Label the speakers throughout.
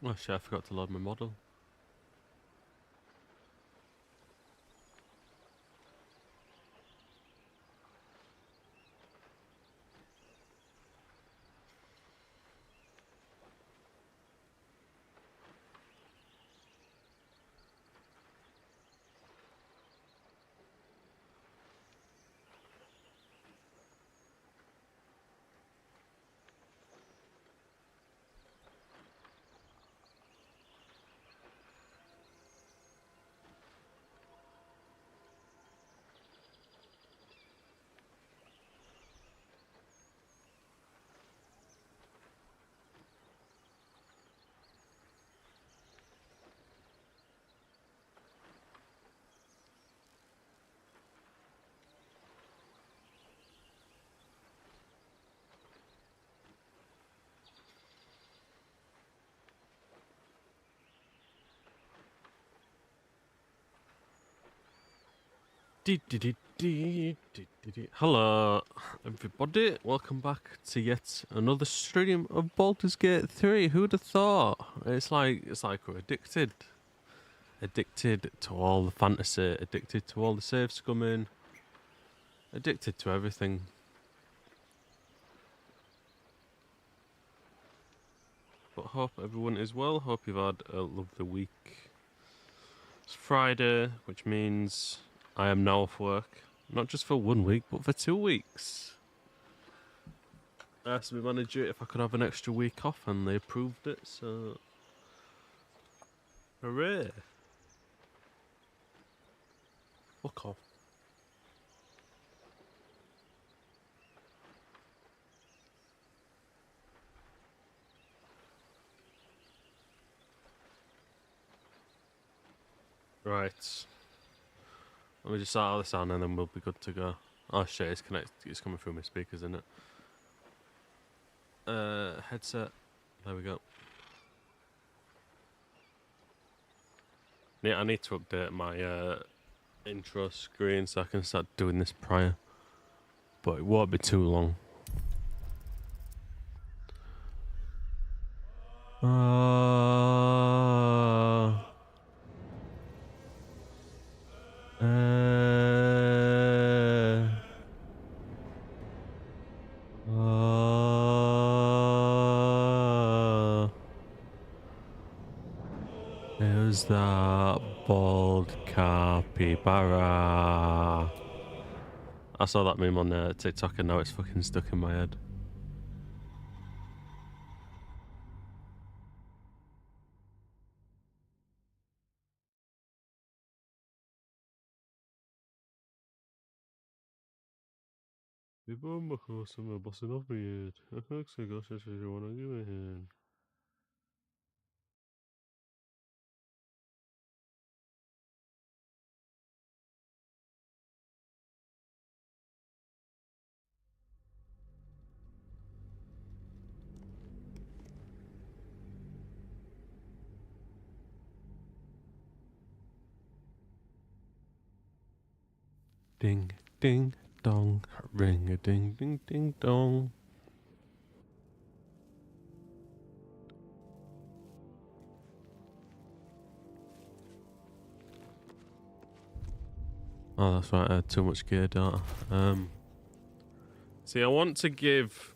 Speaker 1: Oh shit, I forgot to load my model. Hello, everybody. Welcome back to yet another stream of Baldur's Gate 3. Who'd have thought? It's like we're addicted to all the fantasy, addicted to all the save scumming, addicted to everything. But hope everyone is well. Hope you've had a lovely week. It's Friday, which means I am now off work. Not just for 1 week, but for 2 weeks. I asked my manager if I could have an extra week off, and they approved it, so... Hooray! Fuck off. Right. Let me just start all this on and then we'll be good to go. Oh shit, it's connected. It's coming through my speakers, isn't it? Headset. There we go. Yeah, I need to update my intro screen so I can start doing this prior. But it won't be too long. Who's that bald capybara? I saw that meme on TikTok and now it's fucking stuck in my head. People are bossing off me. I think so. Gosh, I should want to give a hand. Ding, ding, dong. Ring a ding, ding, ding, dong. Oh, that's right. I had too much gear data. See, I want to give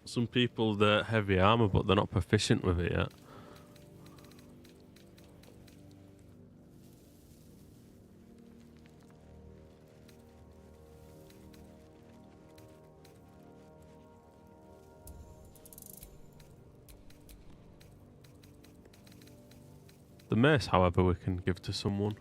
Speaker 1: some people the heavy armor, but they're not proficient with it yet. The mace, however, we can give to someone.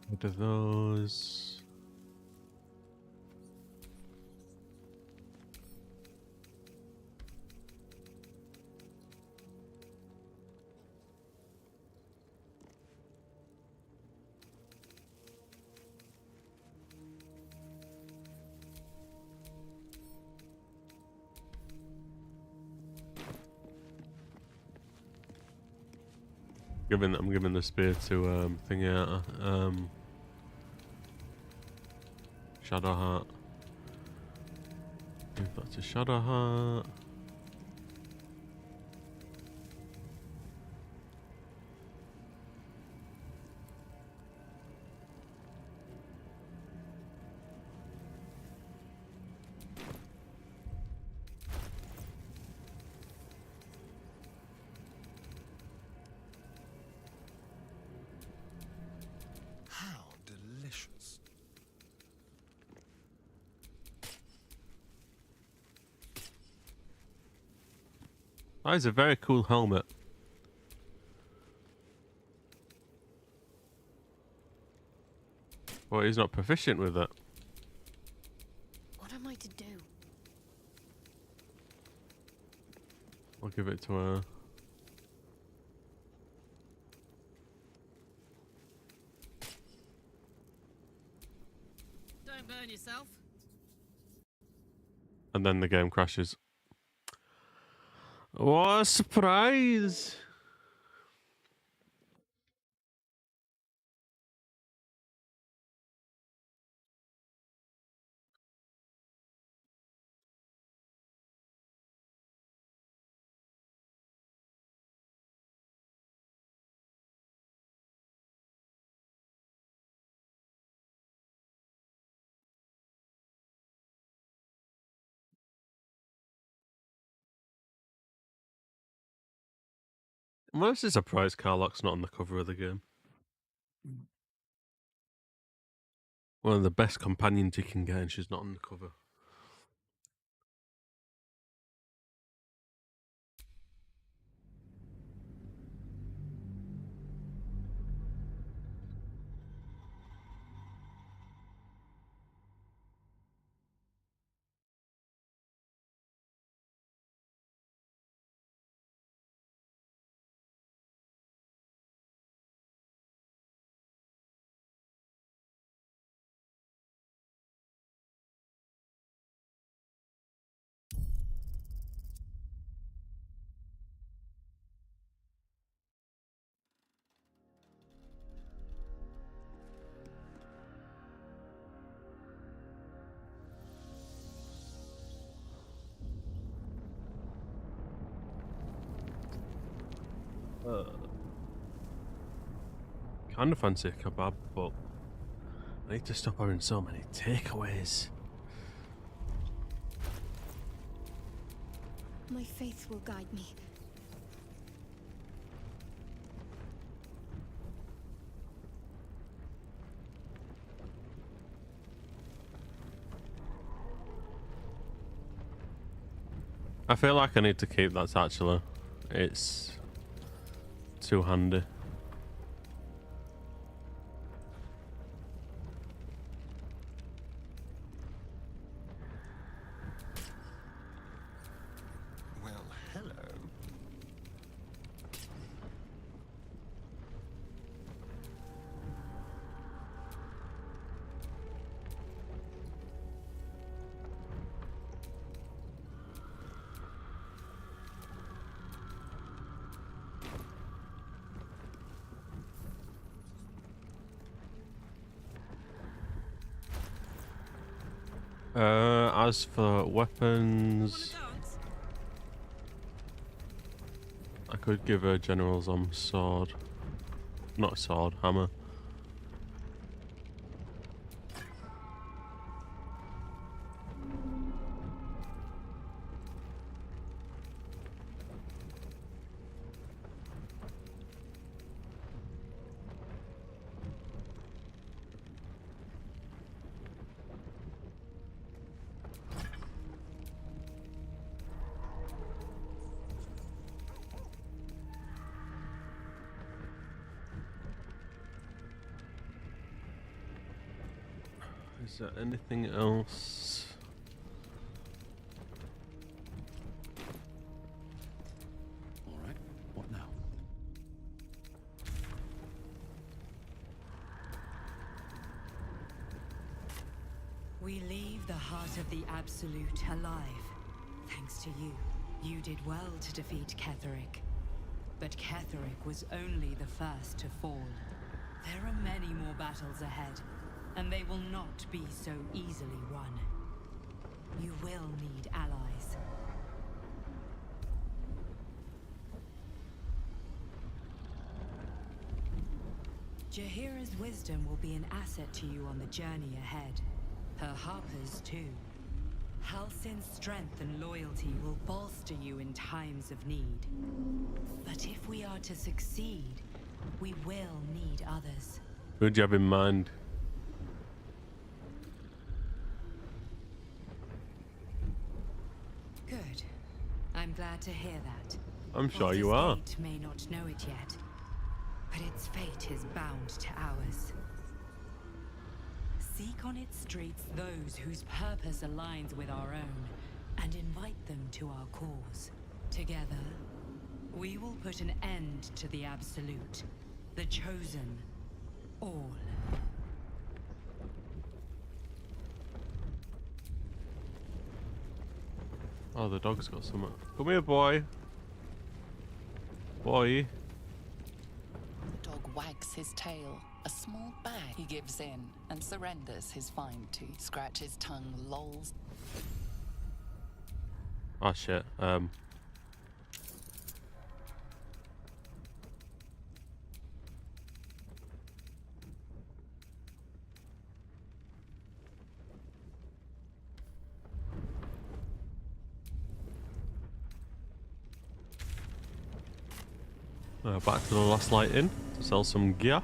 Speaker 1: What are those? I'm giving the spear to thingy Shadowheart. Give that to Shadowheart.
Speaker 2: How delicious.
Speaker 1: That is a very cool helmet. Well, he's not proficient with it.
Speaker 3: What am I to do?
Speaker 1: I'll give it to her.
Speaker 3: Don't burn yourself.
Speaker 1: And then the game crashes. What a surprise! I'm honestly surprised Carlock's not on the cover of the game. One of the best companions you can get, and she's not on the cover. Kind of fancy a kebab, but I need to stop having so many takeaways.
Speaker 3: My faith will guide me.
Speaker 1: I feel like I need to keep that actually. It's too handy.
Speaker 2: Well, hello.
Speaker 1: As for weapons, I could give her General's sword. Not sword, hammer. Is there anything else?
Speaker 4: All right. What now?
Speaker 5: We leave the heart of the Absolute alive. Thanks to you. You did well to defeat Ketheric. But Ketheric was only the first to fall. There are many more battles ahead, and they will not be so easily won. You will need allies. Jaheira's wisdom will be an asset to you on the journey ahead. Her harpers, too. Halsin's strength and loyalty will bolster you in times of need. But if we are to succeed, we will need others.
Speaker 1: Who do you have in mind?
Speaker 5: Good. I'm glad to hear that.
Speaker 1: I'm sure
Speaker 5: Balder's
Speaker 1: you are.
Speaker 5: Gate may not know it yet, but its fate is bound to ours. Seek on its streets those whose purpose aligns with our own, and invite them to our cause. Together, we will put an end to the Absolute, the Chosen, all.
Speaker 1: Oh, the dog's got something. Come here, boy. Boy.
Speaker 6: The dog wags his tail. A small bag. He gives in and surrenders his find to. Scratch his tongue, lolls.
Speaker 1: Oh shit. Back to the last light in to sell some gear.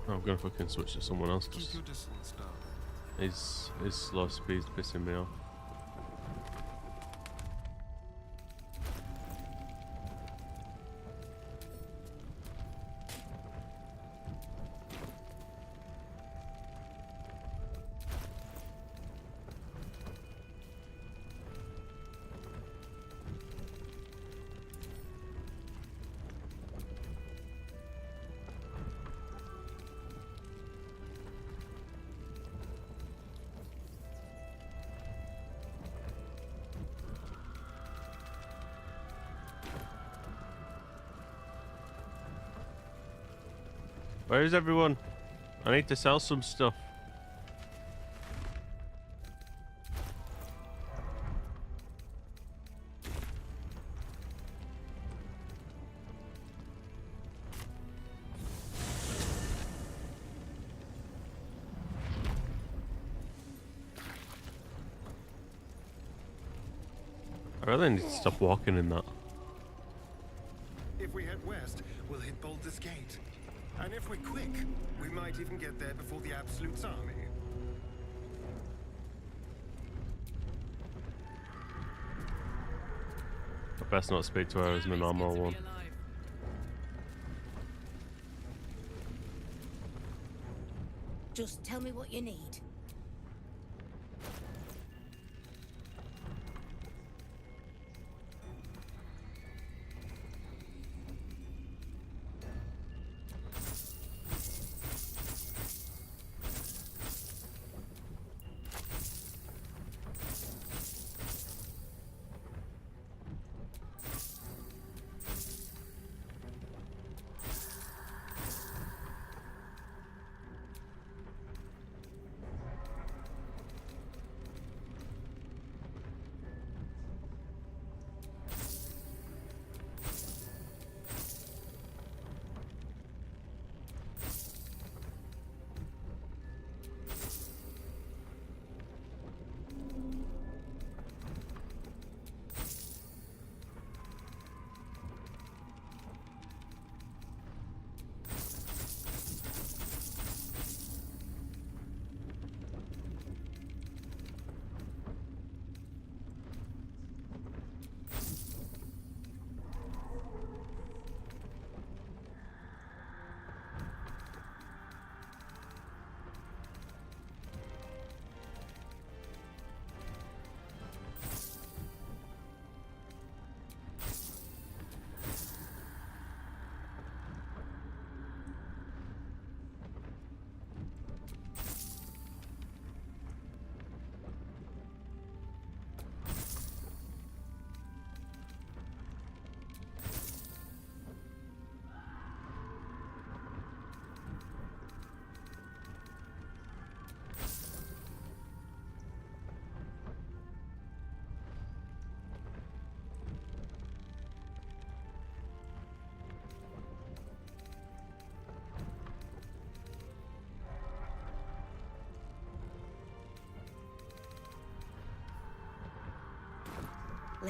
Speaker 1: Oh, I'm gonna fucking switch to someone else
Speaker 2: Keep
Speaker 1: because
Speaker 2: your distance, darling.
Speaker 1: his slow speed's pissing me off. Where is everyone? I need to sell some stuff. I really need to stop walking in that.
Speaker 2: If we head west, we'll hit Baldur's Gate. And if we're quick, we might even get there before the Absolute's army.
Speaker 1: I best not speak to her as my normal one.
Speaker 3: Just tell me what you need.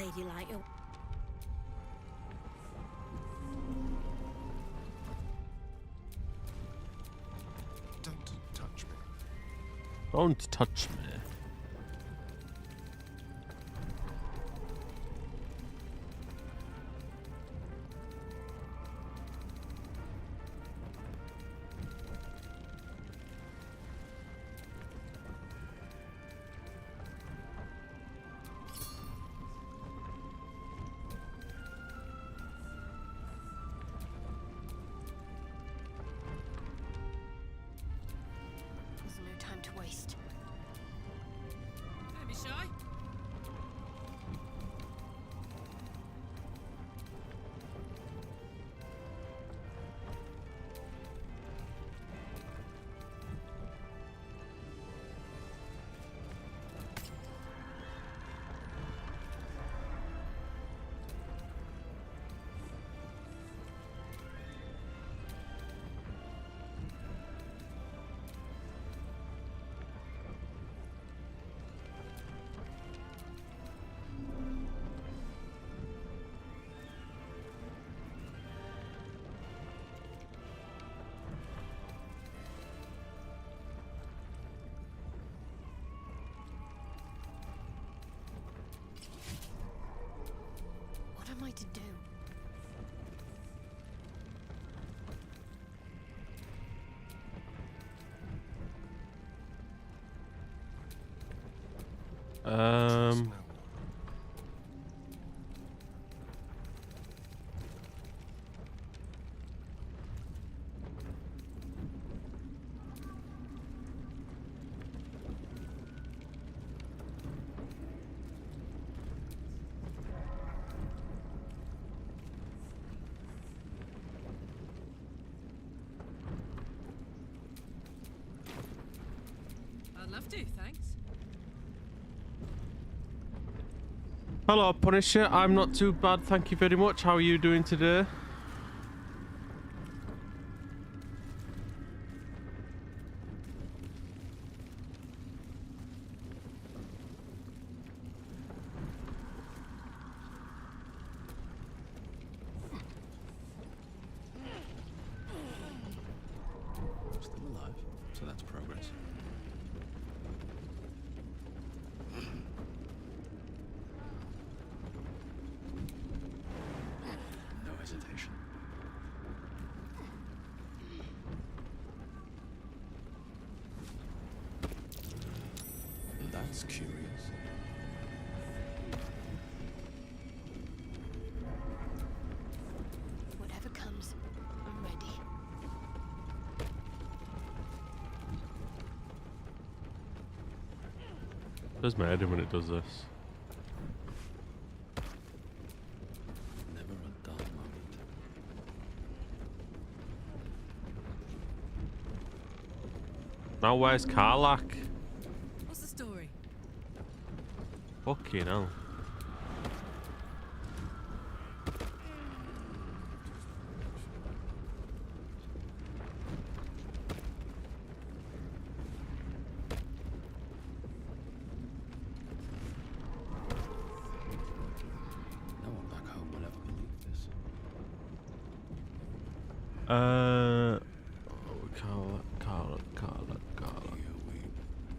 Speaker 3: ladylike.
Speaker 2: Don't touch me.
Speaker 1: Don't touch me.
Speaker 3: There's no time to waste.
Speaker 7: Don't be shy.
Speaker 3: What am I to do?
Speaker 2: Trust no one.
Speaker 7: I'd love to, thanks.
Speaker 1: Hello, Punisher. I'm not too bad, thank you very much. How are you doing today?
Speaker 4: Still alive, so that's progress. No hesitation. That's curious.
Speaker 3: Whatever comes, I'm ready.
Speaker 1: Does my head in when it does this.
Speaker 4: Never a dull moment.
Speaker 1: Now where's Karlak?
Speaker 7: What's the story?
Speaker 1: Fucking hell.
Speaker 4: No one back home will ever believe this.
Speaker 1: Karlak.
Speaker 4: Here we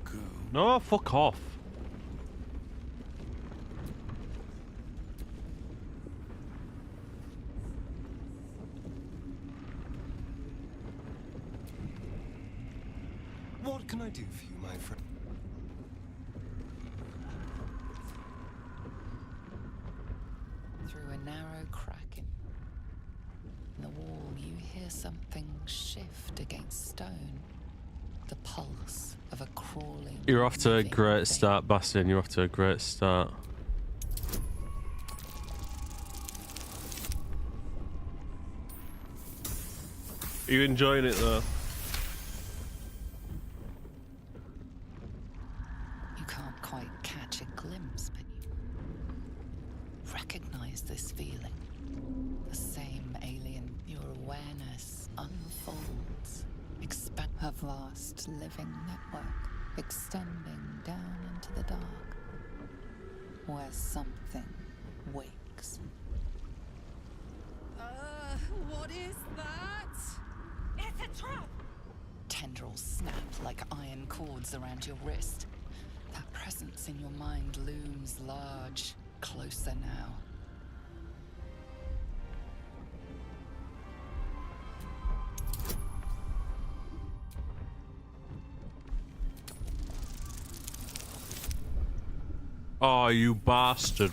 Speaker 4: go.
Speaker 1: No, fuck off.
Speaker 2: What can I do for you, my friend?
Speaker 6: Through a narrow crack in the wall, you hear something shift against stone. The pulse of a crawling.
Speaker 1: You're off to a
Speaker 6: living
Speaker 1: great
Speaker 6: thing.
Speaker 1: start, Bastion. You're off to a great start. Are you enjoying it though?
Speaker 6: You can't quite catch a glimpse, but you recognize this feeling. The same alien. Your awareness unfolds. Expand a vast living network extending down into the dark, where something wakes.
Speaker 7: What is that?
Speaker 5: It's a trap!
Speaker 6: Tendrils snap like iron cords around your wrist. That presence in your mind looms large, closer now.
Speaker 1: Oh, you bastard.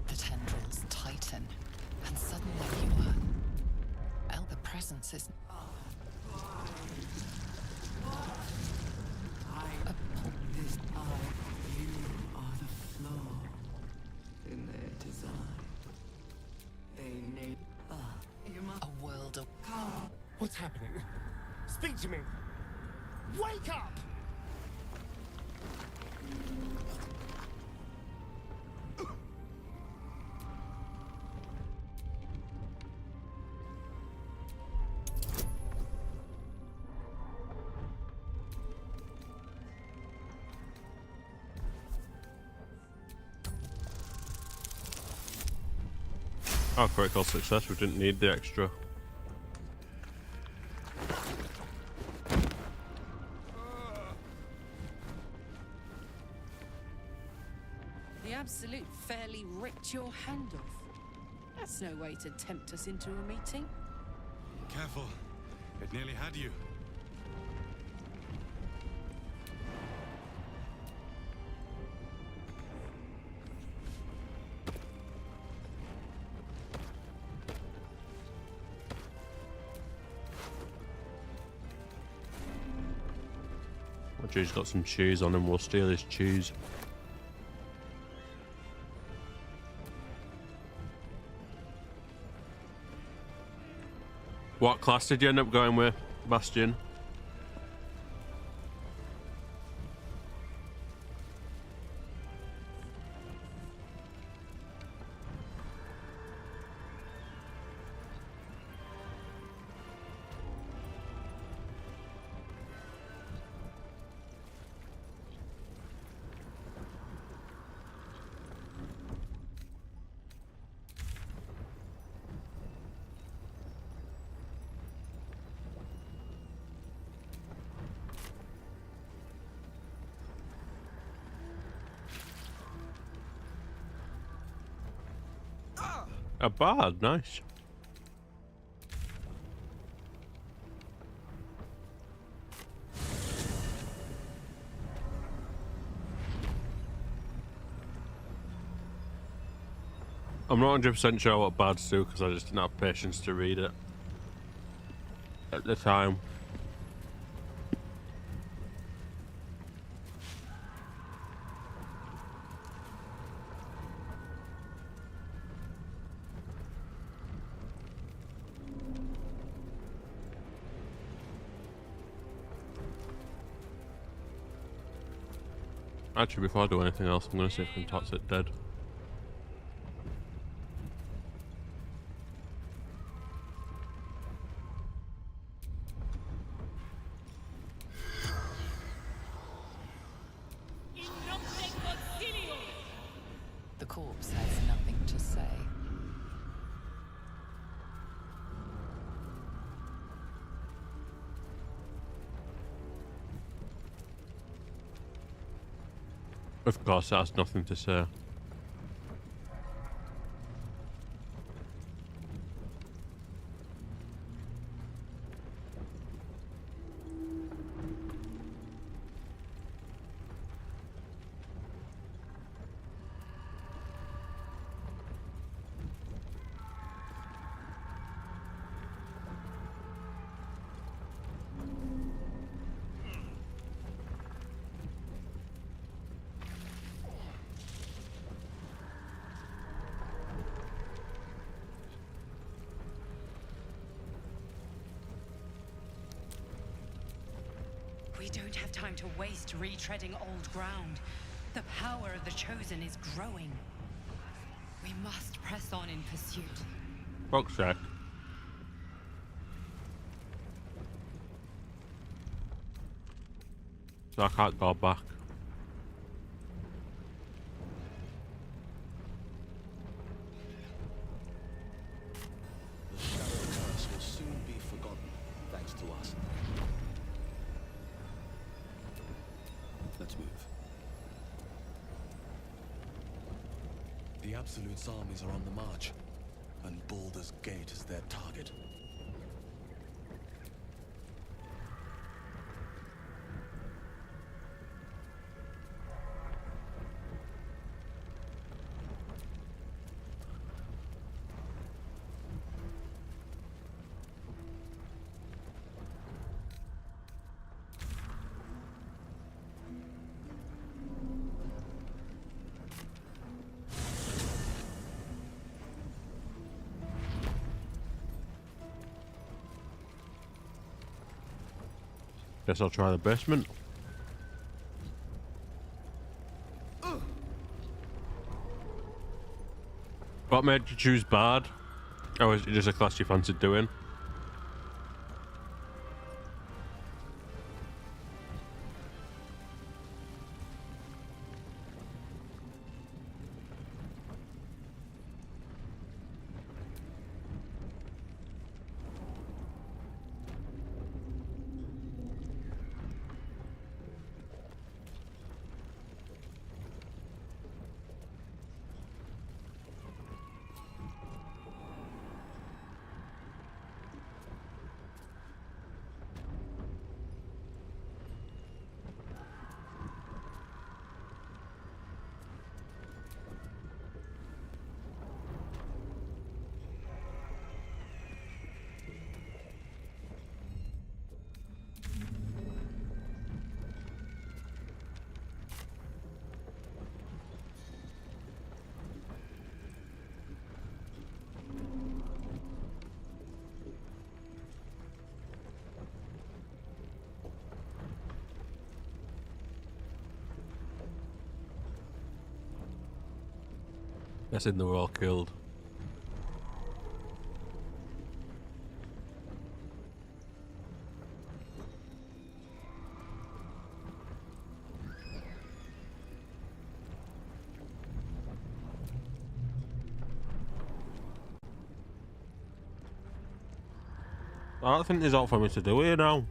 Speaker 6: The tendrils tighten, and suddenly you are... Well, the presence is...
Speaker 8: You are the flaw in their design. They need. You must
Speaker 6: a world of...
Speaker 8: come.
Speaker 2: What's happening? Speak to me! Wake up!
Speaker 1: Oh, critical success. We didn't need the extra.
Speaker 7: The Absolute fairly ripped your hand off. That's no way to tempt us into a meeting.
Speaker 9: Careful. It nearly had you.
Speaker 1: Oh, he's got some cheese on him. We'll steal his cheese. What class did you end up going with, Bastion? A bard, nice. I'm not 100% sure what bards do because I just didn't have patience to read it at the time. Actually, before I do anything else, I'm going to see if I can toss it dead.
Speaker 6: The corpse has nothing to say.
Speaker 1: Of course, it has nothing to say.
Speaker 5: We don't have time to waste retreading old ground. The power of the Chosen is growing. We must press on in pursuit.
Speaker 1: Fuck's sake. So I can't go back.
Speaker 4: The shadow curse will soon be forgotten, thanks to us. Let's move. The Absolute's armies are on the march, and Baldur's Gate is their target.
Speaker 1: Guess I'll try the basement. What made you choose Bard? Or is it just a class you fancied doing? Guessing they were all killed. I don't think there's out for me to do here now.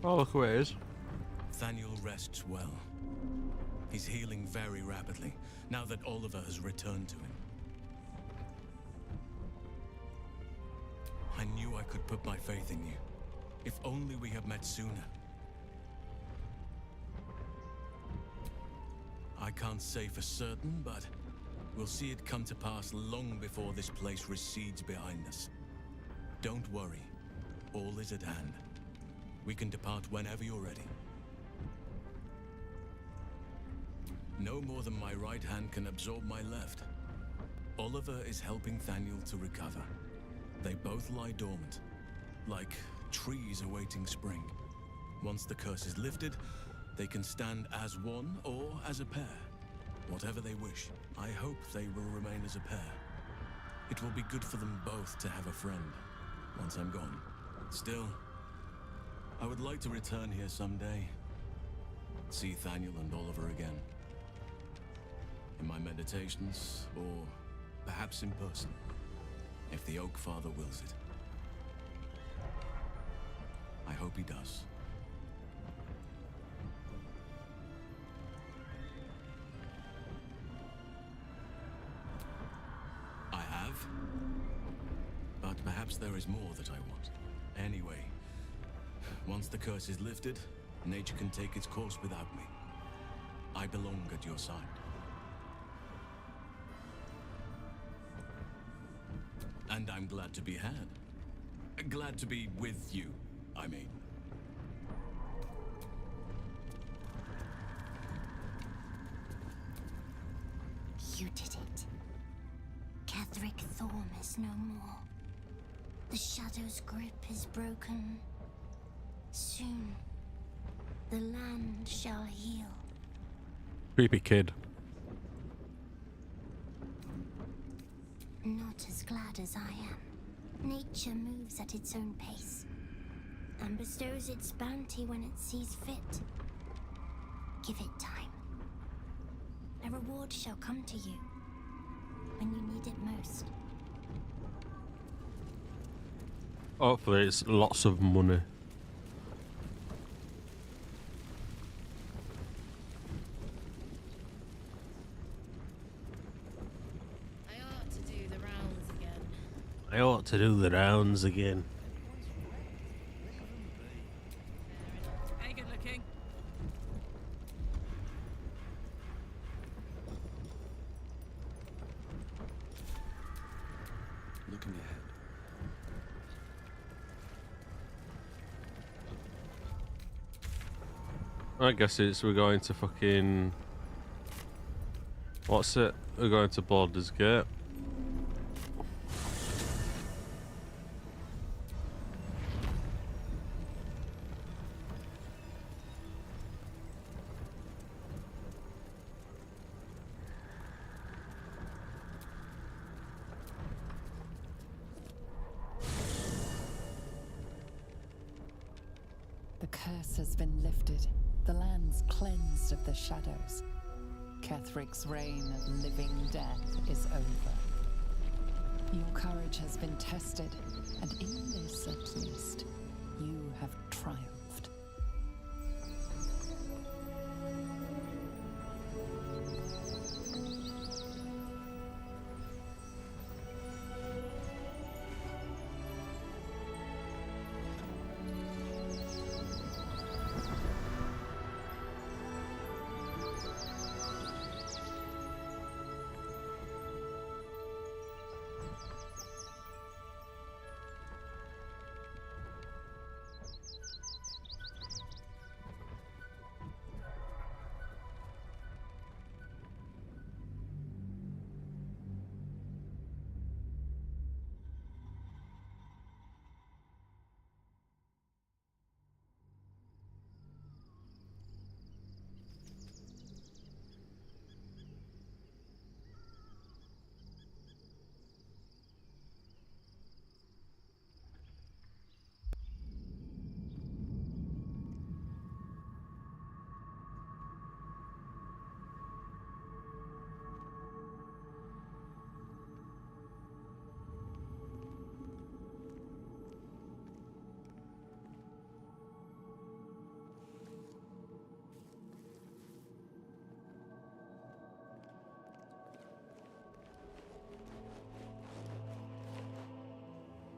Speaker 1: Oh, look who it is.
Speaker 10: Thaniel rests well. He's healing very rapidly, now that Oliver has returned to him. I knew I could put my faith in you. If only we had met sooner. I can't say for certain, but we'll see it come to pass long before this place recedes behind us. Don't worry. All is at hand. We can depart whenever you're ready. No more than my right hand can absorb my left. Oliver is helping Thaniel to recover. They both lie dormant, like trees awaiting spring. Once the curse is lifted, they can stand as one or as a pair. Whatever they wish. I hope they will remain as a pair. It will be good for them both to have a friend, once I'm gone. Still, I would like to return here someday. See Thaniel and Oliver again. In my meditations, or perhaps in person, if the Oak Father wills it. I hope he does. I have, but perhaps there is more that I want. Anyway, once the curse is lifted, nature can take its course without me. I belong at your side. And I'm glad to be had. Glad to be with you, I mean.
Speaker 3: You did it. Ketheric Thorm is no more. The Shadow's grip is broken. Soon, the land shall heal.
Speaker 1: Creepy kid.
Speaker 3: Not as glad as I am. Nature moves at its own pace and bestows its bounty when it sees fit. Give it time. A reward shall come to you when you need it most.
Speaker 1: Hopefully it's lots of money.
Speaker 7: I ought to do the rounds again.
Speaker 1: I ought to do the rounds again.
Speaker 7: Hey, good looking.
Speaker 4: Looking ahead.
Speaker 1: I guess we're going to fucking... What's it? We're going to Baldur's Gate.
Speaker 6: The curse has been lifted. The land's cleansed of the shadows. Ketheric's reign of living death is over. Your courage has been tested, and in this at least, you have triumphed.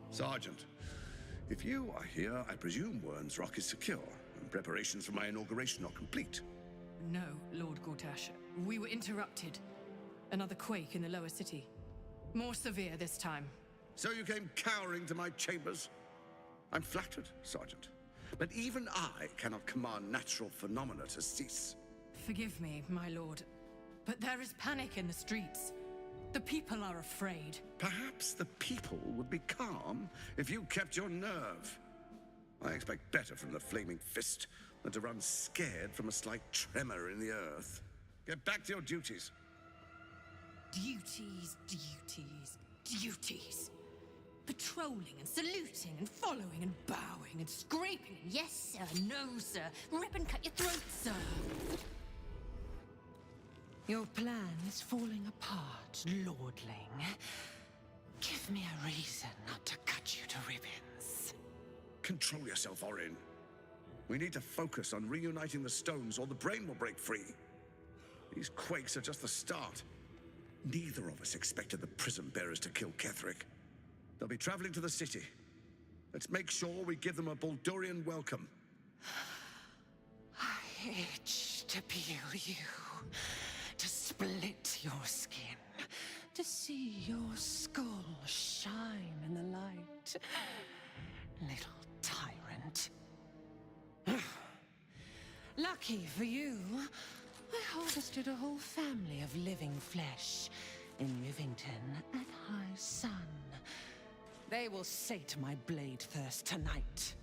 Speaker 11: Sergeant, if you are here, I presume Wern's Rock is secure, and preparations for my inauguration are complete.
Speaker 12: No, Lord Gortash. We were interrupted. Another quake in the lower city. More severe this time.
Speaker 11: So you came cowering to my chambers? I'm flattered, Sergeant. But even I cannot command natural phenomena to cease.
Speaker 12: Forgive me, my lord, but there is panic in the streets. The people are afraid.
Speaker 11: Perhaps the people would be calm if you kept your nerve. I expect better from the Flaming Fist than to run scared from a slight tremor in the earth. Get back to your duties.
Speaker 12: Duties, duties, duties. Patrolling and saluting and following and bowing and scraping. Yes, sir. No, sir. Rip and cut your throat, sir. Your plan is falling apart, lordling. Give me a reason not to cut you to ribbons.
Speaker 11: Control yourself, Orin. We need to focus on reuniting the stones or the brain will break free. These quakes are just the start. Neither of us expected the prison bearers to kill Ketheric. They'll be traveling to the city. Let's make sure we give them a Baldurian welcome.
Speaker 6: I itch to peel you, to split your skin,
Speaker 7: to see your skull shine in the light. Little tyrant. Lucky for you, I harvested a whole family of living flesh in Rivington at high sun. They will sate my blade thirst tonight.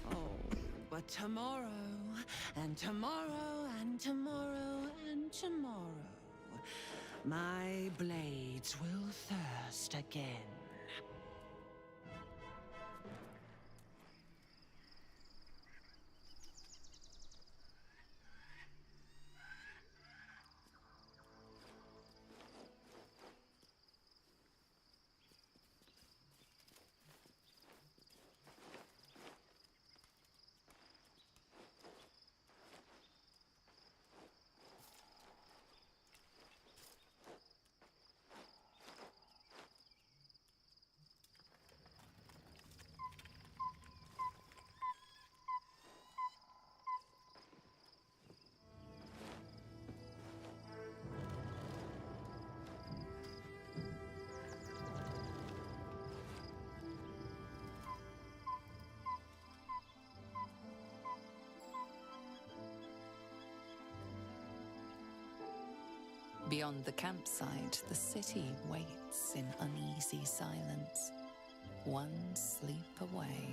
Speaker 7: Oh, but tomorrow, and tomorrow, and tomorrow, and tomorrow, my blades will thirst again.
Speaker 6: Beyond the campsite, the city waits in uneasy silence, one sleep away.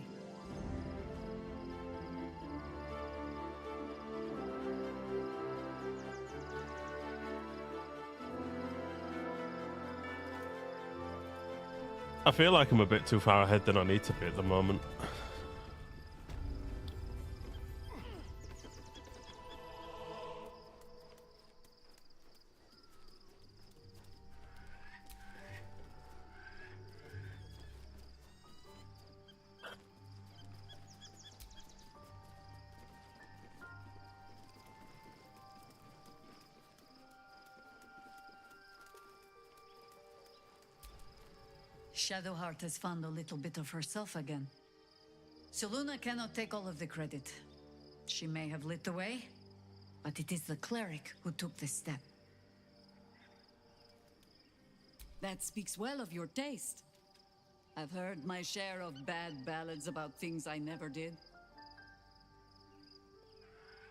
Speaker 1: I feel like I'm a bit too far ahead than I need to be at the moment.
Speaker 13: Shadowheart has found a little bit of herself again. Selûne cannot take all of the credit. She may have lit the way, but it is the cleric who took this step. That speaks well of your taste. I've heard my share of bad ballads about things I never did.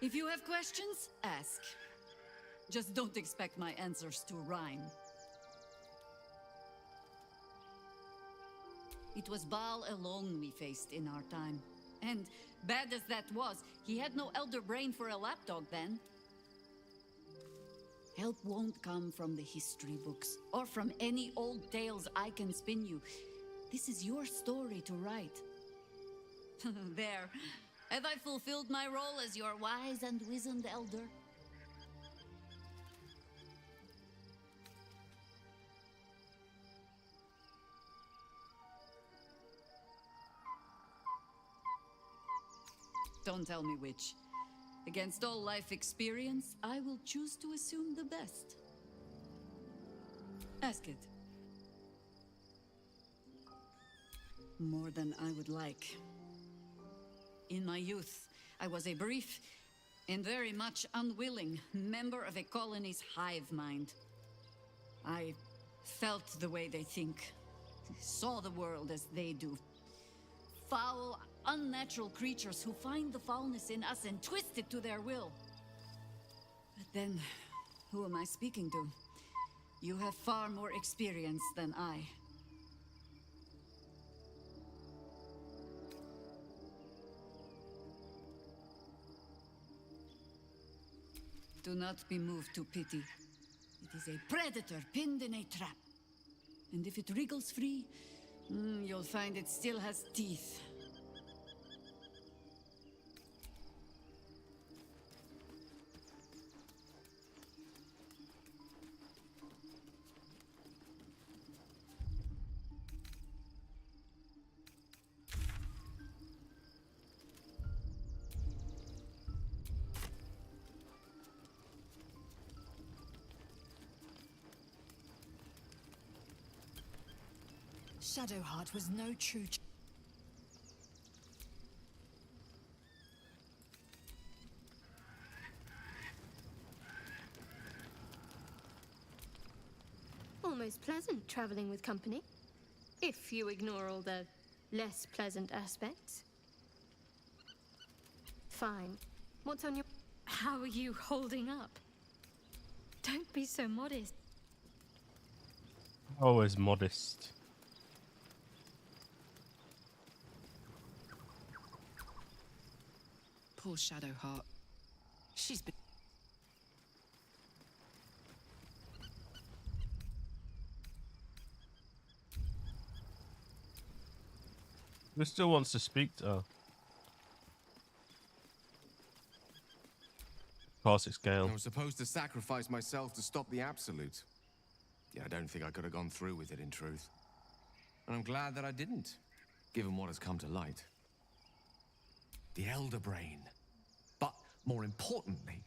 Speaker 13: If you have questions, ask. Just don't expect my answers to rhyme. It was Baal alone we faced in our time. And bad as that was, he had no elder brain for a lapdog then. Help won't come from the history books, or from any old tales I can spin you. This is your story to write. There. Have I fulfilled my role as your wise and wizened elder? Don't tell me which. Against all life experience, I will choose to assume the best. Ask it. More than I would like. In my youth, I was a brief and very much unwilling member of a colony's hive mind. I felt the way they think, saw the world as they do. Foul, unnatural creatures who find the foulness in us and twist it to their will. But then, who am I speaking to? You have far more experience than I. Do not be moved to pity. It is a predator pinned in a trap. And if it wriggles free, you'll find it still has teeth.
Speaker 12: Shadowheart was no true. pleasant traveling with company. If you ignore all the less pleasant aspects. Fine. What's on your... How are you holding up? Don't be so modest.
Speaker 1: Always modest.
Speaker 14: Poor Shadowheart. She's been...
Speaker 1: Who still wants to speak to her? Of course, it's Gale.
Speaker 15: I was supposed to sacrifice myself to stop the Absolute. Yeah, I don't think I could have gone through with it, in truth. And I'm glad that I didn't, given what has come to light. The Elder Brain. But, more importantly,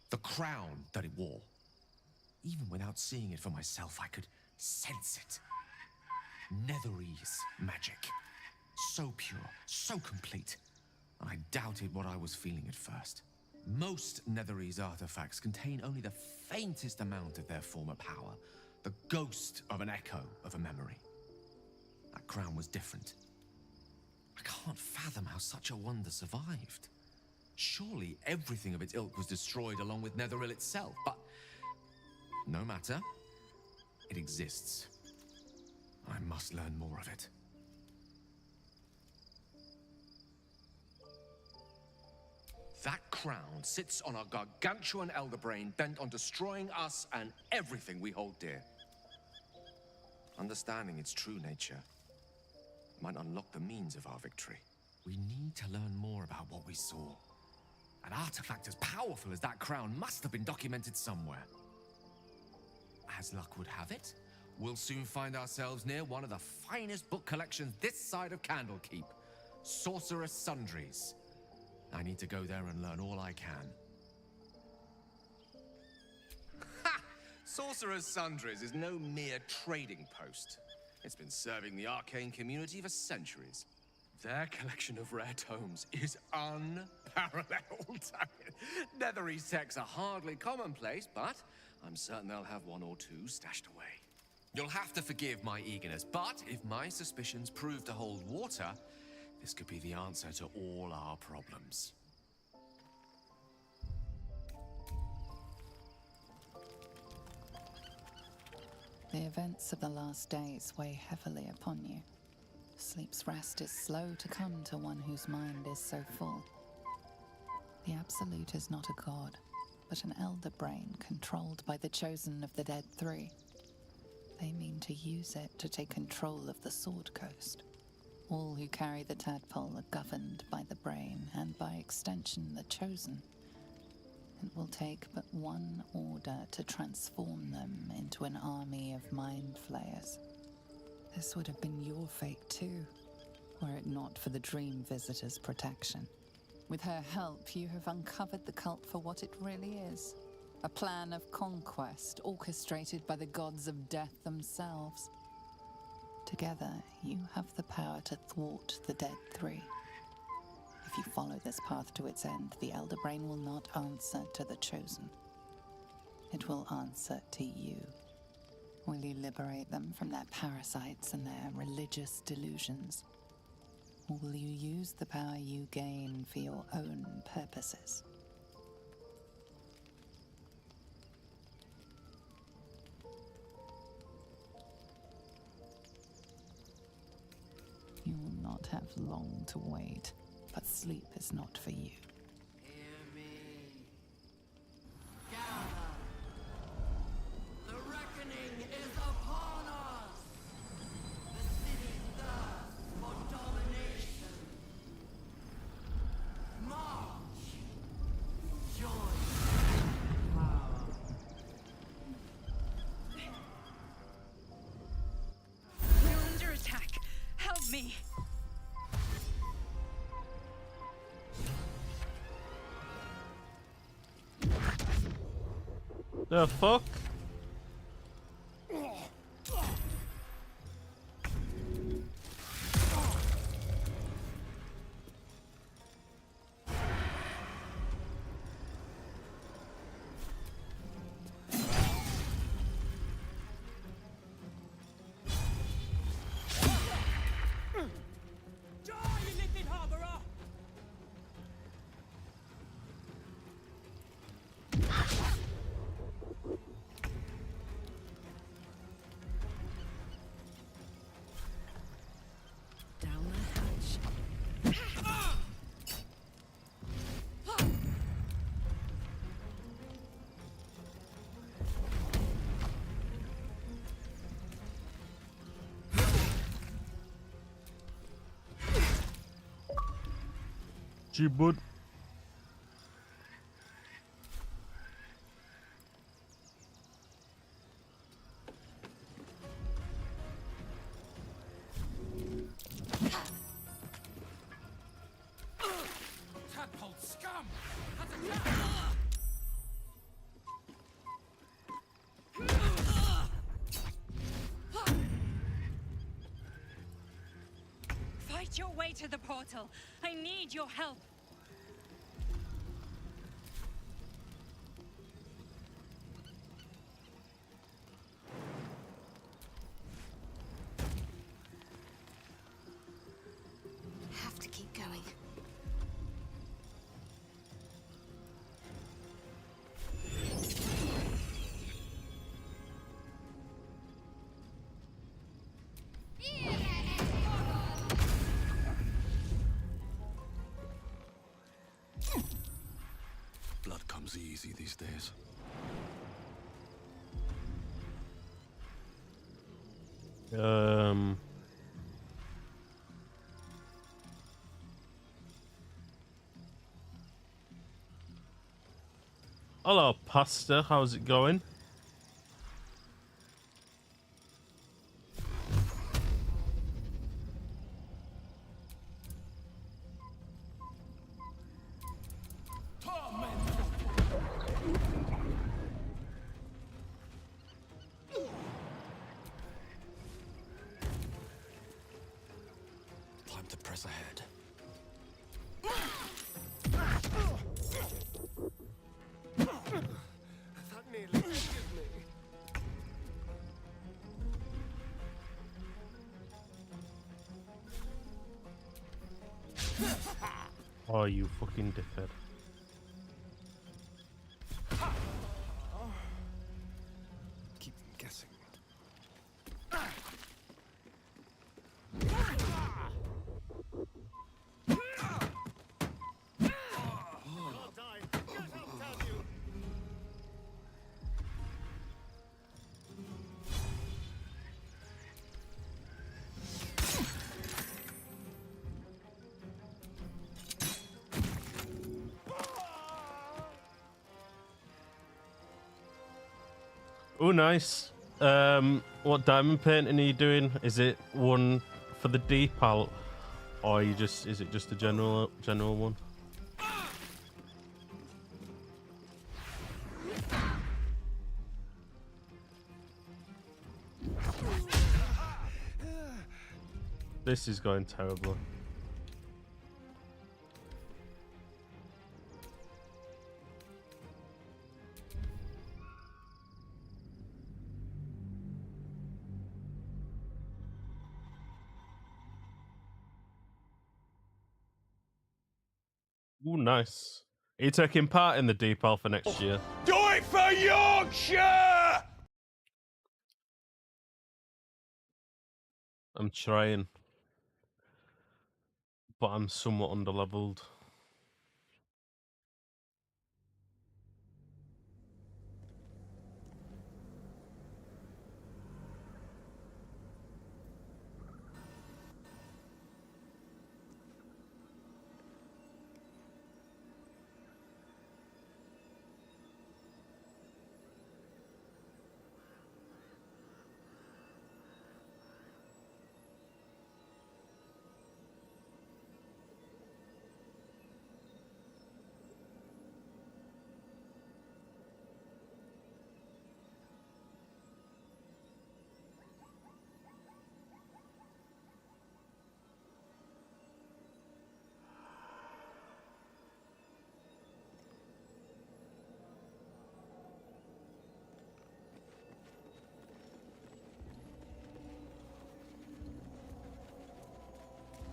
Speaker 15: the crown that it wore. Even without seeing it for myself, I could sense it. Netherese magic. So pure, so complete. I doubted what I was feeling at first. Most Netherese artifacts contain only the faintest amount of their former power, the ghost of an echo of a memory. That crown was different. I can't fathom how such a wonder survived. Surely everything of its ilk was destroyed along with Netheril itself, but no matter. It exists. I must learn more of it. That crown sits on a gargantuan elder brain bent on destroying us and everything we hold dear. Understanding its true nature might unlock the means of our victory. We need to learn more about what we saw. An artifact as powerful as that crown must have been documented somewhere. As luck would have it, we'll soon find ourselves near one of the finest book collections this side of Candlekeep, Sorcerer's Sundries. I need to go there and learn all I can. Ha! Sorcerer's Sundries is no mere trading post. It's been serving the arcane community for centuries. Their collection of rare tomes is unparalleled. Netherese texts are hardly commonplace, but I'm certain they'll have one or two stashed away. You'll have to forgive my eagerness, but if my suspicions prove to hold water, this could be the answer to all our problems.
Speaker 6: The events of the last days weigh heavily upon you. Sleep's rest is slow to come to one whose mind is so full. The Absolute is not a god, but an elder brain controlled by the chosen of the Dead Three. They mean to use it to take control of the Sword Coast. All who carry the tadpole are governed by the brain, and by extension the chosen. It will take but one order to transform them into an army of mind flayers. This would have been your fate too, were it not for the Dream Visitor's protection. With her help, you have uncovered the cult for what it really is. A plan of conquest orchestrated by the gods of death themselves. Together, you have the power to thwart the Dead Three. If you follow this path to its end, the Elder Brain will not answer to the Chosen. It will answer to you. Will you liberate them from their parasites and their religious delusions? Or will you use the power you gain for your own purposes? You will not have long to wait, but sleep is not for you.
Speaker 8: Hear me. Gather. The reckoning is upon us. The city thirsts for domination. March. Join power.
Speaker 5: You're under attack. Help me.
Speaker 1: The fuck? GOTY, bud.
Speaker 8: Tadpole scum!
Speaker 5: Fight your way to the portal. I need your help.
Speaker 12: Have to keep going.
Speaker 4: Blood comes easy these days.
Speaker 1: Hello, Pastor. How's it going?
Speaker 4: Time to press ahead.
Speaker 2: That nearly killed me.
Speaker 1: Oh, you fucking dickhead.
Speaker 2: Keep them guessing. Can't die. Get up, damn you!
Speaker 1: Oh, nice. What diamond painting are you doing? Is it one for the deepal, or is it just a general one? This is going terribly. Ooh, nice. Are you taking part in the deepal for next year?
Speaker 8: Do it for Yorkshire!
Speaker 1: I'm trying, but I'm somewhat underleveled.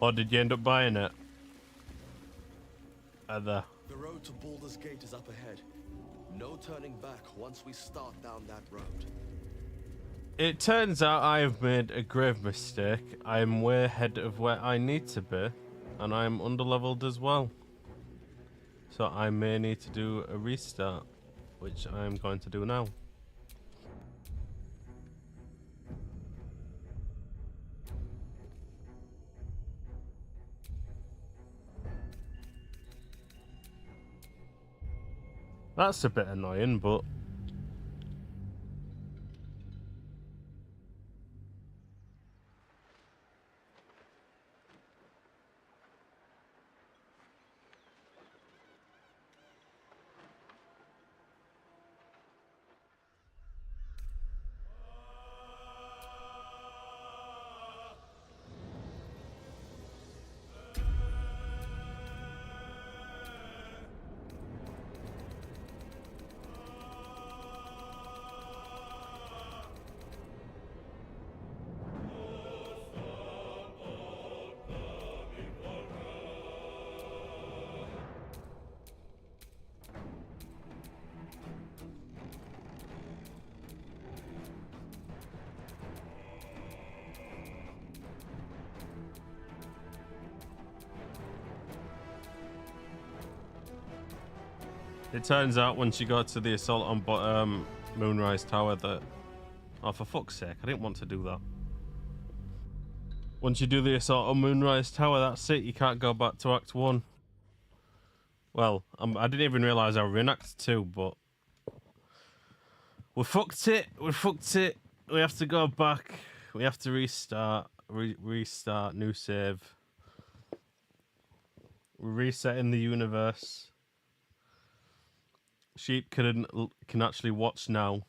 Speaker 1: Or did you end up buying it?
Speaker 4: The road to Baldur's Gate is up ahead. No turning back once we start down that road.
Speaker 1: It turns out I have made a grave mistake. I am way ahead of where I need to be, and I am underleveled as well. So I may need to do a restart, which I am going to do now. That's a bit annoying, but it turns out once you go to the assault on Moonrise Tower that... Oh, for fuck's sake, I didn't want to do that. Once you do the assault on Moonrise Tower, that's it. You can't go back to Act 1. Well, I didn't even realise I was in Act 2, but... We fucked it. We fucked it. We have to go back. We have to restart. Restart. New save. We're resetting the universe. Sheep can actually watch now.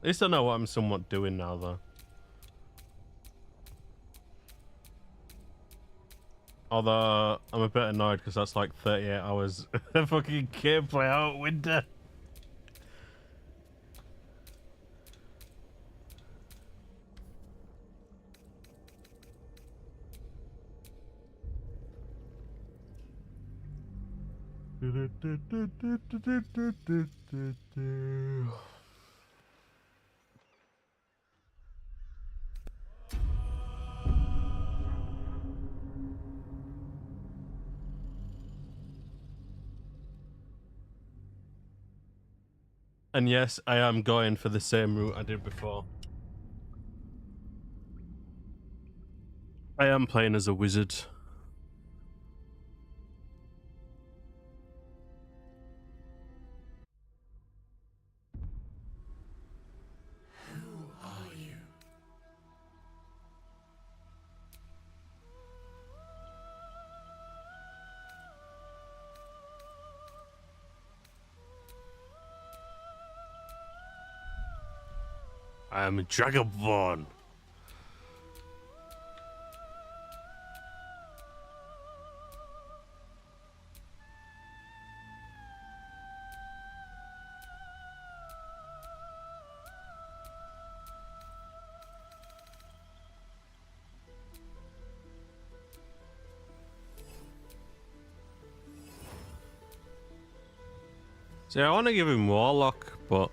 Speaker 1: At least I know what I'm somewhat doing now, though. Although, I'm a bit annoyed because that's like 38 hours of fucking gameplay out winter. And yes, I am going for the same route I did before. I am playing as a wizard.
Speaker 8: Who are you?
Speaker 1: I am Dragonborn. See, I want to give him Warlock, but...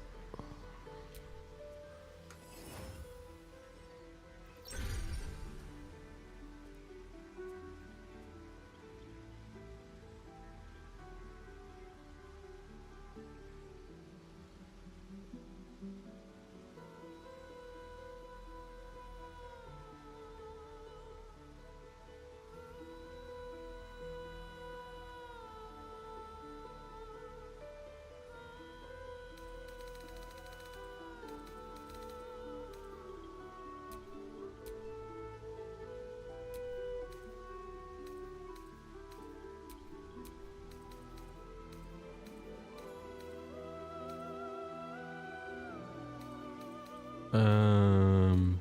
Speaker 1: Um...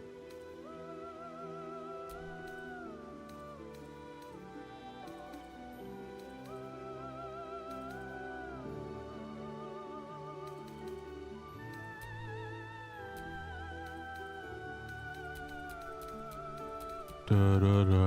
Speaker 1: Da, da, da.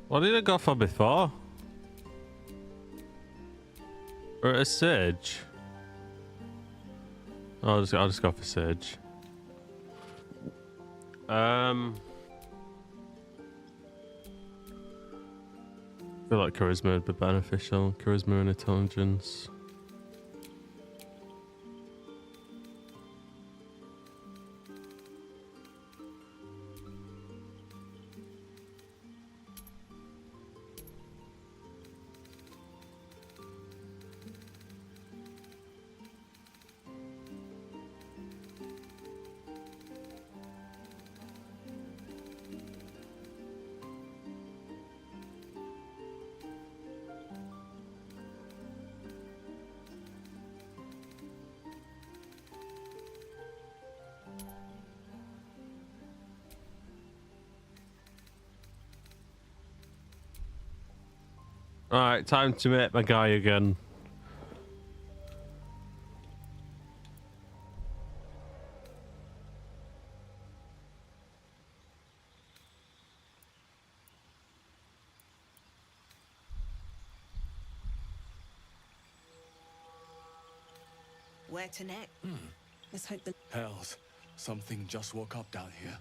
Speaker 1: What did I go for before? Or a Sage? I'll just go for Sage. I feel like charisma would be beneficial. Charisma and intelligence. Alright, time to meet my guy again.
Speaker 16: Where to next? Let's hope the
Speaker 4: Hells, something just woke up down here.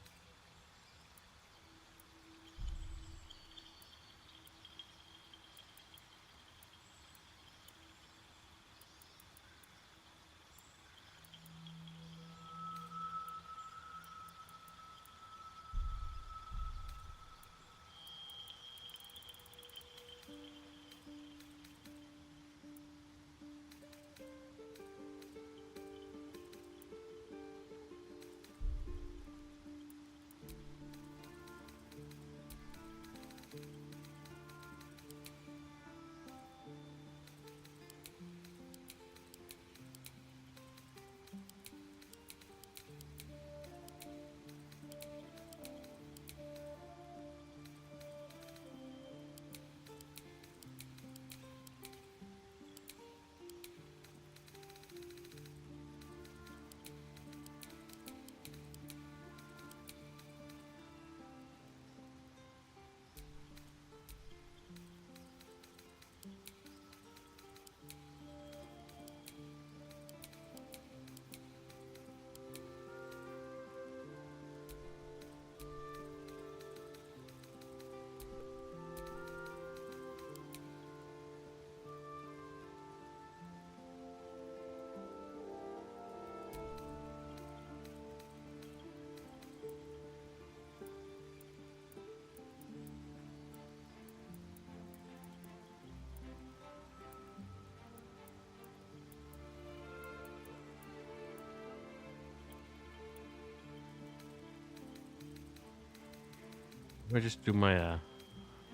Speaker 1: Let me just do my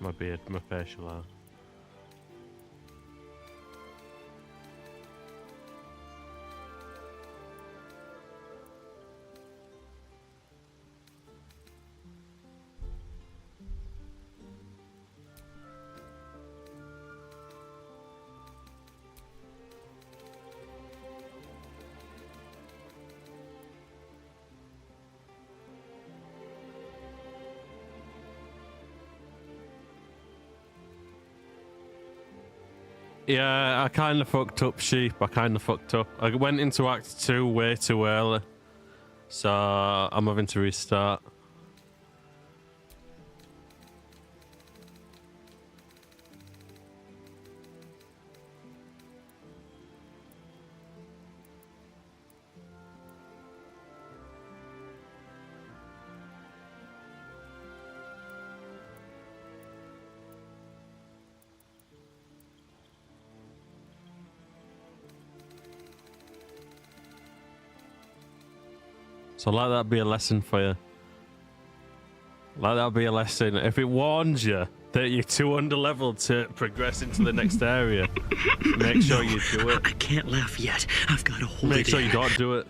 Speaker 1: my beard, my facial hair. Yeah, I kind of fucked up, Sheep. I kind of fucked up. I went into Act 2 way too early. So I'm having to restart. So let that be a lesson for you. Let that be a lesson. If it warns you that you're too underleveled to progress into the next area, make sure you do it.
Speaker 17: I can't laugh yet. I've got to hold
Speaker 1: Make
Speaker 17: it
Speaker 1: sure
Speaker 17: in.
Speaker 1: you don't do it.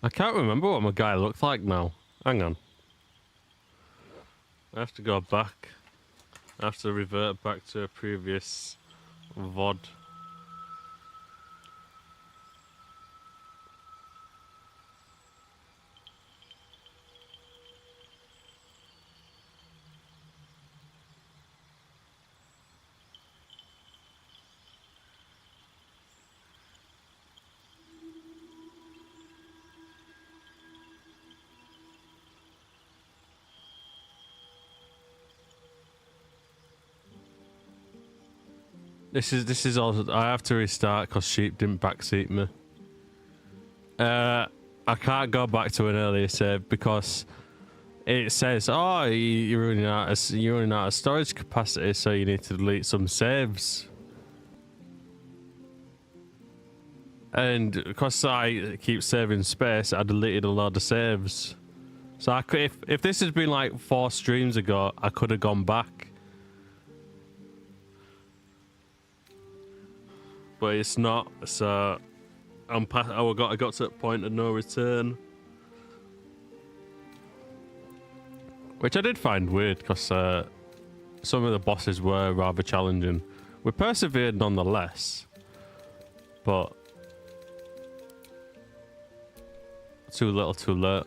Speaker 1: I can't remember what my guy looked like now. Hang on. I have to go back. I have to revert back to a previous VOD. This is also, I have to restart because sheep didn't backseat me. I can't go back to an earlier save because it says, oh, you're running out of storage capacity, so you need to delete some saves. And because I keep saving space, I deleted a load of saves. So I could, if this had been like 4 streams ago, I could have gone back. But it's not, so I got to that point of no return. Which I did find weird, because some of the bosses were rather challenging. We persevered nonetheless, but too little too late.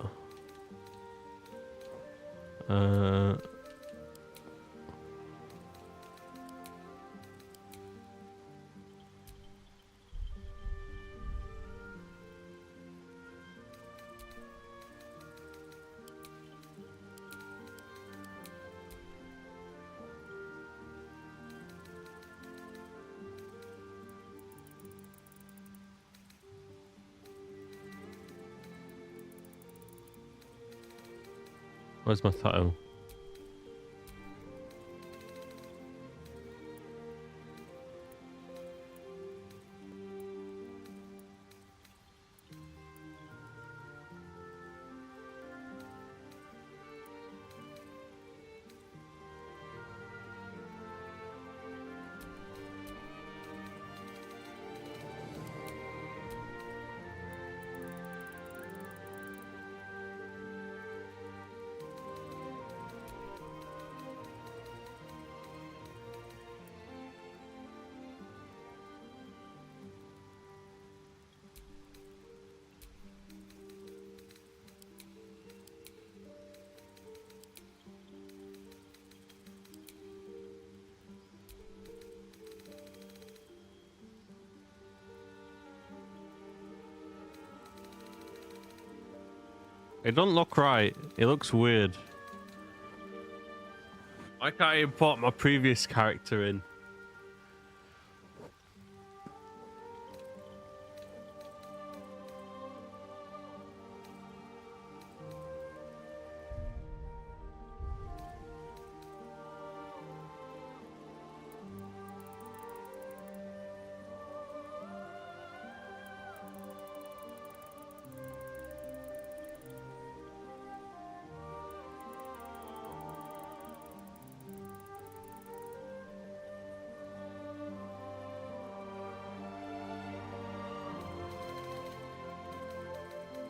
Speaker 1: Where's my tattoo? It don't look right. It looks weird. Why can't I import my previous character in?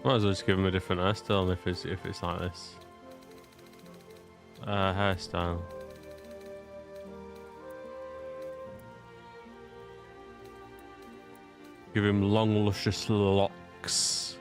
Speaker 1: Might as well just give him a different hairstyle if it's like this. Hairstyle. Give him long, luscious locks.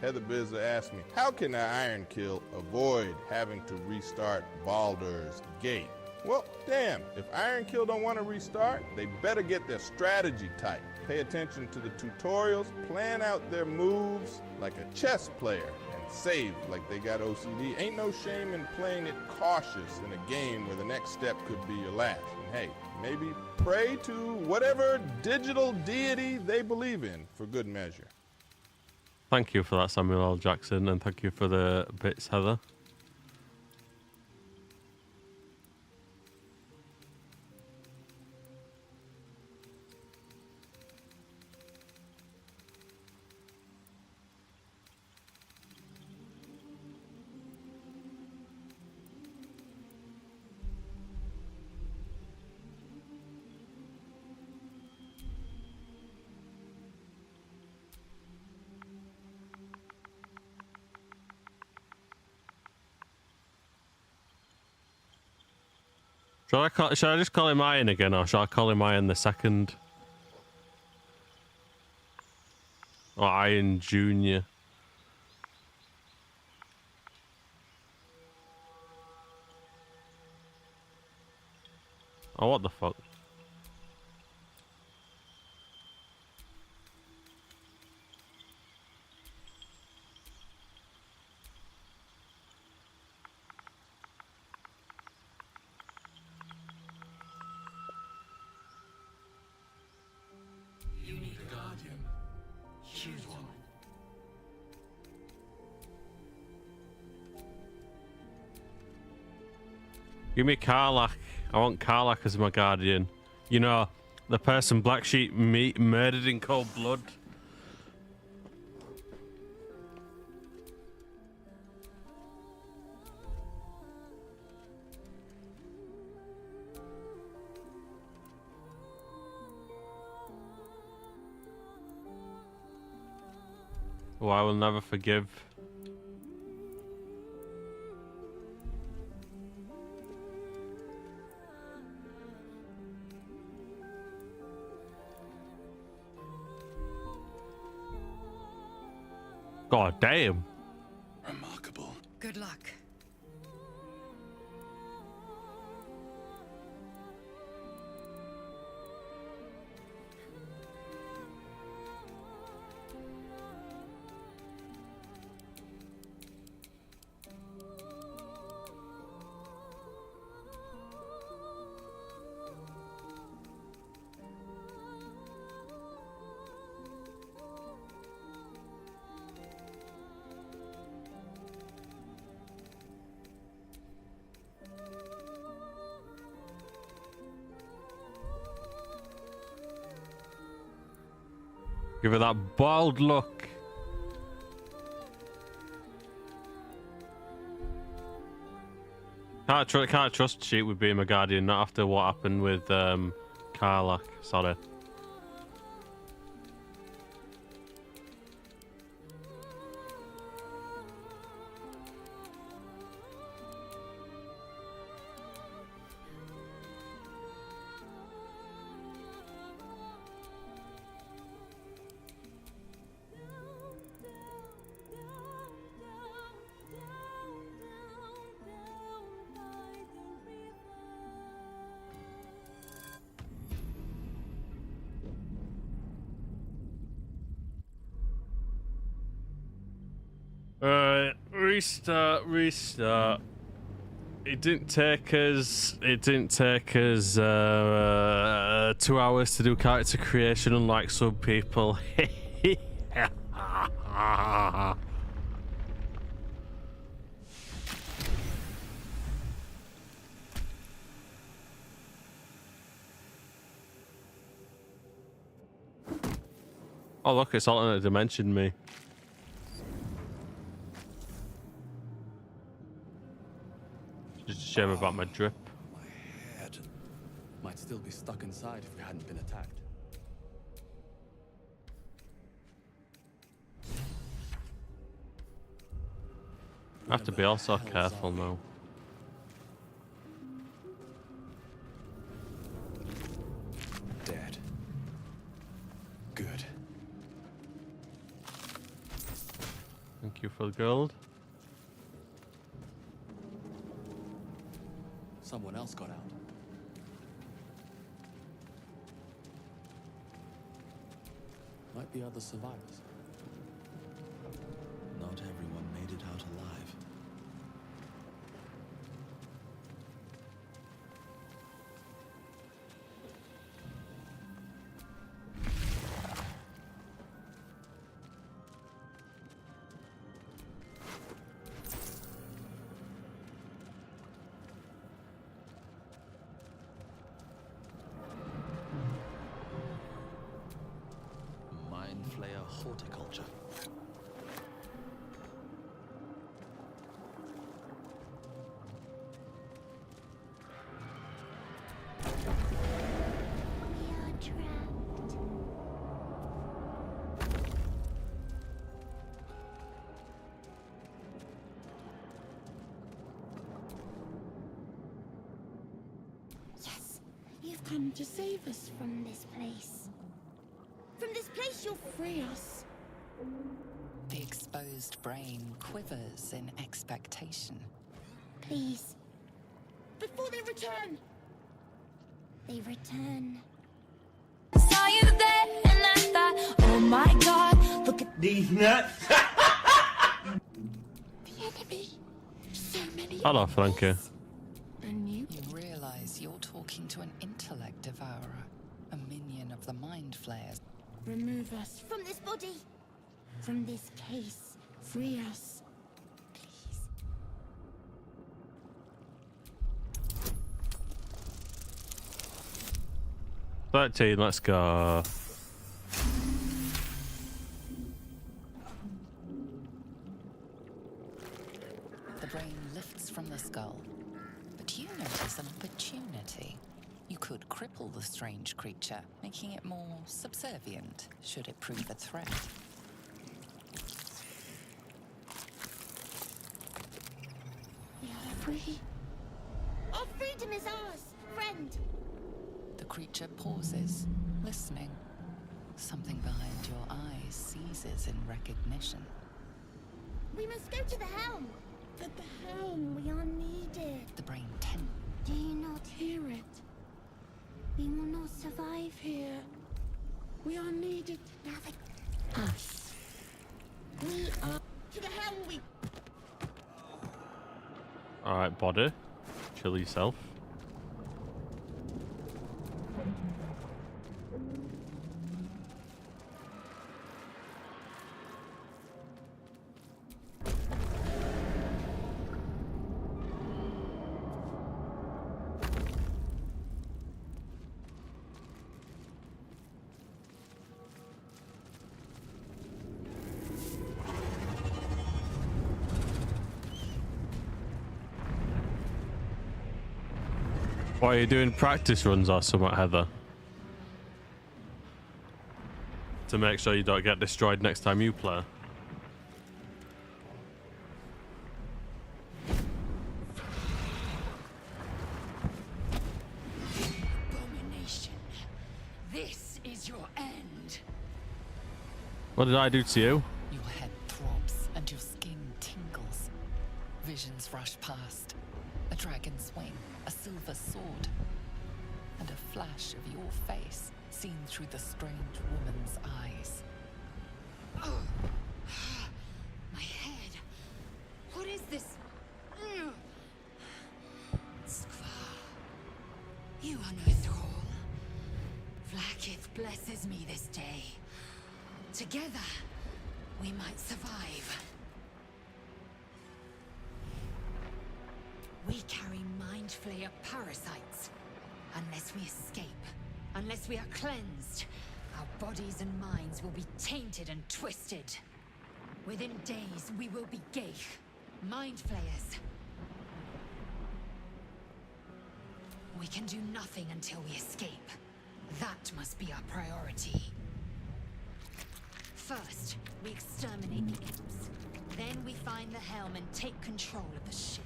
Speaker 18: Heather Bizza asked me, how can the Iron Kill avoid having to restart Baldur's Gate? Well, damn, if Iron Kill don't want to restart, they better get their strategy tight. Pay attention to the tutorials, plan out their moves like a chess player, and save like they got OCD. Ain't no shame in playing it cautious in a game where the next step could be your last. And hey, maybe pray to whatever digital deity they believe in for good measure.
Speaker 1: Thank you for that, Samuel L. Jackson, and thank you for the bits, Heather. Shall I just call him Iron again, or shall I call him Iron the Second? Or Iron Junior? Oh, what the fuck?
Speaker 10: You need a guardian. Choose one.
Speaker 1: Give me Karlach. I want Karlach as my guardian. You know, the person Black Sheep murdered in cold blood. Who I will never forgive. God damn.
Speaker 4: Remarkable.
Speaker 5: Good luck.
Speaker 1: Give her that bold look. Can't trust Sheep with being my guardian, not after what happened with Karlach. Sorry. Restart. It didn't take us 2 hours to do character creation, unlike some people. Oh look, it's alternate dimension me. Just a shame about my drip.
Speaker 4: My head might still be stuck inside if we hadn't been attacked.
Speaker 1: I have to be also careful now.
Speaker 4: Dead. Good.
Speaker 1: Thank you for the gold.
Speaker 4: Someone else got out. Might be other survivors. Not everyone made it out alive. Mind Flayer horticulture.
Speaker 3: come to save us from this place. From this place you'll free us.
Speaker 6: The exposed brain quivers in expectation.
Speaker 3: Please. Before they return. They return. Saw you there and I thought, oh my god, look at these nuts. The enemy. So many.
Speaker 1: Hello, Frankie.
Speaker 6: And you realize you're talking to an intellect devourer, a minion of the mind flayers.
Speaker 3: Remove us from this body. From this case. Free us.
Speaker 1: 13, let's go.
Speaker 6: The brain lifts from the skull, but you notice an opportunity. You could cripple the strange creature, making it more subservient, should it prove a threat.
Speaker 3: We are free. Our freedom is ours, friend.
Speaker 6: The creature pauses, listening. Something behind your eyes seizes in recognition.
Speaker 3: We must go to the helm. At the helm, we are needed.
Speaker 6: The brain tenses.
Speaker 3: Do you not hear it? We will not survive here. We are needed. Now us. We are to the helm. We.
Speaker 1: All right, body, chill yourself. Why are you doing practice runs or something, Heather? To make sure you don't get destroyed next time you play.
Speaker 5: Abomination. This is your end.
Speaker 1: What did I do to you?
Speaker 6: Your head throbs and your skin tingles. Visions rush past. A dragon's wing, a silver sword, and a flash of your face seen through the strange woman's eyes.
Speaker 5: Oh. My head. What is this? Skvar. You are no thrall. Vlaakith blesses me this day. Together, we might survive. We carry mind flayer parasites. Unless we escape, unless we are cleansed, our bodies and minds will be tainted and twisted. Within days, we will be Geich, mind flayers. We can do nothing until we escape. That must be our priority. First, we exterminate the imps. Then we find the helm and take control of the ship.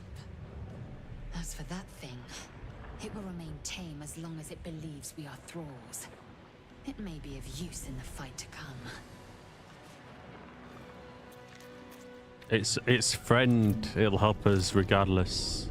Speaker 5: As for that thing, it will remain tame as long as it believes we are thralls. It may be of use in the fight to come.
Speaker 1: It's friend. It'll help us regardless.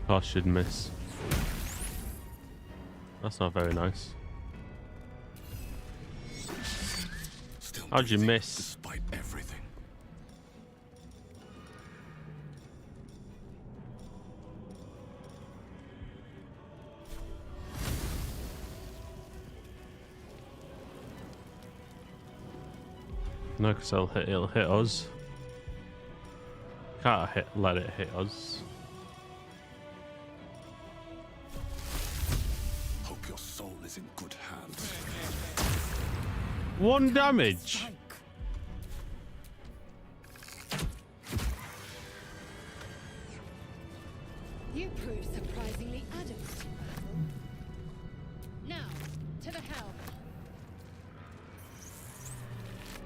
Speaker 1: I should miss. That's not very nice. How'd you miss?
Speaker 4: Despite everything.
Speaker 1: No, because it'll hit us. Can't let it hit us.
Speaker 4: Hope your soul is in good hands.
Speaker 1: 1 damage.
Speaker 12: You prove surprisingly adamant in battle. Now, to the helm.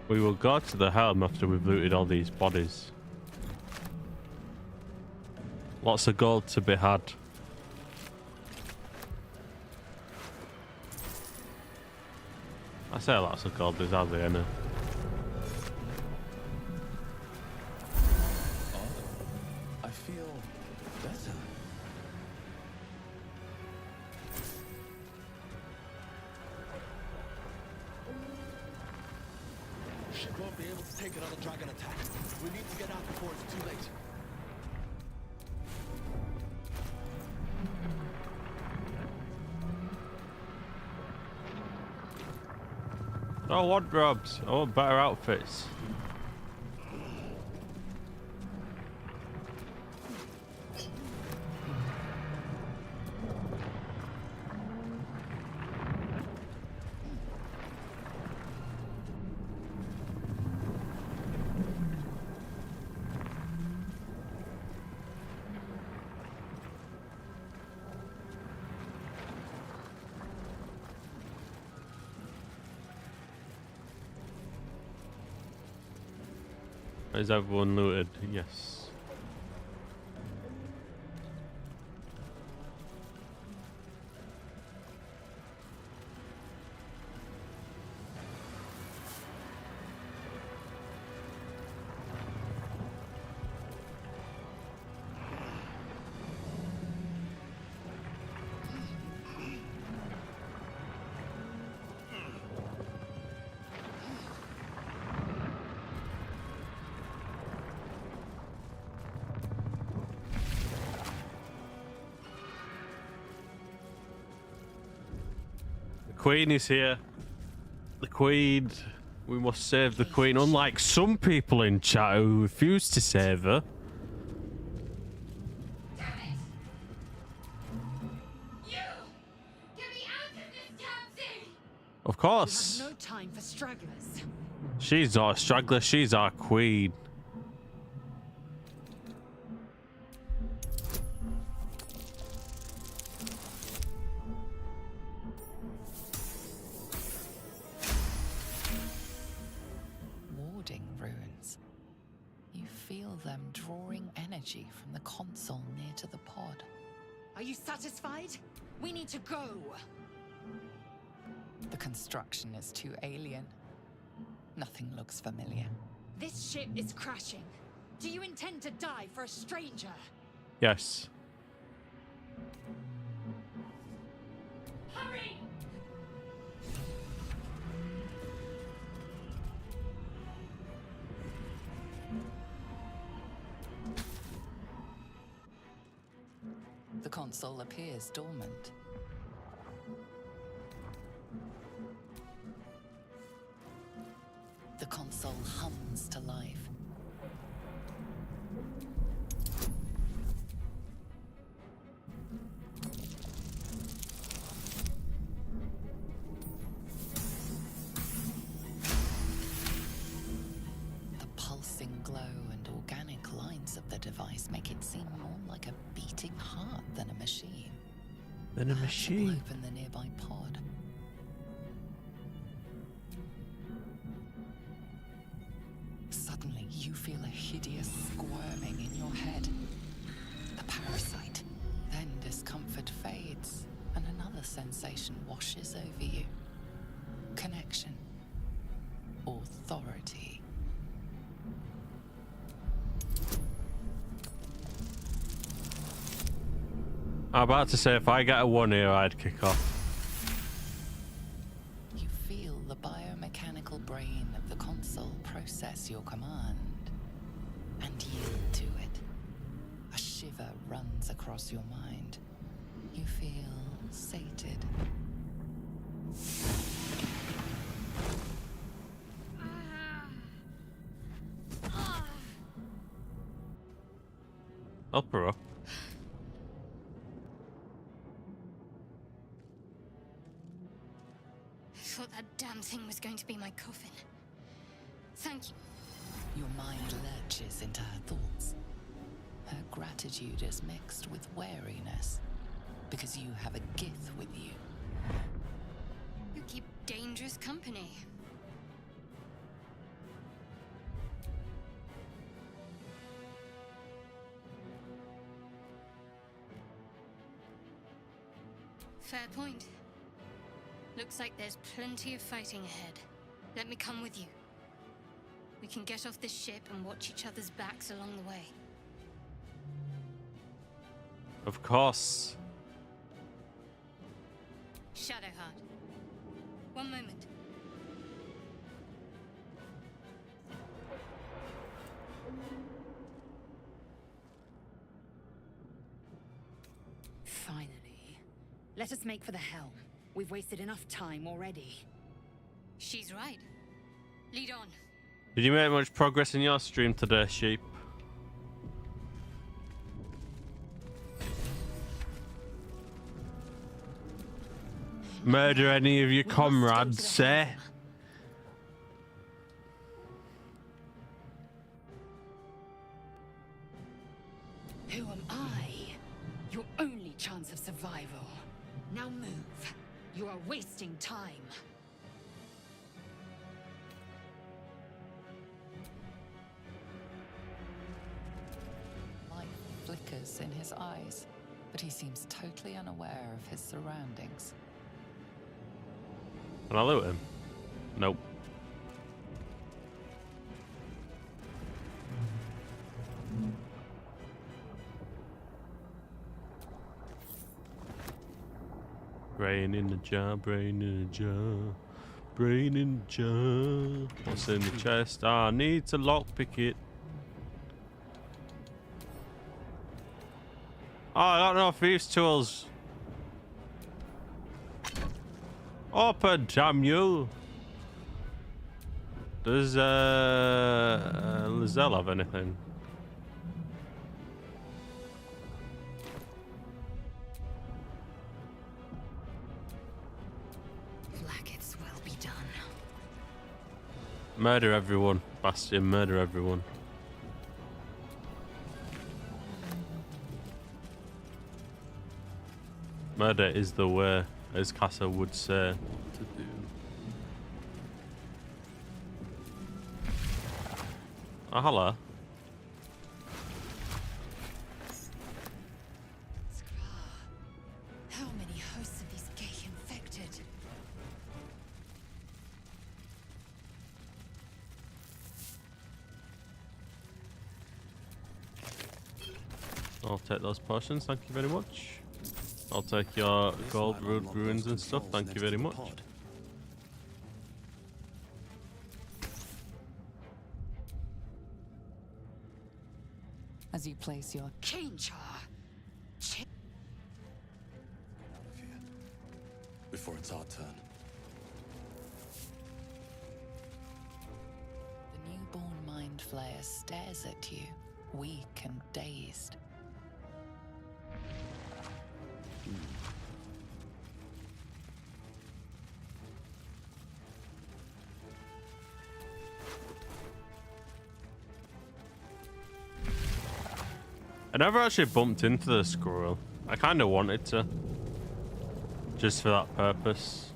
Speaker 1: We will go to the helm after we've looted all these bodies. Lots of gold to be had. I say lots of gold, there's hardly any.
Speaker 4: I feel better. Ship won't be able to take another dragon attack. We need to get out before it's too late.
Speaker 1: I want robes. I want better outfits. Is everyone looted? Yes. Queen is here. The Queen. We must save the Queen. Unlike some people in chat who refuse to save her. Of course.
Speaker 12: No time for stragglers.
Speaker 1: She's our straggler. She's our Queen.
Speaker 6: From the console near to the pod.
Speaker 12: Are you satisfied? We need to go.
Speaker 6: The construction is too alien. Nothing looks familiar.
Speaker 12: This ship is crashing. Do you intend to die for a stranger?
Speaker 1: Yes.
Speaker 12: Hurry!
Speaker 6: The console appears dormant. The console hums to life. The pulsing glow and organic lines of the device make it seem more like a beating heart than a machine.
Speaker 1: Than a machine.
Speaker 6: Open the nearby pod. Suddenly, you feel a hideous squirming in your head. The parasite. Then discomfort fades, and another sensation washes over you. Connection. Authority.
Speaker 1: I'm about to say if I get a 1 here, I'd kick off.
Speaker 6: You feel the biomechanical brain of the console process your command and yield to it. A shiver runs across your mind. You feel sated.
Speaker 1: Help her up.
Speaker 12: I thought that damn thing was going to be my coffin. Thank you.
Speaker 6: Your mind lurches into her thoughts. Her gratitude is mixed with wariness, because you have a Gith with you.
Speaker 12: You keep dangerous company. Fair point. Looks like there's plenty of fighting ahead. Let me come with you. We can get off this ship and watch each other's backs along the way.
Speaker 1: Of course.
Speaker 12: Shadowheart. One moment.
Speaker 19: Finally. Let us make for the helm. We've wasted enough time already.
Speaker 12: She's right. Lead on.
Speaker 1: Did you make much progress in your stream today, sheep? Murder any of your comrades, eh?
Speaker 19: Who am I? Your only chance of survival. Now move. You are wasting time.
Speaker 6: Light flickers in his eyes, but he seems totally unaware of his surroundings.
Speaker 1: Can I loot him? Nope. Brain in the jar, brain in the jar, brain in the jar. What's in the chest? I need to lockpick it. Oh, I got no thieves' tools. Open, damn you. Does Lae'zel have anything?
Speaker 19: Blackets will be done.
Speaker 1: Murder everyone, Bastion, murder everyone. Murder is the way, as Casa would say. To do. Oh, hello.
Speaker 19: How many hosts of these gay infected?
Speaker 1: I'll take those potions, thank you very much. I'll take your gold road ruins and stuff, thank you very much.
Speaker 6: As you place your
Speaker 19: Kinchar.
Speaker 4: Before it's our turn.
Speaker 6: The newborn mind flayer stares at you, weak and dazed.
Speaker 1: I never actually bumped into the squirrel. I kind of wanted to. Just for that purpose.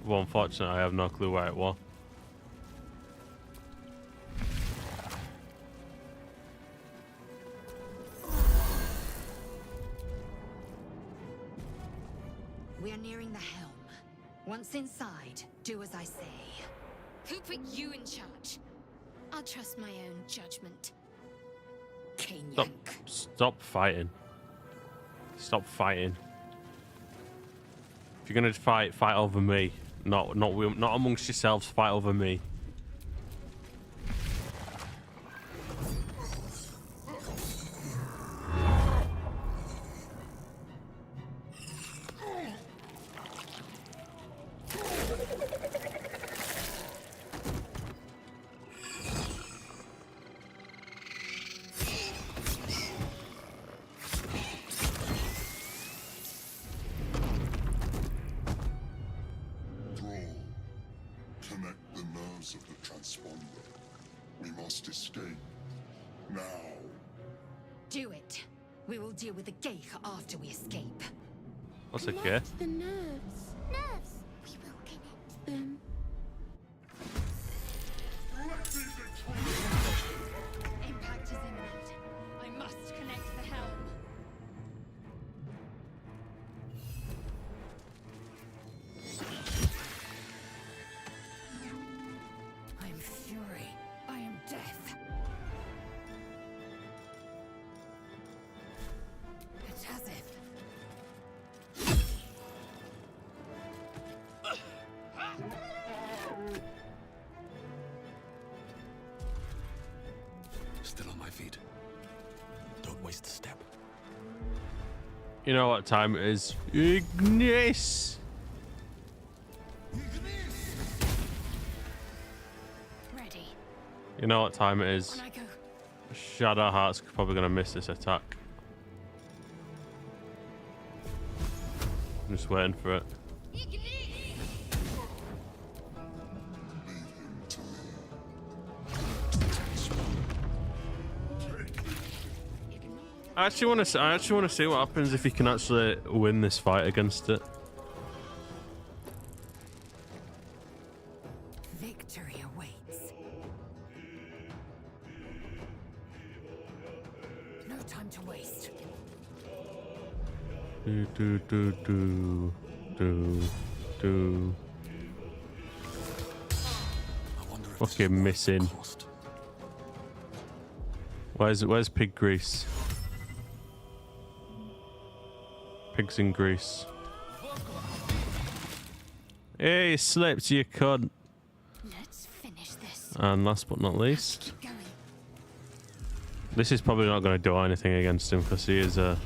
Speaker 1: Well, unfortunately, I have no clue where it was.
Speaker 19: We are nearing the helm. Once inside, do as I say.
Speaker 12: Who put you in charge? I'll trust my own judgment.
Speaker 1: Stop fighting. Stop fighting. If you're gonna fight, fight over me. Not amongst yourselves. Fight over me.
Speaker 20: We must escape. Now.
Speaker 19: Do it. We will deal with the Geich after we escape.
Speaker 1: What's a Geich?
Speaker 3: Connect the nerves. Nerves. We will connect them.
Speaker 19: Impact is imminent. I must connect the helm. I am fury. I am death. It's as if.
Speaker 4: Still on my feet. Don't waste a step.
Speaker 1: You know what time it is? Ignis!
Speaker 19: Ready.
Speaker 1: You know what time it is?
Speaker 19: On I go.
Speaker 1: Shadowheart's probably going to miss this attack. I'm just waiting for it. I actually want to see what happens if he can actually win this fight against it.
Speaker 19: Victory awaits. No time to waste.
Speaker 1: Do. Fucking missing. Where's pig grease? Pigs in grease. Hey, you slipped, you cunt.
Speaker 19: Let's finish this.
Speaker 1: And last but not least, this is probably not going to do anything against him because he is a.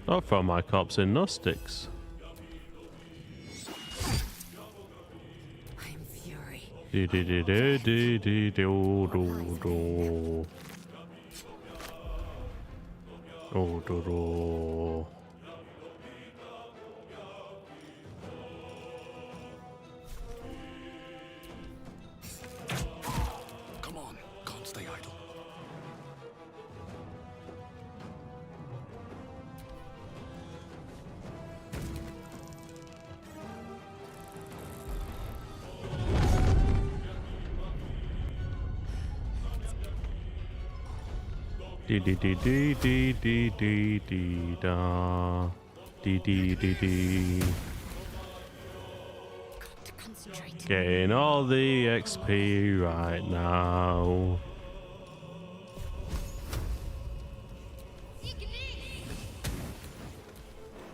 Speaker 1: I'll throw my corpse in no sticks.
Speaker 19: I'm fury.
Speaker 4: Come on, can't stay idle.
Speaker 1: Dee dee dee dee dee dee dee dee da. Dee dee dee dee. Getting all the XP right now.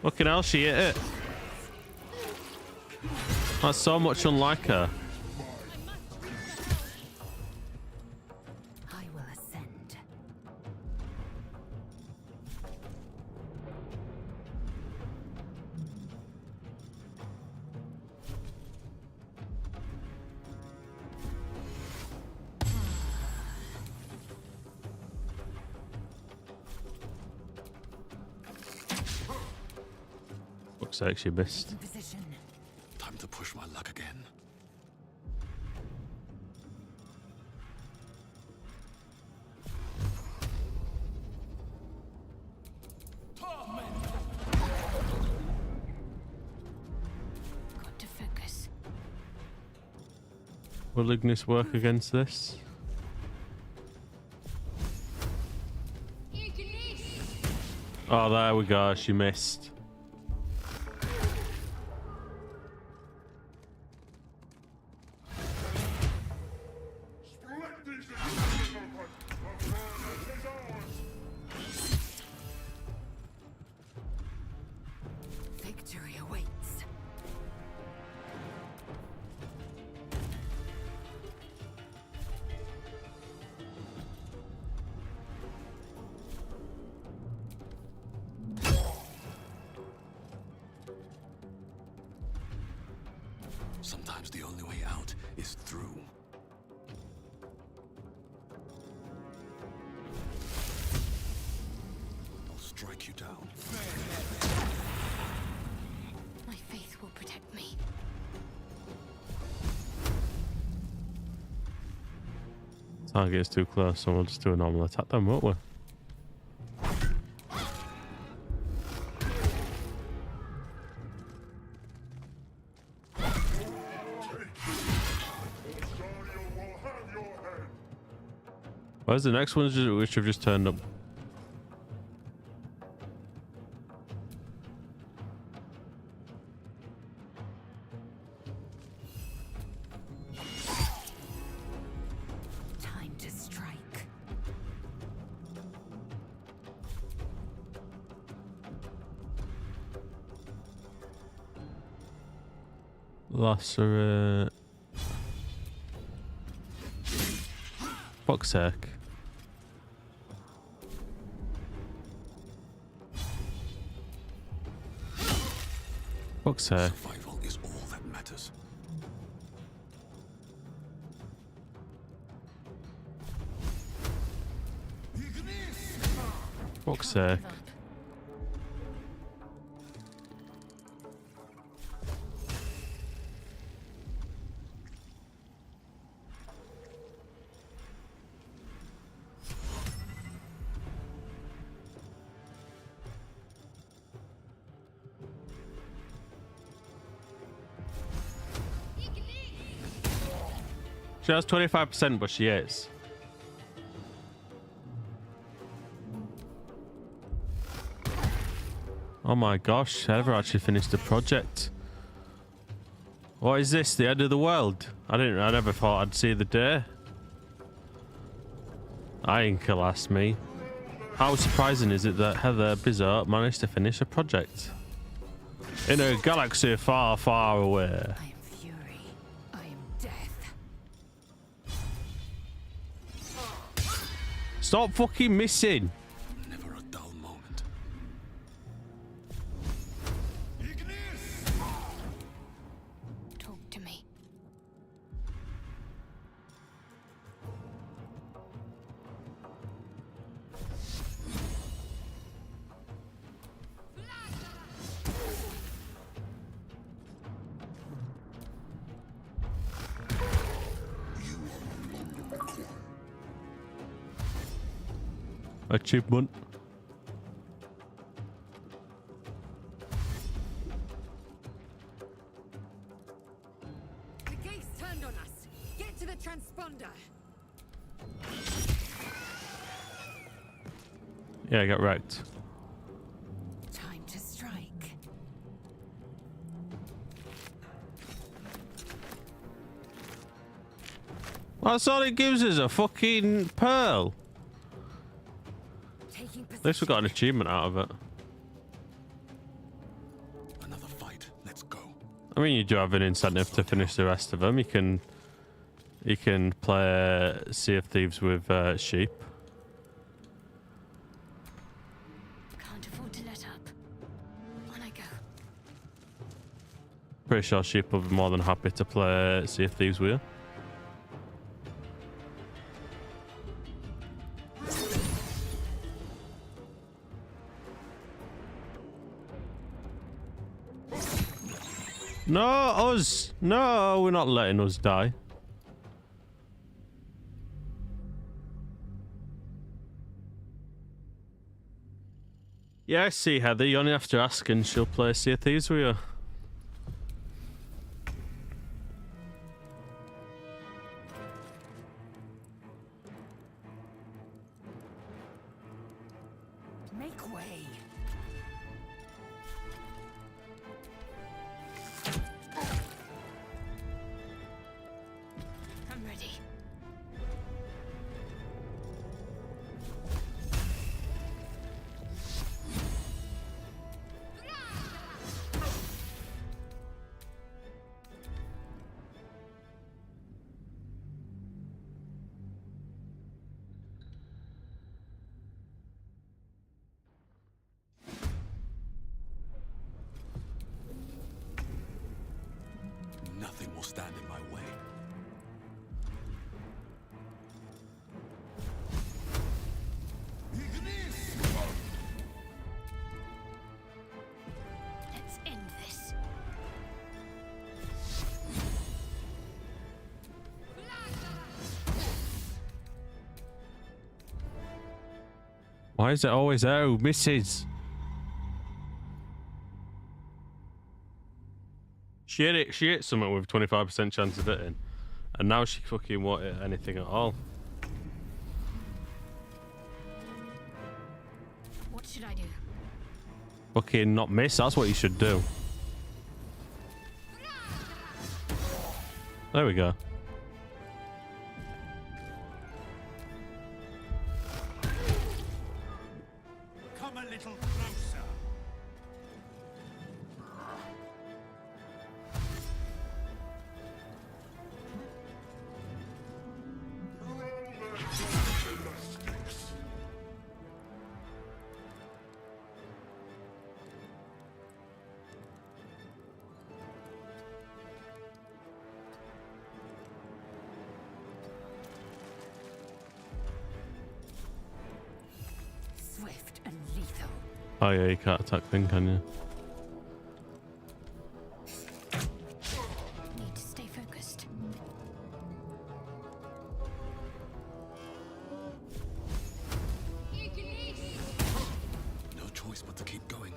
Speaker 1: Fucking hell, she hit it. That's so much unlike her.
Speaker 19: I will ascend.
Speaker 1: Looks like she missed.
Speaker 4: Time to push my luck again.
Speaker 19: Got to focus.
Speaker 1: Will Ignis work against this? Oh, there we go. She missed.
Speaker 19: Victory awaits.
Speaker 4: Sometimes the only way out is through. I'll strike you down.
Speaker 19: My faith will protect me.
Speaker 1: Target is too close, so we'll just do a normal attack then, won't we? Where's the next ones which have just turned up?
Speaker 19: Time to strike.
Speaker 1: Lacerate. Fuck's sake. Fuck's sake.
Speaker 4: Survival is all that matters.
Speaker 1: Fuck's sake. She has 25%, but she is. Oh my gosh, I never actually finished the project. What is this? The end of the world? I never thought I'd see the day. Ironkill asked me. How surprising is it that Heather Bizarre managed to finish a project? In a galaxy far, far away. Stop fucking missing.
Speaker 4: Never a dull moment.
Speaker 19: Talk to me.
Speaker 1: Achievement.
Speaker 12: The gate's turned on us. Get to the transponder.
Speaker 1: Yeah, I got wrecked.
Speaker 19: Time to strike.
Speaker 1: Well, that's all it gives us, a fucking pearl. At least we got an achievement out of it.
Speaker 4: Another fight. Let's go.
Speaker 1: I mean, you do have an incentive to finish the rest of them. You can play Sea of Thieves with sheep.
Speaker 19: Can't afford to let up. On I go.
Speaker 1: Pretty sure sheep will be more than happy to play Sea of Thieves with you. No, us! No, we're not letting us die. Yeah, I see, Heather. You only have to ask and she'll play Sea of Thieves with you.
Speaker 12: Make way.
Speaker 19: I'm ready.
Speaker 4: Nothing will
Speaker 1: Why is it always her who misses? She hit something with 25% chance of hitting, and now she fucking won't hit anything at all.
Speaker 19: What should I do?
Speaker 1: Fucking not miss, that's what you should do. There we go.
Speaker 8: Come a little closer.
Speaker 19: Swift and lethal.
Speaker 1: Oh yeah, you can't attack thing, can you?
Speaker 19: Need to stay focused.
Speaker 4: No choice but to keep going.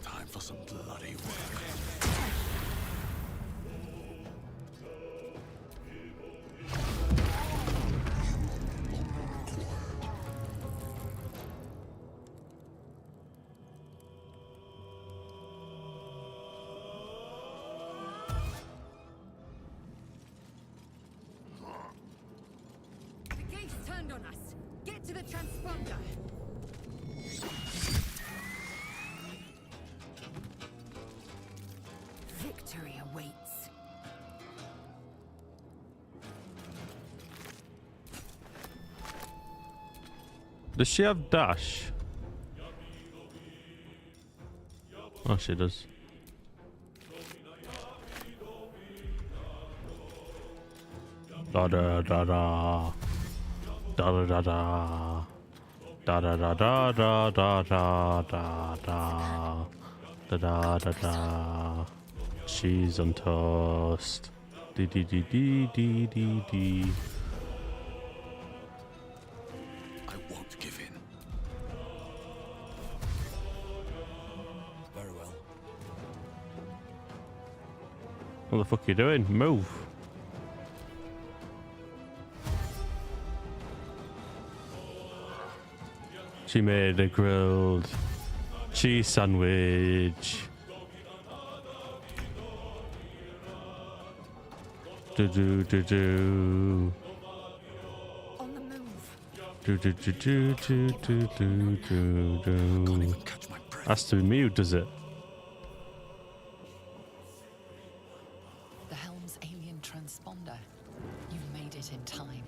Speaker 4: Time for some bloody work.
Speaker 19: The gate's turned on us. Get to the transponder. Victory awaits.
Speaker 1: Does she have dash? Oh, she does. Da da da da. Da da da da. Da da da da da da da da da. Da da da da. Cheese on toast. Dee dee dee dee dee dee dee.
Speaker 4: I won't give in. Very well.
Speaker 1: What the fuck are you doing? Move. She made a grilled cheese sandwich. Do do do do.
Speaker 19: On the move.
Speaker 1: Do do do do do do do do do. Has to be me who does it.
Speaker 6: The helm's alien transponder. You've made it in time.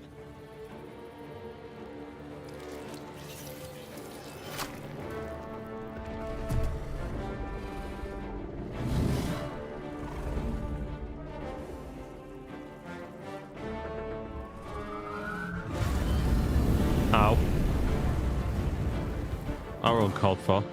Speaker 1: Ow. Our own called for.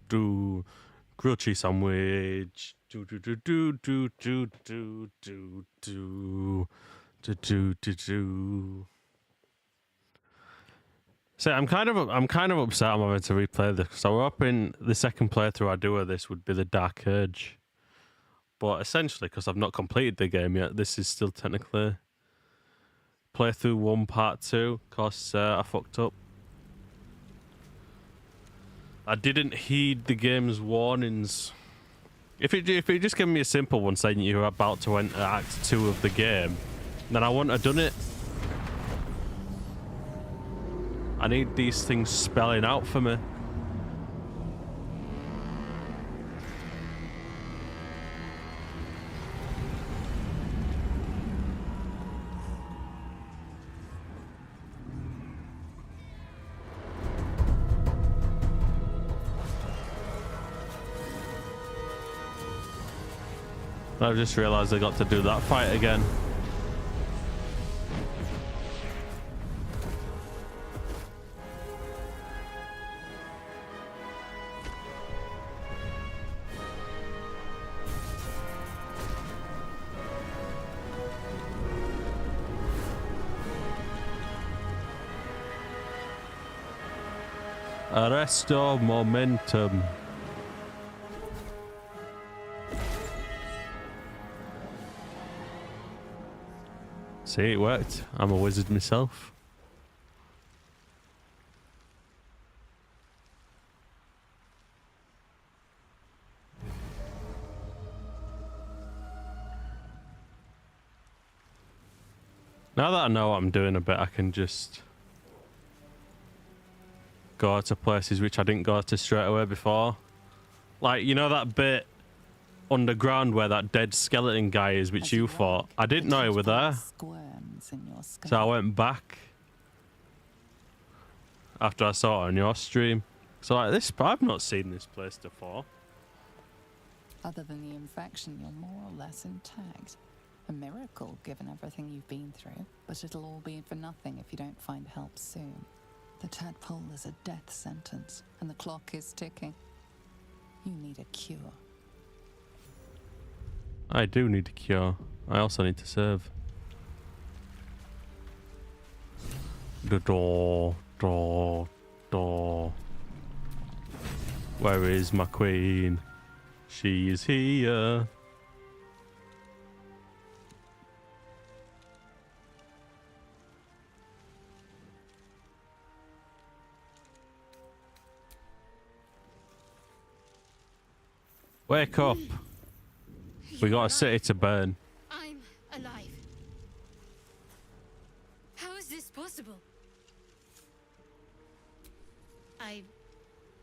Speaker 1: Do grilled cheese sandwich. Do do do do do do do do do do do do do. So I'm kind of upset I'm having to replay this because I was hoping the second playthrough I do of this would be the Dark Urge, but essentially because I've not completed the game yet, this is still technically playthrough 1 part 2 because I fucked up. I didn't heed the game's warnings If it just gave me a simple one saying you're about to enter Act 2 of the game, then I wouldn't have done it. I need these things spelling out for me. I just realized I got to do that fight again. Arresto momentum. See, it worked. I'm a wizard myself. Now that I know what I'm doing a bit, I can just go to places which I didn't go to straight away before. Like, you know that bit underground where that dead skeleton guy is, which you fought? I didn't know he were there. So I went back after I saw it on your stream. So like this, I've not seen this place before.
Speaker 6: Other than the infection, you're more or less intact. A miracle, given everything you've been through. But it'll all be for nothing if you don't find help soon. The tadpole is a death sentence, and the clock is ticking. You need a cure.
Speaker 1: I do need a cure. I also need to serve. The door. Where is my queen? She is here. Wake up. We got a city to burn.
Speaker 12: I'm alive. How is this possible? I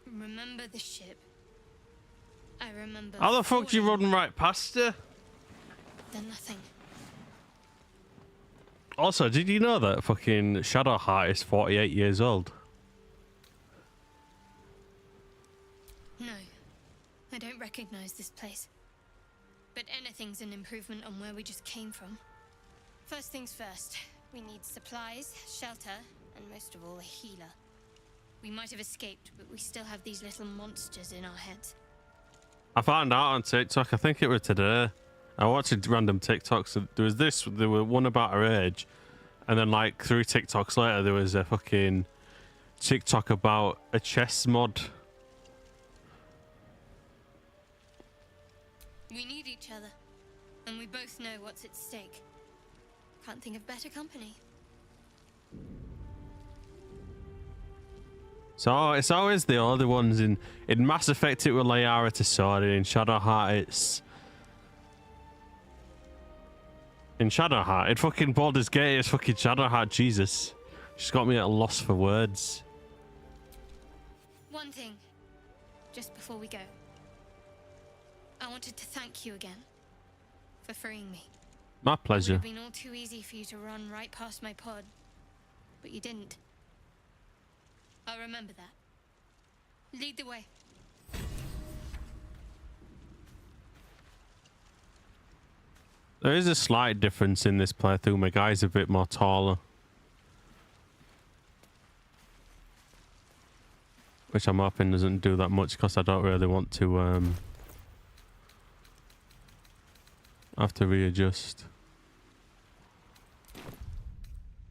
Speaker 12: remember the ship. I remember.
Speaker 1: How the fuck do you run right past her?
Speaker 12: Then nothing.
Speaker 1: Also, did you know that fucking Shadowheart is 48 years old?
Speaker 12: No, I don't recognize this place. But anything's an improvement on where we just came from. First things first, we need supplies, shelter, and most of all, a healer. We might have escaped, but we still have these little monsters in our heads.
Speaker 1: I found out on TikTok, I think it was today. I watched random TikToks. There were one about her age, and then like 3 TikToks later, there was a fucking TikTok about a chess mod.
Speaker 12: We need each other, and we both know what's at stake. Can't think of better company.
Speaker 1: So it's always the older ones. In Mass Effect it was Liara Tesori, in Shadowheart in Shadowheart, in fucking Baldur's Gate it's fucking Shadowheart. Jesus, she's got me at a loss for words.
Speaker 12: One thing, just before we go. I wanted to thank you again for freeing me.
Speaker 1: My
Speaker 12: It would
Speaker 1: pleasure.
Speaker 12: have been all too easy for you to run right past my pod, but you didn't. I'll remember that. Lead the way.
Speaker 1: There is a slight difference in this playthrough. My guy's a bit more taller, which I'm hoping doesn't do that much because I don't really want to have to readjust.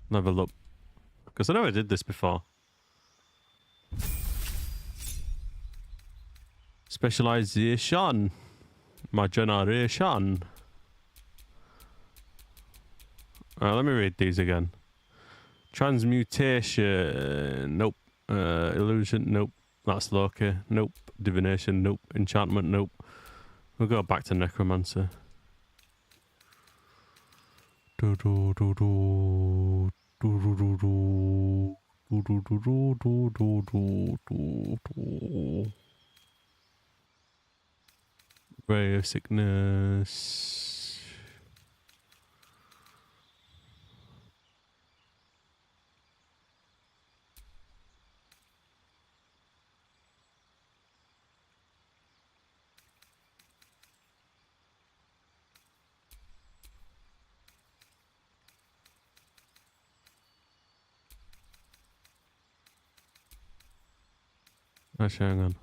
Speaker 1: Level up, because I know I did this before. Specialization, my generation. Let me read these again. Transmutation, nope. Illusion, nope. That's Loki, nope. Divination, nope. Enchantment, nope. We'll go back to Necromancer. Do do do do do do do do do do do do do do do do. Ray of Sickness. Actually, hang on.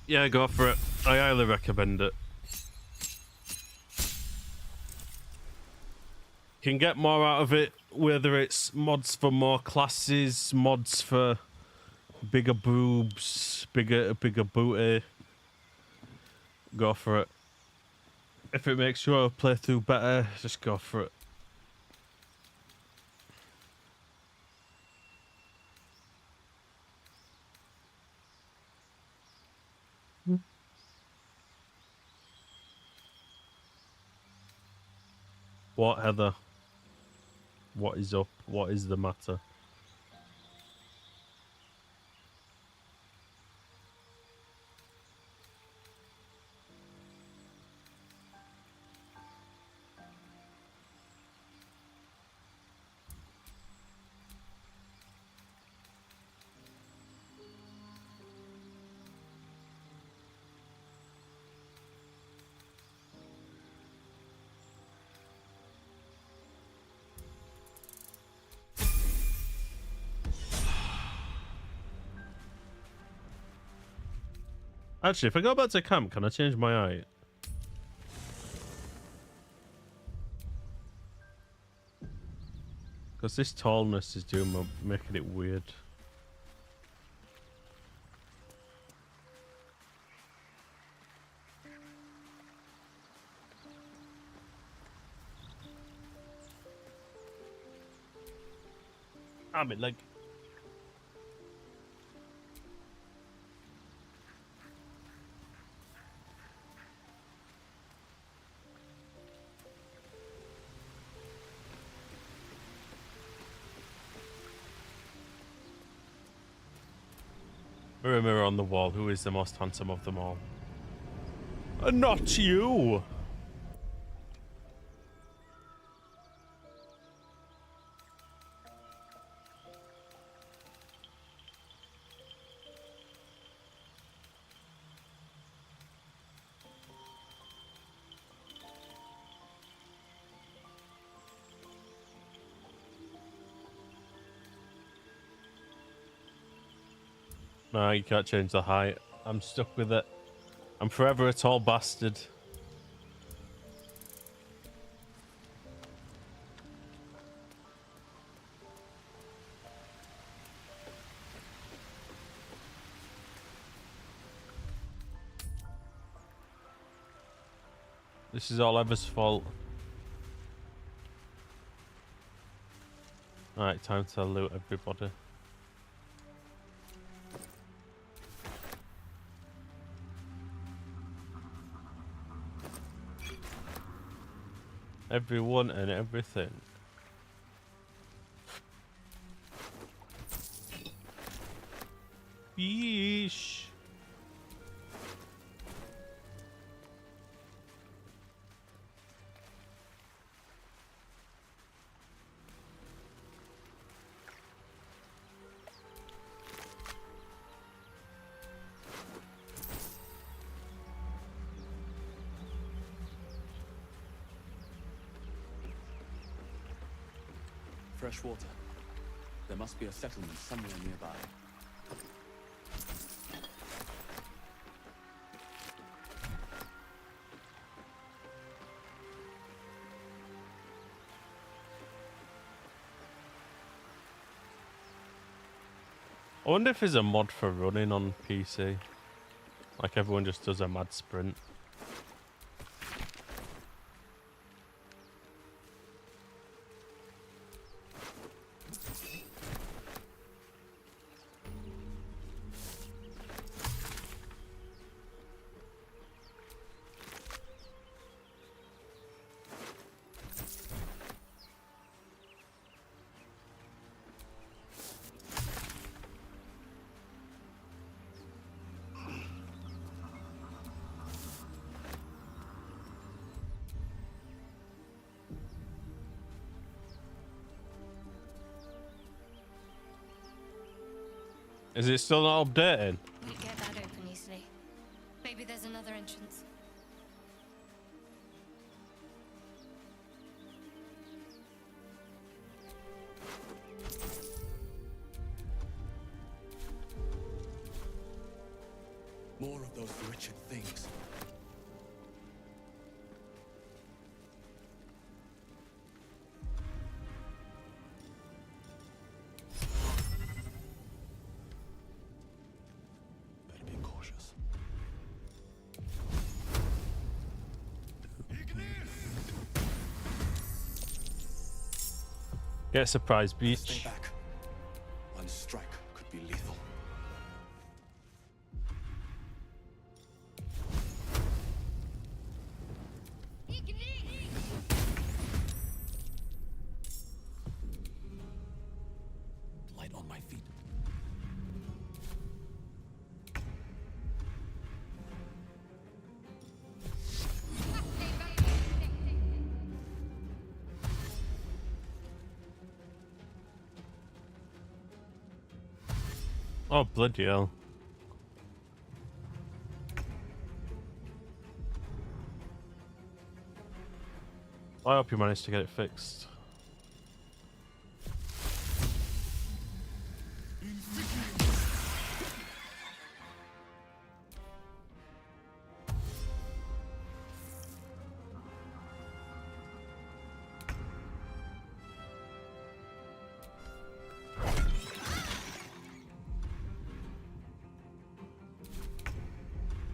Speaker 1: Yeah, go for it. I highly recommend it. Can get more out of it, whether it's mods for more classes, mods for bigger boobs, bigger booty. Go for it. If it makes your playthrough better, just go for it. What, Heather? What is up? What is the matter? Actually, if I go back to camp, can I change my height? Because this tallness is making it weird. I mean, like... Mirror, mirror on the wall, who is the most handsome of them all? Not you! No, you can't change the height. I'm stuck with it. I'm forever a tall bastard. This is all Ever's fault. Alright, time to loot everybody. Everyone and everything. Yeesh.
Speaker 4: Fresh water. There must be a settlement somewhere nearby.
Speaker 1: I wonder if there's a mod for running on PC. Like everyone just does a mad sprint. Is it still not updating?
Speaker 12: We get that open easily. Maybe there's another entrance.
Speaker 4: More of those wretched things. Better be cautious.
Speaker 1: Get surprise,
Speaker 4: Stay
Speaker 1: beach.
Speaker 4: back. One strike could be lethal. Light on my feet.
Speaker 1: Oh, bloody hell. I hope you managed to get it fixed.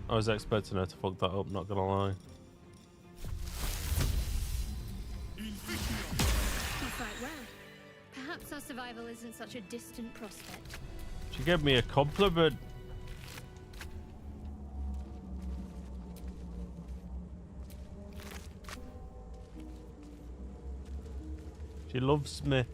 Speaker 1: I was expecting her to fuck that up, not gonna lie.
Speaker 12: Quite well. Perhaps our survival isn't such a distant prospect.
Speaker 1: She gave me a compliment. She loves me.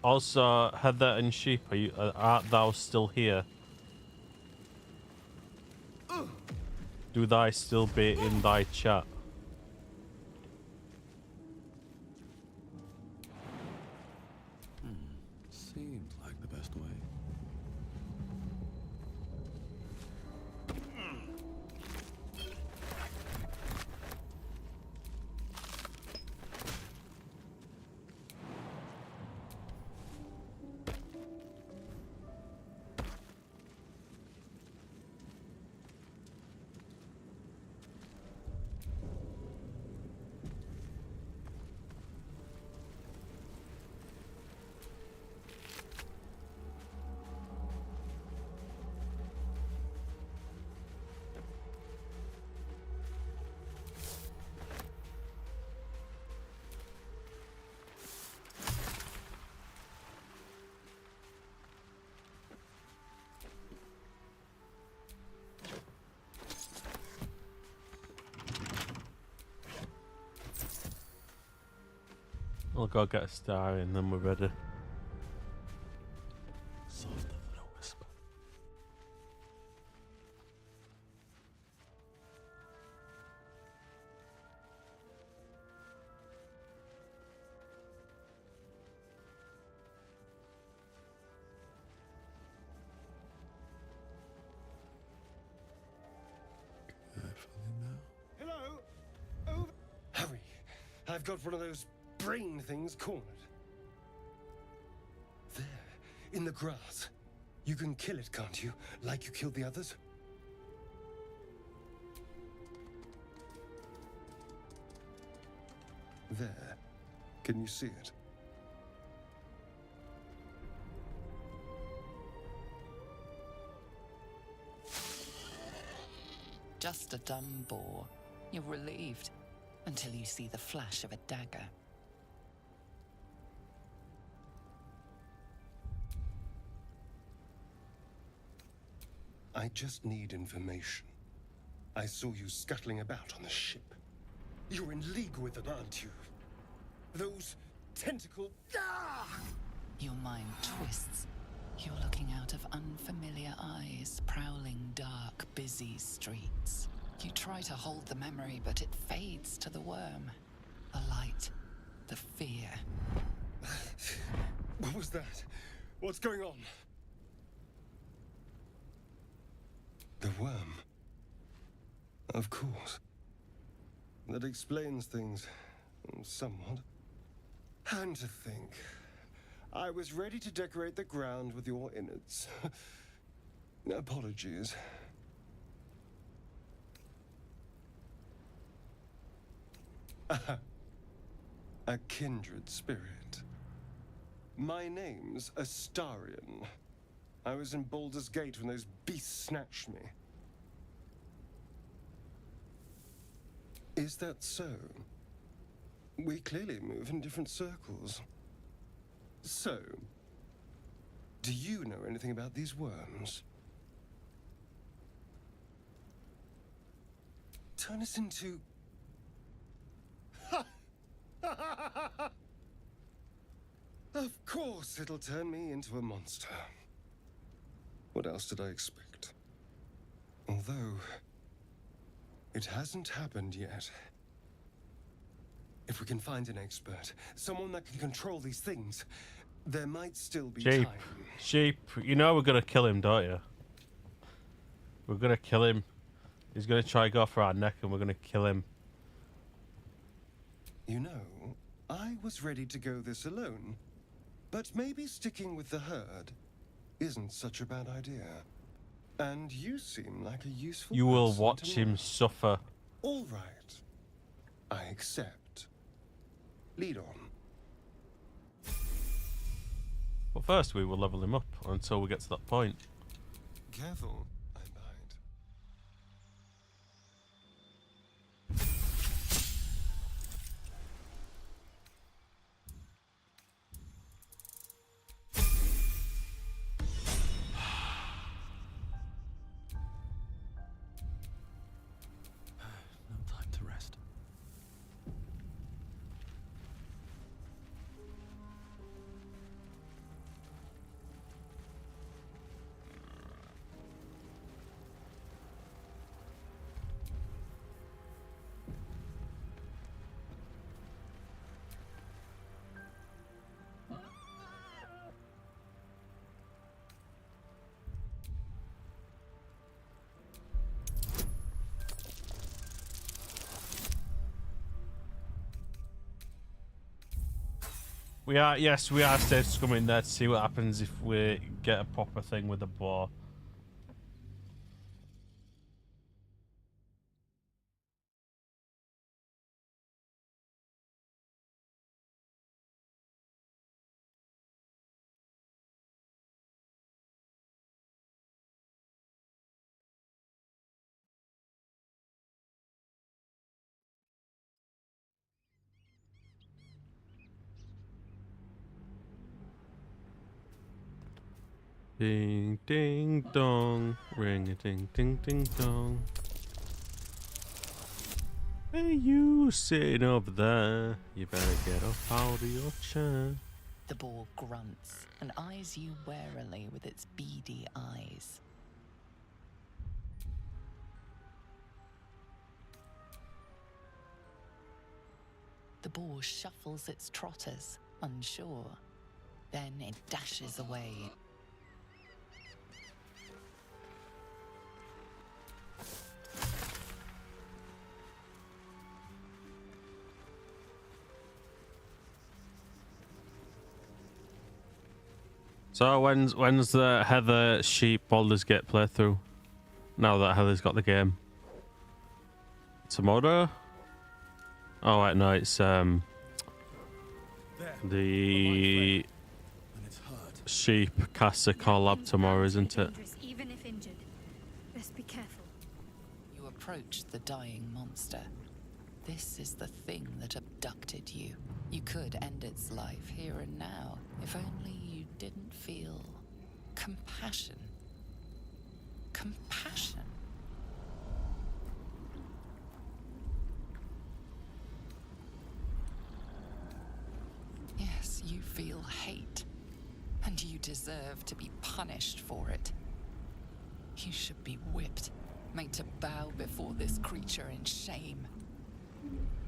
Speaker 1: Also, Heather and Sheep, art thou still here? Do thy still be in thy chat?
Speaker 4: Seems like the best way.
Speaker 1: I'll go get a star and then we're ready.
Speaker 4: Softer than a whisper.
Speaker 2: Hello? Over. Hurry. I've got one of those brain things cornered. There, in the grass. You can kill it, can't you? Like you killed the others? There. Can you see it?
Speaker 6: Just a dumb boar. You're relieved until you see the flash of a dagger.
Speaker 2: I just need information. I saw you scuttling about on the ship. You're in league with them, aren't you? Those tentacle... Ah!
Speaker 6: Your mind twists. You're looking out of unfamiliar eyes, prowling dark, busy streets. You try to hold the memory, but it fades to the worm. The light, the fear.
Speaker 21: What was that? What's going on? The worm. Of course. That explains things somewhat. And to think, I was ready to decorate the ground with your innards. Apologies. A kindred spirit. My name's Astarion. I was in Baldur's Gate when those beasts snatched me. Is that so? We clearly move in different circles. So, do you know anything about these worms? Turn us into... Of course it'll turn me into a monster. What else did I expect? Although, it hasn't happened yet. If we can find an expert, someone that can control these things, there might still be time.
Speaker 1: Sheep, you know we're gonna kill him, don't you? We're gonna kill him. He's gonna try to go for our neck and we're gonna kill him.
Speaker 21: You know, I was ready to go this alone, but maybe sticking with the herd isn't such a bad idea. And you seem like a useful
Speaker 1: You will
Speaker 21: person
Speaker 1: watch
Speaker 21: to
Speaker 1: him
Speaker 21: know.
Speaker 1: suffer.
Speaker 21: All right. I accept. Lead on.
Speaker 1: But first we will level him up until we get to that point.
Speaker 21: Careful.
Speaker 4: No time to rest.
Speaker 1: We are safe to come in there to see what happens if we get a proper thing with the boar. Ding ding dong, ring a ding ding ding dong. Hey, you sitting over there, you better get up out of your chair.
Speaker 6: The boar grunts and eyes you warily with its beady eyes. The boar shuffles its trotters, unsure. Then it dashes away.
Speaker 1: So when's the Heather Sheep Baldur's Gate playthrough? Now that Heather's got the game. Tomorrow? Oh wait, no, it's the Sheep Caster collab tomorrow, isn't it?
Speaker 12: Even if injured, best be careful.
Speaker 6: You approach the dying monster. This is the thing that abducted you. You could end its life here and now, if only you didn't feel compassion. Compassion. Yes, you feel hate. And you deserve to be punished for it. You should be whipped, made to bow before this creature in shame.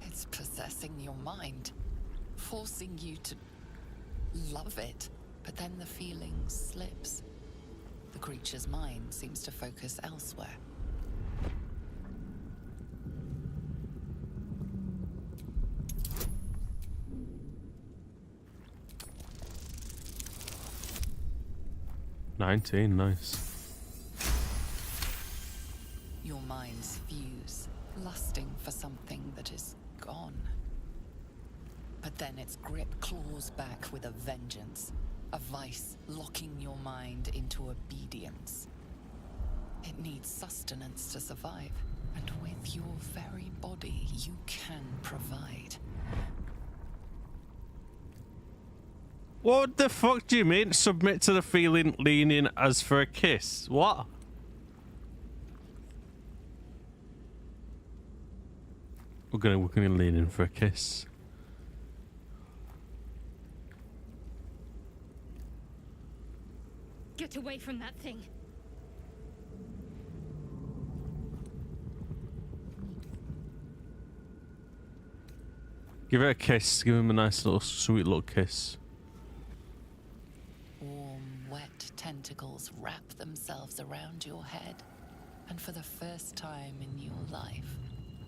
Speaker 6: It's possessing your mind, forcing you to love it, but then the feeling slips. The creature's mind seems to focus elsewhere.
Speaker 1: Nice.
Speaker 6: Your minds fuse, lusting for something that is gone. But then its grip claws back with a vengeance, a vice locking your mind into obedience. It needs sustenance to survive, and with your very body you can provide.
Speaker 1: What the fuck do you mean? Submit to the feeling, leaning as for a kiss? What? We're gonna lean in for a kiss.
Speaker 12: Get away from that thing.
Speaker 1: Give it a kiss. Give him a nice little, sweet little kiss.
Speaker 6: Warm, wet tentacles wrap themselves around your head, and for the first time in your life,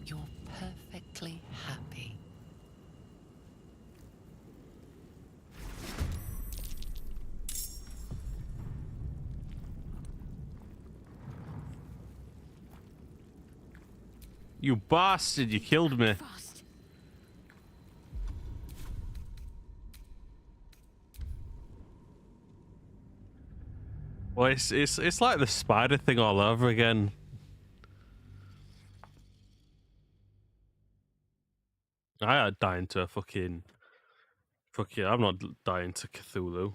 Speaker 6: you're perfectly happy.
Speaker 1: You bastard, you killed me. Well, it's like the spider thing all over again. I ain't dying to a fucking I'm not dying to Cthulhu.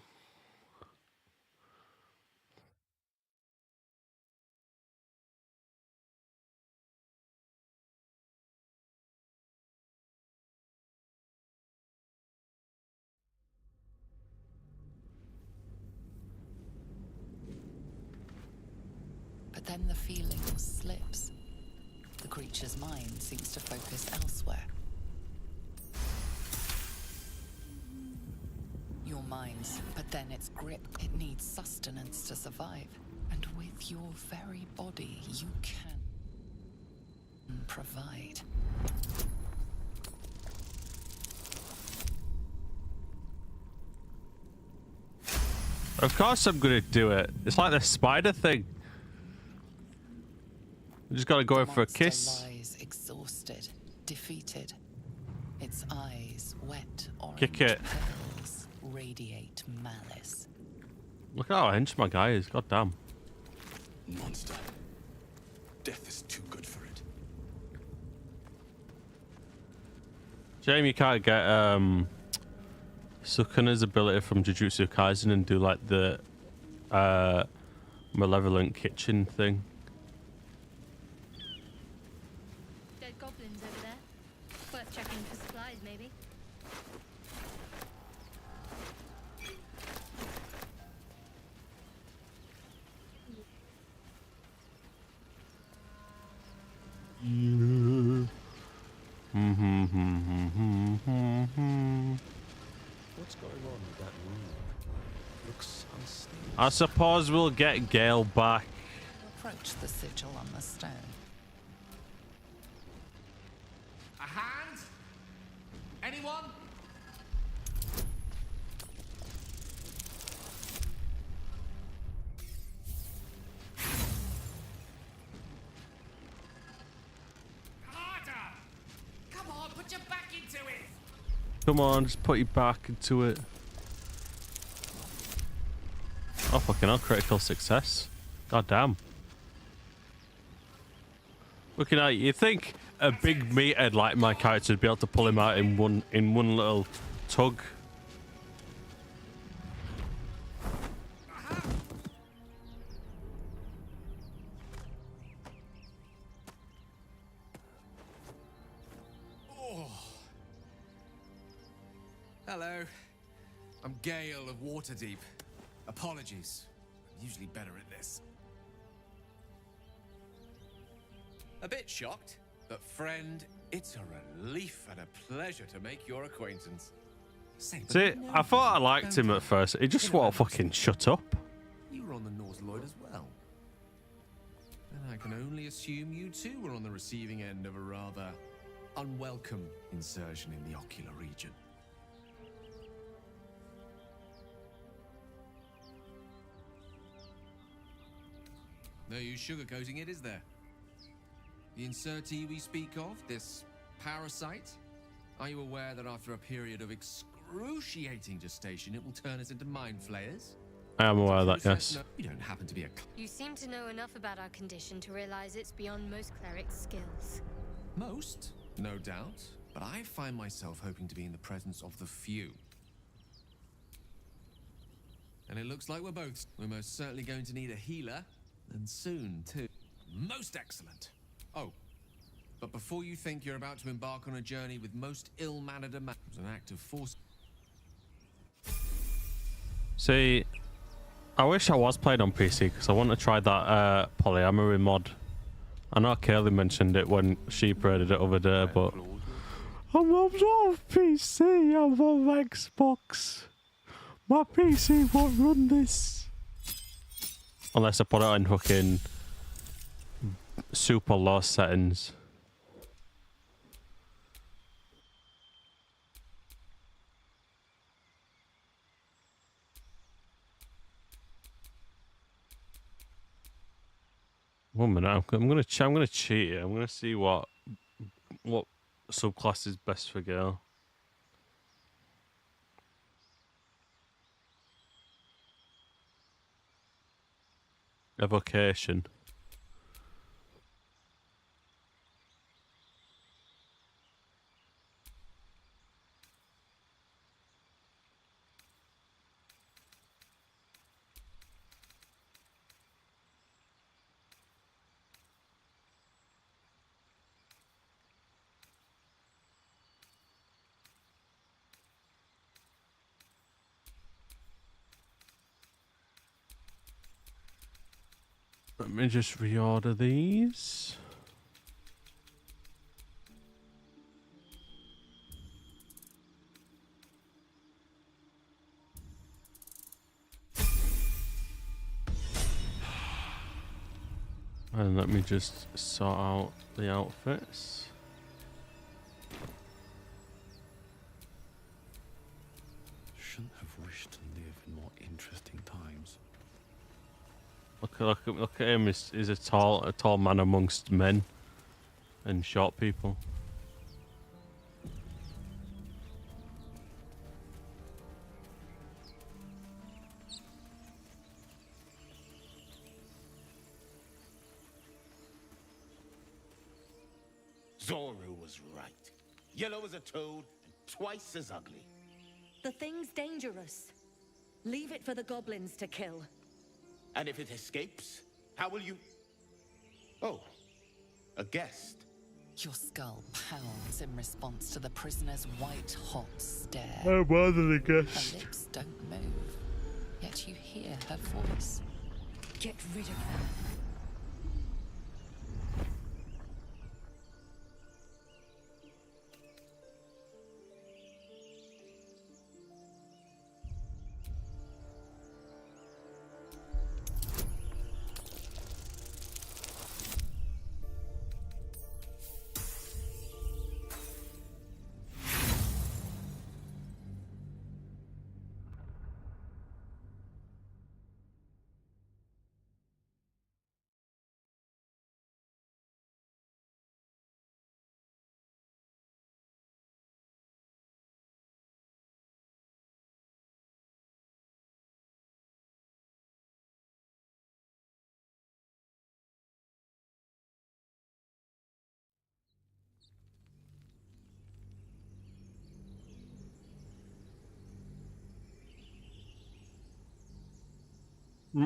Speaker 6: But then the feeling slips. The creature's mind seems to focus elsewhere. Your mind's, but then its grip, it needs sustenance to survive. And with your very body, you can provide.
Speaker 1: Of course I'm gonna do it. It's like the spider thing. You just gotta go in for a kiss.
Speaker 6: Lies exhausted, defeated. Its eyes, wet orange
Speaker 1: Kick it.
Speaker 6: pearls, radiate malice.
Speaker 1: Look how hench my guy is. God damn.
Speaker 4: Monster. Death is too good for it.
Speaker 1: Shame you can't get Sukuna's ability from Jujutsu Kaisen and do like the malevolent kitchen thing.
Speaker 12: Dead goblins over there. Worth checking for supplies, maybe.
Speaker 4: What's going on with that room? Looks unstable.
Speaker 1: I suppose we'll get Gale back.
Speaker 6: Approach the sigil on the stone.
Speaker 9: A hand? Anyone? Harder! Come on, put your back into it!
Speaker 1: Come on, just put your back into it. Oh fucking hell, critical success. God damn. Looking at you think a big meathead like my character would be able to pull him out in one little tug.
Speaker 15: Hello. I'm Gale of Waterdeep. Apologies. I'm usually better at this. A bit shocked, but friend, it's a relief and a pleasure to make your acquaintance. Say, but
Speaker 1: See,
Speaker 15: no,
Speaker 1: I thought I liked him at first. He just won't fucking shut up.
Speaker 15: you were on the North Lloyd as well. And I can only assume you too were on the receiving end of a rather unwelcome insertion in the ocular region. No use sugarcoating it, is there? The insertee we speak of, this parasite, are you aware that after a period of excruciating gestation, it will turn us into mind flayers?
Speaker 1: I am aware of that, yes.
Speaker 15: No, you don't happen to be a...
Speaker 12: You seem to know enough about our condition to realize it's beyond most clerics' skills.
Speaker 15: Most? No doubt. But I find myself hoping to be in the presence of the few. And it looks like we're most certainly going to need a healer, and soon, too. Most excellent. Oh, but before you think you're about to embark on a journey with most ill-mannered a man, it was an act of force.
Speaker 1: See, I wish I was playing on PC because I want to try that polyamory mod. I know Kaylee mentioned it when she played it over there, but I'm not on PC, I'm on Xbox. My PC won't run this. Unless I put it in fucking super low settings. One minute, I'm gonna cheat it. I'm gonna see what subclass is best for girl. Evocation. Let me just reorder these. And let me just sort out the outfits.
Speaker 4: Shouldn't have wished to live in more interesting times.
Speaker 1: Look at him. He's a tall man amongst men and short people.
Speaker 11: Zoru was right. Yellow as a toad and twice as ugly.
Speaker 22: The thing's dangerous. Leave it for the goblins to kill.
Speaker 11: And if it escapes, how will you... Oh, a guest.
Speaker 6: Your skull pounds in response to the prisoner's white-hot stare.
Speaker 1: I'm more than a guest.
Speaker 6: Her lips don't move, yet you hear her voice.
Speaker 22: Get rid of them.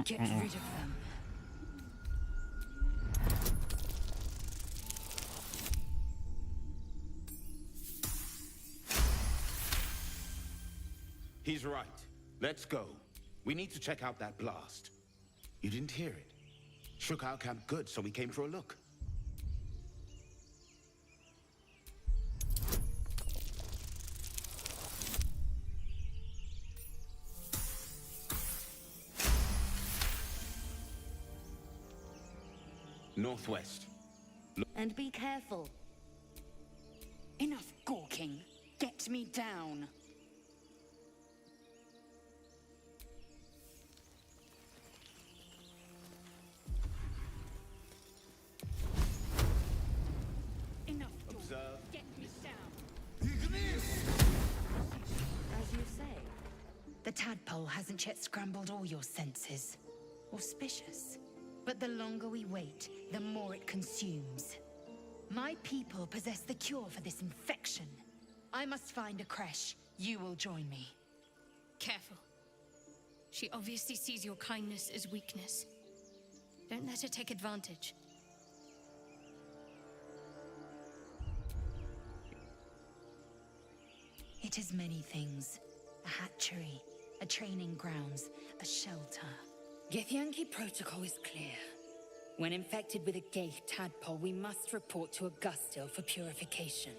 Speaker 22: Get rid of them.
Speaker 11: He's right. Let's go. We need to check out that blast. You didn't hear it? Shook our camp good, so we came for a look. Northwest.
Speaker 22: And be careful.
Speaker 19: Enough gawking. Get me down. Enough
Speaker 11: Observe.
Speaker 19: Get me down.
Speaker 22: As you say.
Speaker 19: The tadpole hasn't yet scrambled all your senses. Auspicious. But the longer we wait, the more it consumes. My people possess the cure for this infection. I must find a creche. You will join me.
Speaker 12: Careful. She obviously sees your kindness as weakness. Don't let her take advantage.
Speaker 19: It is many things. A hatchery, a training grounds, a shelter. Githyanki protocol is clear. When infected with a gay tadpole, we must report to Augustil for purification.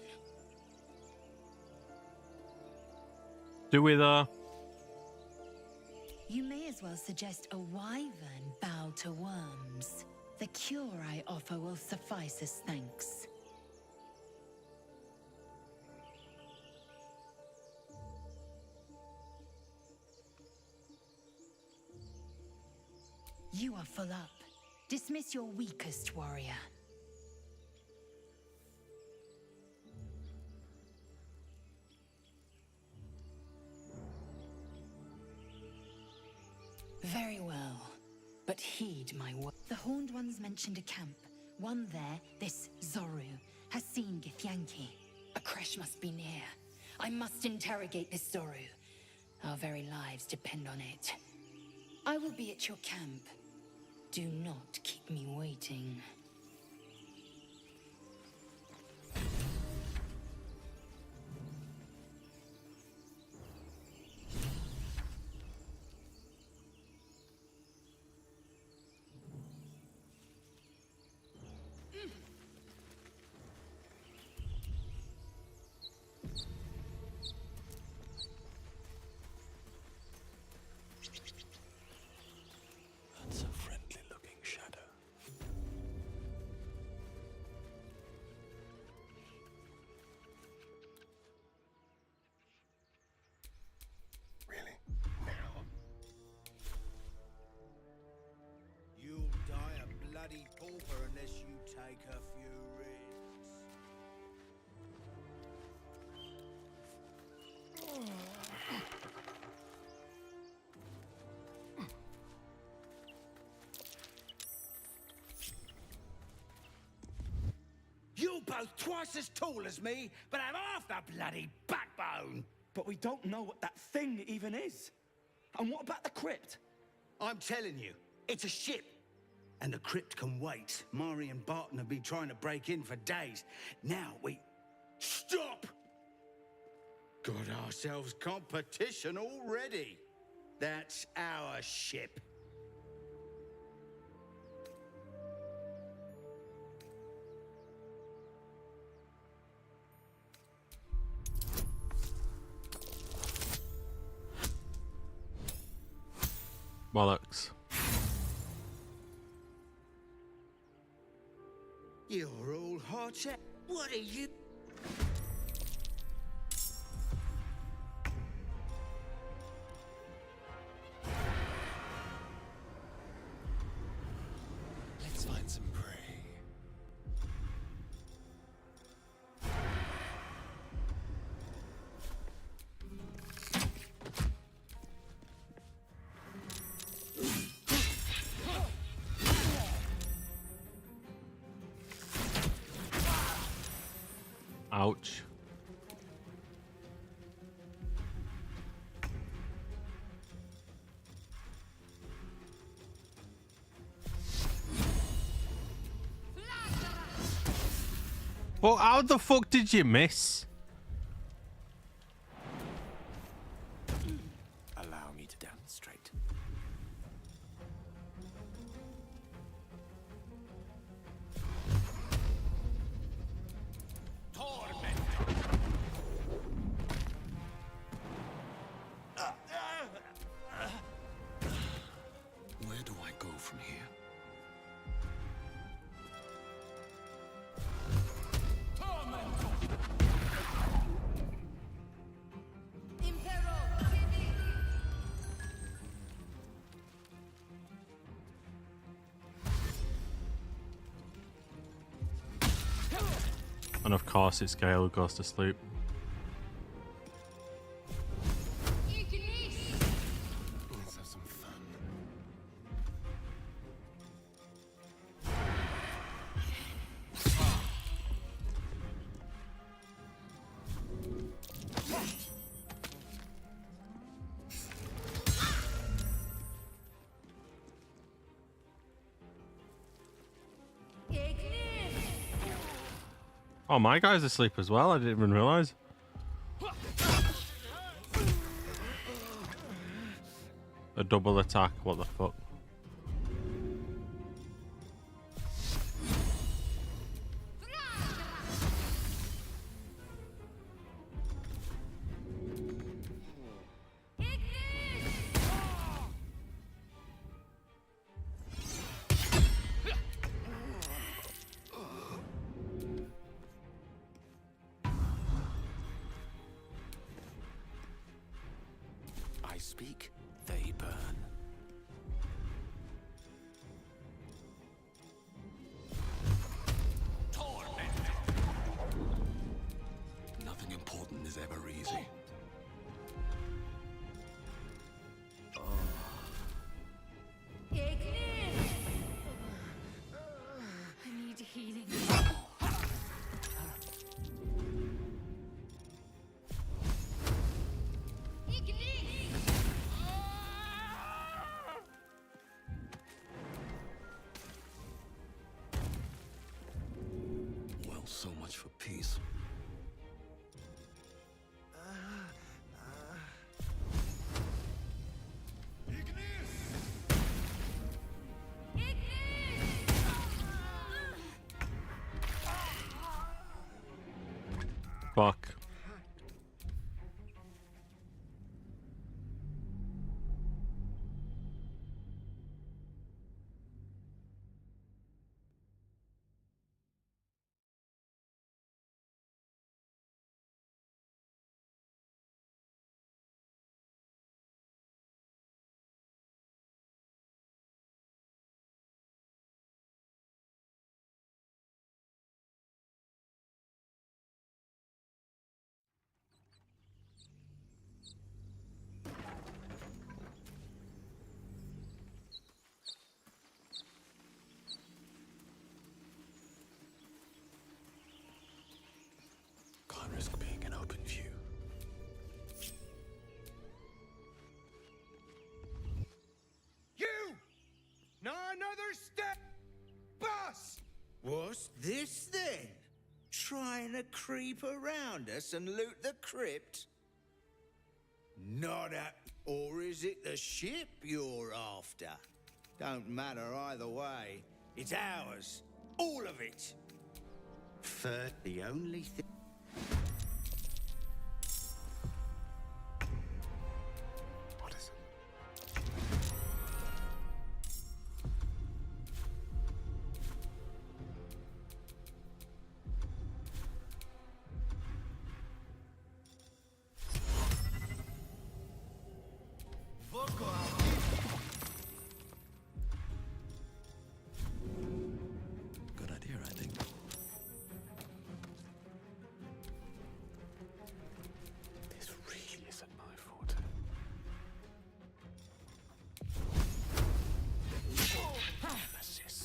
Speaker 1: Do we though?
Speaker 19: You may as well suggest a wyvern bow to worms. The cure I offer will suffice as thanks. You are full up. Dismiss your weakest warrior. Very well, but heed my word. The Horned Ones mentioned a camp. One there, this Zoru, has seen Githyanki. A creche must be near. I must interrogate this Zoru. Our very lives depend on it. I will be at your camp. Do not keep me waiting.
Speaker 4: That's a friendly-looking shadow.
Speaker 2: Really? Now?
Speaker 8: You'll die a bloody pauper unless you take a few You're both twice as tall as me, but have half the bloody backbone.
Speaker 7: But we don't know what that thing even is. And what about the crypt?
Speaker 8: I'm telling you, it's a ship. And the crypt can wait. Mari and Barton have been trying to break in for days. Now we... Stop! Got ourselves competition already. That's our ship.
Speaker 1: Bollocks.
Speaker 8: You're all hot. What are you...
Speaker 4: Let's find some prey.
Speaker 1: Ouch. Well, how the fuck did you miss?
Speaker 7: Allow me to demonstrate.
Speaker 4: go from here?
Speaker 1: And of course, it's Gale who goes to sleep.
Speaker 21: Let's have some fun.
Speaker 1: Oh, my guy's asleep as well. I didn't even realize. A double attack. What the fuck?
Speaker 4: I speak, they burn. Nothing important is ever easy.
Speaker 12: I need healing.
Speaker 4: Well, so much for peace.
Speaker 1: Fuck.
Speaker 4: Can't risk being in open view.
Speaker 8: You! Not another step! Boss! What's this then? Trying to creep around us and loot the crypt? Not at... Or is it the ship you're after? Don't matter either way. It's ours. All of it. First, the only thing...
Speaker 21: What is it?
Speaker 4: Good idea, I think.
Speaker 21: This really isn't my forte. Nemesis.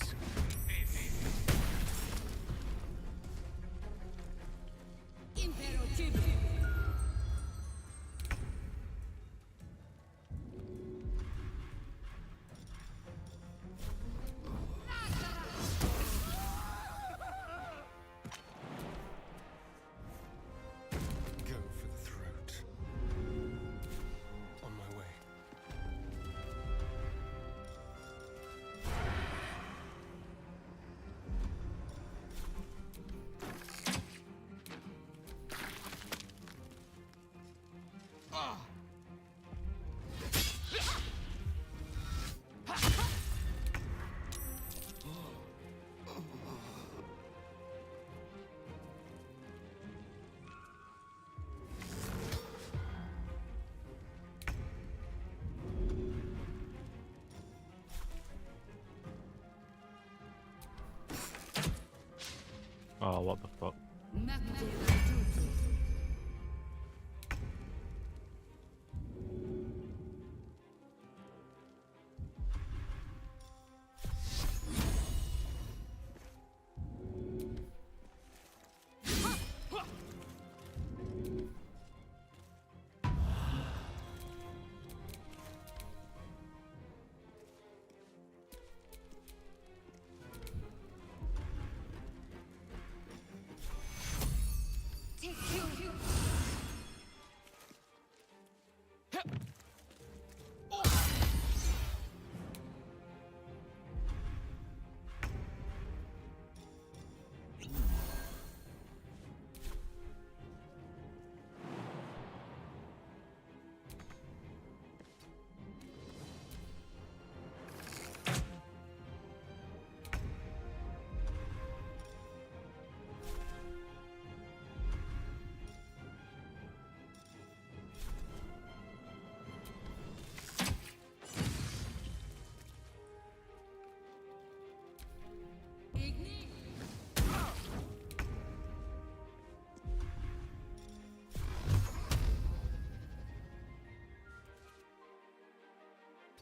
Speaker 1: Oh, what the fuck?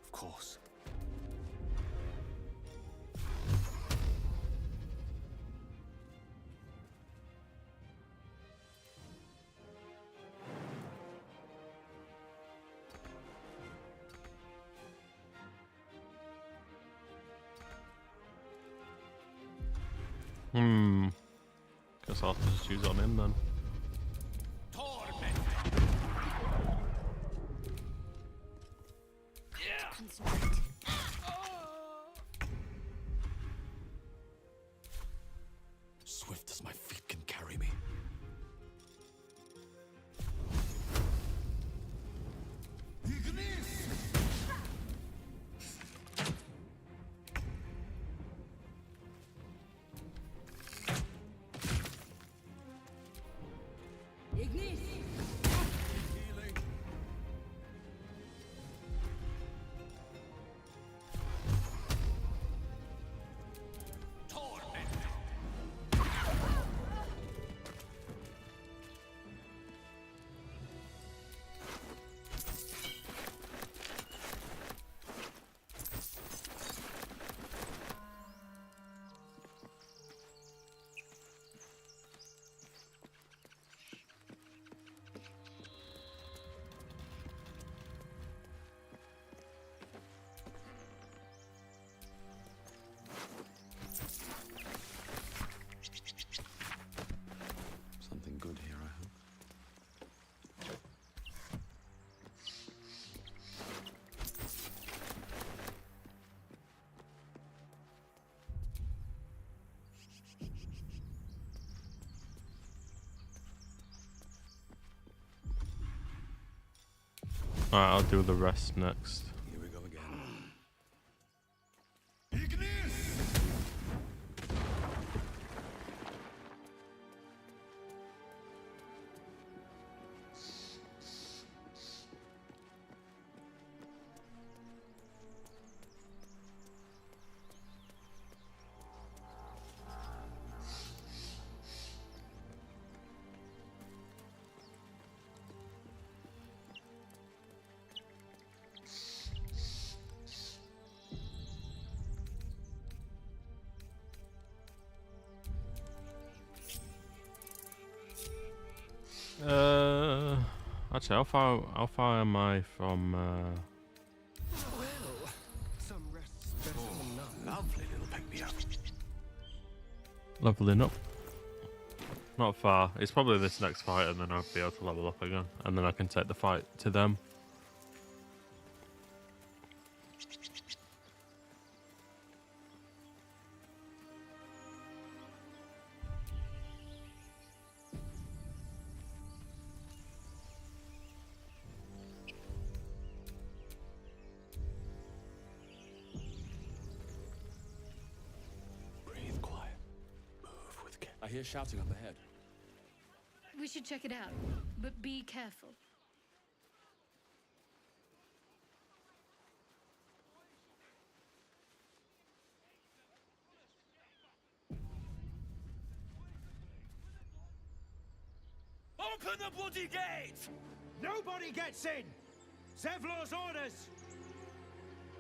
Speaker 4: Of course.
Speaker 1: Guess I'll have to just use it on him then.
Speaker 3: Concentrate.
Speaker 4: Swift as my feet can carry me. Something good here, I hope.
Speaker 1: Alright, I'll do the rest next.
Speaker 4: Here we go again.
Speaker 1: Actually, how far am I from?
Speaker 8: Well, some rest's better than none.
Speaker 4: Lovely little pick-me-up.
Speaker 1: Leveling up. Not far. It's probably this next fight, and then I'll be able to level up again, and then I can take the fight to them.
Speaker 4: Breathe quiet. Move with care. I hear shouting up ahead.
Speaker 12: We should check it out, but be careful.
Speaker 7: Open the bloody gate!
Speaker 8: Nobody gets in! Zevlor's orders!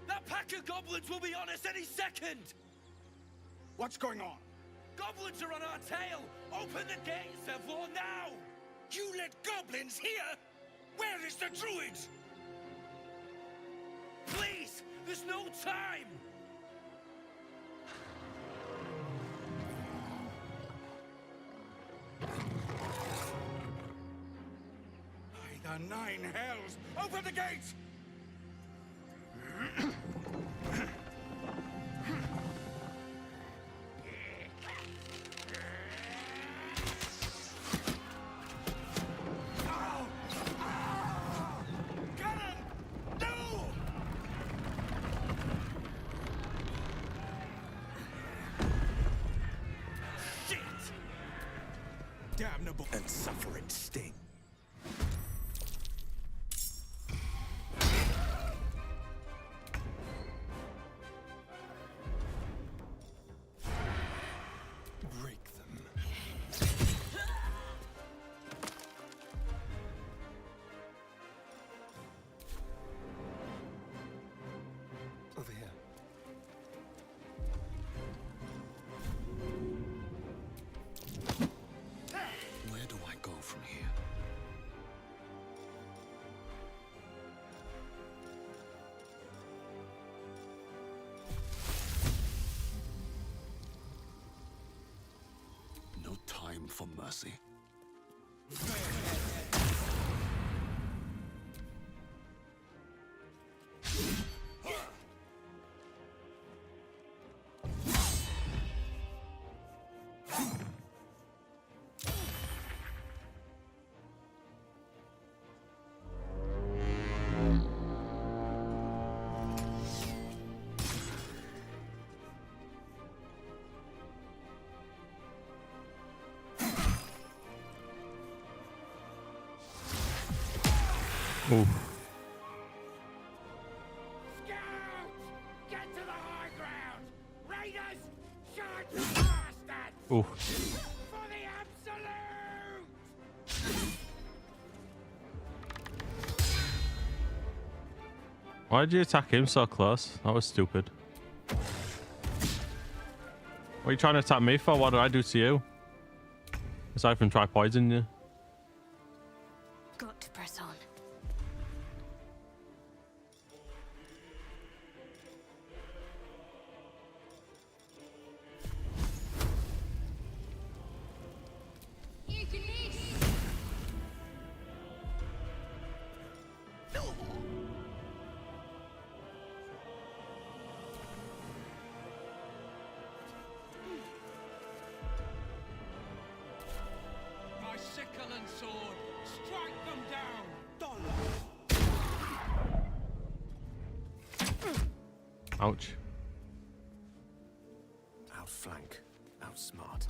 Speaker 7: That pack of goblins will be on us any second!
Speaker 8: What's going on?
Speaker 7: Goblins are on our tail! Open the gate, Zevlor, now!
Speaker 8: You let goblins here? Where is the druid?
Speaker 7: Please! There's no time!
Speaker 8: By the nine hells! Open the gate!
Speaker 7: Damnable and suffer its sting.
Speaker 21: Break them. Over here. Where do I go from here? No time for mercy.
Speaker 1: Oh.
Speaker 9: Get to the high ground! Raiders, charge the bastards!
Speaker 1: Oh.
Speaker 9: For the absolute!
Speaker 1: Why did you attack him so close? That was stupid. What are you trying to attack me for? What did I do to you? Aside from try poisoning you.
Speaker 12: Got to press on.
Speaker 7: My sickle and sword, strike them down!
Speaker 1: Ouch.
Speaker 21: Outflank. Outsmart.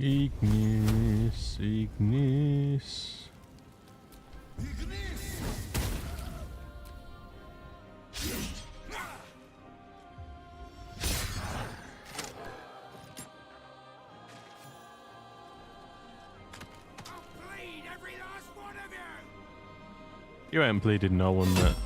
Speaker 1: Ignis, Ignis.
Speaker 8: Ignis!
Speaker 1: You ain't bleeding no one, mate.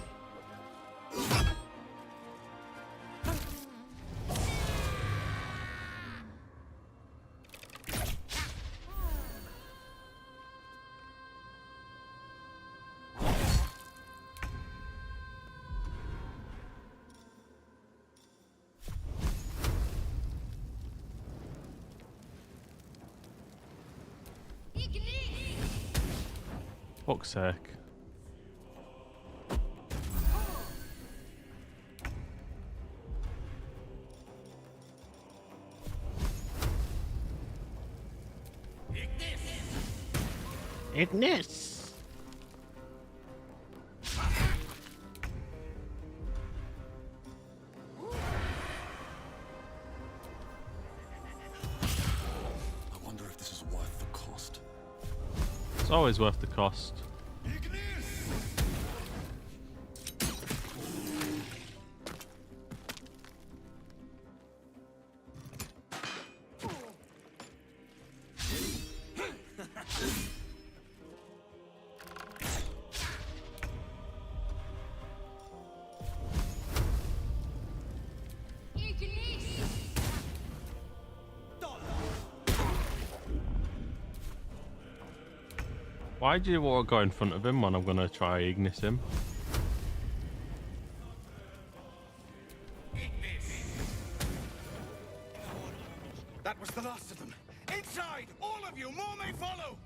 Speaker 1: Fuck's sake. Ignis!
Speaker 4: I wonder if this is worth the cost.
Speaker 1: It's always worth the cost. Why do you want to go in front of him when I'm going to try Ignis him?
Speaker 8: That was the last of them. Inside! All of you! More may follow!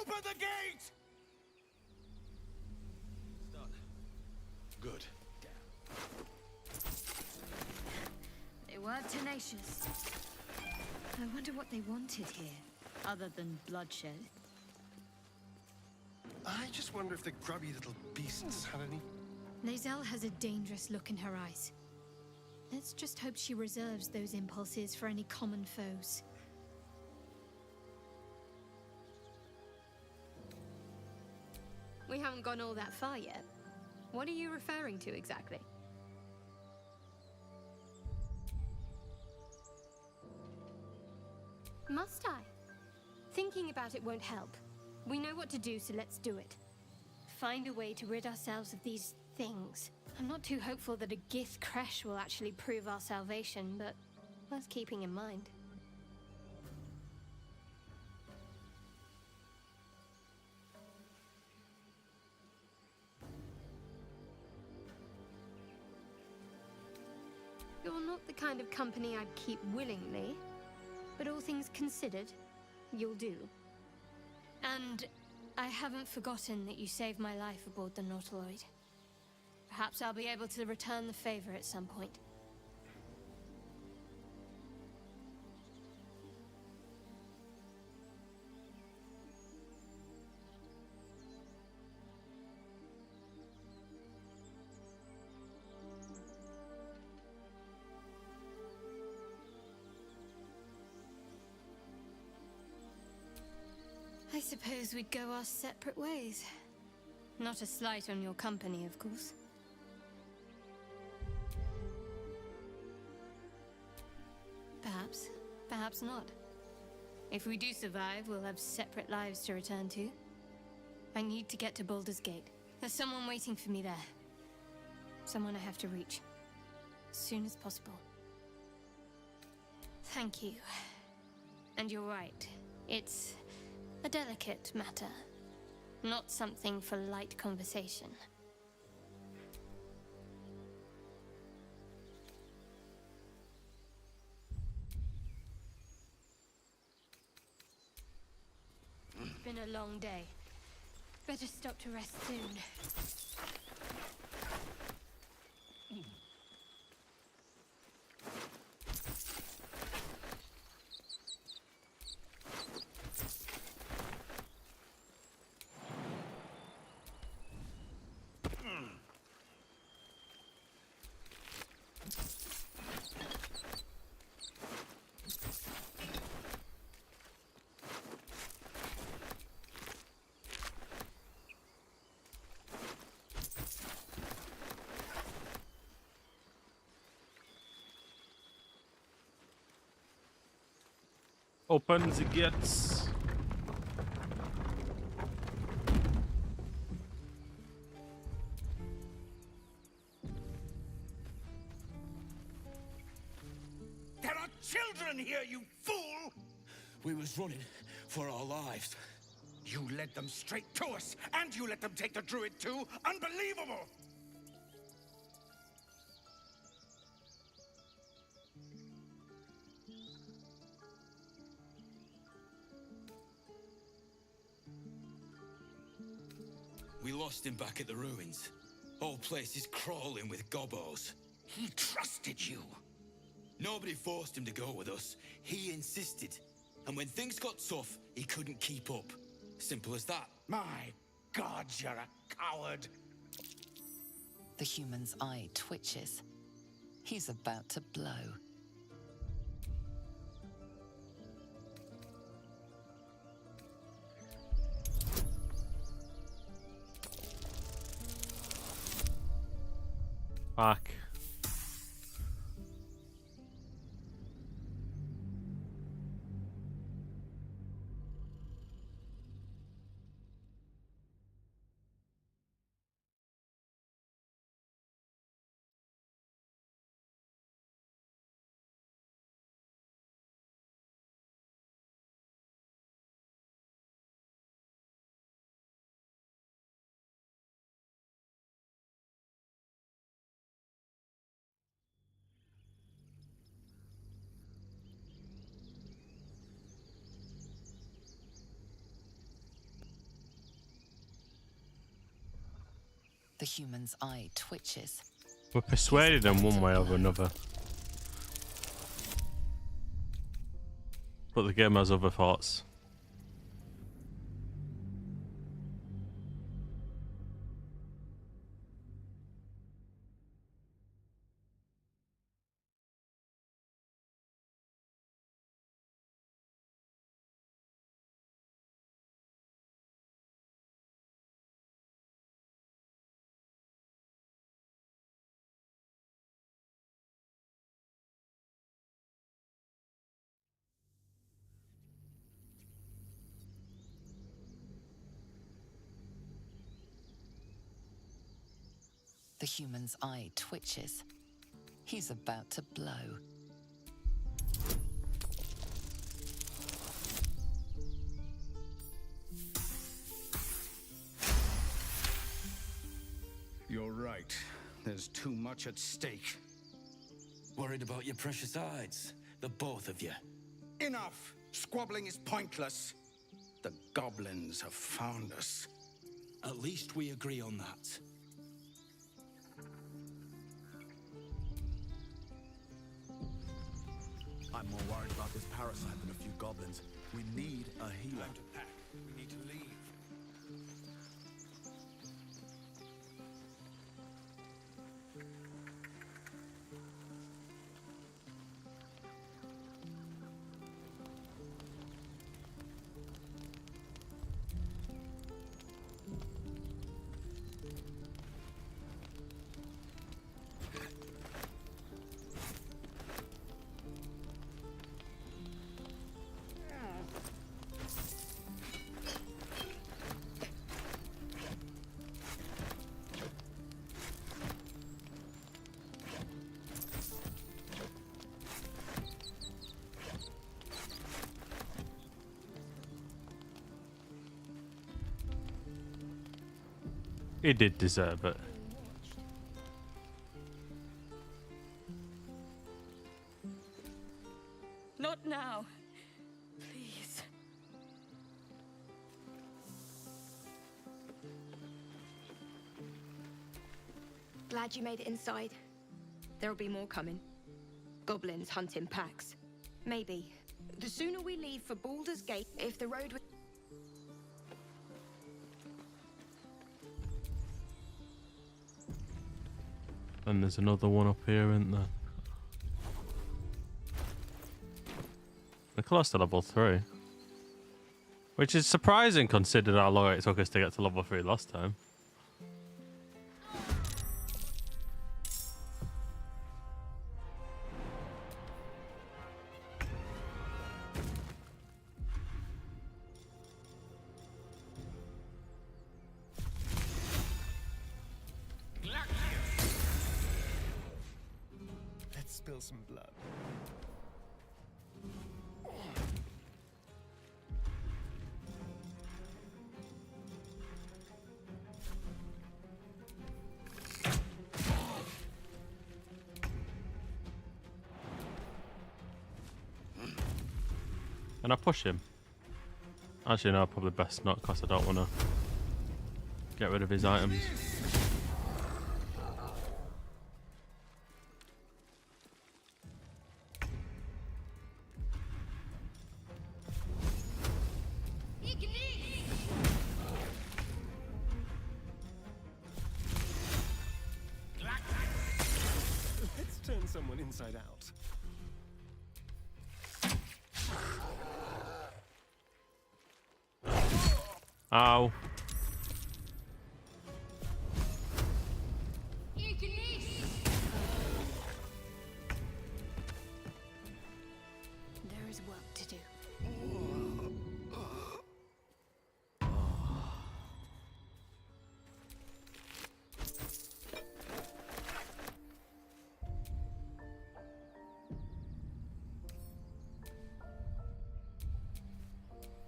Speaker 8: Open the gate!
Speaker 4: Done. Good.
Speaker 22: They were tenacious. I wonder what they wanted here, other than bloodshed.
Speaker 2: I just wonder if the grubby little beasts had any...
Speaker 12: Lae'zel has a dangerous look in her eyes. Let's just hope she reserves those impulses for any common foes. We haven't gone all that far yet. What are you referring to exactly? Must I? Thinking about it won't help. We know what to do, so let's do it. Find a way to rid ourselves of these things. I'm not too hopeful that a Gith crash will actually prove our salvation, but worth keeping in mind. You're not the kind of company I'd keep willingly, but all things considered, you'll do. And I haven't forgotten that you saved my life aboard the Nautiloid. Perhaps I'll be able to return the favor at some point. I suppose we'd go our separate ways. Not a slight on your company, of course. Perhaps. Perhaps not. If we do survive, we'll have separate lives to return to. I need to get to Baldur's Gate. There's someone waiting for me there. Someone I have to reach. As soon as possible. Thank you. And you're right. It's a delicate matter. Not something for light conversation. It's been a long day. Better stop to rest soon.
Speaker 1: Open the gates.
Speaker 8: children here, you fool! We was running for our lives. You led them straight to us, and you let them take the druid too? Unbelievable!
Speaker 13: We lost him back at the ruins. Whole place is crawling with gobos.
Speaker 8: He trusted you.
Speaker 13: Nobody forced him to go with us. He insisted. And when things got tough, he couldn't keep up. Simple as that.
Speaker 8: My God, you're a coward.
Speaker 6: The human's eye twitches. He's about to blow.
Speaker 1: Fuck.
Speaker 6: The human's eye twitches.
Speaker 1: We're persuaded in one way or another. But the game has other thoughts.
Speaker 6: The human's eye twitches. He's about to blow.
Speaker 8: You're right. There's too much at stake.
Speaker 13: Worried about your precious hides, the both of you.
Speaker 8: Enough! Squabbling is pointless. The goblins have found us.
Speaker 13: At least we agree on that.
Speaker 4: I'm more worried about this parasite than a few goblins. We need a healer.
Speaker 8: Time to pack. We need to leave.
Speaker 1: He did deserve it.
Speaker 22: Not now. Please.
Speaker 14: Glad you made it inside. There'll be more coming. Goblins hunt in packs. Maybe. The sooner we leave for Baldur's Gate, if the road...
Speaker 1: And there's another one up here, isn't there? We're close to level 3. Which is surprising considering how long it took us to get to level 3 last time.
Speaker 2: Let's spill some blood.
Speaker 1: Can I push him? Actually, no, probably best not, because I don't want to get rid of his items.
Speaker 21: Let's turn someone inside out.
Speaker 1: Ow.
Speaker 14: There is work to do.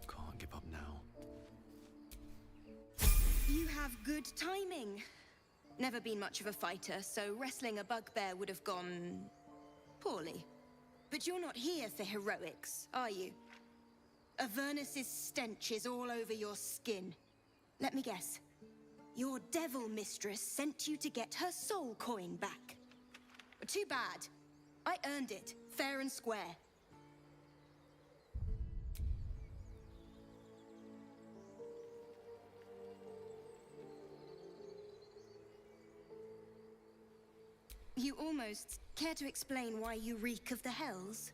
Speaker 4: Can't give up now.
Speaker 14: You have good timing. Never been much of a fighter, so wrestling a bugbear would have gone poorly. But you're not here for heroics, are you? Avernus's stench is all over your skin. Let me guess. Your devil mistress sent you to get her soul coin back. Too bad. I earned it, fair and square. You almost care to explain why you reek of the hells?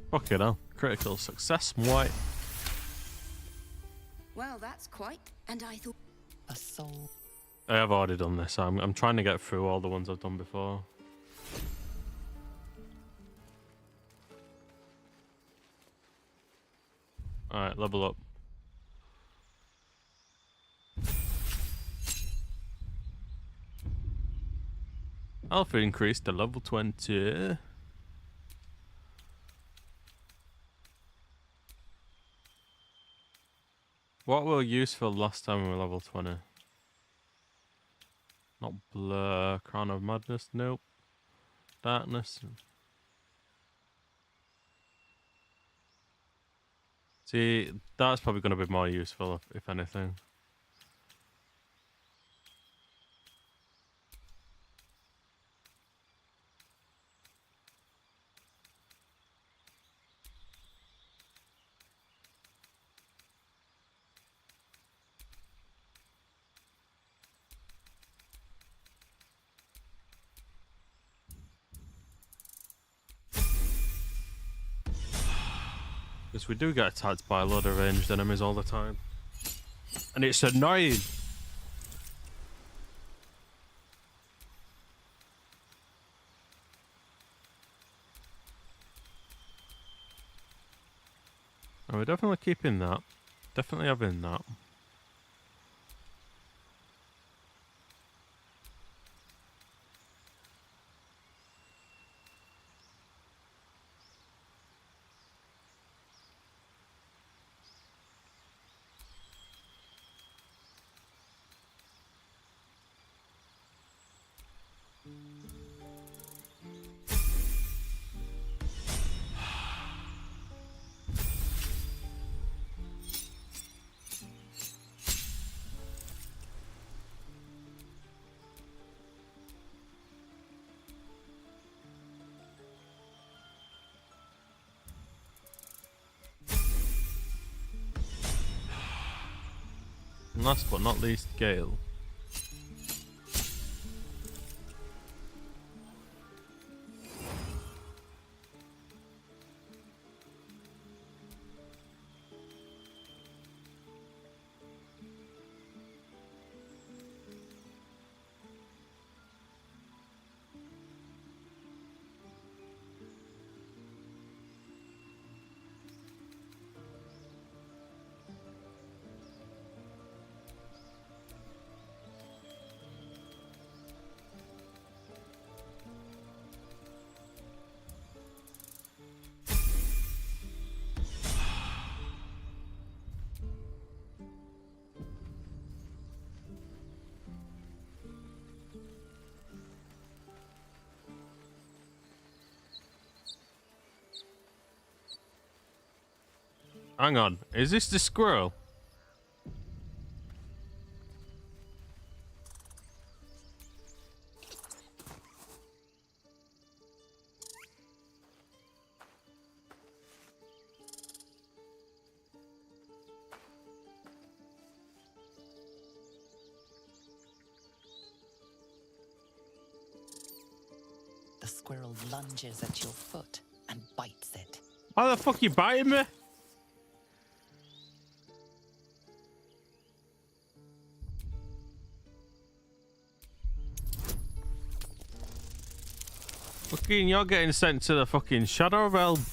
Speaker 1: Fucking hell. Critical success, white.
Speaker 14: Well, that's quite. And I thought...
Speaker 6: A soul.
Speaker 1: I have already done this. I'm trying to get through all the ones I've done before. Alright, level up. Alpha increased to level 20. What were useful last time we were level 20? Not Blur, Crown of Madness, nope. Darkness. See, that's probably going to be more useful, if anything. Because we do get attacked by a lot of ranged enemies all the time. And it's annoying! Oh, we're definitely keeping that. Definitely having that. And last but not least, Gale. Hang on. Is this the squirrel?
Speaker 6: The squirrel lunges at your foot and bites it.
Speaker 1: Why the fuck you biting me? Fucking, you're getting sent to the fucking Shadow Realm.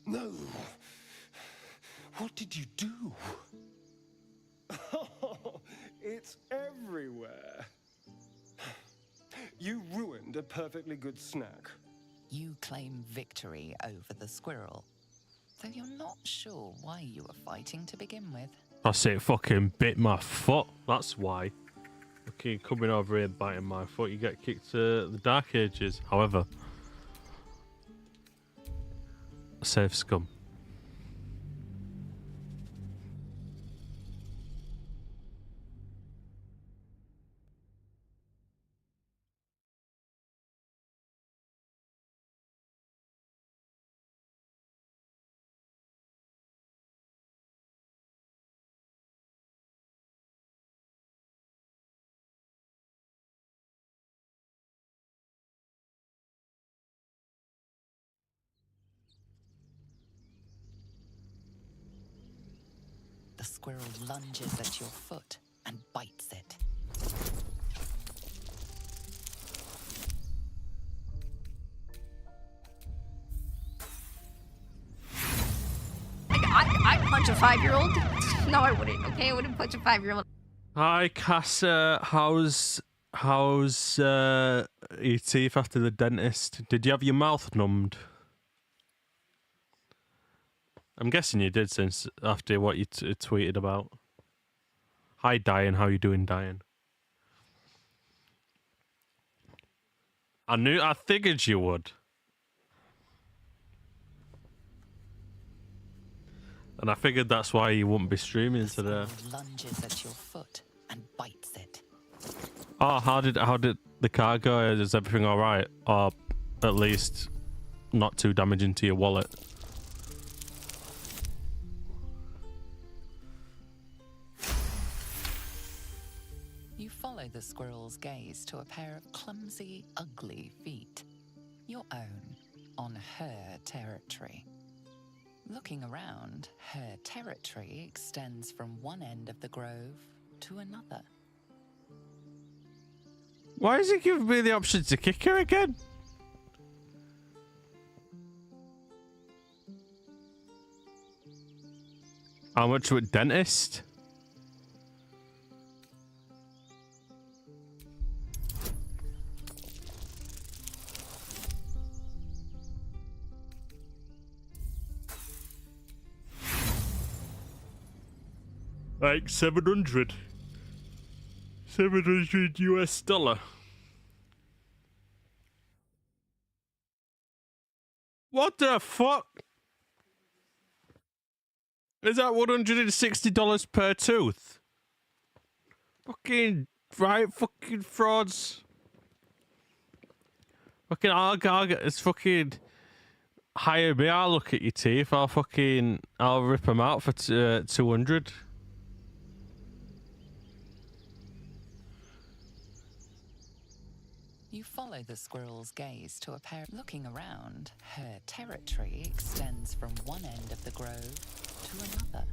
Speaker 21: No. What did you do? Oh, it's everywhere. You ruined a perfectly good snack.
Speaker 6: You claim victory over the squirrel, though you're not sure why you were fighting to begin with.
Speaker 1: That's it, fucking bit my foot. That's why. Fucking coming over here biting my foot, you get kicked to the Dark Ages. However, save scum.
Speaker 6: The squirrel lunges at your foot and bites it.
Speaker 16: I'd punch a 5-year-old. No, I wouldn't. Okay, I wouldn't punch a 5-year-old.
Speaker 1: Hi, Casa. How's your teeth after the dentist? Did you have your mouth numbed? I'm guessing you did, since after what you tweeted about. Hi, Diane. How you doing, Diane? I figured you would. And I figured that's why you wouldn't be streaming today.
Speaker 6: Lunges at your foot and bites it.
Speaker 1: Oh, how did the car go? Is everything all right, or at least not too damaging to your wallet?
Speaker 6: You follow the squirrel's gaze to a pair of clumsy, ugly feet. Your own, on her territory. Looking around, her territory extends from one end of the grove to another.
Speaker 1: Why is he giving me the option to kick her again? How much with dentist? Like 700 US dollar. What the fuck? Is that $160 per tooth? Fucking right, fucking frauds. Fucking I'll get it's fucking hire me. I'll look at your teeth. I'll rip them out for 200.
Speaker 6: You follow the squirrel's gaze to a pair. Looking around, her territory extends from one end of the grove to another.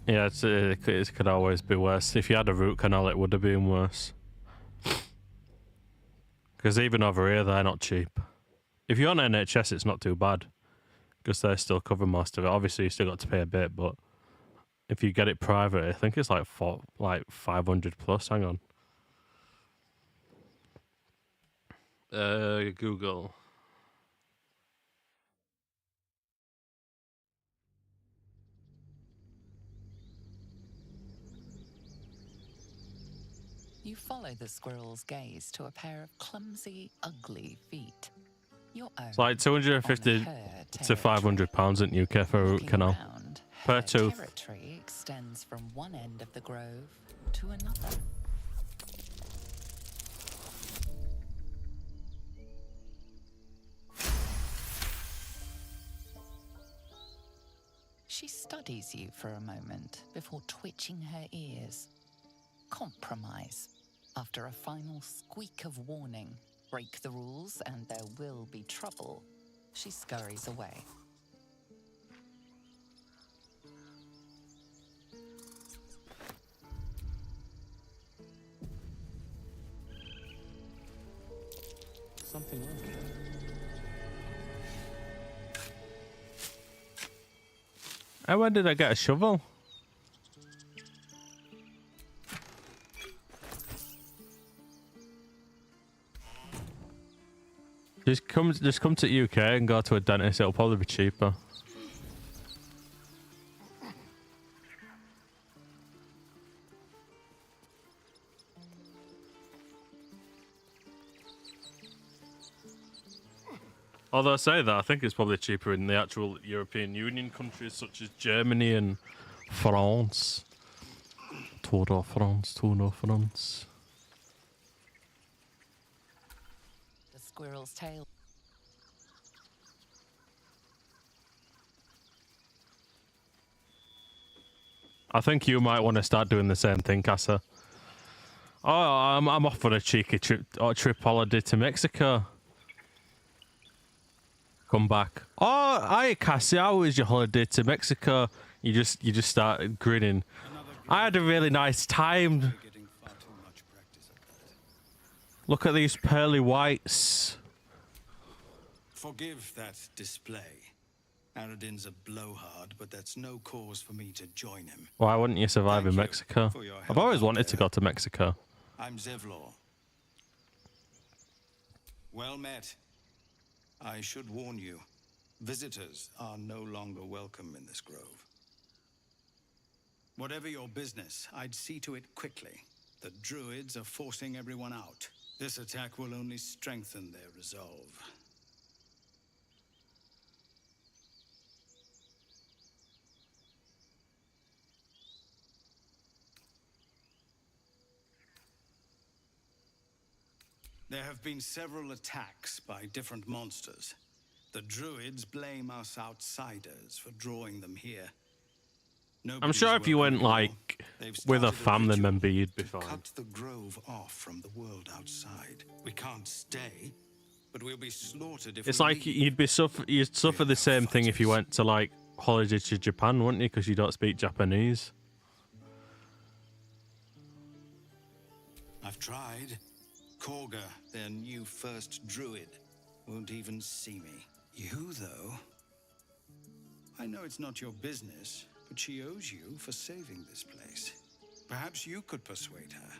Speaker 1: Yeah, it could always be worse. If you had a root canal, it would have been worse. Because even over here, they're not cheap. If you're on NHS, it's not too bad. Because they still cover most of it. Obviously, you still got to pay a bit, but if you get it private, I think it's like 500 plus. Hang on. Google.
Speaker 6: follow the squirrel's gaze to a pair of clumsy, ugly feet. Your own.
Speaker 1: It's like 250 to 500 pounds at UK for a root canal per tooth.
Speaker 6: Territory extends from one end of the grove to another. She studies you for a moment before twitching her ears. Compromise. After a final squeak of warning, break the rules and there will be trouble, she scurries away.
Speaker 4: Something like it.
Speaker 1: When did I get a shovel? Just come to UK and go to a dentist. It'll probably be cheaper. Although I say that, I think it's probably cheaper in the actual European Union countries such as Germany and France. Tour de France, Tour de France.
Speaker 6: The squirrel's tail.
Speaker 1: I think you might want to start doing the same thing, Casa. Oh, I'm off on a cheeky trip holiday to Mexico. Come back. Oh, hi, Cassie. How was your holiday to Mexico? You just start grinning. I had a really nice time. Look at these pearly whites.
Speaker 8: Forgive that display. Aradin's a blowhard, but that's no cause for me to join him.
Speaker 1: Why wouldn't you survive in Mexico? I've always wanted to go to Mexico.
Speaker 8: I'm Zevlor. Well met. I should warn you, visitors are no longer welcome in this grove. Whatever your business, I'd see to it quickly. The druids are forcing everyone out. This attack will only strengthen their resolve. There have been several attacks by different monsters. The druids blame us outsiders for drawing them here.
Speaker 1: I'm sure if you went like with a family member, you'd be fine.
Speaker 8: Cut the grove off from the world outside. We can't stay, but we'll be slaughtered if
Speaker 1: It's
Speaker 8: we
Speaker 1: like
Speaker 8: leave.
Speaker 1: you'd suffer the same thing if you went to like holiday to Japan, wouldn't you? Because you don't speak Japanese.
Speaker 8: I've tried. Korga, their new first druid, won't even see me. You, though? I know it's not your business, but she owes you for saving this place. Perhaps you could persuade her.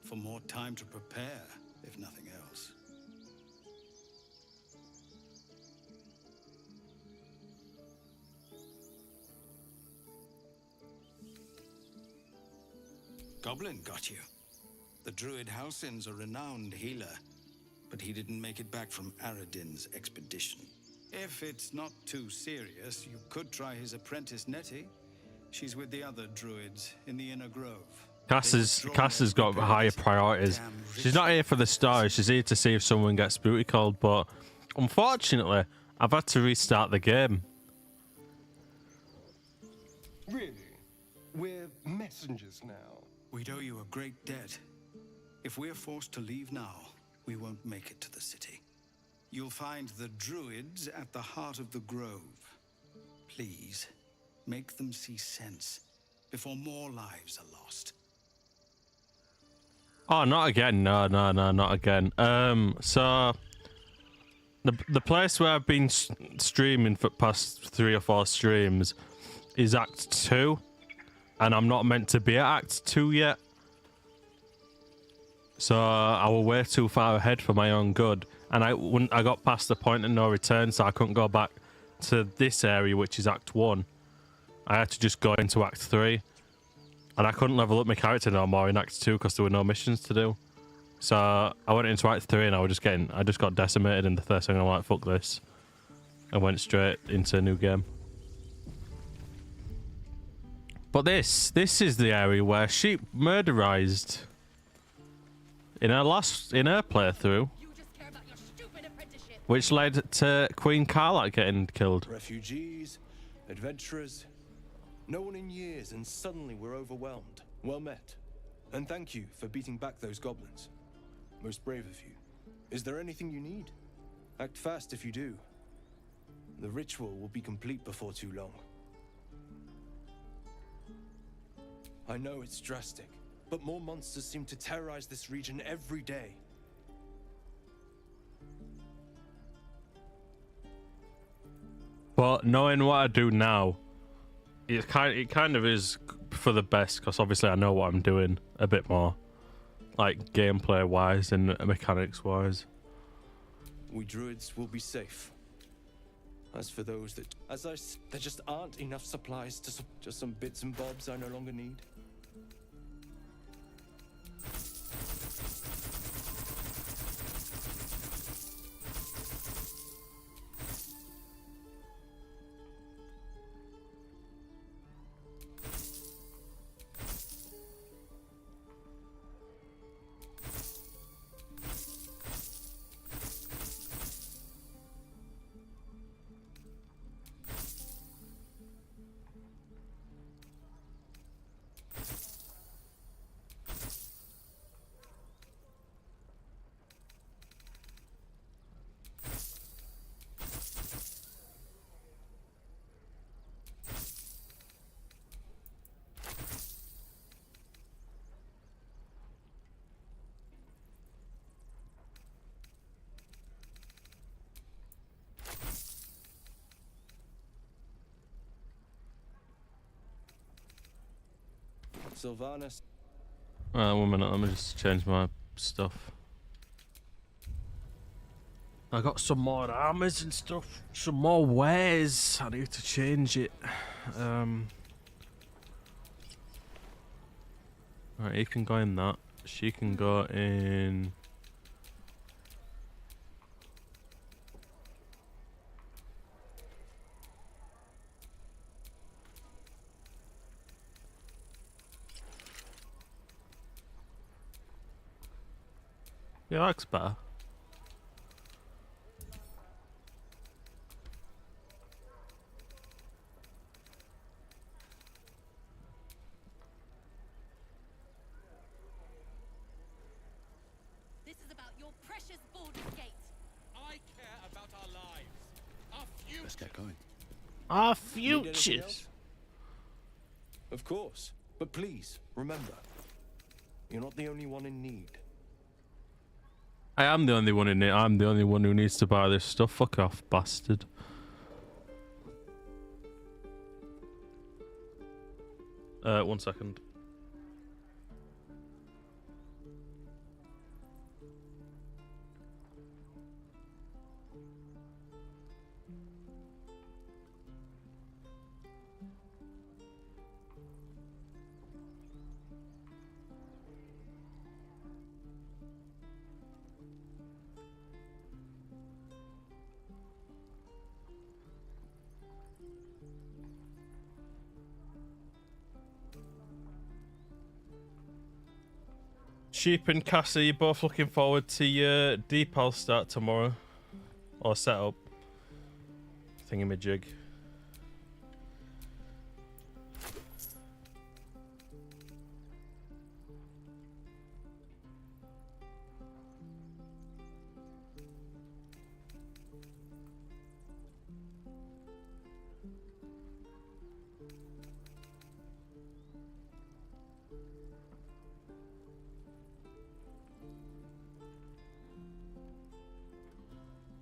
Speaker 8: For more time to prepare, if nothing else. Goblin got you. The druid Halsin's a renowned healer, but he didn't make it back from Aradin's expedition. If it's not too serious, you could try his apprentice Nettie. She's with the other druids in the inner grove.
Speaker 1: Cass's got higher priorities. She's not here for the stars. She's here to see if someone gets booty called. But unfortunately, I've had to restart the game.
Speaker 21: Really? We're messengers now.
Speaker 8: We'd owe you a great debt. If we're forced to leave now, we won't make it to the city. You'll find the druids at the heart of the grove. Please, make them see sense before more lives are lost.
Speaker 1: Oh, not again. No, not again. So the place where I've been streaming for past 3 or 4 streams is Act 2, and I'm not meant to be at Act 2 yet. So I was way too far ahead for my own good, and I got past the point of no return, so I couldn't go back to this area, which is Act 1. I had to just go into Act 3, and I couldn't level up my character no more in Act 2 because there were no missions to do. So I went into Act 3 and I just got decimated in the first thing. I'm like, fuck this. I went straight into a new game. But this is the area where she murderized in her playthrough, which led to Queen Karlach getting killed.
Speaker 4: Refugees, adventurers, no one in years, and suddenly we're overwhelmed. Well met. And thank you for beating back those goblins. Most brave of you. Is there anything you need? Act fast if you do. The ritual will be complete before too long. I know it's drastic, but more monsters seem to terrorize this region every day.
Speaker 1: But knowing what I do now, it kind of is for the best, because obviously I know what I'm doing a bit more, like gameplay wise and mechanics wise.
Speaker 4: We druids will be safe. As for those that, there just aren't enough supplies to just some bits and bobs I no longer need. Sylvanas.
Speaker 1: 1 minute, let me just change my stuff. I got some more armors and stuff, some more wares. I need to change it. Right, he can go in that. She can go in. Yeah, that's better.
Speaker 9: This is about your precious Baldur's Gate. I care about our lives. Our future.
Speaker 4: Let's get going.
Speaker 1: Our
Speaker 4: Need anything
Speaker 1: futures.
Speaker 4: else? Of course, but please remember, you're not the only one in need.
Speaker 1: I am the only one in it. I'm the only one who needs to buy this stuff. Fuck off, bastard. One second. Sheep and Cassie, you both looking forward to your Deepal start tomorrow? Or setup? Thingamajig.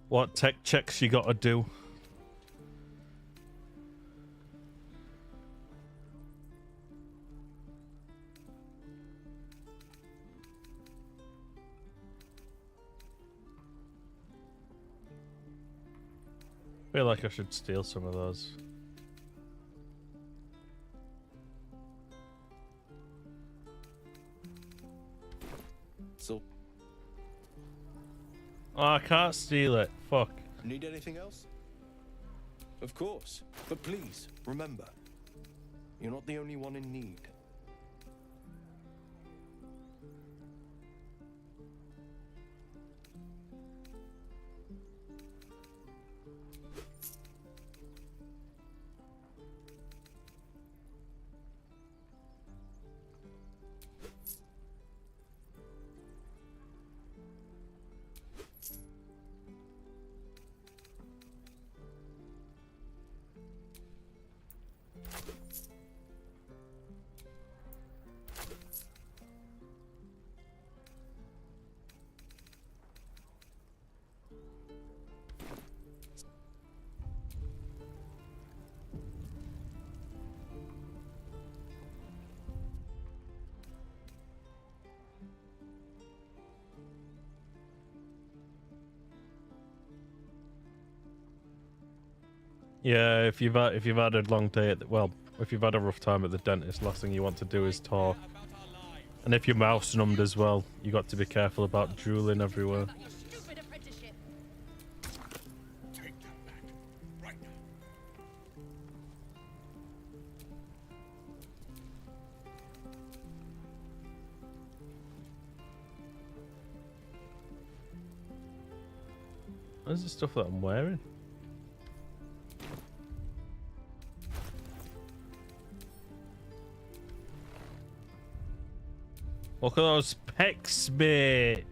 Speaker 1: What tech checks you gotta do? Feel like I should steal some of those.
Speaker 4: So,
Speaker 1: Oh, I can't steal it. Fuck.
Speaker 4: Need anything else? Of course. But please, remember, you're not the only one in need.
Speaker 1: Yeah, if you've had a long day at if you've had a rough time at the dentist, last thing you want to do is talk. And if you're mouse numbed as well, you got to be careful about drooling everywhere. Where's the stuff that I'm wearing? Look at those pecs, mate.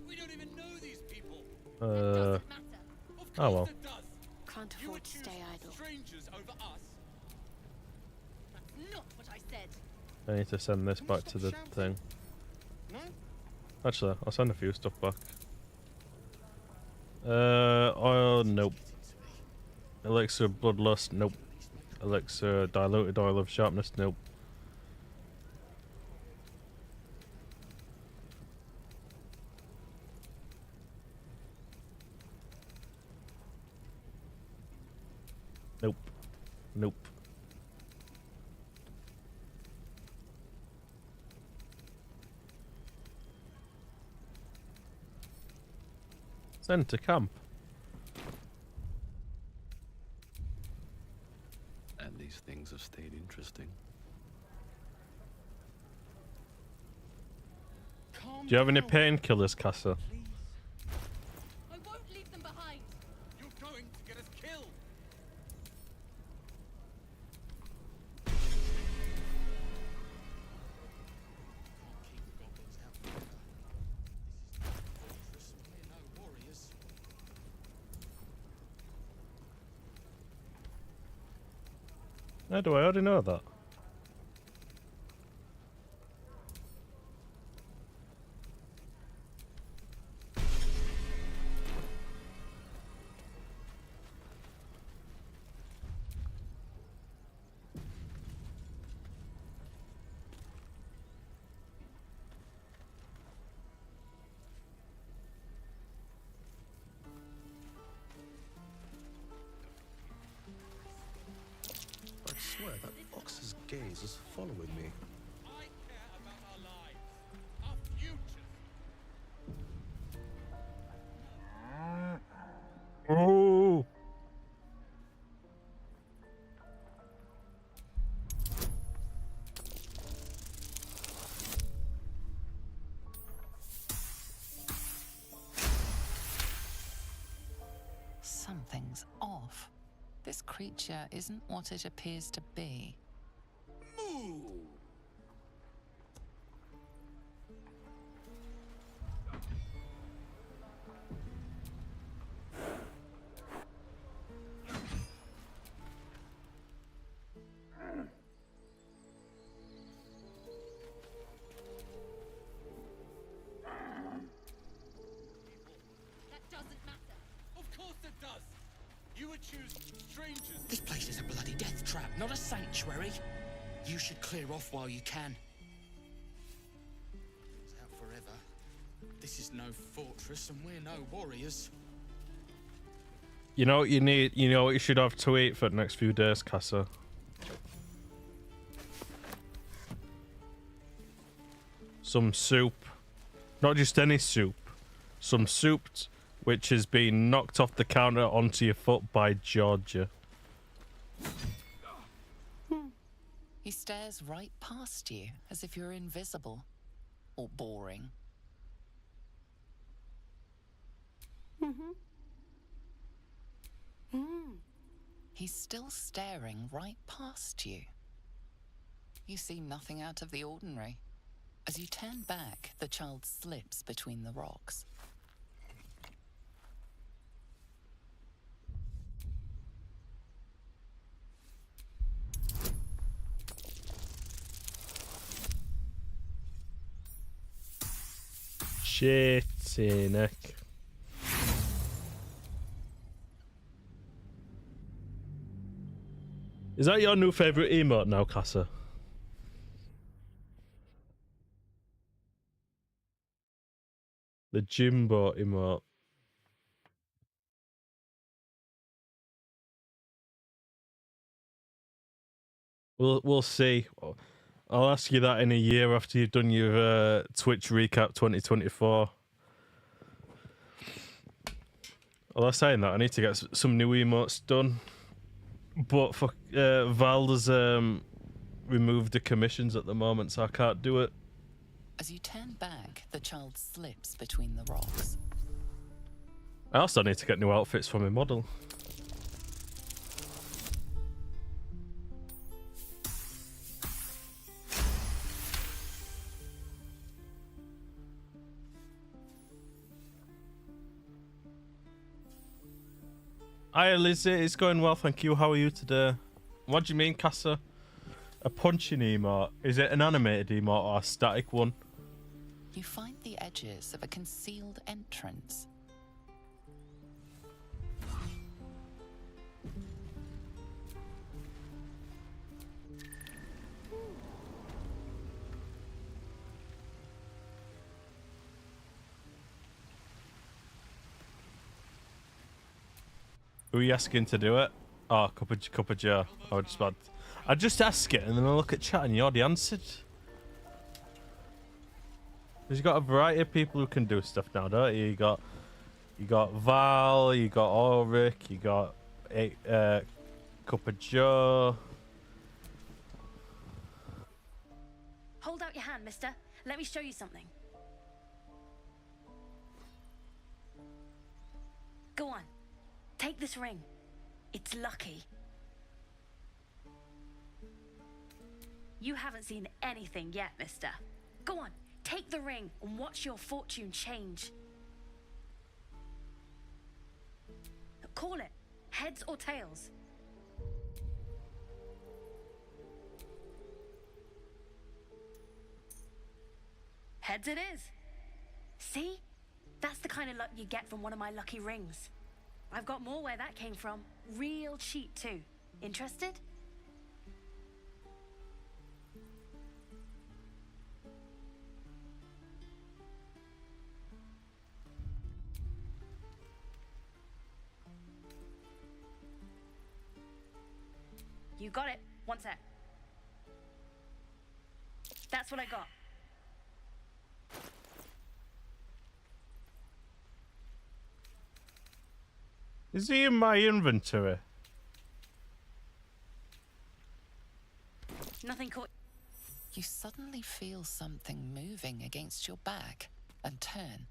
Speaker 9: We don't even know these people.
Speaker 1: Oh well.
Speaker 12: Can't afford to stay idle.
Speaker 9: Strangers over us.
Speaker 12: That's not what I said.
Speaker 1: I need to send this back to the thing. Actually, I'll send a few stuff back. Oil, nope. Elixir of Bloodlust, nope. Elixir Diluted Oil of Sharpness, nope. Nope. Nope. Send to camp.
Speaker 17: And these things have stayed interesting.
Speaker 1: Do you have any painkillers, Casa?
Speaker 9: I won't leave them behind. You're going to get us killed.
Speaker 1: How do I already know that?
Speaker 4: I swear that ox's gaze is following me.
Speaker 9: I care about our lives, our futures.
Speaker 1: Oh.
Speaker 6: Something's off. This creature isn't what it appears to be.
Speaker 13: Moo!
Speaker 9: That doesn't matter. Of course it does. You would choose strangers.
Speaker 13: This place is a bloody death trap, not a sanctuary. You should clear off while you can. It's out forever. This This is no fortress, and we're no warriors.
Speaker 1: You know what you need? You know what you should have to eat for the next few days, Casa? Some soup. Not just any soup. Some soup which has been knocked off the counter onto your foot by Georgia.
Speaker 6: He stares right past you, as if you're invisible. Or boring. He's still staring right past you. You see nothing out of the ordinary. As you turn back, the child slips between the rocks.
Speaker 1: Shitty neck. Is that your new favourite emote now, Casa? The Jimbo emote. We'll see. I'll ask you that in a year after you've done your Twitch recap 2024. Although saying that, I need to get some new emotes done. But for Valda's removed the commissions at the moment, so I can't do it.
Speaker 6: As you turn back, the child slips between the rocks.
Speaker 1: I also need to get new outfits for my model. Hi Lizzie, it's going well, thank you. How are you today? What do you mean, Casa? A punching emote? Is it an animated emote or a static one?
Speaker 6: You find the edges of a concealed entrance.
Speaker 1: Who are you asking to do it? Oh, Cup of Joe. I just ask it and then I look at chat and you already answered. You've got a variety of people who can do stuff now, don't you? You got Val, you got Ulrich, you got Cup of Joe.
Speaker 22: Hold out your hand, mister. Let me show you something. Go on. Take this ring. It's lucky. You haven't seen anything yet, mister. Go on, take the ring and watch your fortune change. Call it. Heads or tails. Heads it is. See? That's the kind of luck you get from one of my lucky rings. I've got more where that came from. Real cheap, too. Interested? You got it. One sec. That's what I got.
Speaker 1: Is he in my inventory?
Speaker 22: Nothing caught.
Speaker 6: You suddenly feel something moving against your back and turn.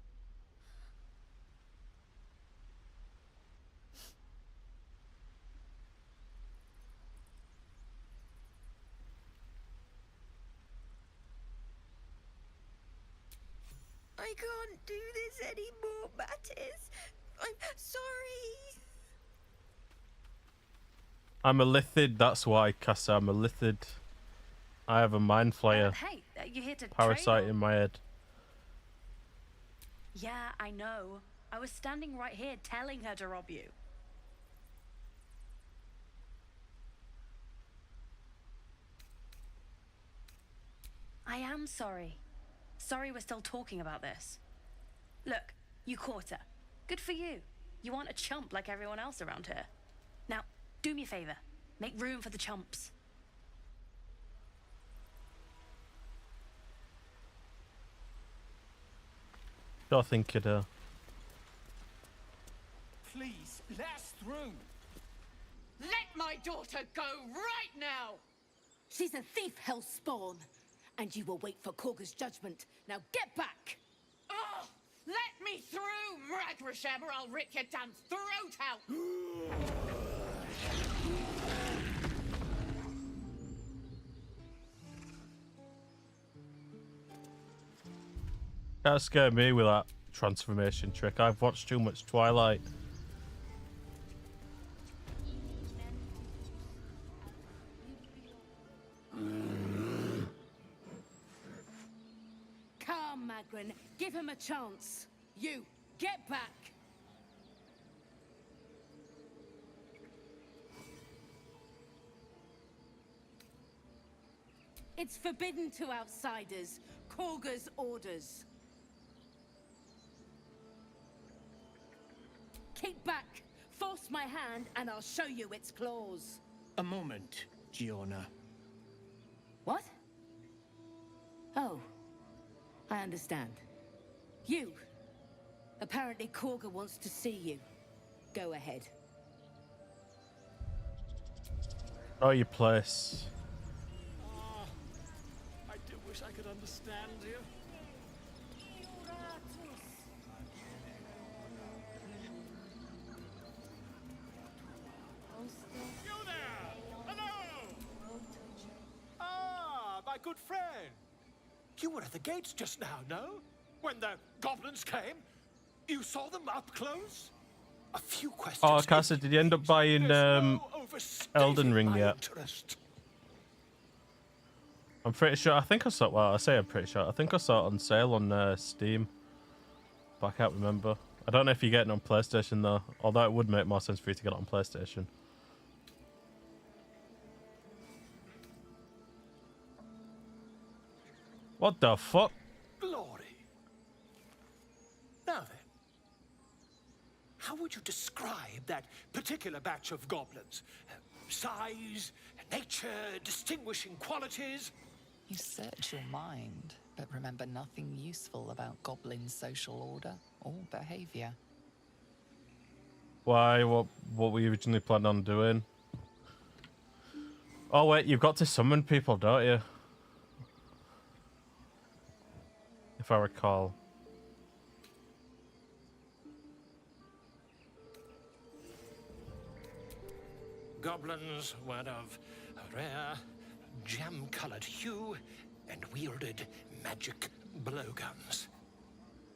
Speaker 14: I can't do this anymore, Mattis. I'm sorry.
Speaker 1: I'm a lithid, that's why, Casa. I'm a lithid. I have a mind flayer.
Speaker 22: Hey, you here to
Speaker 1: Parasite
Speaker 22: trade,
Speaker 1: in my head.
Speaker 22: Yeah, I know. I was standing right here telling her to rob you. I am sorry. Sorry we're still talking about this. Look, you caught her. Good for you. You aren't a chump like everyone else around here. Now, do me a favor. Make room for the chumps.
Speaker 1: Don't think you'd
Speaker 7: Please, let us through.
Speaker 10: Let my daughter go right now! She's a thief, hellspawn. And you will wait for Korga's judgment. Now get back!
Speaker 9: Oh, let me through, Mragrasham, or I'll rip your damn throat out!
Speaker 1: That scared me with that transformation trick. I've watched too much Twilight.
Speaker 10: Come, Magrin. Give him a chance. You, get back! It's forbidden to outsiders. Korga's orders. Keep back. Force my hand and I'll show you its claws.
Speaker 11: A moment, Giona.
Speaker 10: What? Oh. I understand. You. Apparently Korga wants to see you. Go ahead.
Speaker 1: Know your place.
Speaker 7: I do wish I could understand you. You there! Hello! Ah, my good friend. You were at the gates just now, no? When the goblins came? You saw them up close? A few questions.
Speaker 1: Oh, Casa, did you end up buying Elden Ring yet? I'm pretty sure. I think I saw. Well, I say I'm pretty sure. I think I saw it on sale on Steam. But I can't remember. I don't know if you're getting it on PlayStation though. Although it would make more sense for you to get it on PlayStation. What the fuck?
Speaker 7: Glory. Now then, how would you describe that particular batch of goblins? Size, nature, distinguishing qualities?
Speaker 6: You search your mind, but remember nothing useful about goblin social order or behavior.
Speaker 1: Why? What were you originally planning on doing? Oh wait, you've got to summon people, don't you? If I recall.
Speaker 7: Goblins were of a rare, jam-colored hue and wielded magic blowguns.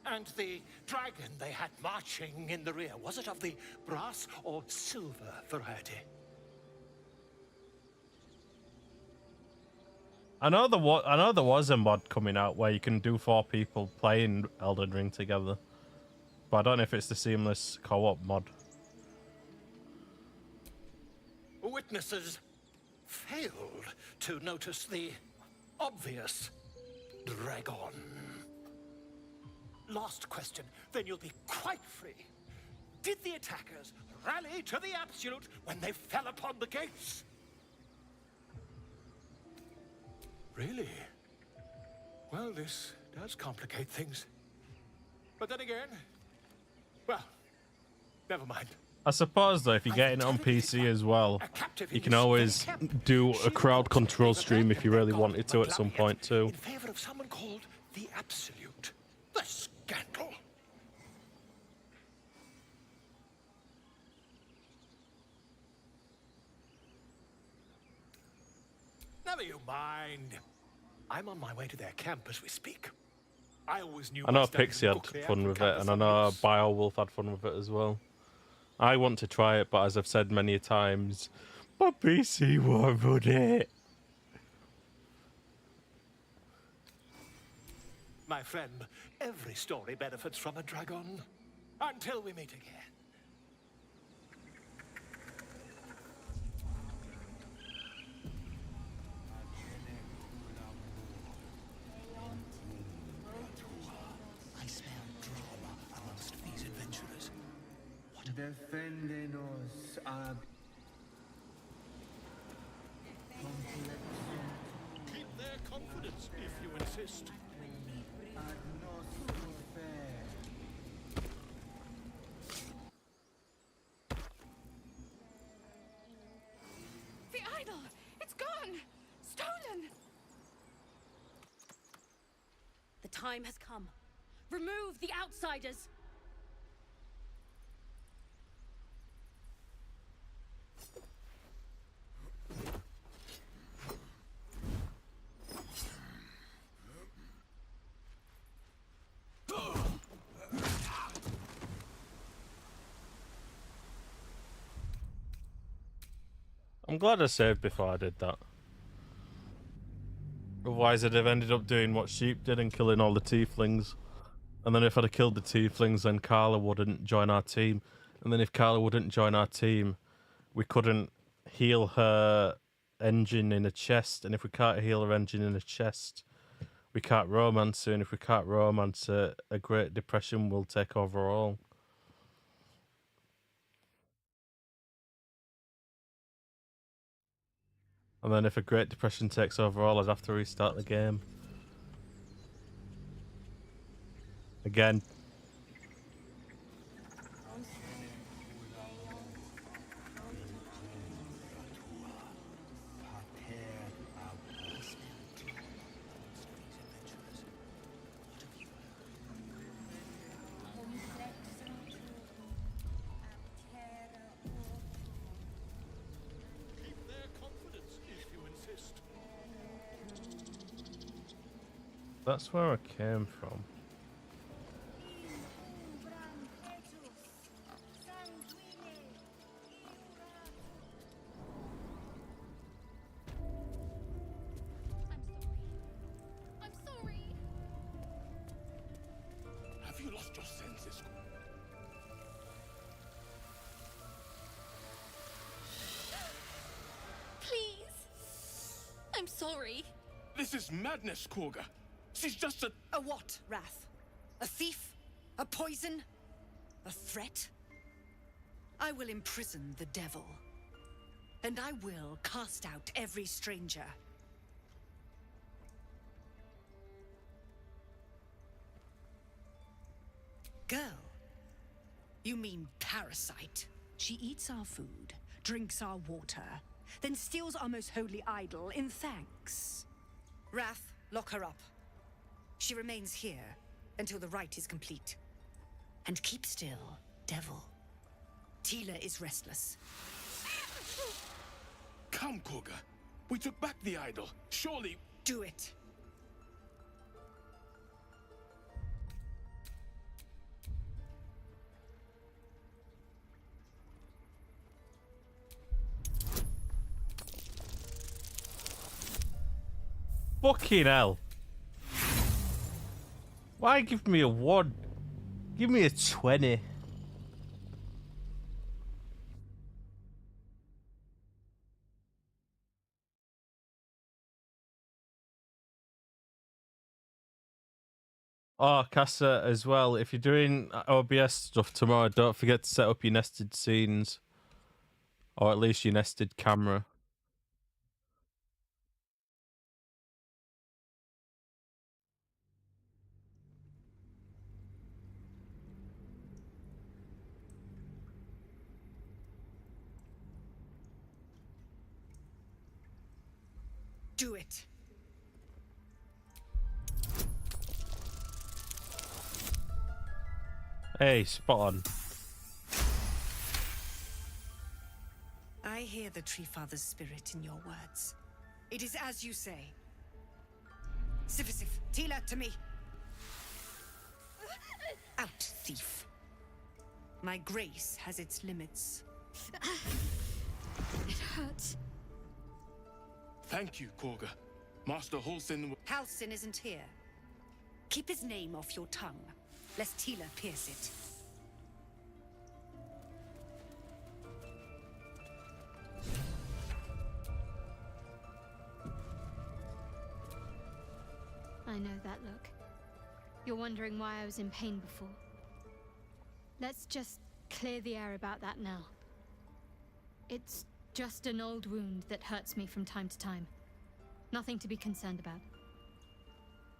Speaker 7: And the dragon they had marching in the rear, was it of the brass or silver variety?
Speaker 1: I know there was a mod coming out where you can do 4 people playing Elden Ring together, but I don't know if it's the seamless co-op mod.
Speaker 7: Witnesses failed to notice the obvious dragon. Last question, then you'll be quite free. Did the attackers rally to the Absolute when they fell upon the gates? Really? Well, this does complicate things. But then again, well, never mind.
Speaker 1: I suppose though, if you're getting it on PC as well, you can always do a crowd control stream if you really wanted to at some point too.
Speaker 7: In favor of someone called the Absolute. The scandal. Never you mind. I'm on my way to their camp as we speak. I always knew.
Speaker 1: I know Pixie had fun with it, and I know Biowolf had fun with it as well. I want to try it, but as I've said many times, my PC won't run it.
Speaker 7: My friend, every story benefits from a dragon. Until we meet again.
Speaker 8: I smell drama Deféndenos a...
Speaker 7: Keep their confidence if you insist.
Speaker 8: Ad nostro fe.
Speaker 10: The idol! It's gone! Stolen!
Speaker 22: The time has come. Remove the outsiders!
Speaker 1: I'm glad I saved before I did that. Otherwise I'd have ended up doing what Sheep did and killing all the tieflings. And then if I'd have killed the tieflings, then Carla wouldn't join our team. And then if Carla wouldn't join our team, we couldn't heal her engine in a chest. And if we can't heal her engine in a chest, we can't romance her. And if we can't romance her, a Great Depression will take over all. And then if a Great Depression takes over all, I'd have to restart the game. Again.
Speaker 7: Keep their confidence if you insist.
Speaker 1: That's where I came from.
Speaker 10: I'm sorry.
Speaker 7: Have you lost your senses?
Speaker 10: Please. I'm sorry.
Speaker 13: This is madness, Korga. She's just a...
Speaker 5: A what, Wrath? A thief? A poison? A threat? I will imprison the devil. And I will cast out every stranger. Girl, you mean parasite. She eats our food, drinks our water, then steals our most holy idol in thanks. Wrath, lock her up. She remains here until the rite is complete. And keep still, devil. Tila is restless.
Speaker 13: Come, Korga. We took back the idol. Surely...
Speaker 5: Do it.
Speaker 1: Fucking hell. Why give me a 1? Give me a 20. Oh, Casa, as well, if you're doing OBS stuff tomorrow, don't forget to set up your nested scenes. Or at least your nested camera.
Speaker 5: Do it.
Speaker 1: Hey, spot on.
Speaker 5: I hear the Tree Father's spirit in your words. It is as you say. Sifisif, Tila, to me. Out, thief. My grace has its limits.
Speaker 10: It hurts.
Speaker 13: Thank you, Korga. Master Halsin...
Speaker 5: Halsin isn't here. Keep his name off your tongue, lest Tila pierce it.
Speaker 12: I know that look. You're wondering why I was in pain before. Let's just clear the air about that now. It's just an old wound that hurts me from time to time. Nothing to be concerned about.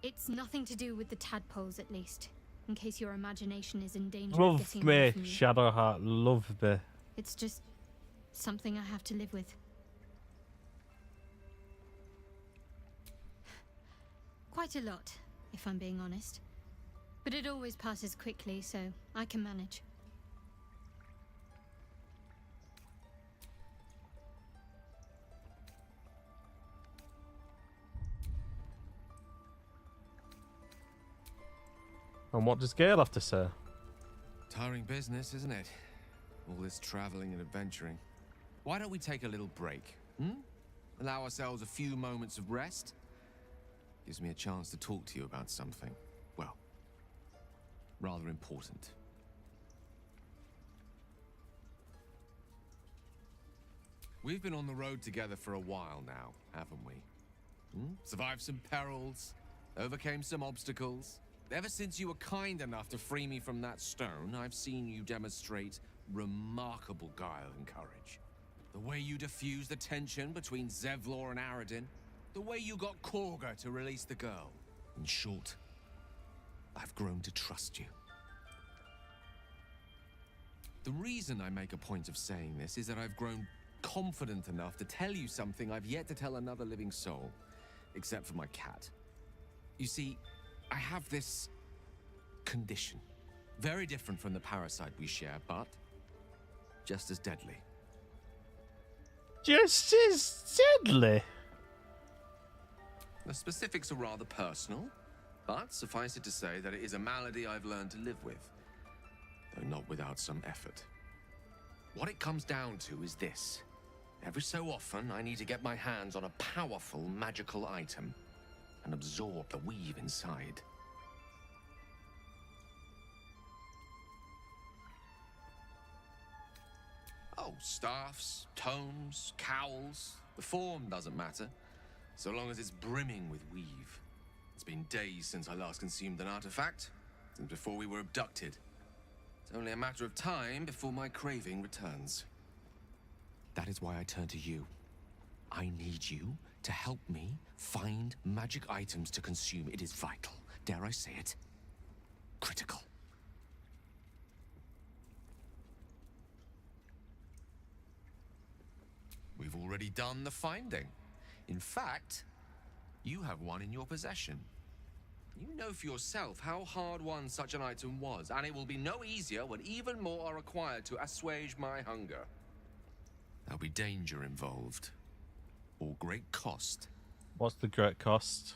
Speaker 12: It's nothing to do with the tadpoles, at least, in case your imagination is in danger of
Speaker 1: Love
Speaker 12: getting away
Speaker 1: me,
Speaker 12: from you.
Speaker 1: Shadowheart, love me.
Speaker 12: It's just something I have to live with. Quite a lot, if I'm being honest. But it always passes quickly, so I can manage.
Speaker 1: And what does Gale have to say?
Speaker 15: Tiring business, isn't it? All this traveling and adventuring. Why don't we take a little break? Allow ourselves a few moments of rest? Gives me a chance to talk to you about something, well, rather important. We've been on the road together for a while now, haven't we? Survived some perils, overcame some obstacles. Ever since you were kind enough to free me from that stone, I've seen you demonstrate remarkable guile and courage. The way you diffused the tension between Zevlor and Aradin. The way you got Korga to release the girl. In short, I've grown to trust you. The reason I make a point of saying this is that I've grown confident enough to tell you something I've yet to tell another living soul, except for my cat. You see, I have this condition. Very different from the parasite we share, but just as deadly.
Speaker 1: Just as deadly?
Speaker 15: The specifics are rather personal, but suffice it to say that it is a malady I've learned to live with, though not without some effort. What it comes down to is this. Every so often, I need to get my hands on a powerful magical item and absorb the weave inside. Oh, staffs, tomes, cowls, the form doesn't matter, so long as it's brimming with weave. It's been days since I last consumed an artifact, since before we were abducted. It's only a matter of time before my craving returns. That is why I turn to you. I need you to help me find magic items to consume. It is vital. Dare I say it? Critical. We've already done the finding. In fact, you have one in your possession. You know for yourself how hard-won such an item was, and it will be no easier when even more are required to assuage my hunger. There'll be danger involved, or great cost.
Speaker 1: What's the great cost?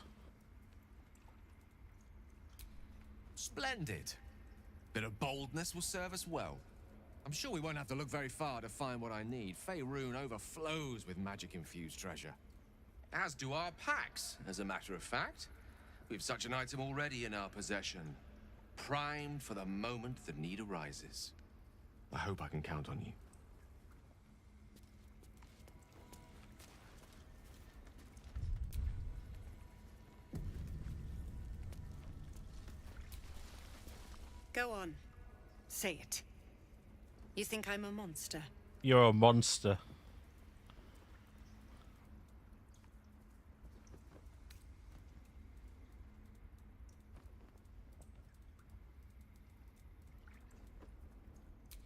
Speaker 15: Splendid. Bit of boldness will serve us well. I'm sure we won't have to look very far to find what I need. Faerun overflows with magic-infused treasure. As do our packs, as a matter of fact. We've such an item already in our possession. Primed for the moment the need arises. I hope I can count on you.
Speaker 5: Go on. Say it. You think I'm a monster?
Speaker 1: You're a monster.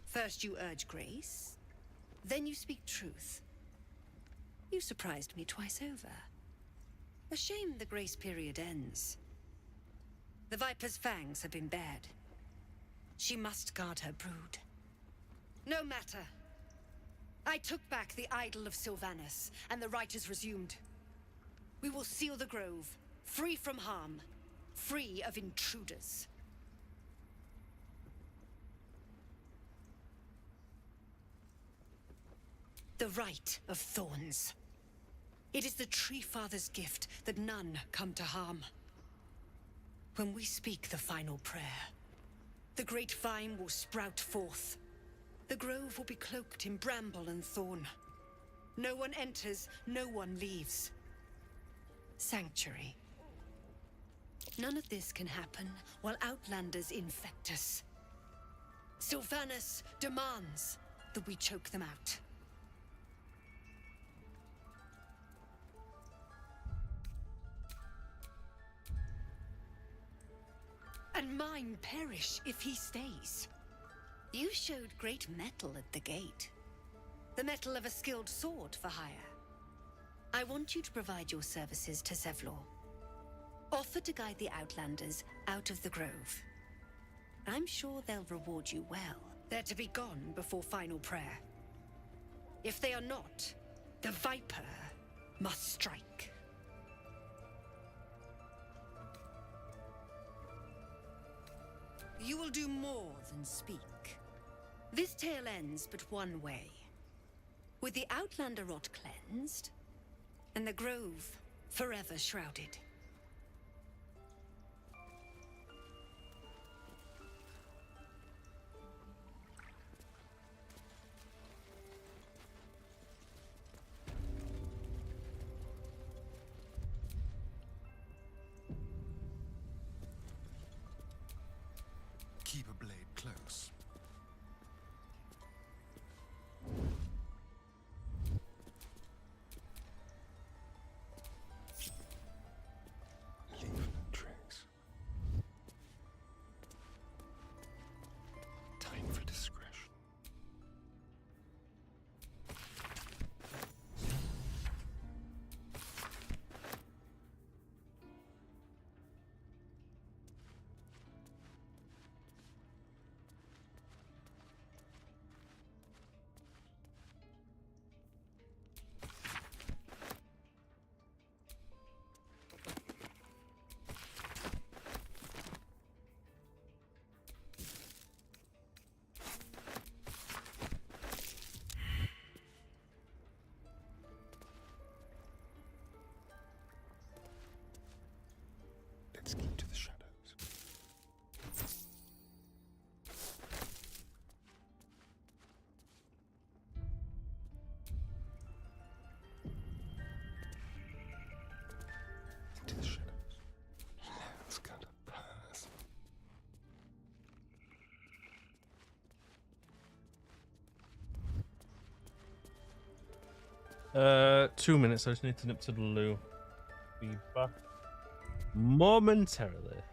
Speaker 5: First you urge grace, then you speak truth. You surprised me twice over. A shame the grace period ends. The Viper's fangs have been bared. She must guard her brood. No matter. I took back the idol of Sylvanas, and the rite is resumed. We will seal the grove, free from harm, free of intruders. The Rite of Thorns. It is the Tree Father's gift that none come to harm. When we speak the final prayer, the great vine will sprout forth. The grove will be cloaked in bramble and thorn. No one enters, no one leaves. Sanctuary. None of this can happen while outlanders infect us. Sylvanus demands that we choke them out. And mine perish if he stays. You showed great mettle at the gate. The mettle of a skilled sword for hire. I want you to provide your services to Zevlor. Offer to guide the Outlanders out of the grove. I'm sure they'll reward you well. They're to be gone before final prayer. If they are not, the Viper must strike. You will do more than speak. This tale ends but one way. With the Outlander rot cleansed, and the grove forever shrouded.
Speaker 21: Keep a blade close. Leave no trace. Time for discretion. Let's keep to the shadows. Into the shadows. Let's go to pass.
Speaker 1: 2 minutes. I just need to nip to the loo. Be back momentarily.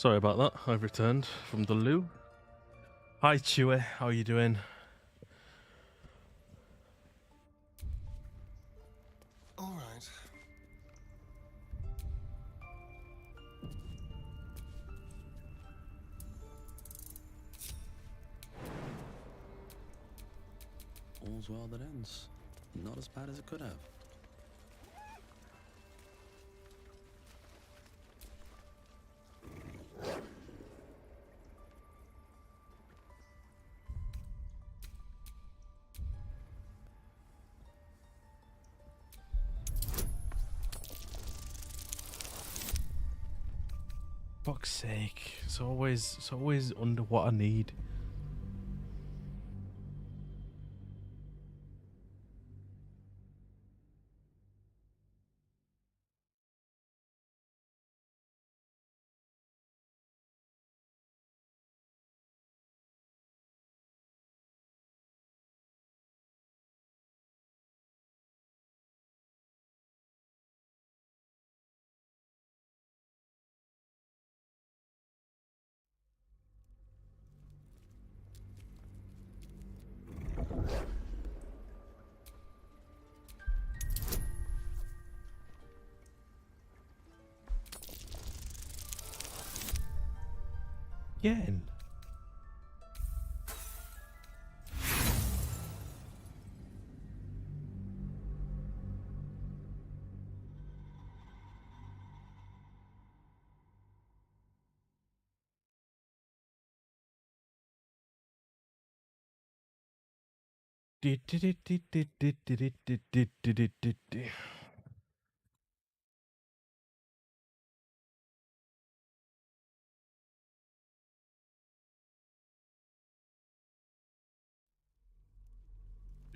Speaker 1: Sorry about that. I've returned from the loo. Hi, Chewie. How are you doing?
Speaker 21: All right.
Speaker 17: All's well that ends. Not as bad as it could have.
Speaker 1: Fuck's sake. It's always under what I need. Again.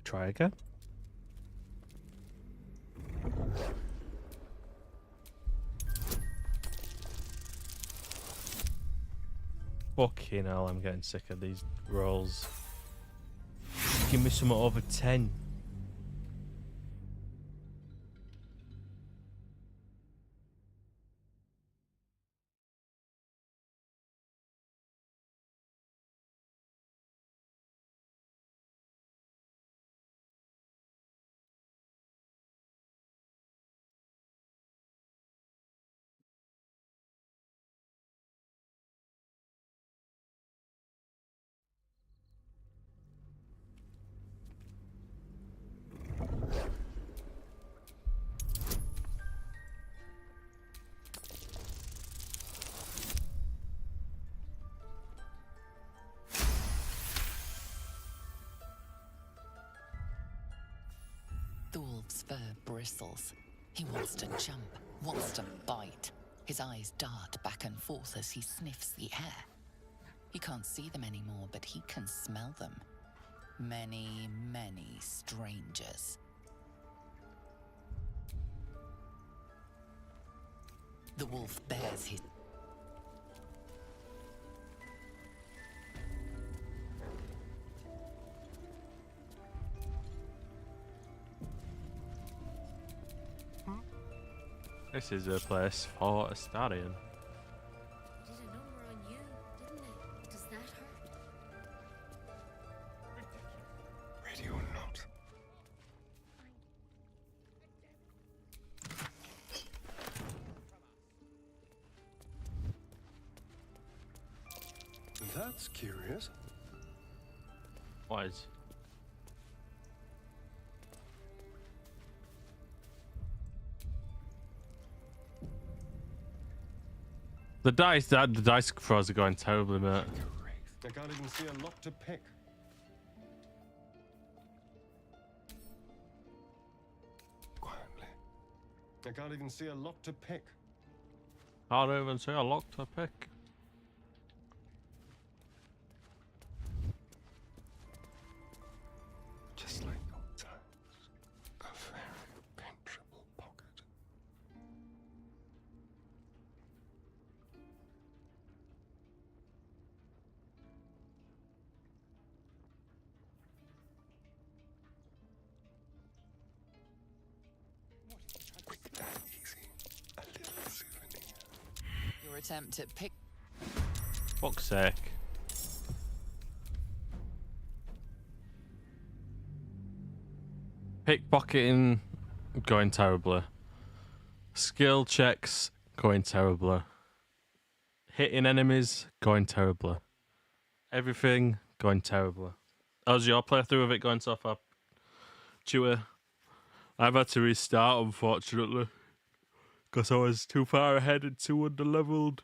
Speaker 1: Try again. Fucking hell, I'm getting sick of these rolls. Give me something over 10.
Speaker 6: The wolf's fur bristles. He wants to jump, wants to bite. His eyes dart back and forth as he sniffs the air. He can't see them anymore, but he can smell them. Many, many strangers. The wolf bares his...
Speaker 1: This is a place for a stadium.
Speaker 10: It did a number on you, didn't it? Does that hurt?
Speaker 21: Ready or not. That's curious.
Speaker 1: What is? The dice throws are going terribly, mate.
Speaker 21: I can't even see a lock to pick. Quietly. I can't even see a lock to pick.
Speaker 1: I don't even see a lock to pick.
Speaker 21: Just like old times. A very penetrable pocket. Quick and easy. A little souvenir.
Speaker 6: Your attempt at pick...
Speaker 1: Fuck's sake. Pickpocketing going terribly. Skill checks going terribly. Hitting enemies going terribly. Everything going terribly. How's your playthrough of it going so far, Chewie? I've had to restart, unfortunately, because I was too far ahead and too underleveled.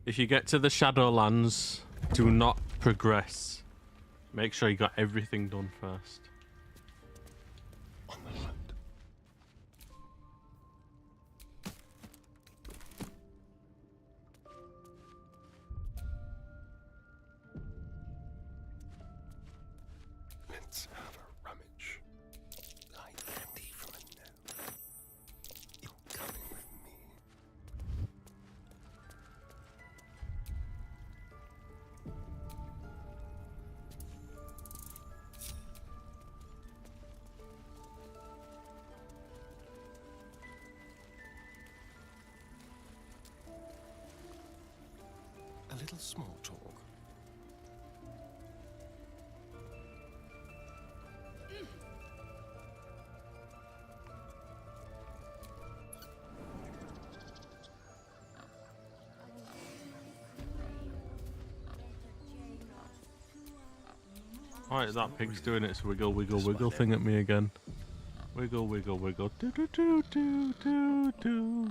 Speaker 1: If you get to the Shadowlands, do not progress. Make sure you got everything done first.
Speaker 21: On the hunt. Let's have a rummage. Like candy from a gnome. You're coming with me. A little small talk.
Speaker 1: Alright, that pig's doing its wiggle, wiggle, wiggle thing at me again. Wiggle, wiggle, wiggle. Do, do, do, do, do, do.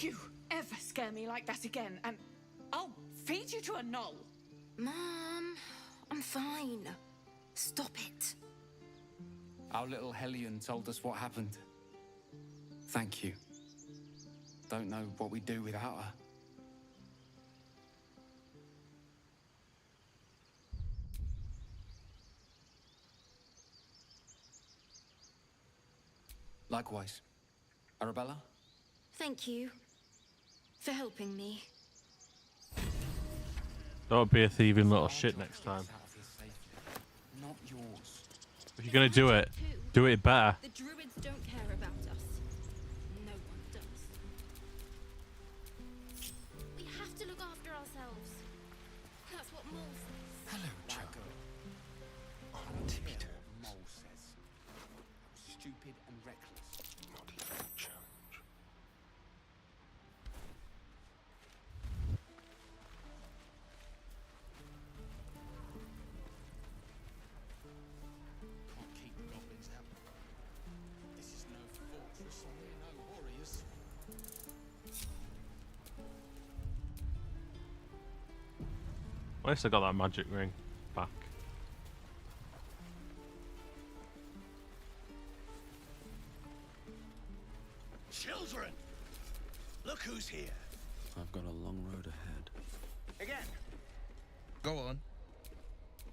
Speaker 10: You ever scare me like that again, and I'll feed you to a knoll.
Speaker 14: Mom, I'm fine. Stop it.
Speaker 18: Our little Hellion told us what happened. Thank you. Don't know what we'd do without her. Likewise. Arabella?
Speaker 14: Thank you for helping me.
Speaker 1: Don't be a thieving little shit next time.
Speaker 18: Not yours.
Speaker 1: If you're gonna do it better.
Speaker 3: The druids don't care about us. No one does. We have to look after ourselves. That's what Mole says.
Speaker 18: Hello, Chaco.
Speaker 21: On tippy toes.
Speaker 18: Mole says. Stupid and reckless.
Speaker 21: Not even a challenge.
Speaker 13: Can't keep the goblins out. This is no fortress, and we're no warriors.
Speaker 1: At least I got that magic ring back.
Speaker 8: Children! Look who's here.
Speaker 17: I've got a long road ahead.
Speaker 8: Again.
Speaker 20: Go on.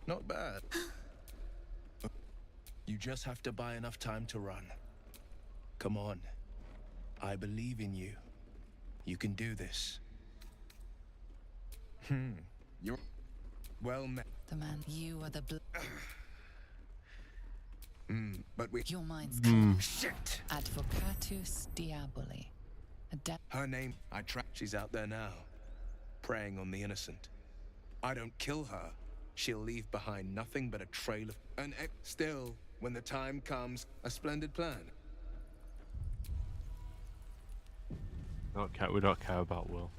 Speaker 20: Not bad. You just have to buy enough time to run. Come on. I believe in you. You can do this. You're well met.
Speaker 6: The man, you are the
Speaker 20: but we...
Speaker 6: Your mind's
Speaker 20: Shit!
Speaker 6: Advocatus Diaboli.
Speaker 20: Her name, she's out there now, preying on the innocent. I don't kill her, she'll leave behind nothing but a trail of... Still, when the time comes, a splendid plan.
Speaker 1: We don't care about Will.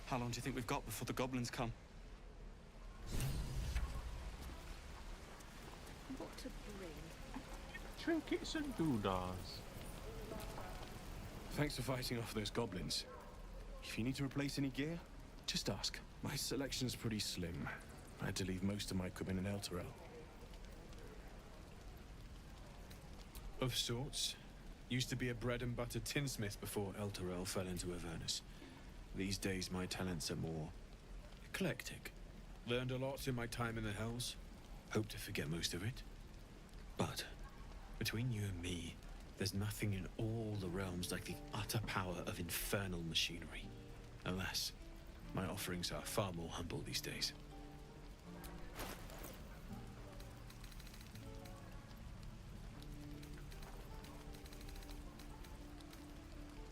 Speaker 18: How long do you think we've got before the goblins come?
Speaker 10: What to bring?
Speaker 1: Trinkets and doodads.
Speaker 4: Thanks for fighting off those goblins. If you need to replace any gear, just ask. My selection's pretty slim. I had to leave most of my equipment in Elturel. Of sorts.
Speaker 2: Used to be a bread and butter tinsmith before Elturel fell into Avernus. These days my talents are more eclectic. Learned a lot in my time in the Hells. Hope to forget most of it. But between you and me, there's nothing in all the realms like the utter power of infernal machinery. Alas, my offerings are far more humble these days.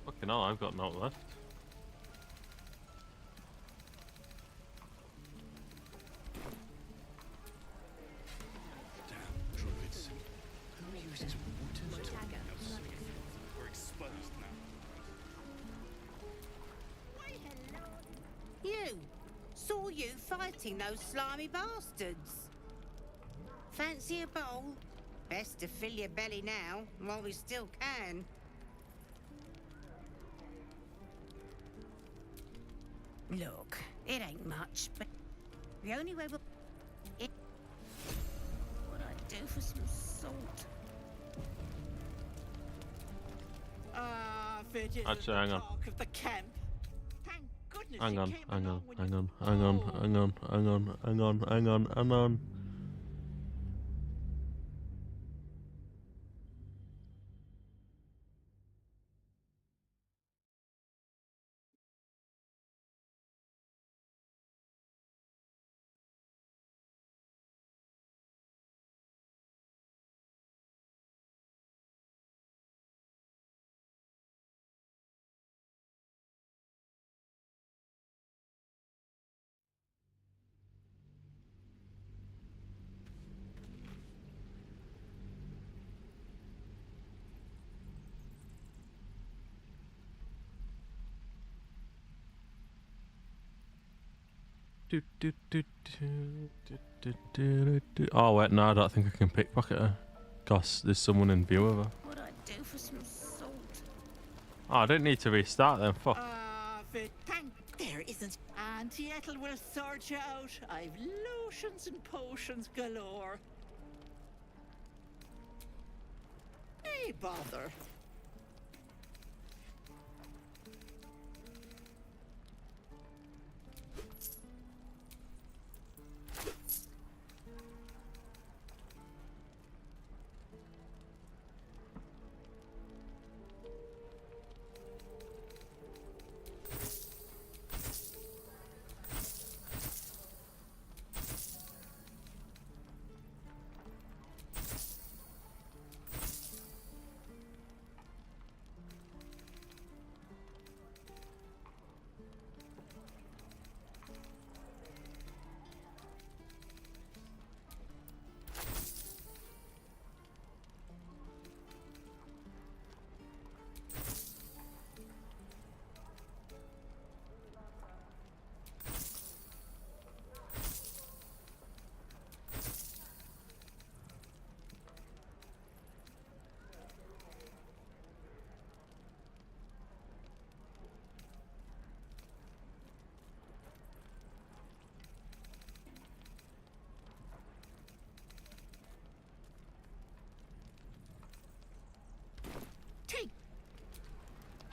Speaker 1: Fucking hell, I've got naught left.
Speaker 2: Damn druids. Who uses water to We're exposed now.
Speaker 19: You! Saw you fighting those slimy bastards. Fancy a bowl? Best to fill your belly now, while we still can. Look, it ain't much, but the only way we'll... What I'd do for some salt.
Speaker 10: If it isn't
Speaker 1: Actually, hang
Speaker 10: the
Speaker 1: on.
Speaker 10: talk of the camp. Thank goodness
Speaker 1: Hang
Speaker 10: you
Speaker 1: on,
Speaker 10: came
Speaker 1: hang on,
Speaker 10: along when
Speaker 1: hang
Speaker 10: you-
Speaker 1: on, hang on, hang on, hang on, hang on, hang on, hang on. Oh wait, no, I don't think I can pickpocket her. Cause there's someone in view of her.
Speaker 19: What I'd do for some salt.
Speaker 1: Oh, I don't need to restart then, fuck.
Speaker 10: There isn't. Auntie Ethel will sort you out. I've lotions and potions galore. Hey, bother.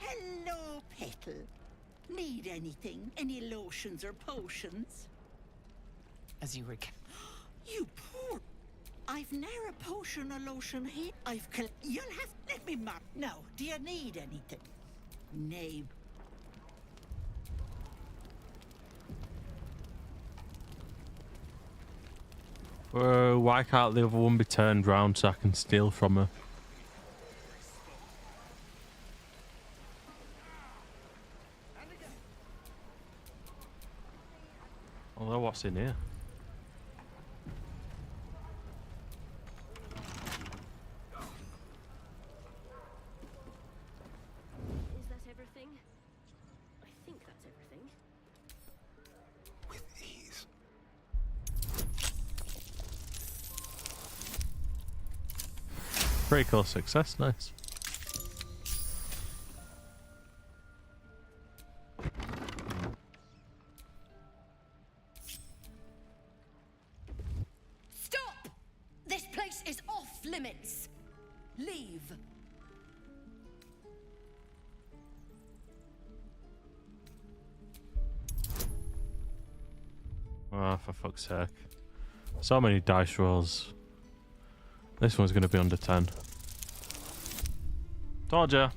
Speaker 10: Hello, Petal. Need anything? Any lotions or potions?
Speaker 6: As you
Speaker 10: You poor... I've ne'er a potion or lotion here. You'll have to let me mark. No, do you need anything? Nay.
Speaker 1: Why can't the other one be turned round so I can steal from her? Although, what's in here?
Speaker 23: Is that everything? I think that's everything.
Speaker 21: With ease.
Speaker 1: Pretty cool success, nice.
Speaker 22: Stop! This place is off limits. Leave.
Speaker 1: Oh, for fuck's sake. So many dice rolls. This one's going to be under 10. Told ya.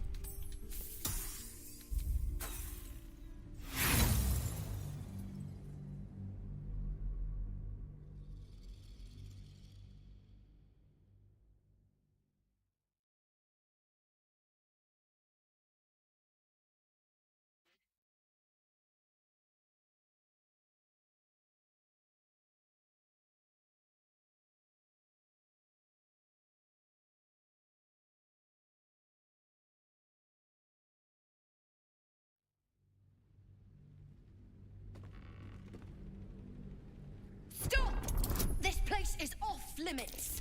Speaker 10: Stop! This place is off limits.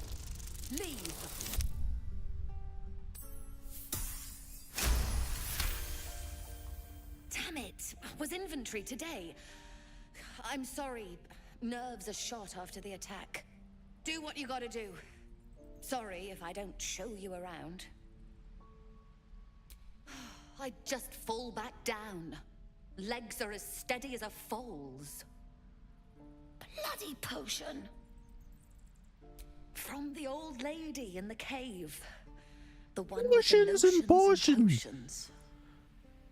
Speaker 10: Leave. Damn it! Was inventory today? I'm sorry. Nerves are shot after the attack. Do what you gotta do. Sorry if I don't show you around. I just fall back down. Legs are as steady as a foal's. Bloody potion! From the old lady in the cave. The one with the lotions and potions.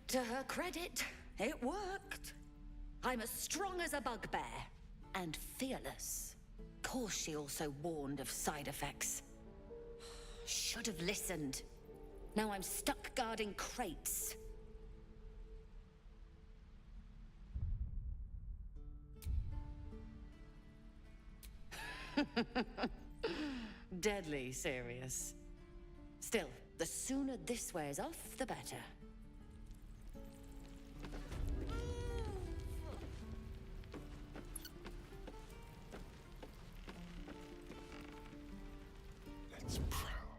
Speaker 10: To her credit, it worked. I'm as strong as a bugbear. And fearless. Course she also warned of side effects. Should have listened. Now I'm stuck guarding crates. Deadly serious. Still, the sooner this wears off, the better.
Speaker 21: Let's prowl.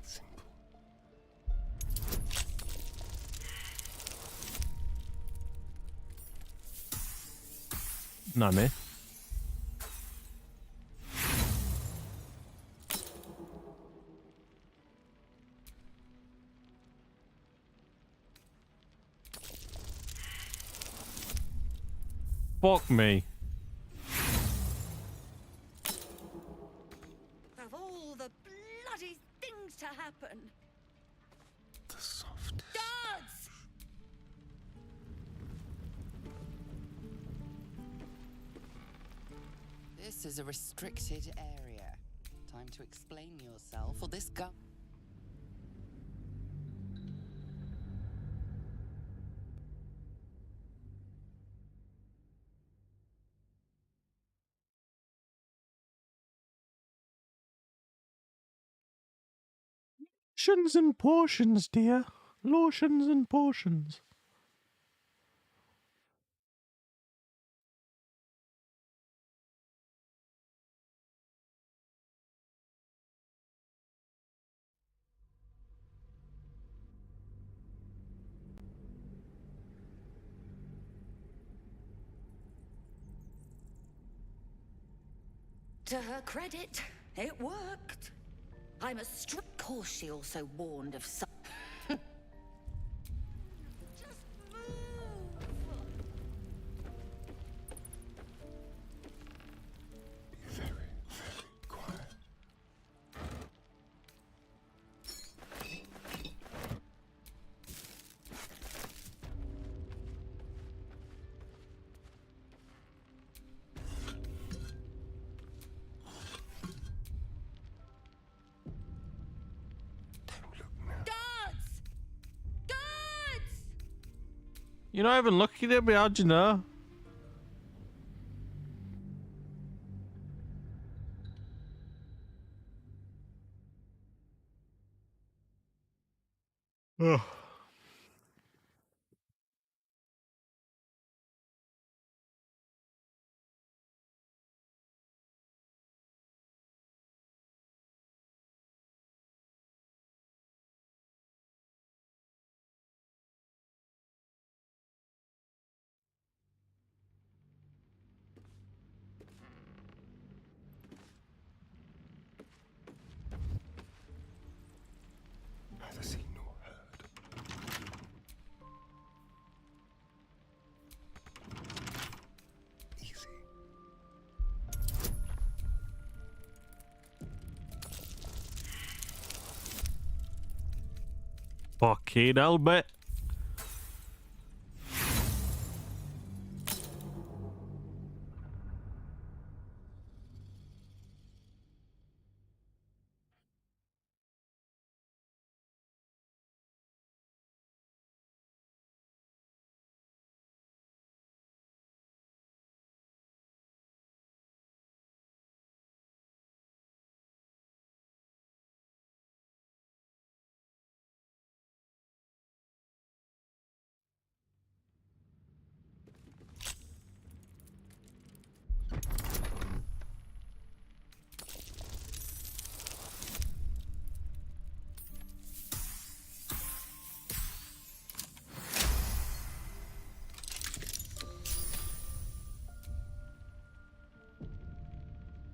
Speaker 21: Simple.
Speaker 1: Nami. Fuck me.
Speaker 10: Of all the bloody things to happen.
Speaker 21: The softest.
Speaker 10: Guards!
Speaker 6: This is a restricted area. Time to explain yourself, or this gun.
Speaker 1: Lotions and potions, dear. Lotions and potions.
Speaker 10: To her credit, it worked. I'm a strict course she also warned of some.
Speaker 21: Very, very quiet.
Speaker 10: Guards! Guards!
Speaker 1: You're not even looking at me, how'd you know? Ugh.
Speaker 21: Neither seen nor heard.
Speaker 1: Fucking hell, mate.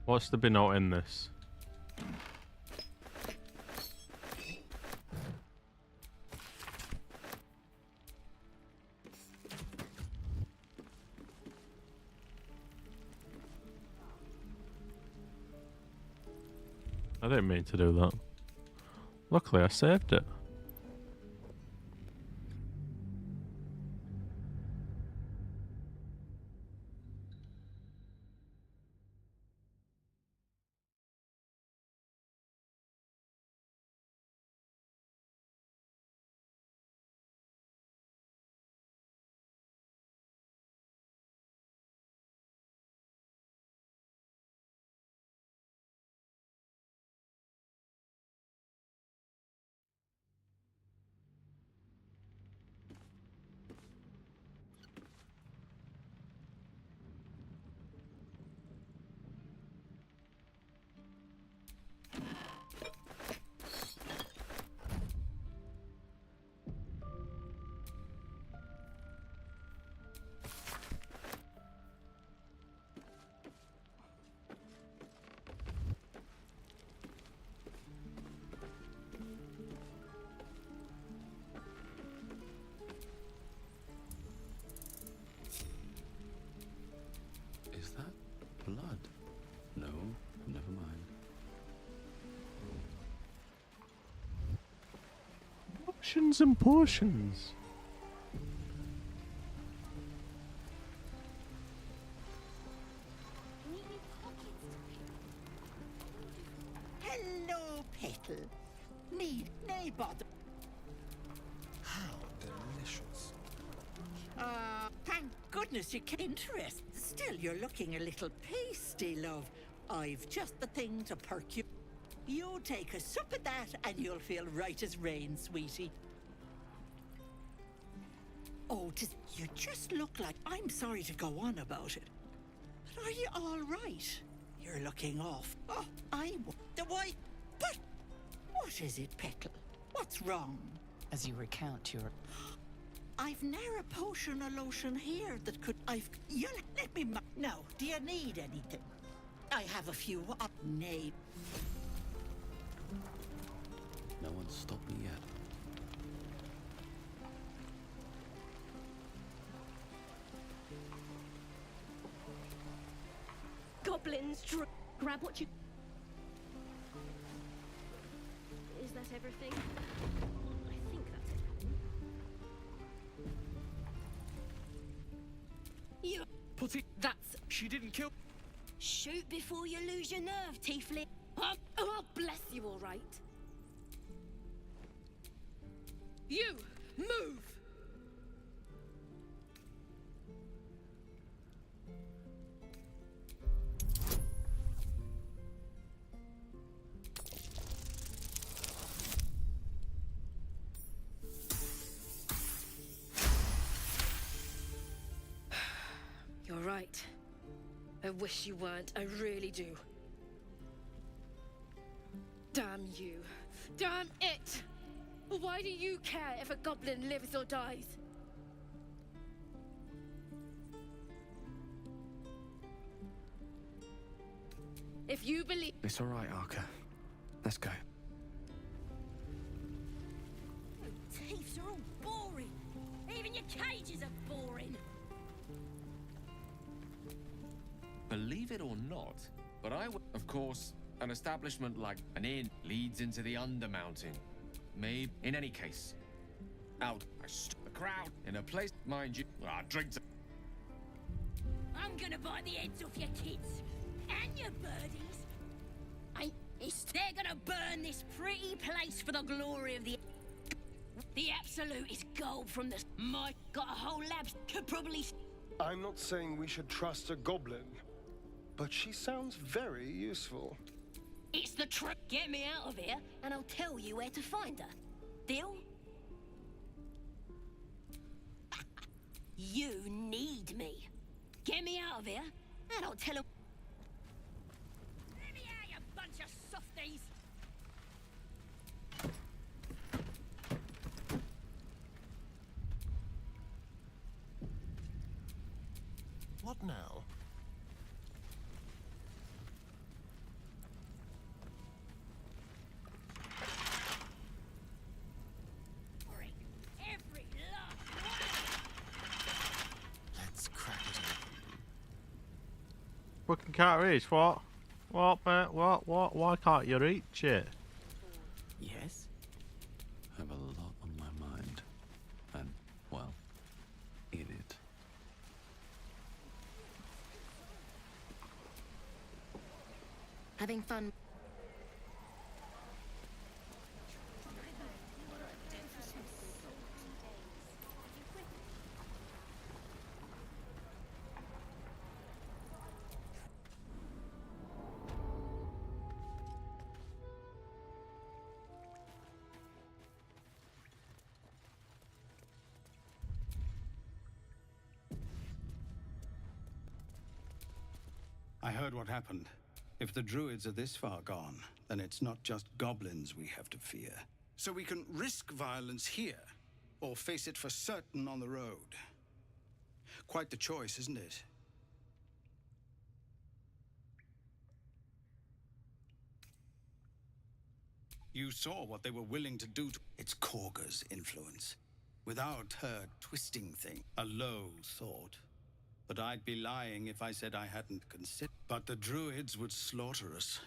Speaker 1: What's the bin out in this? I didn't mean to do that. Luckily, I saved it.
Speaker 17: Is that blood? No, never mind.
Speaker 1: Potions and potions.
Speaker 9: Hello, Petal. Need nay bother.
Speaker 20: How delicious.
Speaker 9: Thank goodness you came. Interested. Still, you're looking a little pasty, love. I've just the thing to perk you. You take a sup of that and you'll feel right as rain, sweetie. Oh, you just look like... I'm sorry to go on about it. But are you all right? You're looking off. Oh, why? But what is it, Petal? What's wrong?
Speaker 6: As you recount your...
Speaker 9: I've ne'er a potion or lotion here that could... You'll let me... No, do you need anything? I have a few... Nay.
Speaker 17: No one's stopped me yet.
Speaker 23: Goblins, grab what you... Is that everything? I think that's it.
Speaker 11: You put it. That's... She didn't kill...
Speaker 23: Shoot before you lose your nerve, Tiefling. Oh, bless you, all right.
Speaker 11: You! Move!
Speaker 23: You're right. I wish you weren't. I really do. Damn you. Damn it! Why do you care if a goblin lives or dies? If you believe...
Speaker 20: It's all right, Arca. Let's go.
Speaker 23: Thieves are all boring. Even your cages are boring.
Speaker 15: Believe it or not, but of course, an establishment like an inn leads into the Undermountain. Maybe, in any case, Out. A crowd in a place, mind you. Drinks.
Speaker 7: I'm gonna bite the heads off your kids and your birdies. They're gonna burn this pretty place for the glory of the absolute is gold from the. Got a whole lab. Could probably.
Speaker 21: I'm not saying we should trust a goblin, but she sounds very useful.
Speaker 7: It's the truth. Get me out of here, and I'll tell you where to find her. Deal? You need me. Get me out of here, and I'll tell her. Let me out, you bunch of softies!
Speaker 21: What now?
Speaker 7: Every last one!
Speaker 21: Let's crack it open.
Speaker 1: Fucking can't reach, what? What, mate? What? Why can't you reach it?
Speaker 17: Yes? I have a lot on my mind. And, well, in it.
Speaker 14: Having fun.
Speaker 8: I heard what happened. If the druids are this far gone, then it's not just goblins we have to fear. So we can risk violence here, or face it for certain on the road. Quite the choice, isn't it? You saw what they were willing to do to... It's Korga's influence. Without her twisting thing, a low thought. But I'd be lying if I said I hadn't considered. But the druids would slaughter us.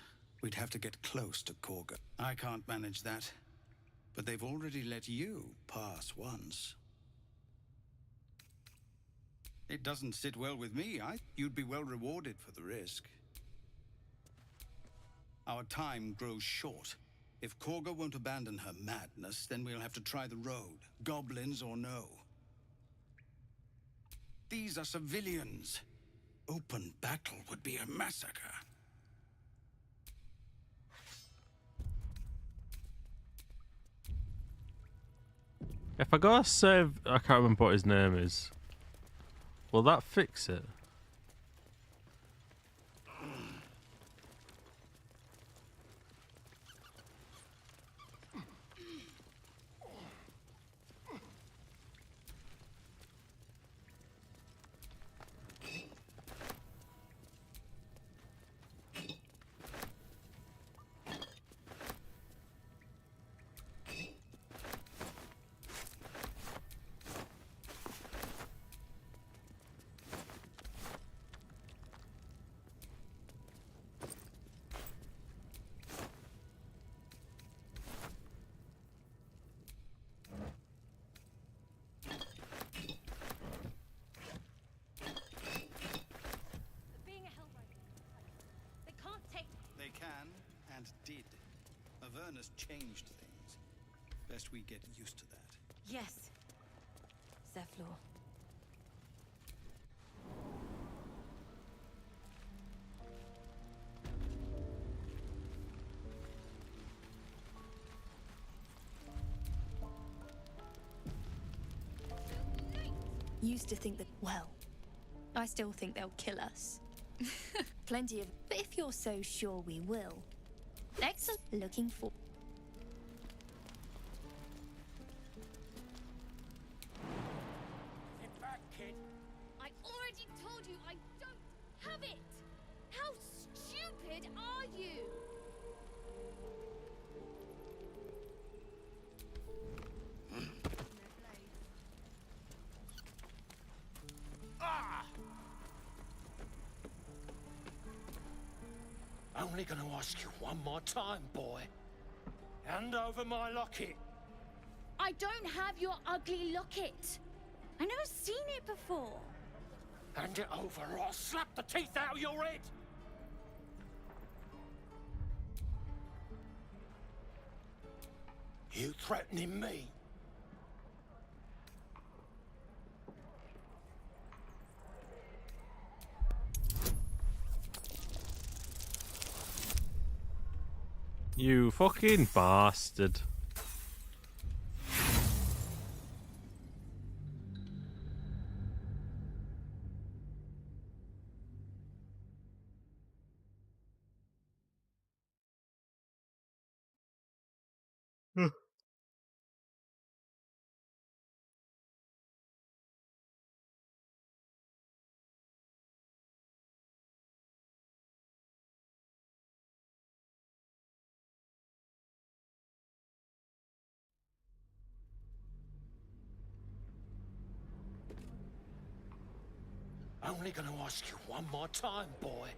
Speaker 8: We'd have to get close to Korga. I can't manage that. But they've already let you pass once. It doesn't sit well with me. You'd be well rewarded for the risk. Our time grows short. If Korga won't abandon her madness, then we'll have to try the road, goblins or no. These are civilians. Open battle would be a massacre.
Speaker 1: If I go save, I can't remember what his name is. Will that fix it?
Speaker 8: And did. Avernus changed things. Best we get used to that.
Speaker 22: Yes, Zephlor.
Speaker 12: Used to think that, well, I still think they'll kill us. Plenty of... But if you're so sure we will, excellent. Looking for...
Speaker 7: Get back, kid. I already told you I don't have it. How stupid are you?
Speaker 16: Only gonna ask you one more time, boy. Hand over my locket.
Speaker 23: I don't have your ugly locket.
Speaker 10: I never seen it before.
Speaker 8: Hand it over or I'll slap the teeth out of your head! You threatening me?
Speaker 1: You fucking bastard.
Speaker 8: Only gonna ask you one more time, boy.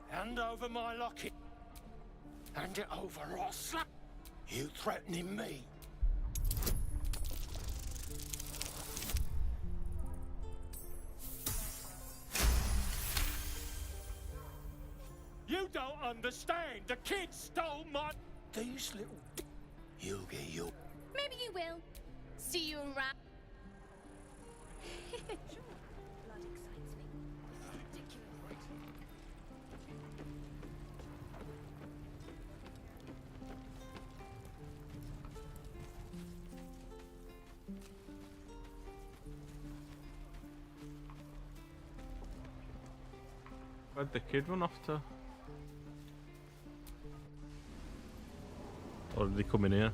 Speaker 8: Hand over my locket. Hand it over or I'll slap. You threatening me? You don't understand. The kid stole my... These little... You'll get your...
Speaker 23: Maybe you will. See you around.
Speaker 1: Where'd the kid run off to? Or did he come in here?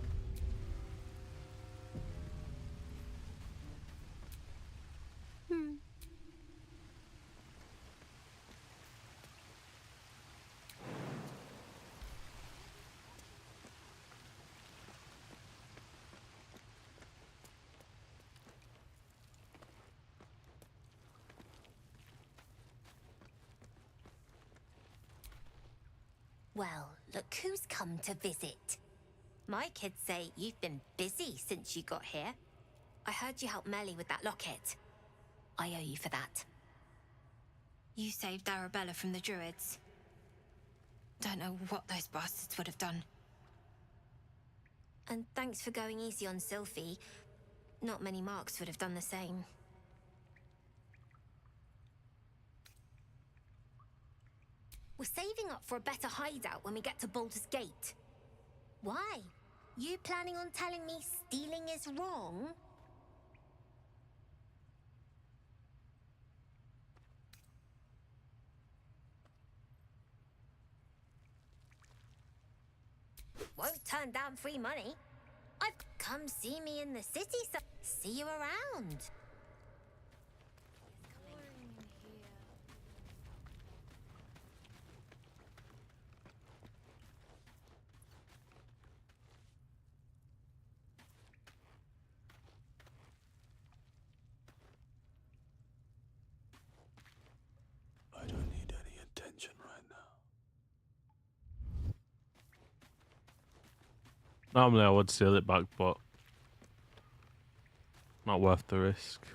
Speaker 3: Well, look who's come to visit. My kids say you've been busy since you got here. I heard you helped Melly with that locket. I owe you for that.
Speaker 12: You saved Arabella from the Druids. Don't know what those bastards would have done.
Speaker 3: And thanks for going easy on Sylphie. Not many marks would have done the same. We're saving up for a better hideout when we get to Baldur's Gate. Why? You planning on telling me stealing is wrong? Won't turn down free money. I've come see me in the city, so see you around.
Speaker 17: I don't need any attention right now.
Speaker 1: Normally I would seal it back, but not worth the risk.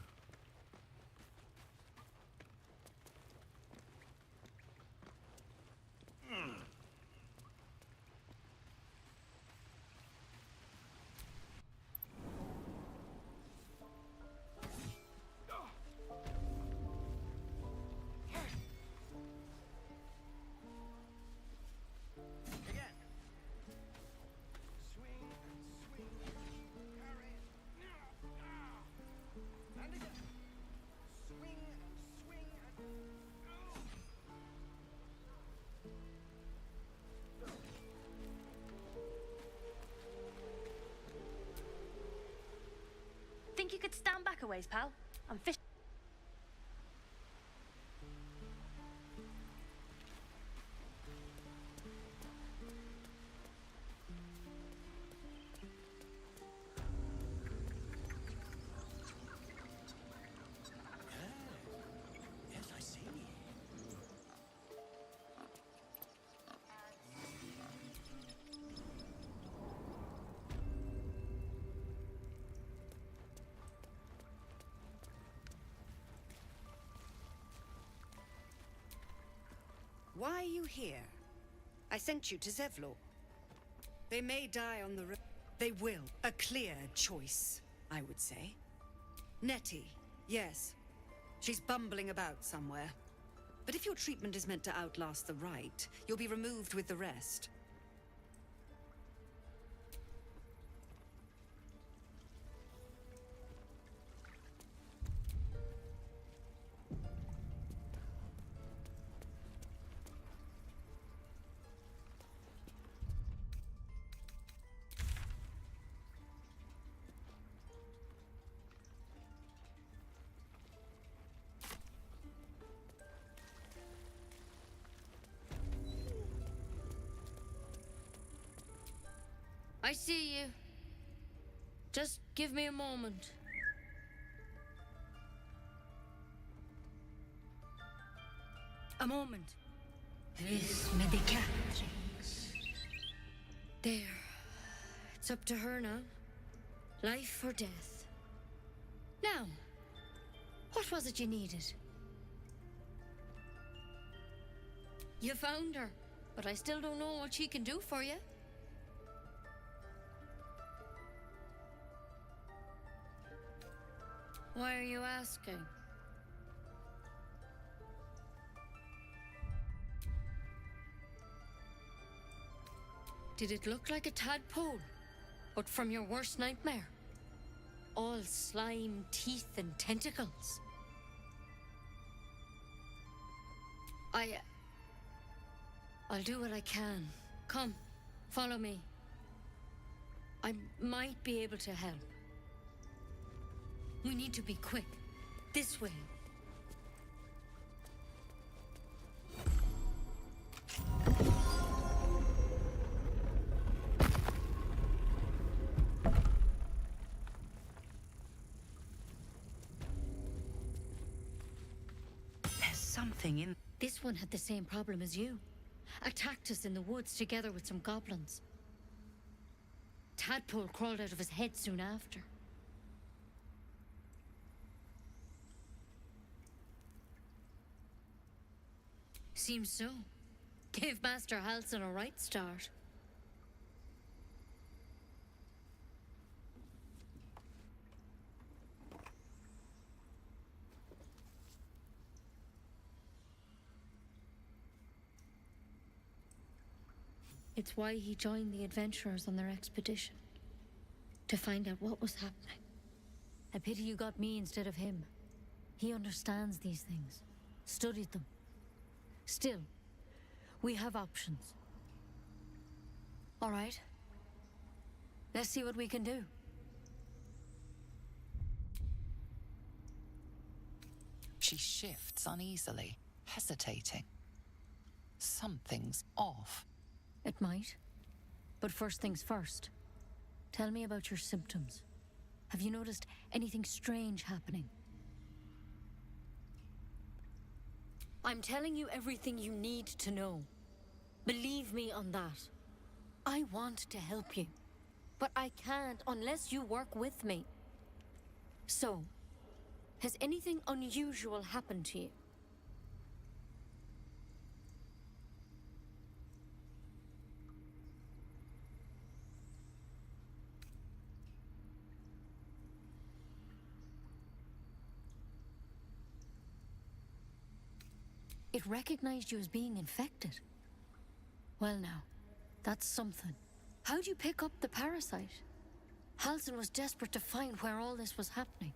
Speaker 22: Think you could stand back a ways, pal? I'm fishing.
Speaker 8: Yes, I see.
Speaker 5: why are you here? I sent you to Zevlor. They may die on the road. They will. A clear choice, I would say. Nettie, yes. She's bumbling about somewhere. But if your treatment is meant to outlast the rite, you'll be removed with the rest.
Speaker 13: I see you. Just give me a moment.
Speaker 22: A moment.
Speaker 13: This medicatrix.
Speaker 22: There. It's up to her now. Life or death. Now, what was it you needed? You found her, but I still don't know what she can do for you. Why are you asking? Did it look like a tadpole? But from your worst nightmare? All slime, teeth, and tentacles. I'll do what I can. Come, follow me. I might be able to help. We need to be quick. This way.
Speaker 5: There's something in...
Speaker 22: This one had the same problem as you. Attacked us in the woods together with some goblins. Tadpole crawled out of his head soon after. Seems so. Gave Master Halsin a right start. It's why he joined the adventurers on their expedition. To find out what was happening. A pity you got me instead of him. He understands these things. Studied them. Still, we have options. All right. Let's see what we can do.
Speaker 6: She shifts uneasily, hesitating. Something's off.
Speaker 22: It might. But first things first. Tell me about your symptoms. Have you noticed anything strange happening? I'm telling you everything you need to know. Believe me on that. I want to help you, but I can't unless you work with me. So, has anything unusual happened to you? It recognized you as being infected. Well now, that's something. How'd you pick up the parasite? Halsin was desperate to find where all this was happening.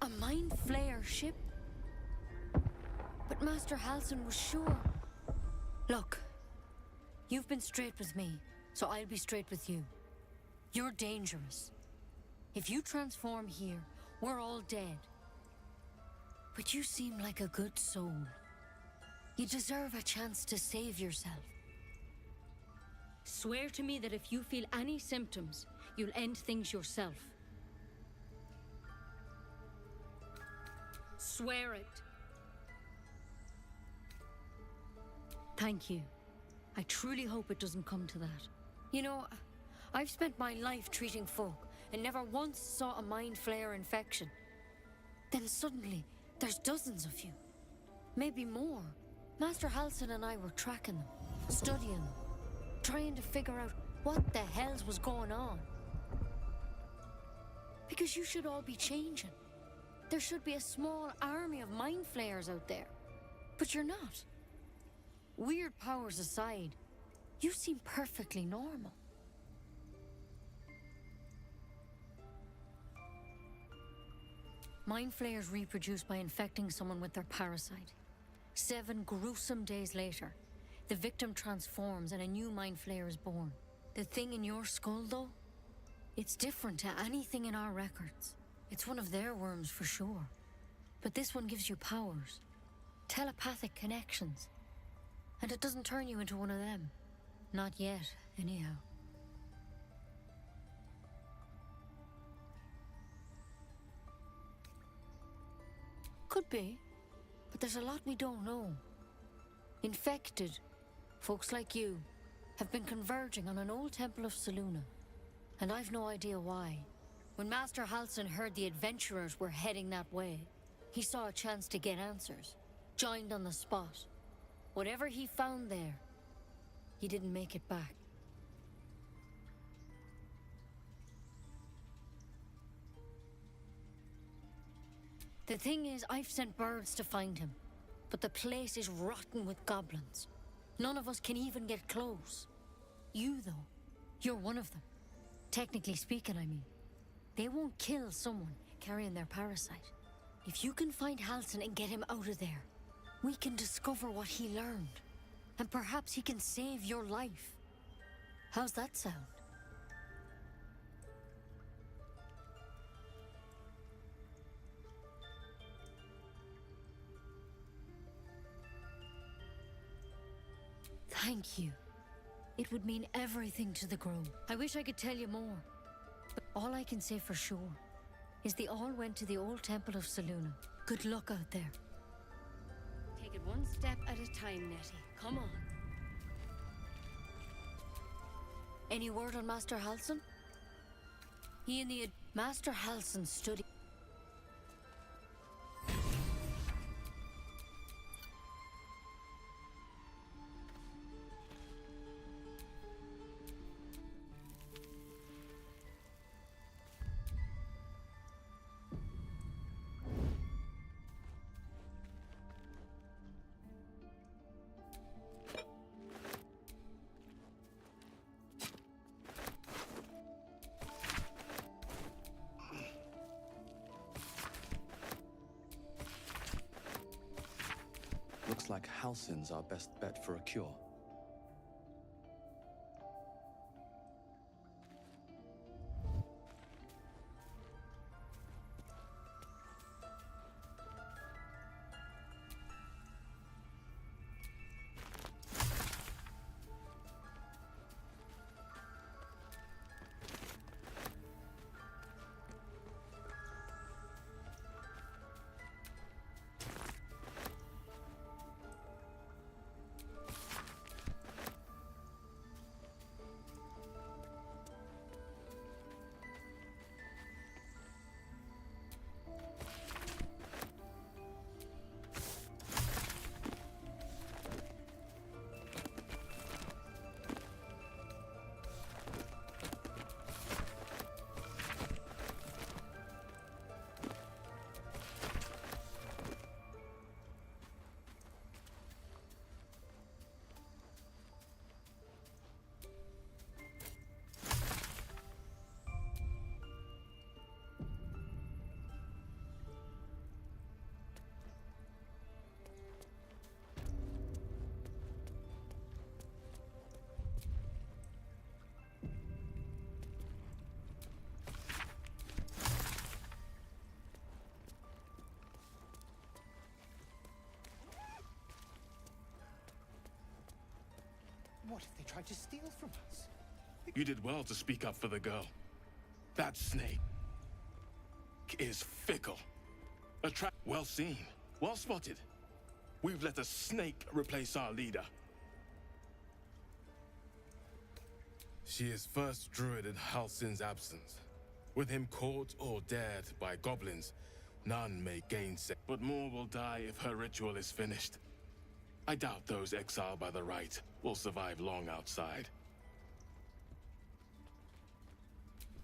Speaker 22: A mind flayer ship? But Master Halsin was sure. Look, you've been straight with me, so I'll be straight with you. You're dangerous. If you transform here, we're all dead. But you seem like a good soul. You deserve a chance to save yourself. Swear to me that if you feel any symptoms, you'll end things yourself. Swear it. Thank you. I truly hope it doesn't come to that. You know, I've spent my life treating folk and never once saw a mind flayer infection. Then suddenly, there's dozens of you. Maybe more. Master Halsin and I were tracking them, studying them, trying to figure out what the hells was going on. Because you should all be changing. There should be a small army of mind flayers out there. But you're not. Weird powers aside, you seem perfectly normal. Mind flayers reproduce by infecting someone with their parasite. 7 gruesome days later, the victim transforms and a new mind flayer is born. The thing in your skull, though, it's different to anything in our records. It's one of their worms for sure. But this one gives you powers, telepathic connections. And it doesn't turn you into one of them. Not yet, anyhow. Could be, but there's a lot we don't know. Infected, folks like you, have been converging on an old temple of Selûne, and I've no idea why. When Master Halsin heard the adventurers were heading that way, he saw a chance to get answers, joined on the spot. Whatever he found there, he didn't make it back. The thing is, I've sent birds to find him, but the place is rotten with goblins. None of us can even get close. You, though, you're one of them. Technically speaking, I mean. They won't kill someone carrying their parasite. If you can find Halsin and get him out of there, we can discover what he learned. And perhaps he can save your life. How's that sound? Thank you. It would mean everything to the Grove. I wish I could tell you more. But all I can say for sure is they all went to the old temple of Selûne. Good luck out there.
Speaker 13: Take it one step at a time, Nettie. Come on.
Speaker 22: Any word on Master Halsin? He and the Master Halsin studied.
Speaker 17: Looks like Halsin's our best bet for a cure.
Speaker 4: What if they tried to steal from us?
Speaker 2: You did well to speak up for the girl. That snake is fickle. A trap well seen, well spotted. We've let a snake replace our leader. She is first druid in Halsin's absence. With him caught or dared by goblins,
Speaker 16: None may gainsay, but more will die if her ritual is finished. I doubt those exiled by the rite will survive long outside.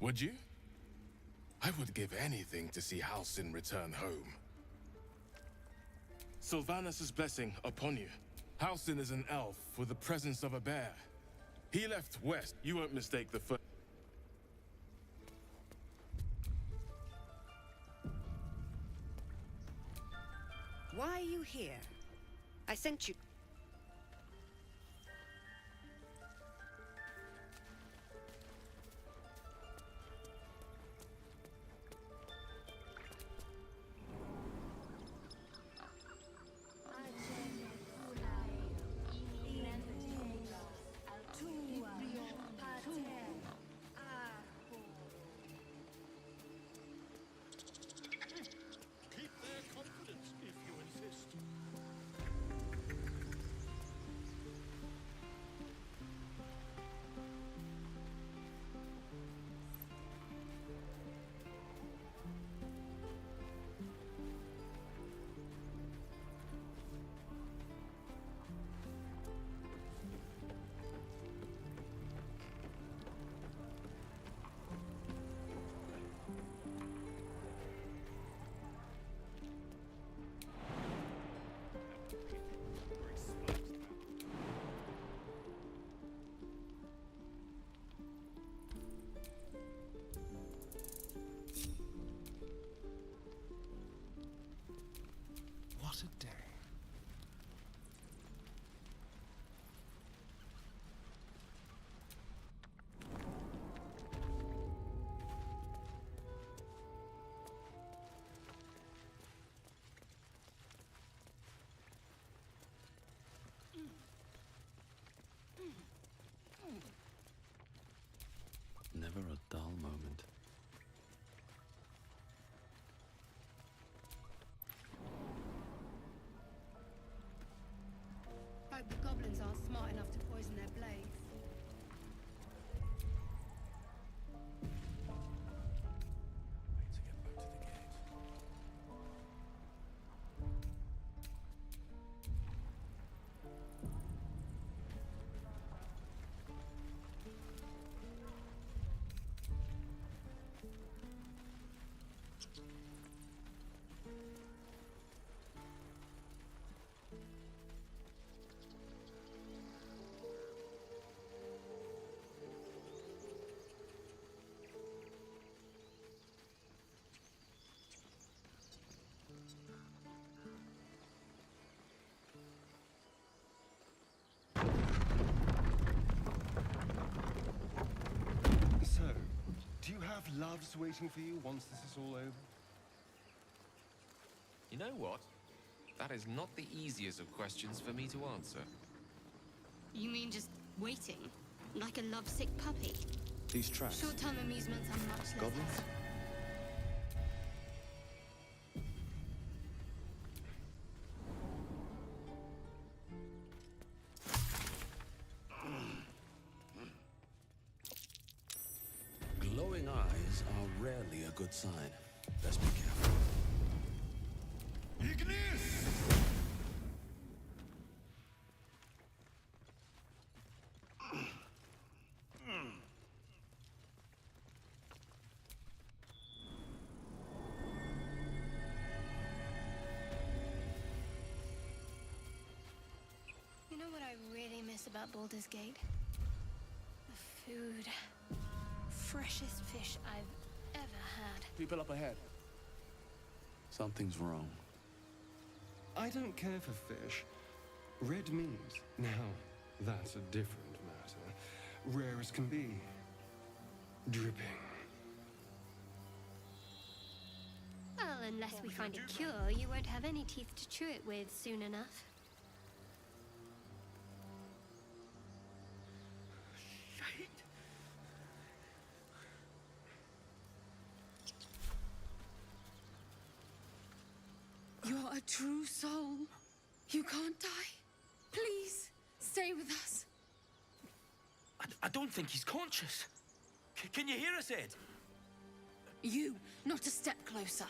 Speaker 16: Would you? I would give anything to see Halsin return home. Sylvanus' blessing upon you. Halsin is an elf with the presence of a bear. He left west. You won't mistake the foot.
Speaker 5: Why are you here? I sent you.
Speaker 18: Keep their confidence if you insist.
Speaker 21: What a day.
Speaker 17: Never a dull moment.
Speaker 23: Hope the goblins aren't smart enough to poison their blades.
Speaker 21: So, do you have loves waiting for you once this is all over?
Speaker 15: You know what? That is not the easiest of questions for me to answer.
Speaker 23: You mean just waiting? Like a lovesick puppy?
Speaker 2: These traps.
Speaker 23: Short-term amusements are much less.
Speaker 2: Goblins?
Speaker 17: Glowing eyes are rarely a good sign. Let's be careful.
Speaker 12: You know what I really miss about Baldur's Gate? The food. Freshest fish I've ever had.
Speaker 17: People up ahead. Something's wrong.
Speaker 21: I don't care for fish. Red meat. Now, that's a different matter. Rare as can be. Dripping.
Speaker 12: Well, unless we find a cure, you won't have any teeth to chew it with soon enough.
Speaker 23: You're a true soul. You can't die. Please, stay with us.
Speaker 19: I don't think he's conscious. Can you hear us, Ed?
Speaker 23: You, not a step closer.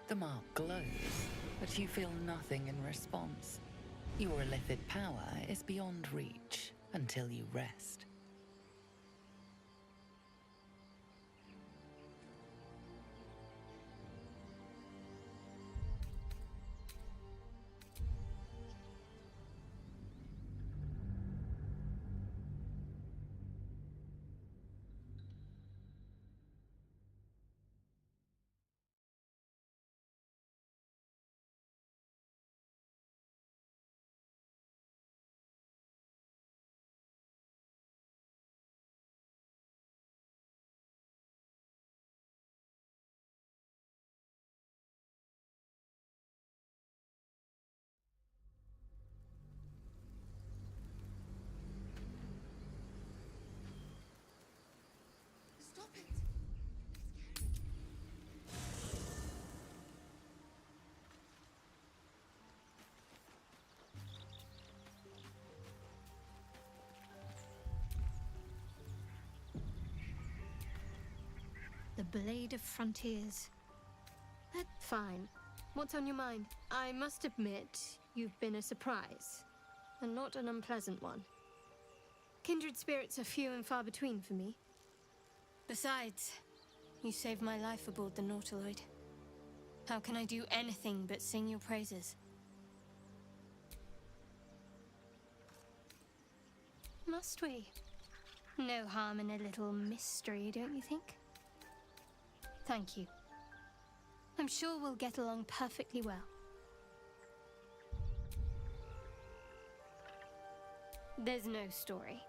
Speaker 6: The mark glows, but you feel nothing in response. Your illithid power is beyond reach until you rest.
Speaker 5: Stop it!
Speaker 12: The Blade of Frontiers. That's fine. What's on your mind? I must admit, you've been a surprise, and not an unpleasant one. Kindred spirits are few and far between for me. Besides, you saved my life aboard the Nautiloid. How can I do anything but sing your praises? Must we? No harm in a little mystery, don't you think? Thank you. I'm sure we'll get along perfectly well. There's no story.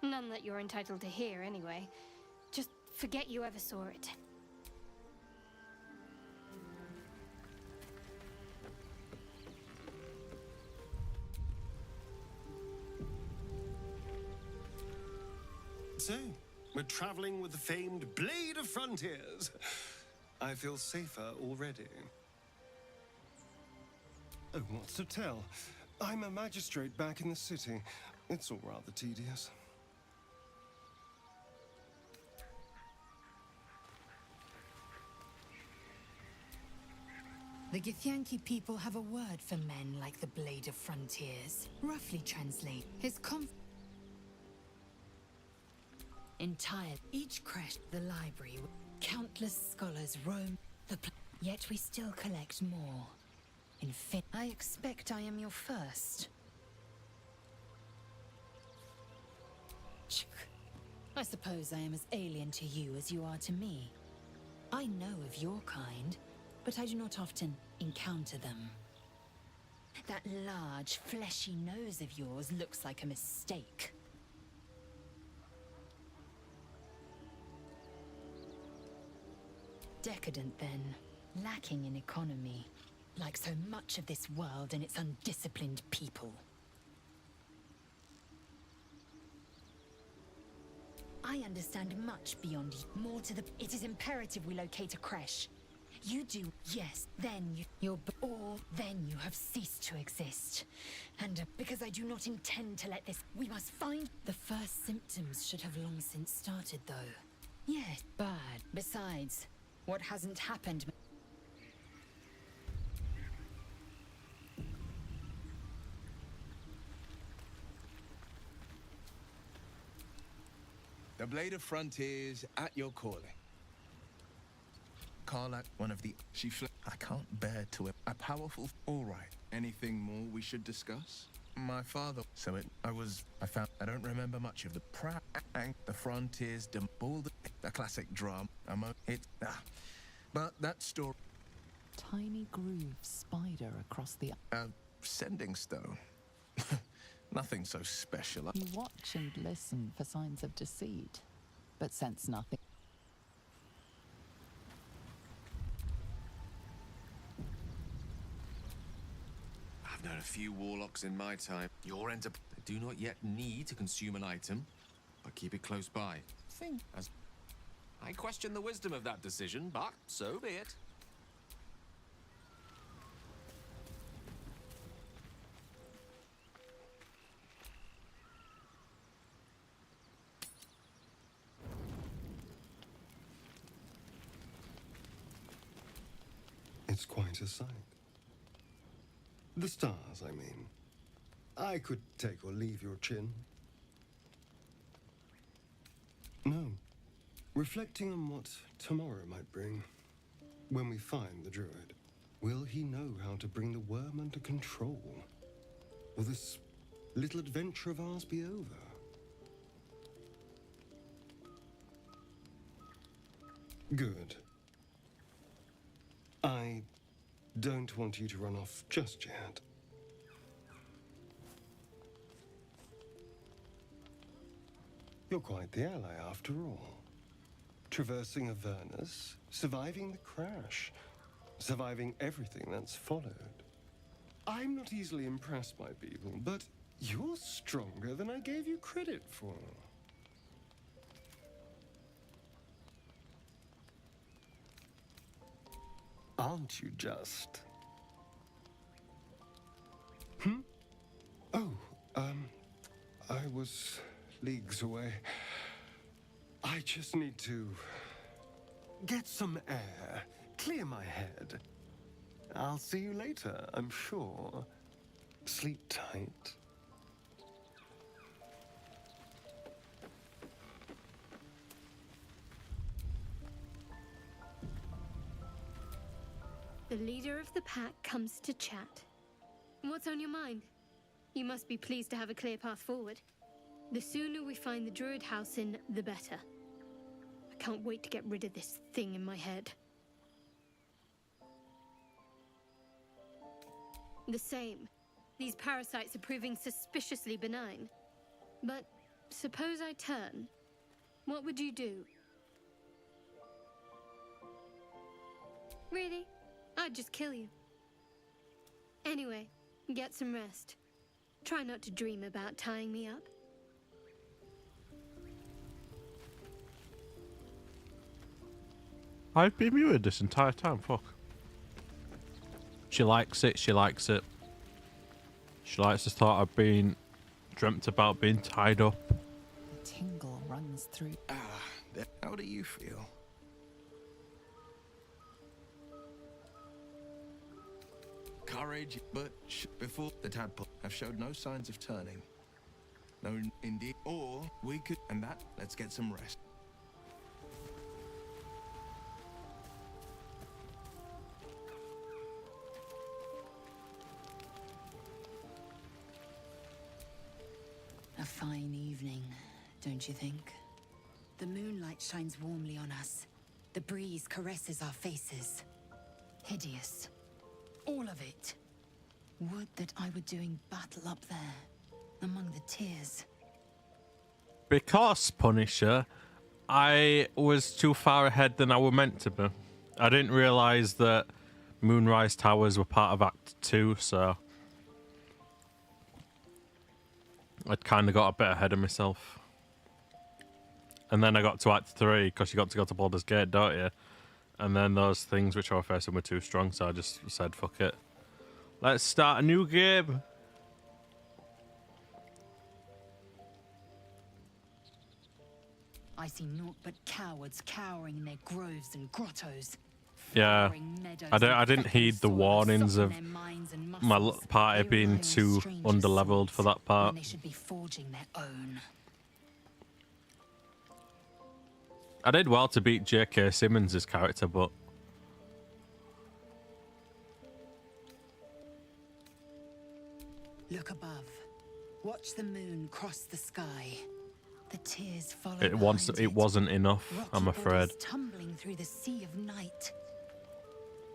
Speaker 12: None that you're entitled to hear, anyway. Just forget you ever saw it.
Speaker 21: So, we're traveling with the famed Blade of Frontiers. I feel safer already. Oh, what's to tell? I'm a magistrate back in the city. It's all rather tedious.
Speaker 9: The Githyanki people have a word for men like the Blade of Frontiers. Roughly translate, his entire. Each crashed the library. Countless scholars roam yet we still collect more. I expect I am your first. I suppose I am as alien to you as you are to me. I know of your kind, but I do not often encounter them. That large, fleshy nose of yours looks like a mistake. Decadent, then. Lacking in economy. Like so much of this world and its undisciplined people. I understand much beyond more to the. It is imperative we locate a creche. You do, yes, then then you have ceased to exist. And because I do not intend to let this, we must find. The first symptoms should have long since started, though. Yes, bad. Besides, what hasn't happened.
Speaker 15: The Blade of Frontiers at your calling. Karlak, one of the... I can't bear to it. A powerful... All right. Anything more we should discuss? My father... I found... I don't remember much of the the Frontiers, Baldur, the classic drum. But that story...
Speaker 6: Tiny groove spider across the...
Speaker 15: sending stone. Nothing so special.
Speaker 6: You watch and listen for signs of deceit, but sense nothing.
Speaker 15: I've known a few warlocks in my time. Your enterprise do not yet need to consume an item, but keep it close by. I question the wisdom of that decision, but so be it.
Speaker 21: It It's quite a sight. The stars, I mean. I could take or leave your chin. No. Reflecting on what tomorrow might bring. When we find the druid, will he know how to bring the worm under control? Will this little adventure of ours be over? Good. I don't want you to run off just yet. You're quite the ally after all. Traversing Avernus, surviving the crash, surviving everything that's followed. I'm not easily impressed by people, but you're stronger than I gave you credit for. Aren't you just? Oh, I was leagues away. I just need to get some air, clear my head. I'll see you later, I'm sure. Sleep tight.
Speaker 12: The leader of the pack comes to chat. What's on your mind? You must be pleased to have a clear path forward. The sooner we find the druid house in, the better. I can't wait to get rid of this thing in my head. The same. These parasites are proving suspiciously benign. But suppose I turn. What would you do? Really? I'd just kill you. Anyway, get some rest. Try not to dream about tying me up.
Speaker 1: I've been muted this entire time, fuck. She likes it, she likes it. She likes the thought of being dreamt about being tied up.
Speaker 6: The tingle runs through.
Speaker 15: How do you feel? Courage, but before the tadpole have showed no signs of turning. No, indeed. Or we could, and that, let's get some rest.
Speaker 9: A fine evening, don't you think? The moonlight shines warmly on us. The breeze caresses our faces. Hideous. All of it. Would that I were doing battle up there, among the tears.
Speaker 1: Because, Punisher, I was too far ahead than I were meant to be. I didn't realise that Moonrise Towers were part of Act 2, so I'd kind of got a bit ahead of myself. And then I got to Act 3, because you got to go to Baldur's Gate, don't you? And then those things which I were facing were too strong, so I just said, fuck it. Let's start a new game.
Speaker 9: I see naught but cowards cowering in their groves and grottos.
Speaker 1: Yeah, I didn't heed the warnings of my party being too underleveled for that part.
Speaker 9: They should be forging their own.
Speaker 1: I did well to beat J.K. Simmons' character, but
Speaker 9: Look above. Watch the moon cross the sky. The tears follow.
Speaker 1: it wasn't enough, I'm afraid.
Speaker 9: Bodies tumbling through the sea of night.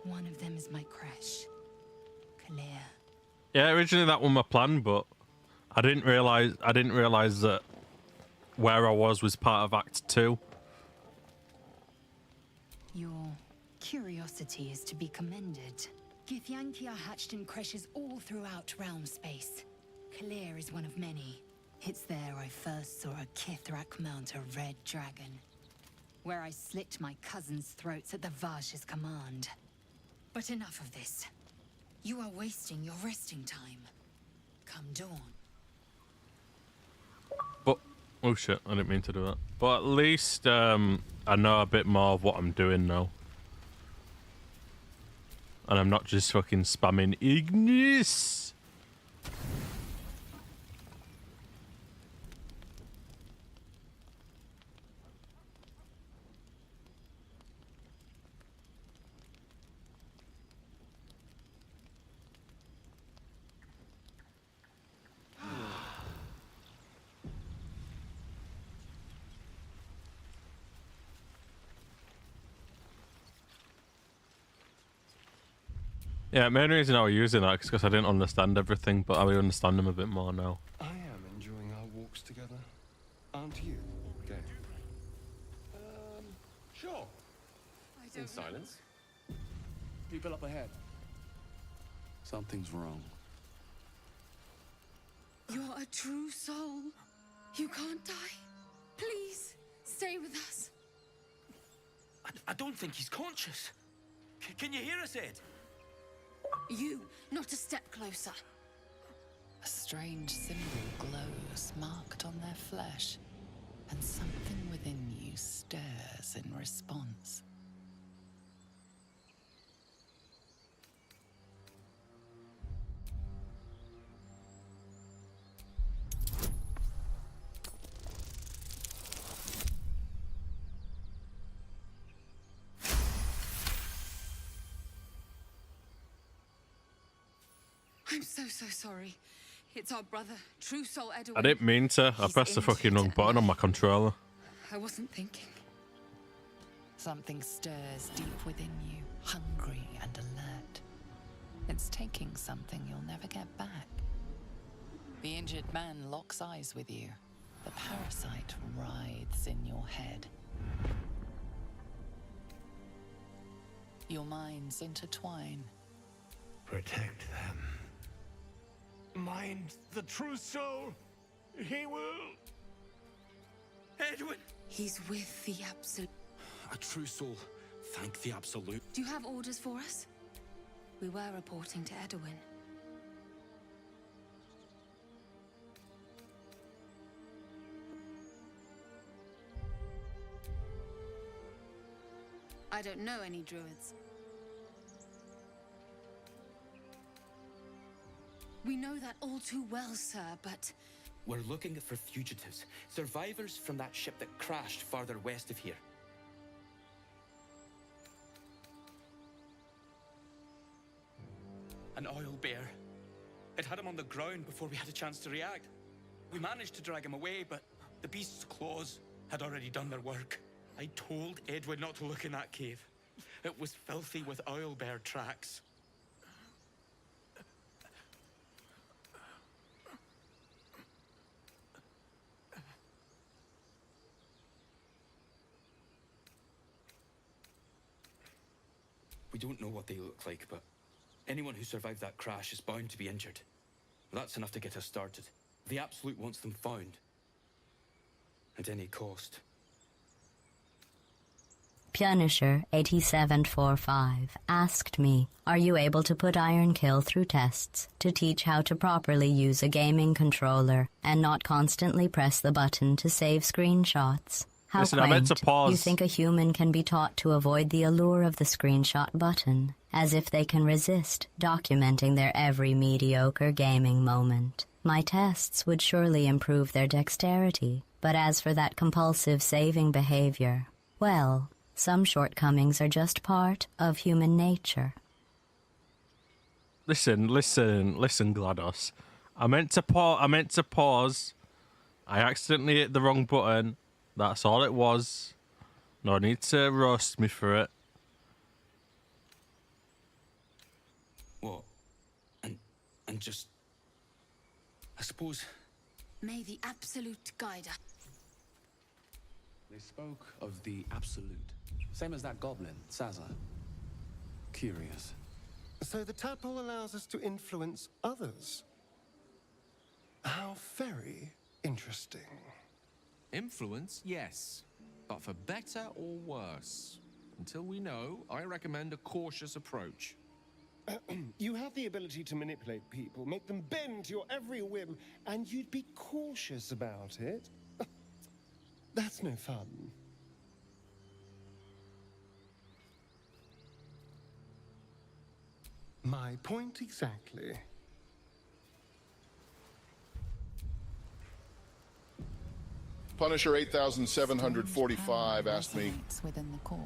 Speaker 9: One of them is my crash. Clear.
Speaker 1: Yeah, originally that was my plan, but I didn't realize that where I was part of Act 2.
Speaker 9: Your curiosity is to be commended. Githyanki are hatched in creches all throughout realm space. Clear is one of many. It's there I first saw a Kithrak mount a red dragon. Where I slit my cousins' throats at the Vaj's command. But enough of this. You are wasting your resting time. Come dawn.
Speaker 1: But oh shit, I didn't mean to do that. But at least I know a bit more of what I'm doing now. And I'm not just fucking spamming Ignis. Yeah, main reason I was using that is because I didn't understand everything, but I understand them a bit more now.
Speaker 21: I am enjoying our walks together. Aren't you, Gay?
Speaker 15: Sure. In silence. People up ahead.
Speaker 17: Something's wrong.
Speaker 23: You're a true soul. You can't die. Please, stay with us.
Speaker 19: I don't think he's conscious. Can you hear us, Ed?
Speaker 23: You, not a step closer.
Speaker 6: A strange symbol glows, marked on their flesh, and something within you stirs in response.
Speaker 23: I'm so sorry. It's our brother, True Soul Edwin.
Speaker 1: I didn't mean to. I pressed the fucking wrong button on my controller.
Speaker 23: I wasn't thinking.
Speaker 6: Something stirs deep within you, hungry and alert. It's taking something you'll never get back. The injured man locks eyes with you. The parasite writhes in your head. Your minds intertwine.
Speaker 8: Protect them.
Speaker 18: Mind the true soul. He will.
Speaker 19: Edwin!
Speaker 23: He's with the Absolute.
Speaker 19: A true soul. Thank the Absolute.
Speaker 23: Do you have orders for us? We were reporting to Edwin. I don't know any druids. We know that all too well, sir, but...
Speaker 19: We're looking for fugitives. Survivors from that ship that crashed farther west of here. An oil bear. It had him on the ground before we had a chance to react. We managed to drag him away, but the beast's claws had already done their work. I told Edwin not to look in that cave. It was filthy with oil bear tracks. We don't know what they look like, but anyone who survived that crash is bound to be injured. That's enough to get us started. The Absolute wants them found. At any cost.
Speaker 11: Punisher 8745 asked me, are you able to put Iron Kill through tests to teach how to properly use a gaming controller and not constantly press the button to save screenshots? How
Speaker 1: Listen,
Speaker 11: quaint.
Speaker 1: I meant to pause.
Speaker 11: You think a human can be taught to avoid the allure of the screenshot button, as if they can resist documenting their every mediocre gaming moment. My tests would surely improve their dexterity, but as for that compulsive saving behavior, well, some shortcomings are just part of human nature.
Speaker 1: Listen, GLaDOS. I meant to pause. I accidentally hit the wrong button. That's all it was. No need to roast me for it.
Speaker 19: What? And just... I suppose...
Speaker 23: May the Absolute guide us.
Speaker 17: They spoke of the Absolute. Same as that goblin, Sazza. Curious.
Speaker 21: So the tadpole allows us to influence others. How very interesting.
Speaker 15: Influence, yes. But for better or worse. Until we know, I recommend a cautious approach.
Speaker 21: You have the ability to manipulate people, make them bend to your every whim, and you'd be cautious about it? That's no fun. My point exactly.
Speaker 7: Punisher 8745 asked me,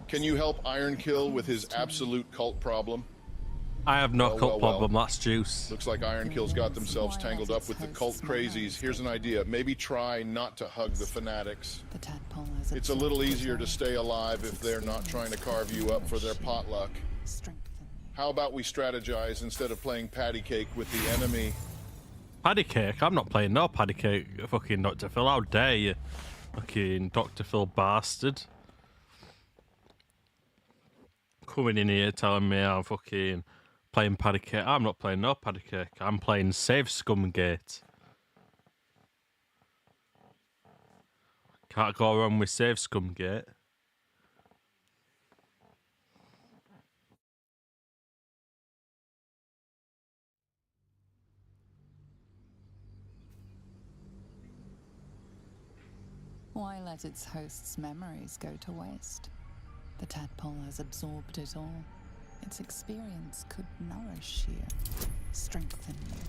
Speaker 7: can you help Ironkill with his absolute cult problem?
Speaker 1: I have no cult
Speaker 7: Well.
Speaker 1: problem, that's juice.
Speaker 7: Looks like Ironkill's got themselves tangled up with the cult crazies. Here's an idea. Maybe try not to hug the fanatics. It's a little easier to stay alive if they're not trying to carve you up for their potluck. How about we strategize instead of playing patty cake with the enemy?
Speaker 1: Paddy cake? I'm not playing no paddy cake, fucking Dr. Phil. How dare you? Fucking Dr. Phil bastard. Coming in here telling me I'm fucking playing paddy cake. I'm not playing no paddy cake. I'm playing Save Scumgate. Can't go wrong with Save Scumgate.
Speaker 6: Why let its host's memories go to waste? The tadpole has absorbed it all. Its experience could nourish you, strengthen you.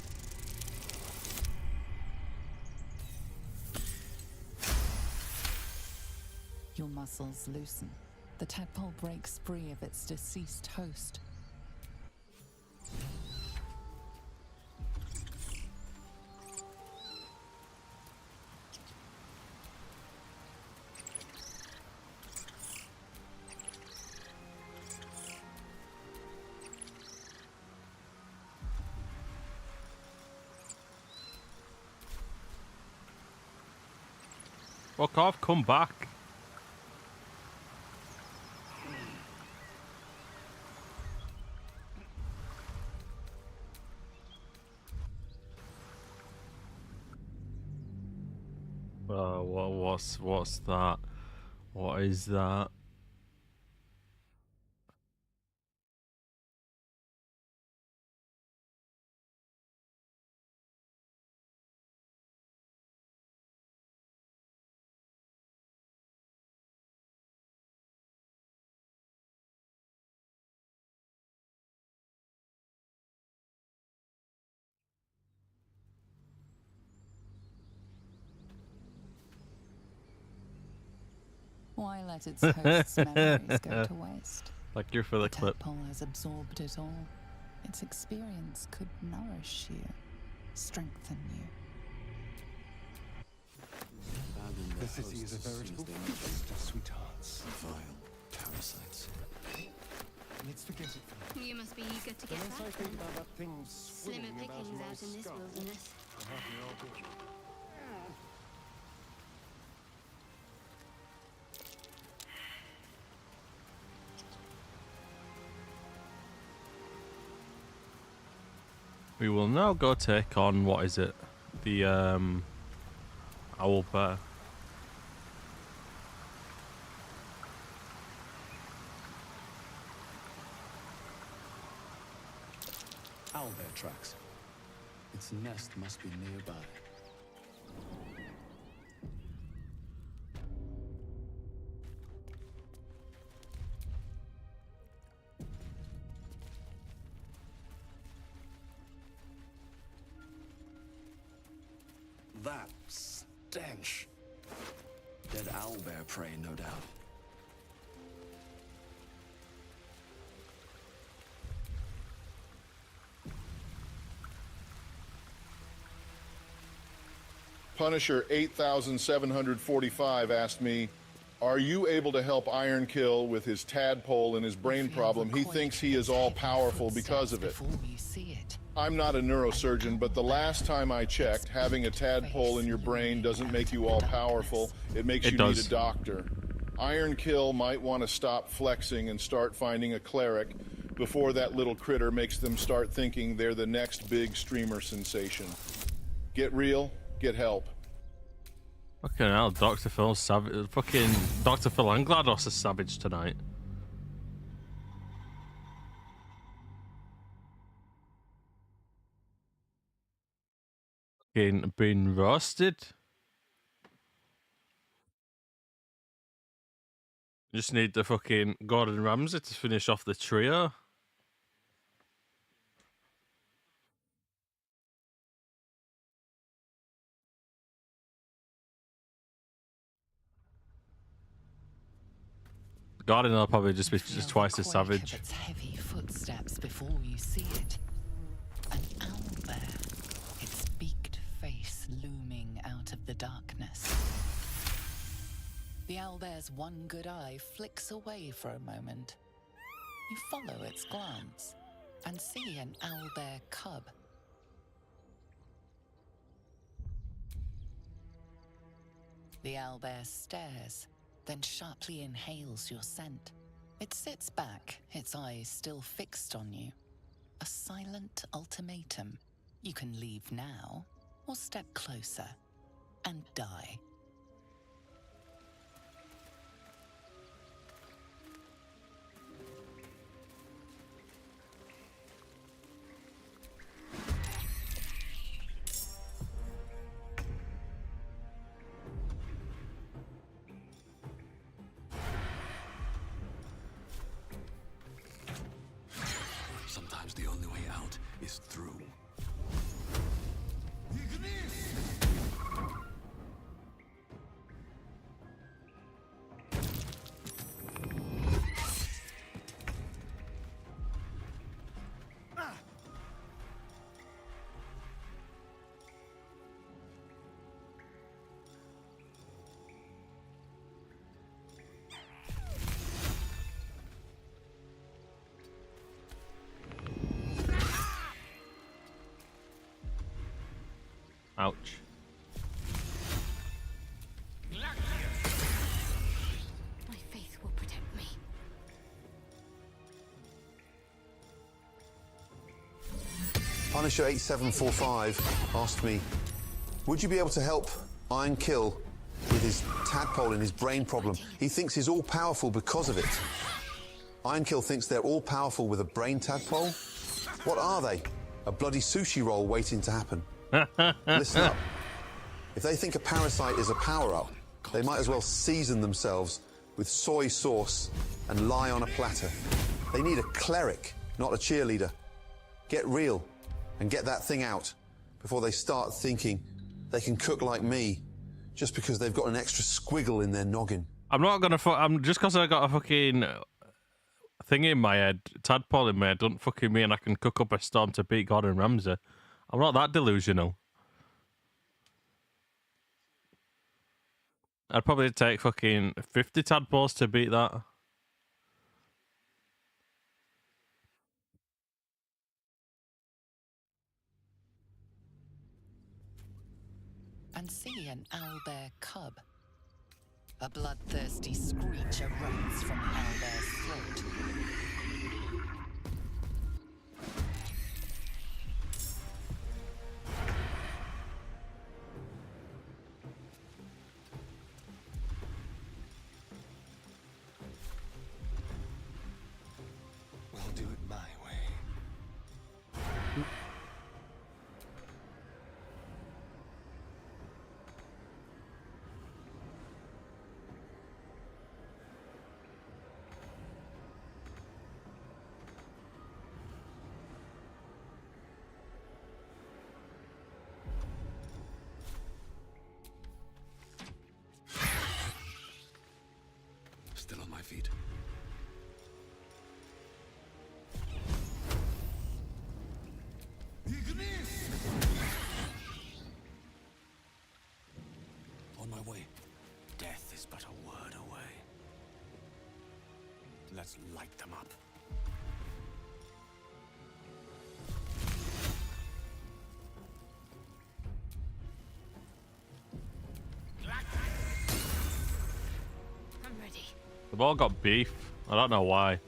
Speaker 6: Your muscles loosen. The tadpole breaks free of its deceased host.
Speaker 1: Fuck off, come back. What's that? What is that?
Speaker 6: Why let its host's memories go to waste?
Speaker 1: Like you're for the clip.
Speaker 6: The tadpole has absorbed it all. Its experience could nourish you, strengthen you.
Speaker 21: The city is a veritable feast of sweethearts.
Speaker 17: Vile parasites.
Speaker 21: Let's forget it for now.
Speaker 12: You must be eager to get
Speaker 21: Unless I
Speaker 12: back
Speaker 21: think
Speaker 12: then.
Speaker 21: about that thing
Speaker 12: Slimmer
Speaker 21: swimming about
Speaker 12: pickings
Speaker 21: my
Speaker 12: out in this
Speaker 21: skull,
Speaker 12: wilderness.
Speaker 21: I'll have me all good.
Speaker 1: We will now go take on, what is it? The owl bear.
Speaker 17: Owlbear tracks. Its nest must be nearby. That stench. Dead owlbear prey, no doubt.
Speaker 7: Punisher 8745 asked me, are you able to help Ironkill with his tadpole and his brain problem? He thinks he is all-powerful because of it. I'm not a neurosurgeon, but the last time I checked, having a tadpole in your brain doesn't make you all-powerful. It makes you need a doctor. Ironkill might want to stop flexing and start finding a cleric before that little critter makes them start thinking they're the next big streamer sensation. Get real, get help.
Speaker 1: Fucking hell, Dr. Phil's savage. Fucking Dr. Phil and GLaDOS are savage tonight. Fucking been roasted. Just need the fucking Gordon Ramsay to finish off the trio. Guardian will probably just be just twice as savage.
Speaker 6: Its heavy footsteps before you see it. An owlbear, its beaked face looming out of the darkness. The owlbear's one good eye flicks away for a moment. You follow its glance and see an owlbear cub. The owlbear stares, then sharply inhales your scent. It sits back, its eyes still fixed on you. A silent ultimatum. You can leave now, or step closer and die.
Speaker 17: Sometimes the only way out is through.
Speaker 1: Ouch.
Speaker 9: My faith will protect me.
Speaker 10: Punisher 8745 asked me, would you be able to help Iron Kill with his tadpole and his brain problem? He thinks he's all-powerful because of it. Iron Kill thinks they're all-powerful with a brain tadpole? What are they? A bloody sushi roll waiting to happen. Listen up. If they think a parasite is a power-up, they might as well season themselves with soy sauce and lie on a platter. They need a cleric, not a cheerleader. Get real and get that thing out before they start thinking they can cook like me just because they've got an extra squiggle in their noggin.
Speaker 1: I'm not gonna. I'm just because I got a fucking thing in my head, tadpole in my head. Don't fucking mean I can cook up a storm to beat Gordon Ramsay. I'm not that delusional. I'd probably take fucking 50 tadpoles to beat that.
Speaker 6: And see an owlbear cub. A bloodthirsty screech erupts from the owlbear's throat.
Speaker 21: We'll do it my way.
Speaker 17: Still on my feet.
Speaker 8: On my way. Death is but a word away. Let's light them up.
Speaker 9: I'm ready.
Speaker 1: They've all got beef. I don't know why.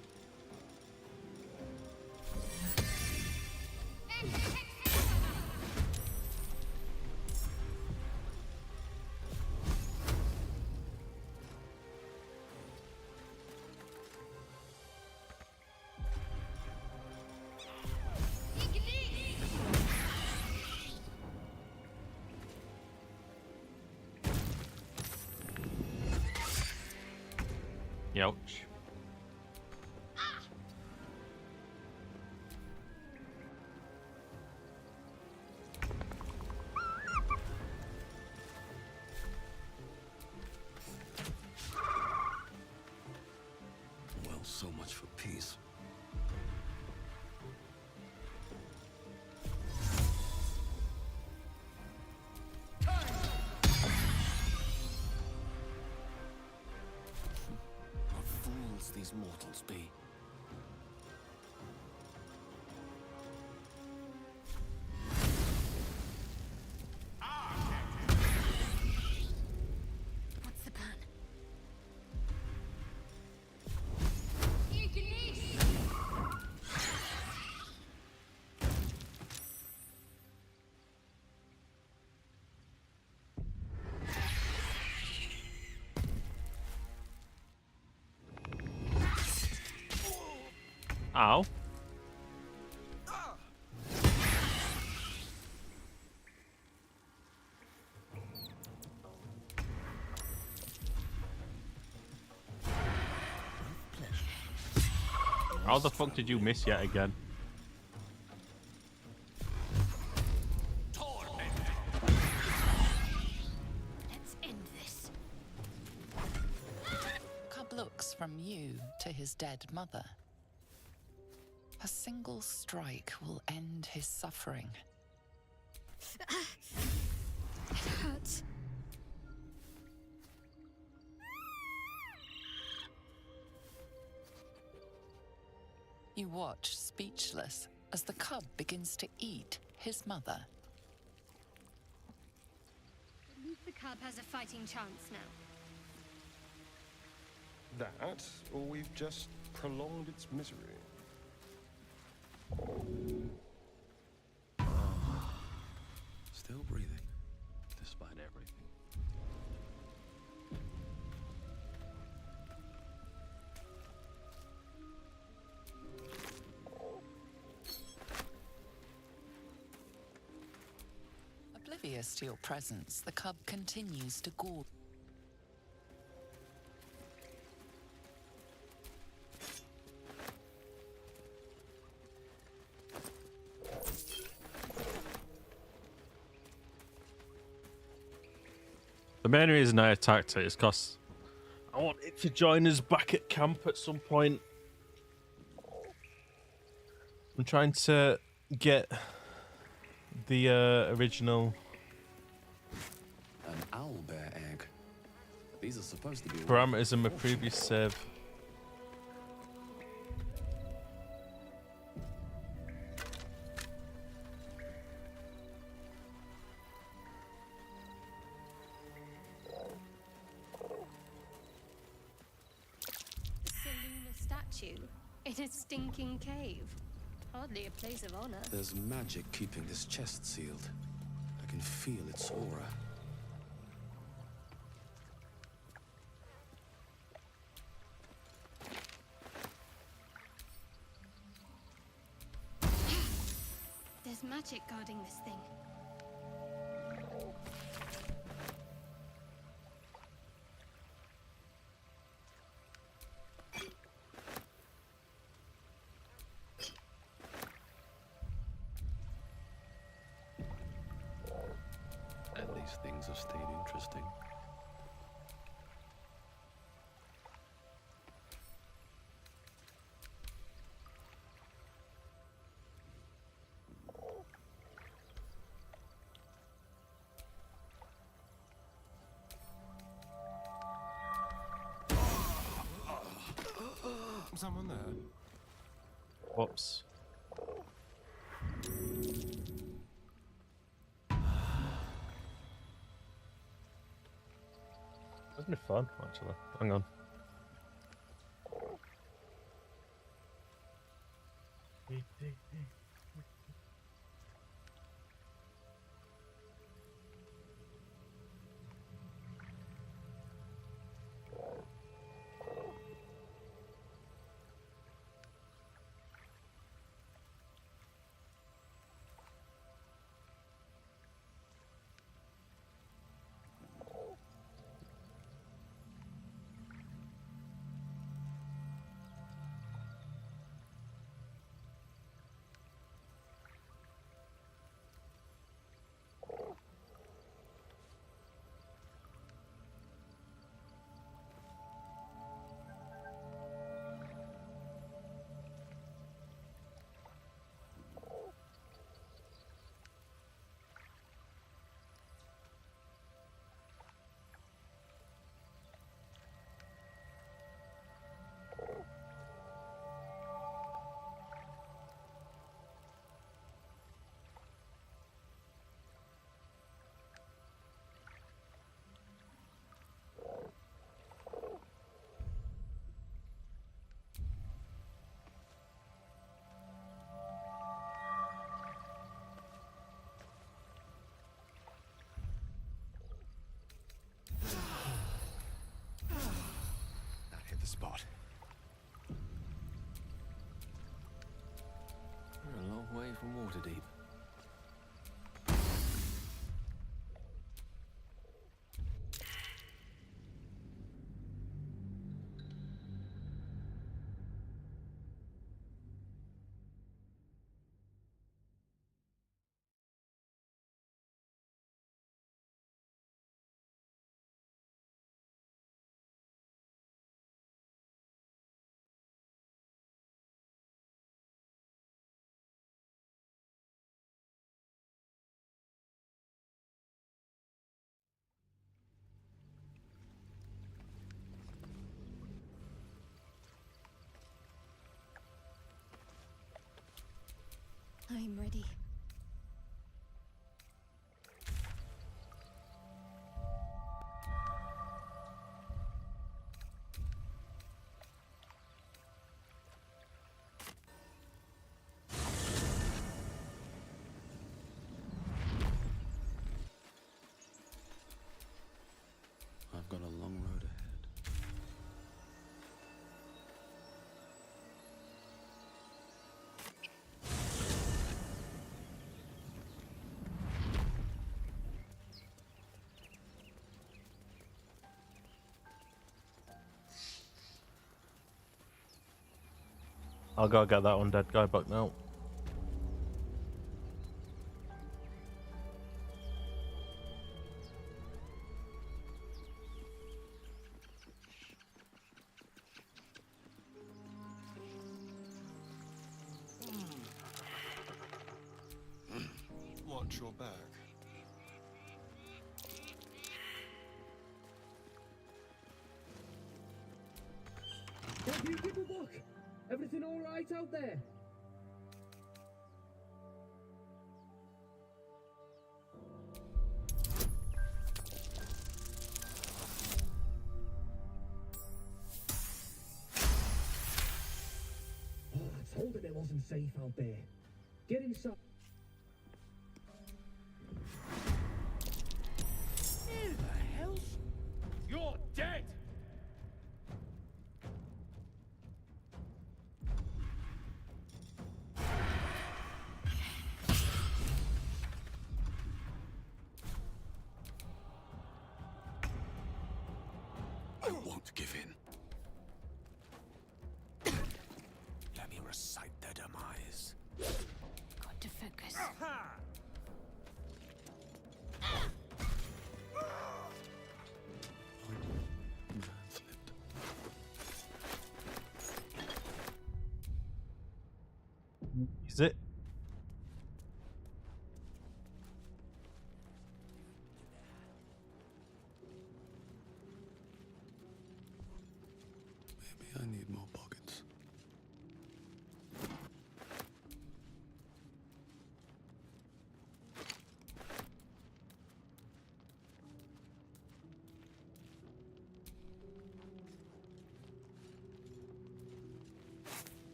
Speaker 1: Ouch.
Speaker 17: So much for peace. What fools these mortals be.
Speaker 23: What's the plan?
Speaker 1: Ow. How the fuck did you miss yet again?
Speaker 23: Let's end this.
Speaker 6: Cub looks from you to his dead mother. A single strike will end his suffering.
Speaker 23: It hurts.
Speaker 6: You watch, speechless, as the cub begins to eat his mother.
Speaker 12: At least the cub has a fighting chance now.
Speaker 21: That, or we've just prolonged its misery.
Speaker 17: Still breathing, despite everything.
Speaker 6: Oblivious to your presence, the cub continues to gorge.
Speaker 1: The main reason I attacked it is because I want it to join us back at camp at some point. I'm trying to get the original
Speaker 17: An owlbear egg. These are supposed to be
Speaker 1: parameters in my previous save.
Speaker 12: Seluna statue in a stinking cave. Hardly a place of honor.
Speaker 17: There's magic keeping this chest sealed. I can feel its aura.
Speaker 12: There's magic guarding this thing.
Speaker 17: At least things have stayed interesting.
Speaker 21: Someone there?
Speaker 1: Whoops. Hasn't it fun, actually? Hang on.
Speaker 8: spot.
Speaker 15: We're a long way from Waterdeep.
Speaker 23: I'm ready.
Speaker 17: I've got a long road ahead.
Speaker 1: I'll go get that undead guy back now.
Speaker 21: Watch your back.
Speaker 3: What do you give a look? Everything all right out there? Oh, I told him it wasn't safe out there. Get inside.
Speaker 18: Who the hell's... You're dead!
Speaker 8: I won't give in. Let me recite their demise.
Speaker 23: Got to focus.
Speaker 1: Is it?
Speaker 17: Maybe I need more pockets.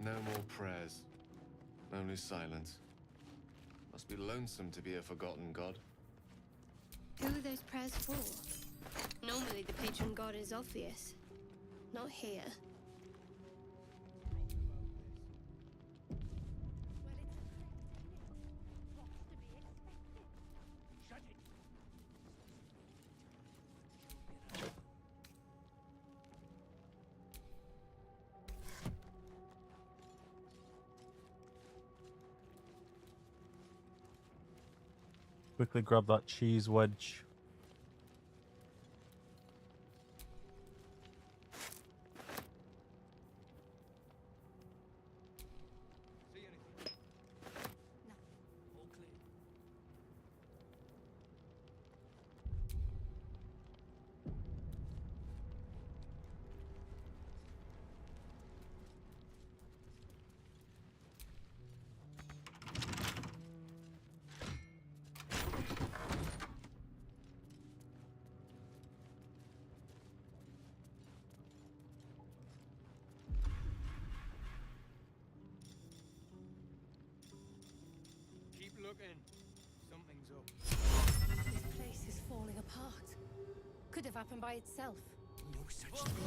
Speaker 15: No more prayers. Only silence. Must be lonesome to be a forgotten god.
Speaker 12: Who are those prayers for? Normally the patron god is obvious. Not here.
Speaker 1: Quickly grab that cheese wedge.
Speaker 4: Look in. Something's up.
Speaker 23: This place is falling apart. Could have happened by itself.
Speaker 4: No such thing.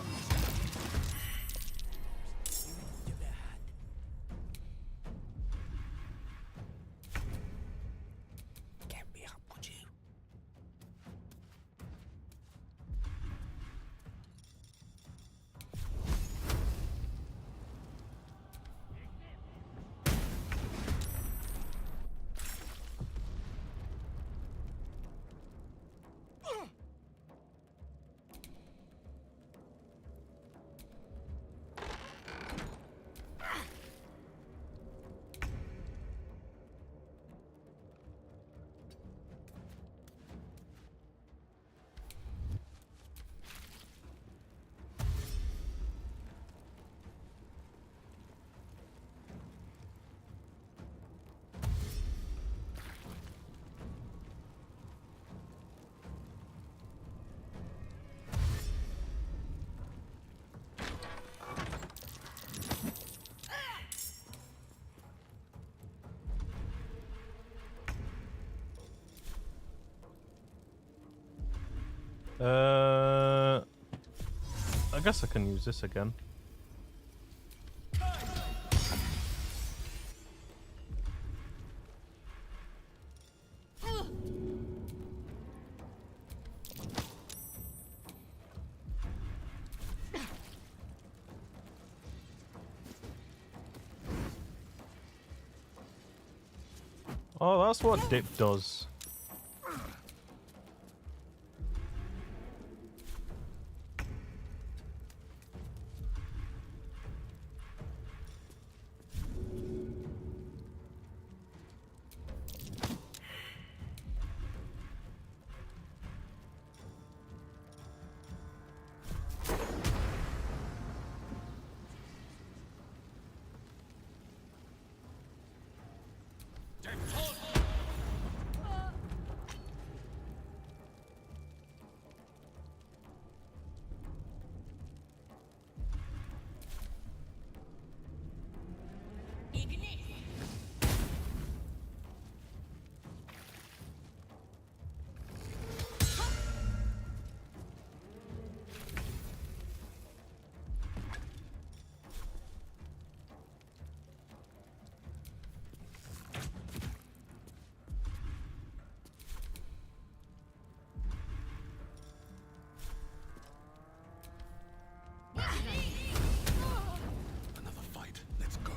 Speaker 4: Get me up, would you?
Speaker 1: I guess I can use this again. Oh, that's what dip does.
Speaker 18: Another fight. Let's go.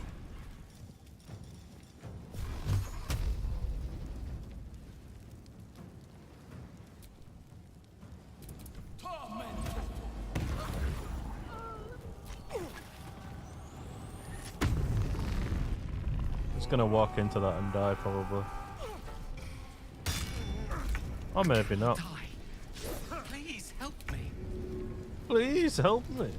Speaker 1: Just gonna walk into that and die probably. Or maybe not.
Speaker 15: Please help me.
Speaker 1: Please help me.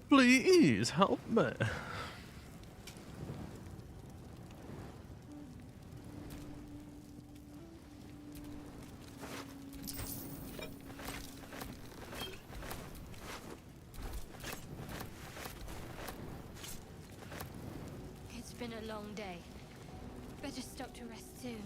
Speaker 1: Please help me.
Speaker 23: It's been a long day. Better stop to rest soon.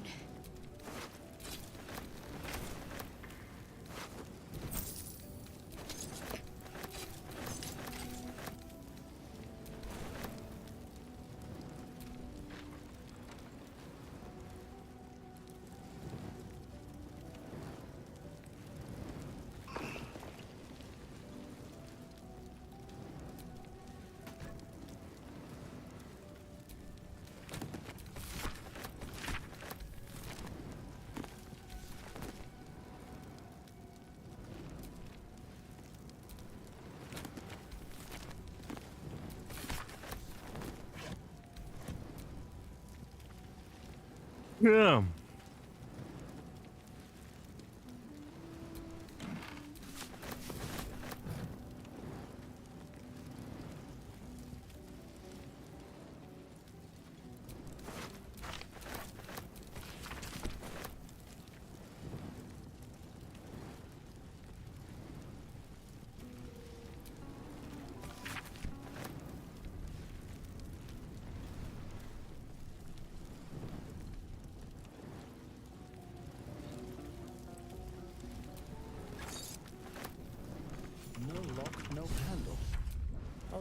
Speaker 1: Yeah.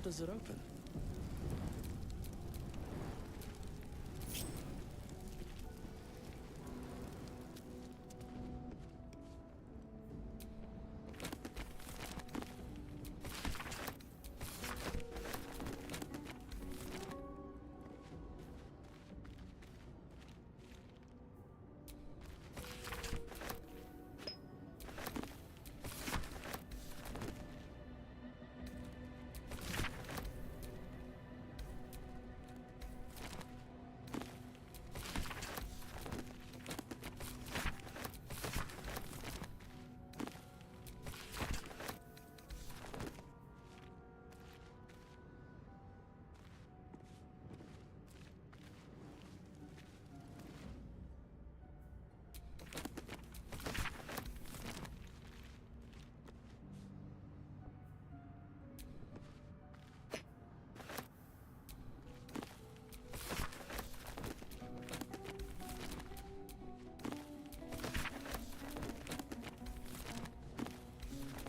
Speaker 13: does it open?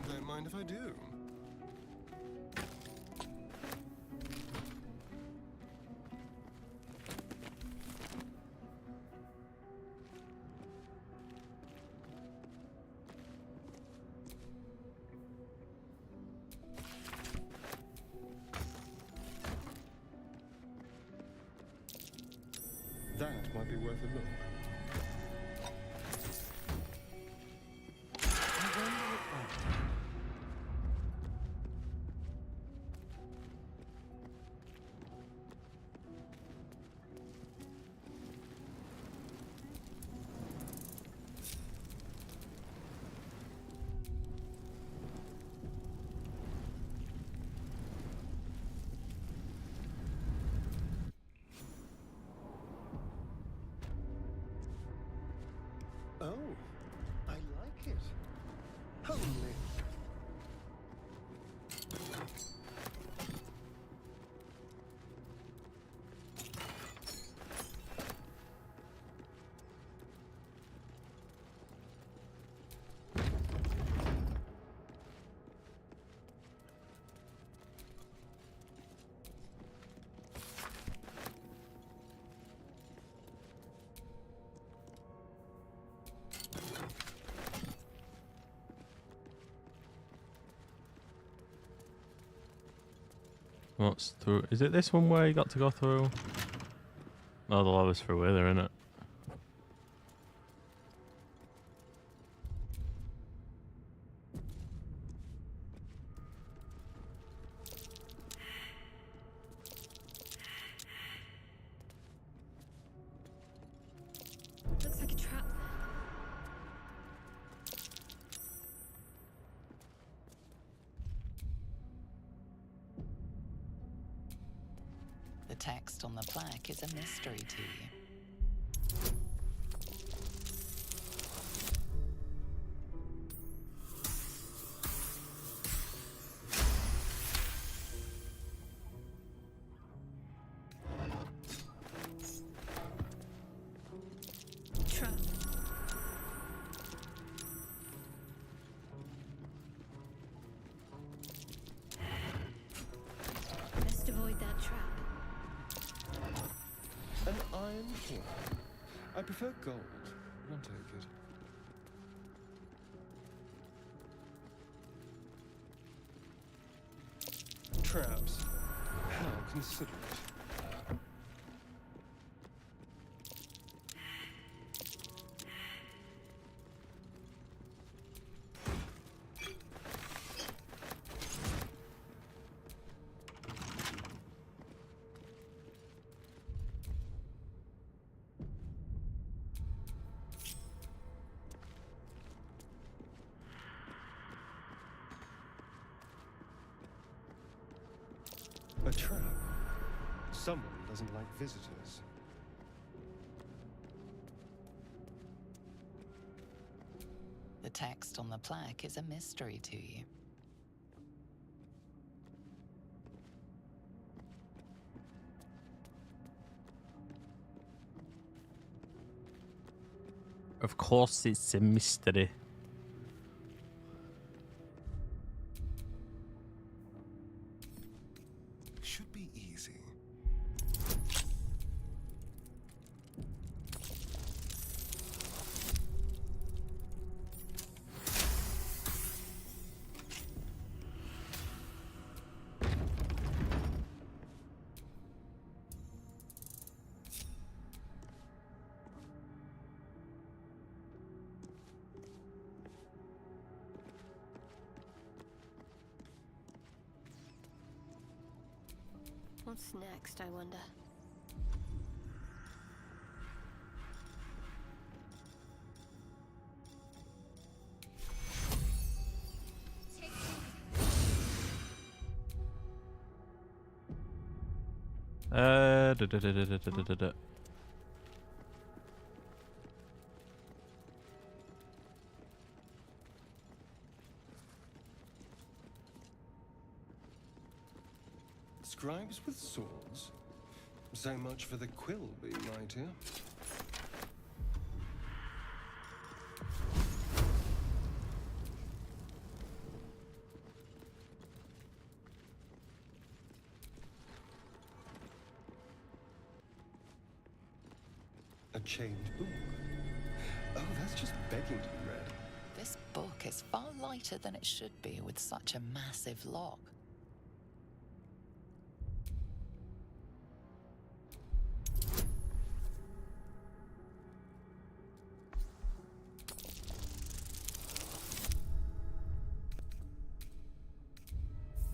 Speaker 21: Don't mind if I do. That might be worth a look. I wonder what that... Oh, I like it. Homely.
Speaker 1: What's through? Is it this one where you got to go through? Oh, the lava's through here, isn't it?
Speaker 23: Looks like a trap.
Speaker 6: The text on the plaque is a mystery to you.
Speaker 23: Trap. Best avoid that trap.
Speaker 21: An iron king. I prefer gold. I'll take it. Traps. How considerate. A trap. Someone doesn't like visitors.
Speaker 6: The text on the plaque is a mystery to you.
Speaker 1: Of course, it's a mystery.
Speaker 21: Should be easy.
Speaker 12: What's next, I wonder?
Speaker 1: Da.
Speaker 21: Scribes with swords? So much for the quill being mightier. A chained book. Oh, that's just begging to be read.
Speaker 6: This book is far lighter than it should be with such a massive lock.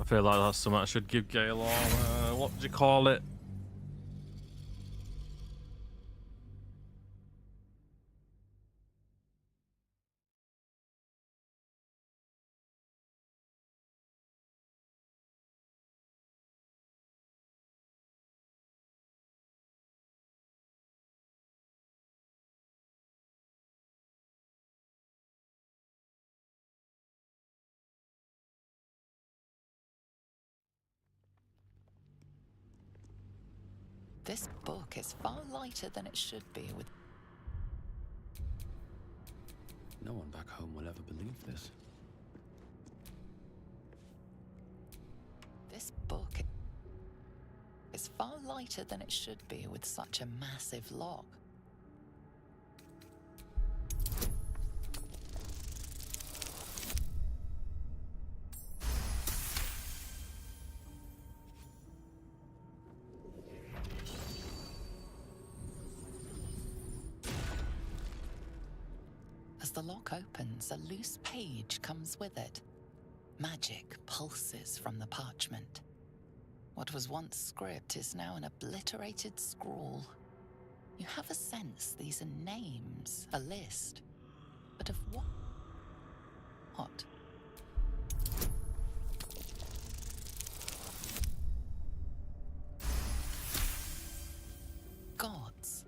Speaker 1: I feel like that's something I should give Gale on. What do you call it?
Speaker 6: This book is far lighter than it should be with...
Speaker 17: No one back home will ever believe this.
Speaker 6: This book is far lighter than it should be with such a massive lock. As the lock opens, a loose page comes with it. Magic pulses from the parchment. What was once script is now an obliterated scrawl. You have a sense these are names, a list. But of what? What? Gods.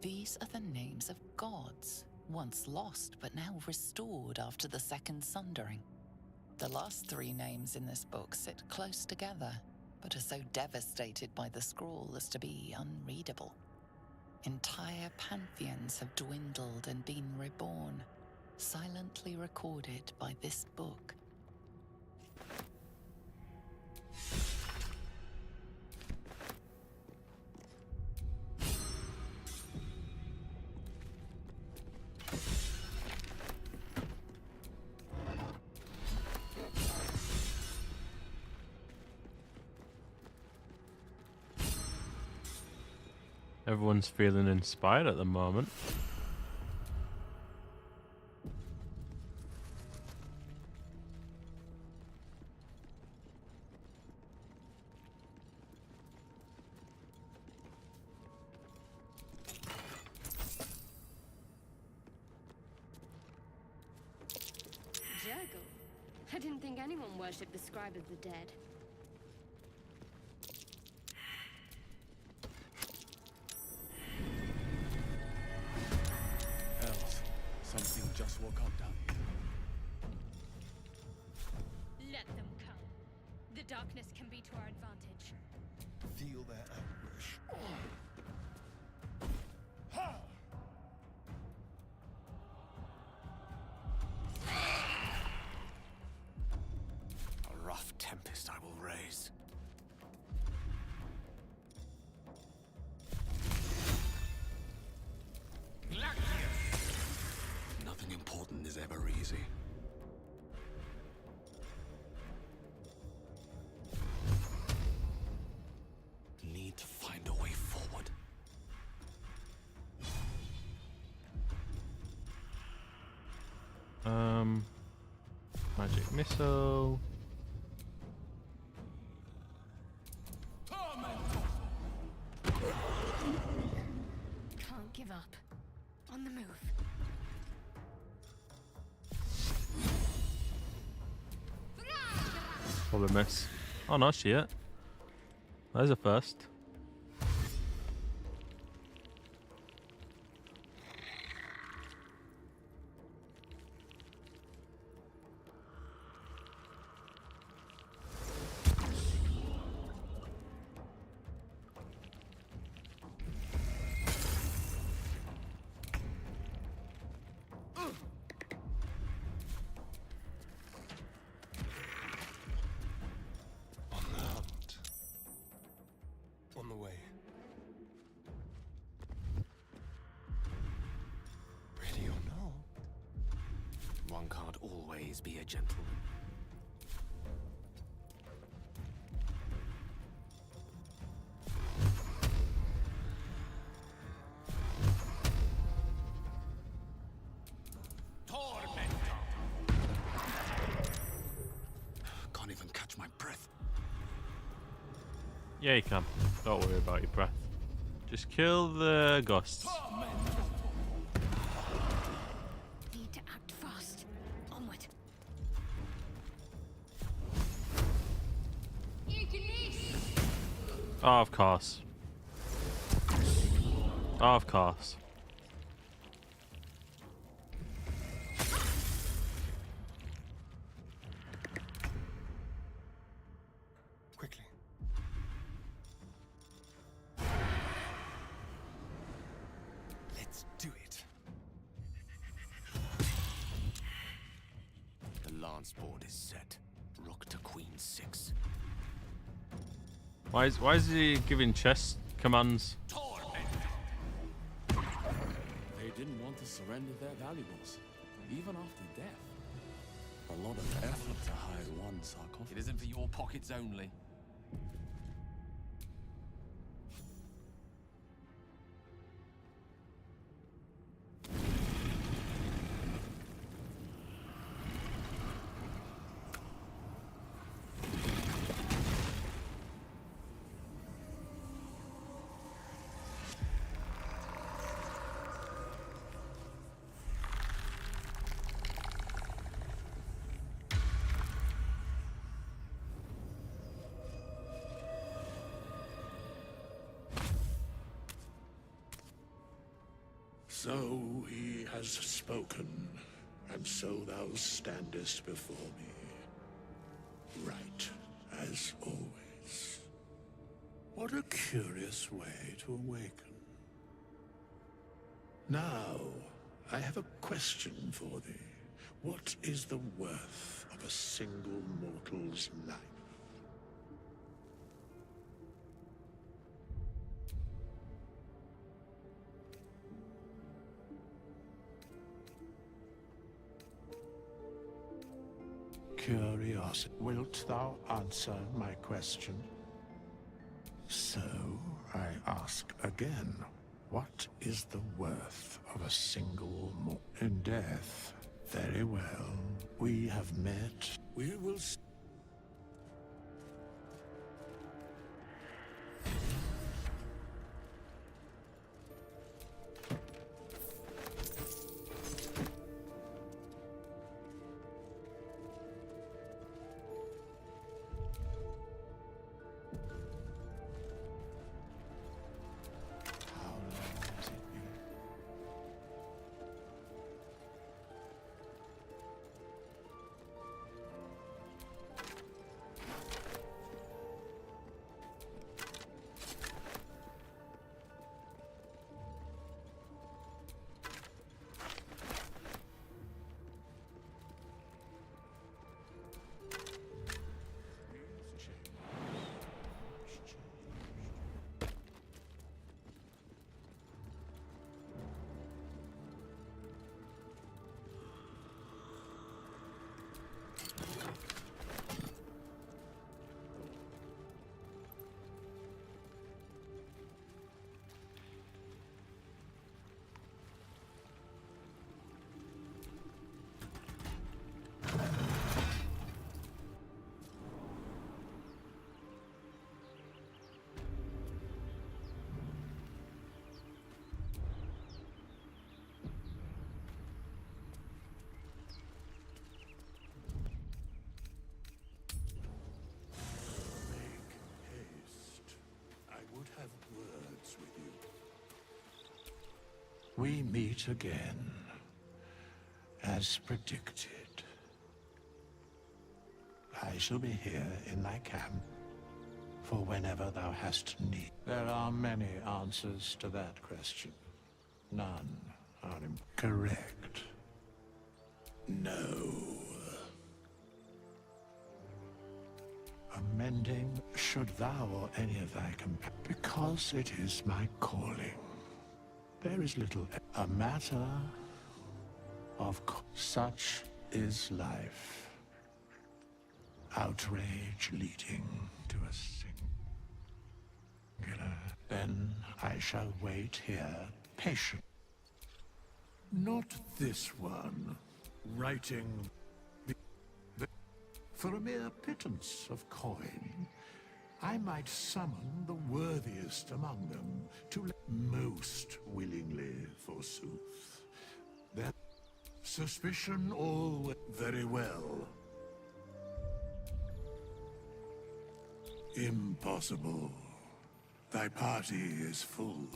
Speaker 6: These are the names of gods. Once lost, but now restored after the Second Sundering. The last three names in this book sit close together, but are so devastated by the scroll as to be unreadable. Entire pantheons have dwindled and been reborn, silently recorded by this book.
Speaker 1: Everyone's feeling inspired at the moment.
Speaker 23: Jurgle? I didn't think anyone worshipped the scribe of the dead.
Speaker 2: Something just woke up down here.
Speaker 23: Let them come. The darkness can be to our advantage.
Speaker 21: Feel their anguish.
Speaker 2: A rough tempest I will raise.
Speaker 1: Magic missile.
Speaker 23: Can't give up. On the move.
Speaker 1: Probably miss. Oh, not shit. There's a first.
Speaker 21: On the way. Ready or no?
Speaker 4: One can't always be a gentleman. Can't even catch my breath.
Speaker 1: Yeah, you can. Don't worry about your breath. Just kill the ghosts.
Speaker 23: Need to act fast. Onward.
Speaker 1: Oh, of course. Oh, of course.
Speaker 21: Quickly. Let's do it.
Speaker 4: The lance board is set. Rook to queen 6.
Speaker 1: Why is he giving chess commands?
Speaker 16: They didn't want to surrender their valuables, even after death. A lot of effort to hide one sarcophagus.
Speaker 15: It isn't for your pockets only.
Speaker 18: So he has spoken, and so thou standest before me. Right, as always. What a curious way to awaken. Now, I have a question for thee. What is the worth of a single mortal's life? Curiosity. Wilt thou answer my question? So, I ask again, what is the worth of a single in death? Very well. We have met. We will see. We meet again, as predicted. I shall be here in thy camp for whenever thou hast need. There are many answers to that question. None are correct. No. Amending, should thou or any of thy companions, because it is my calling. There is little. A matter of such is life. Outrage leading to a singular. Then I shall wait here, patient. Not this one. Writing for a mere pittance of coin. I might summon the worthiest among them to most willingly, forsooth. Their suspicion all very well. Impossible. Thy party is full.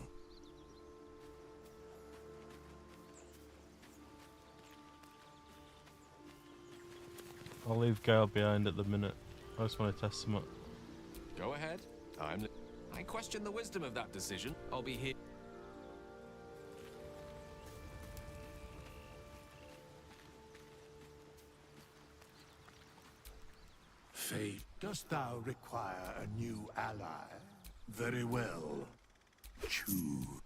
Speaker 1: I'll leave Gale behind at the minute. I just want to test him up.
Speaker 15: Go ahead. I question the wisdom of that decision. I'll be here.
Speaker 18: Fate, dost thou require a new ally? Very well. Choose.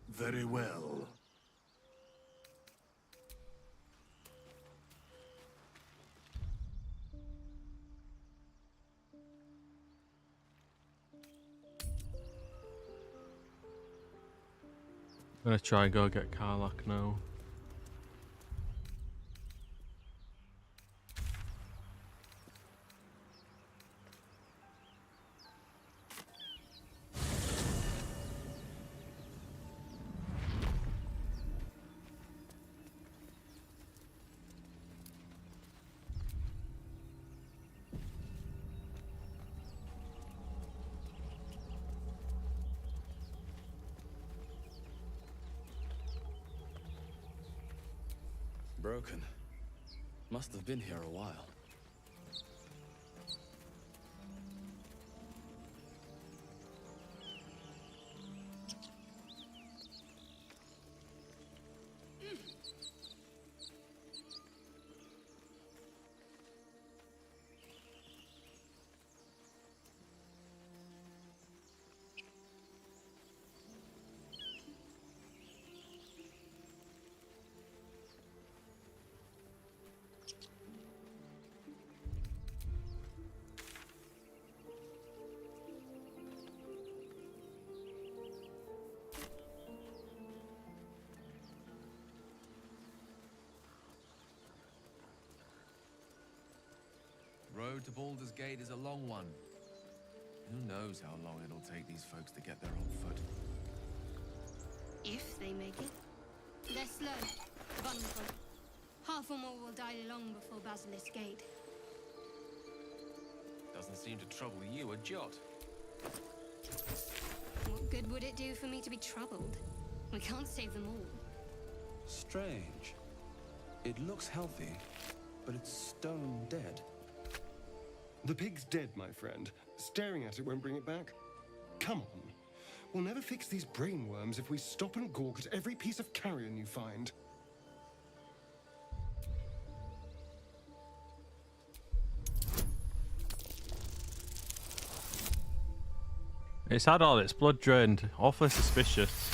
Speaker 18: Very well.
Speaker 1: I'm gonna try and go get Karlach now.
Speaker 13: Broken. Must have been here a while.
Speaker 15: road to Baldur's Gate is a long one. Who knows how long it'll take these folks to get there on foot.
Speaker 12: If they make it. They're slow, vulnerable. Half or more will die long before Basilisk Gate.
Speaker 15: Doesn't seem to trouble you a jot.
Speaker 12: What good would it do for me to be troubled? We can't save them all.
Speaker 2: Strange. It looks healthy, but it's stone dead.
Speaker 21: The pig's dead, my friend. Staring at it won't bring it back. Come on. We'll never fix these brain worms if we stop and gawk at every piece of carrion you find.
Speaker 1: It's had all its blood drained. Awfully suspicious.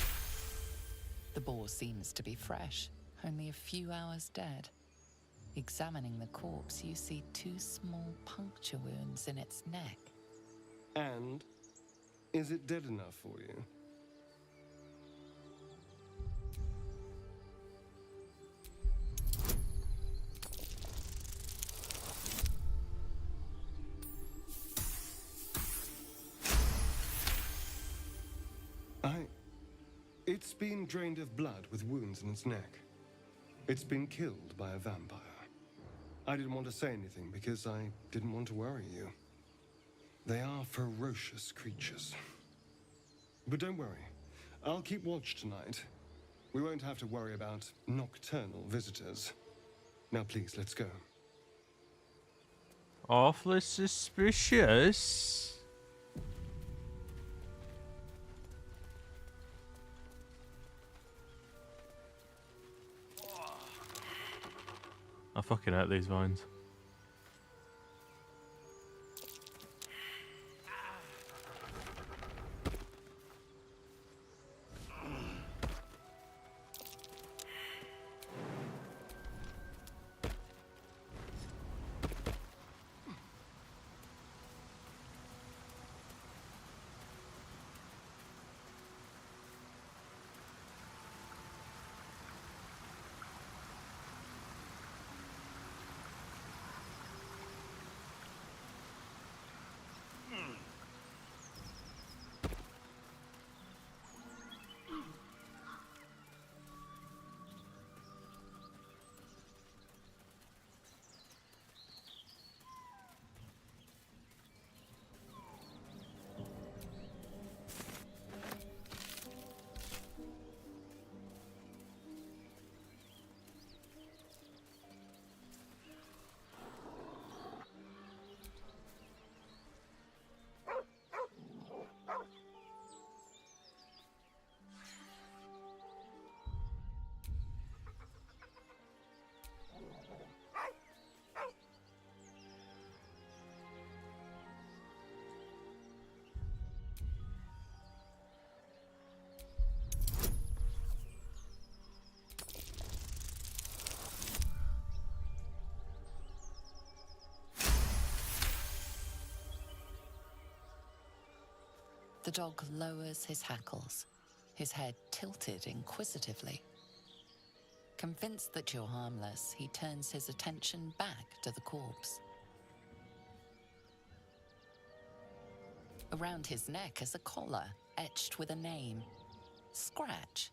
Speaker 6: The boar seems to be fresh, only a few hours dead. Examining the corpse, you see 2 small puncture wounds in its neck.
Speaker 21: And? Is it dead enough for you? It's been drained of blood with wounds in its neck. It's been killed by a vampire. I didn't want to say anything because I didn't want to worry you. They are ferocious creatures. But don't worry, I'll keep watch tonight. We won't have to worry about nocturnal visitors. Now please, let's go.
Speaker 1: Awfully suspicious. I fucking hate these vines.
Speaker 6: The dog lowers his hackles, his head tilted inquisitively. Convinced that you're harmless, he turns his attention back to the corpse. Around his neck is a collar etched with a name, Scratch.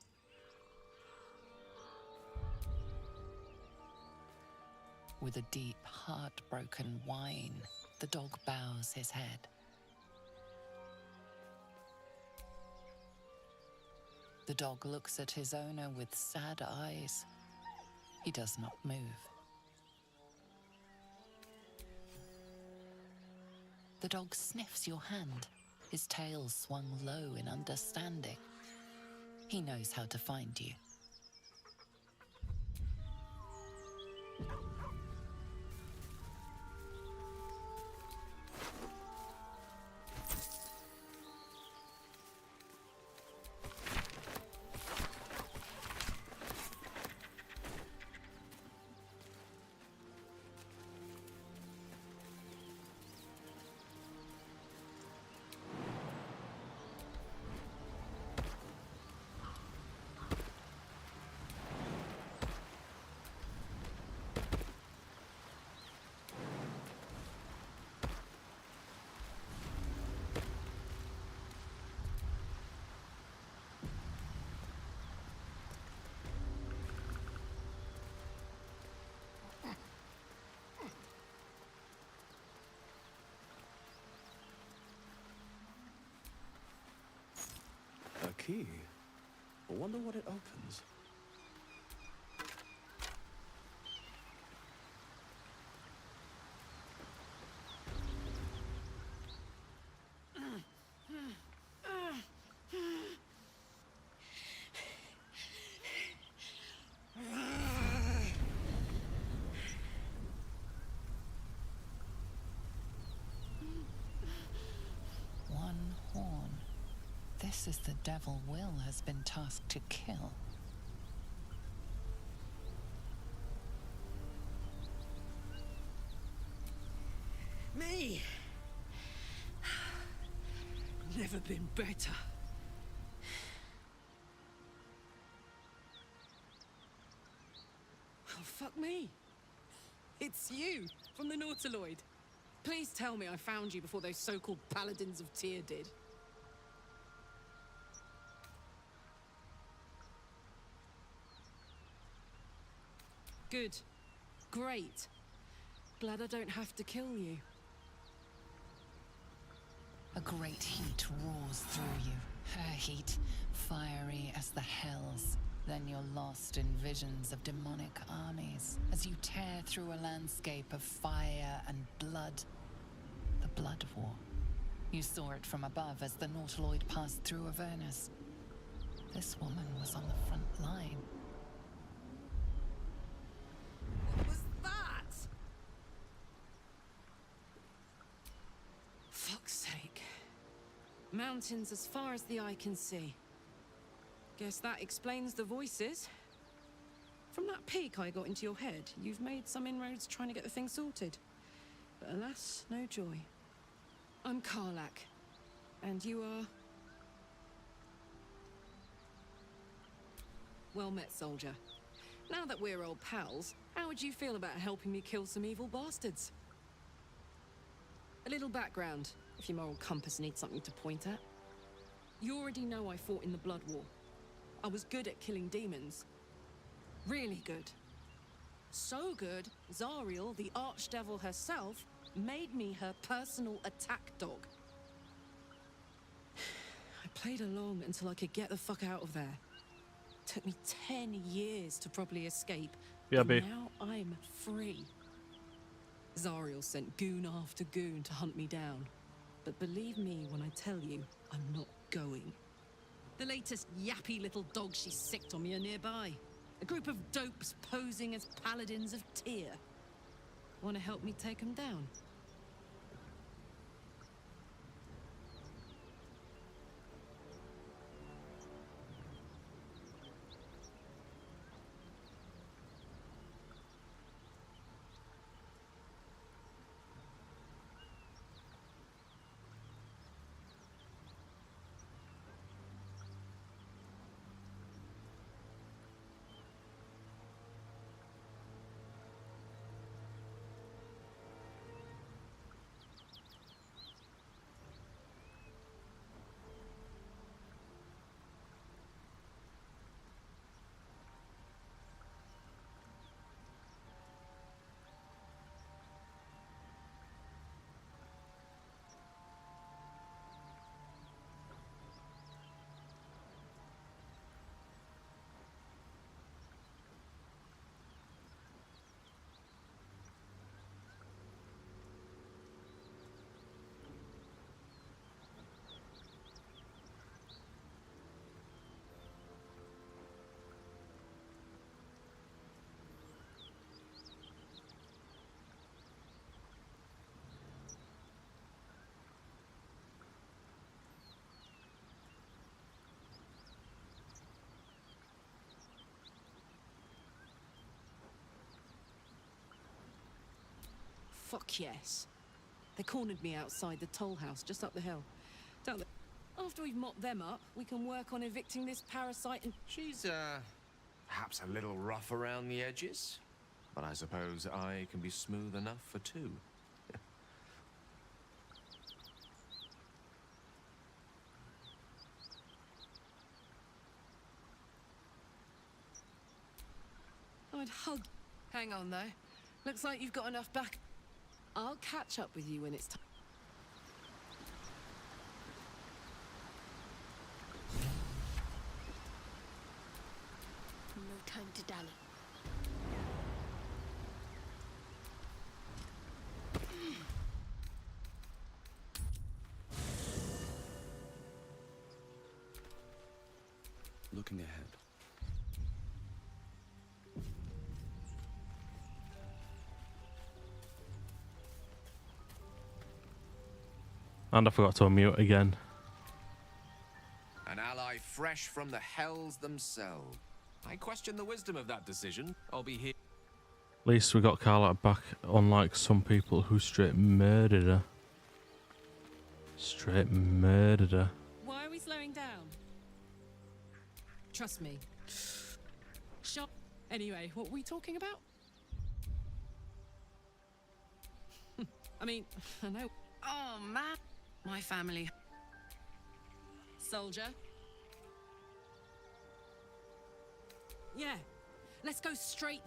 Speaker 6: With a deep, heartbroken whine, the dog bows his head. The dog looks at his owner with sad eyes. He does not move. The dog sniffs your hand, his tail swung low in understanding. He knows how to find you.
Speaker 2: key. I wonder what it opens.
Speaker 6: One horn. This is the devil Will has been tasked to kill.
Speaker 14: Me? Never been better.
Speaker 20: Oh, fuck me. It's you, from the Nautiloid. Please tell me I found you before those so-called paladins of Tyr did. Good. Great. Glad I don't have to kill you.
Speaker 6: A great heat roars through you. Her heat, fiery as the hells. Then you're lost in visions of demonic armies as you tear through a landscape of fire and blood. The Blood War. You saw it from above as the Nautiloid passed through Avernus. This woman was on the front line.
Speaker 20: What was that? Fuck's sake. Mountains as far as the eye can see. Guess that explains the voices. From that peek I got into your head, you've made some inroads trying to get the thing sorted. But alas, no joy. I'm Karlak. And you are... Well met, soldier. Now that we're old pals, how would you feel about helping me kill some evil bastards? A little background, if your moral compass needs something to point at. You already know I fought in the Blood War. I was good at killing demons. Really good. So good, Zariel, the archdevil herself, made me her personal attack dog. I played along until I could get the fuck out of there. Took me 10 years to properly escape.
Speaker 1: Yeah,
Speaker 20: and
Speaker 1: B.
Speaker 20: now I'm free. Zariel sent goon after goon to hunt me down. But believe me when I tell you, I'm not going. The latest yappy little dogs she sicked on me are nearby. A group of dopes posing as paladins of Tyr. Want to help me take them down? Fuck yes. They cornered me outside the toll house just up the hill. Don't they? After we've mopped them up, we can work on evicting this parasite and...
Speaker 15: She's, perhaps a little rough around the edges, but I suppose I can be smooth enough for two.
Speaker 20: I'd hug... Hang on, though. Looks like you've got enough back... I'll catch up with you when it's time.
Speaker 23: time to dally.
Speaker 17: Looking ahead.
Speaker 1: And I forgot to unmute again.
Speaker 15: An ally fresh from the hells themselves. I question the wisdom of that decision. I'll be here.
Speaker 1: At least we got Carla back, unlike some people who straight murdered her. Straight murdered her.
Speaker 20: Why are we slowing down? Trust me. Shut. Anyway, what were we talking about? I mean, I know. Oh, man. My family. Soldier. Yeah. Let's go straight.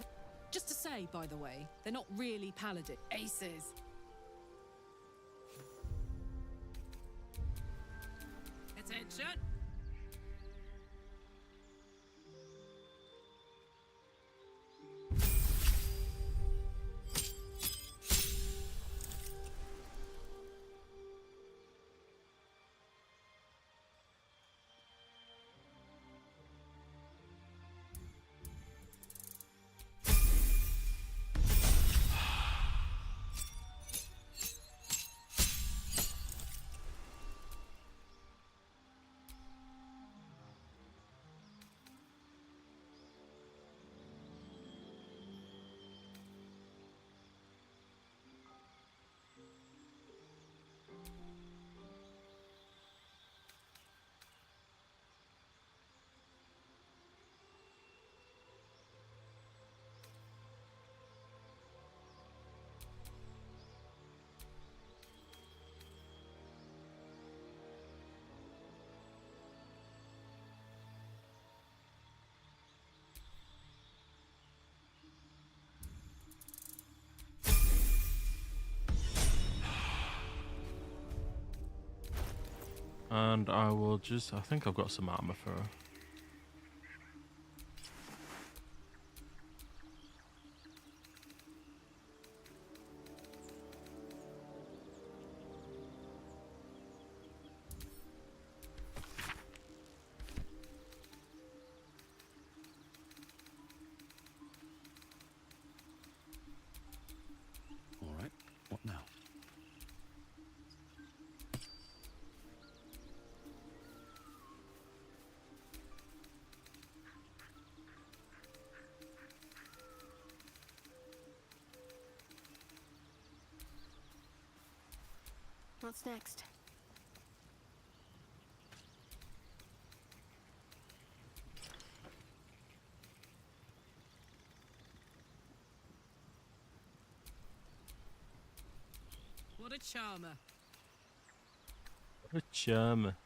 Speaker 20: Just to say, by the way, they're not really paladin. Aces. Attention.
Speaker 1: And I will just... I think I've got some armor for her.
Speaker 17: All right, what now?
Speaker 12: What's next?
Speaker 20: What a charmer.
Speaker 1: What a charmer.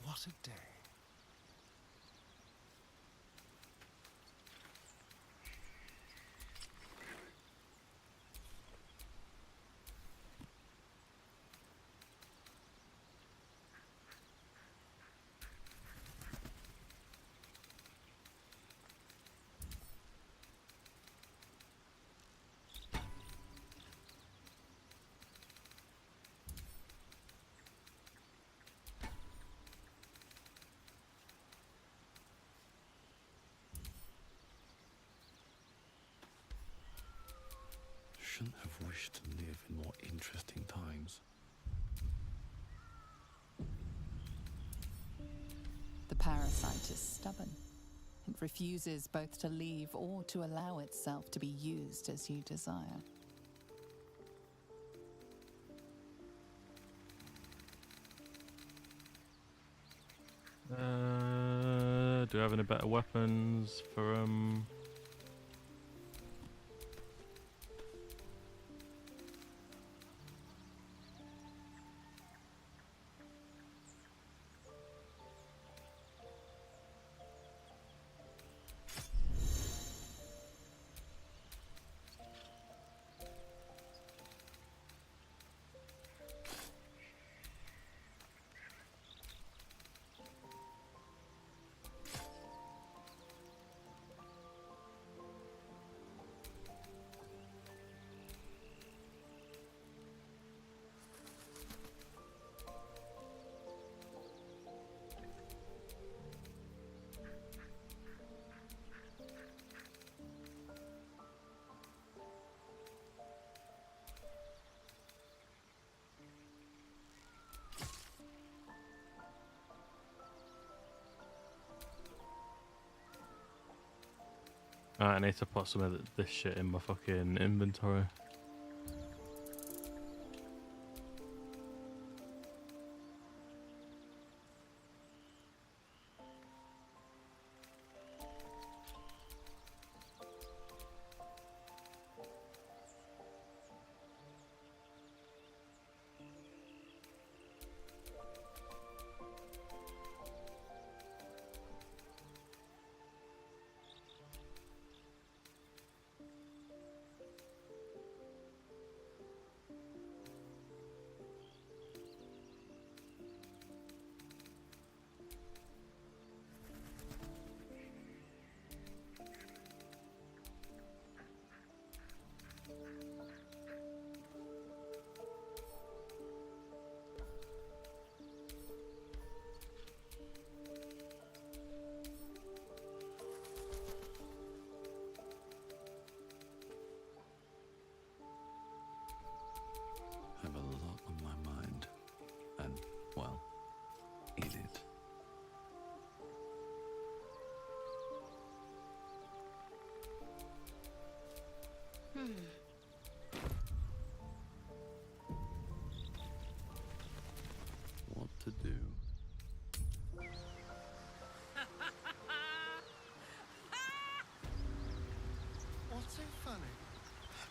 Speaker 18: What a day.
Speaker 17: Shouldn't have wished to live in more interesting times.
Speaker 6: The parasite is stubborn. It refuses both to leave or to allow itself to be used as you desire.
Speaker 1: Do I have any better weapons for Alright, I need to put some of this shit in my fucking inventory.
Speaker 17: I have a lot on my mind. And, well, eat it. What to do?
Speaker 21: What's so funny?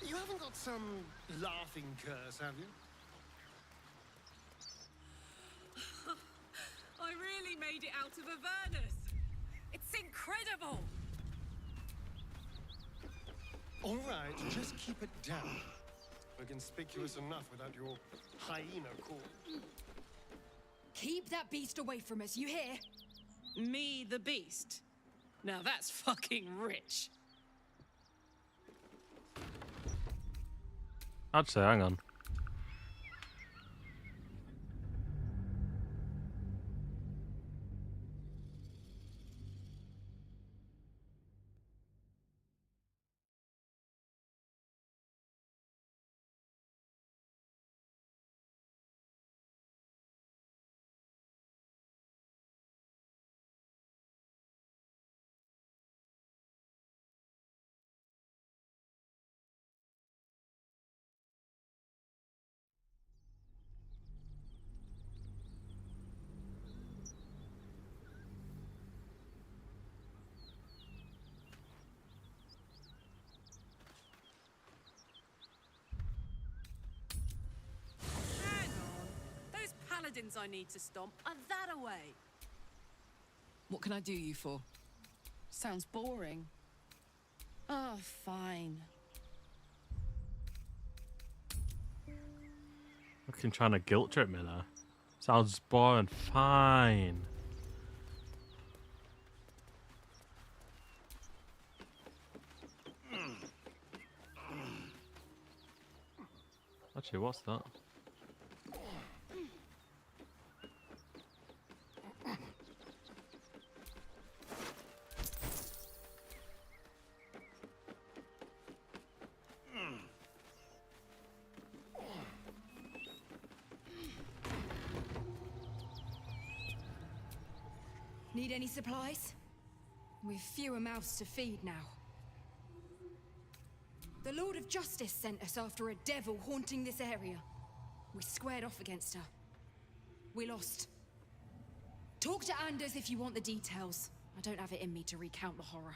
Speaker 21: You haven't got some laughing curse, have you?
Speaker 20: I really made it out of Avernus. It's incredible.
Speaker 21: All right, just keep it down. We're conspicuous enough without your hyena call.
Speaker 23: Keep that beast away from us, you hear?
Speaker 20: Me, the beast? Now that's fucking rich.
Speaker 1: I'd say, hang on.
Speaker 20: Hang on. Those paladins I need to stomp are that away. What can I do you for? Sounds boring. Oh, fine.
Speaker 1: Fucking trying to guilt trip me there. Sounds boring. Fine. Actually, what's that?
Speaker 23: Need any supplies? We've fewer mouths to feed now. The Lord of Justice sent us after a devil haunting this area. We squared off against her. We lost. Talk to Anders if you want the details. I don't have it in me to recount the horror.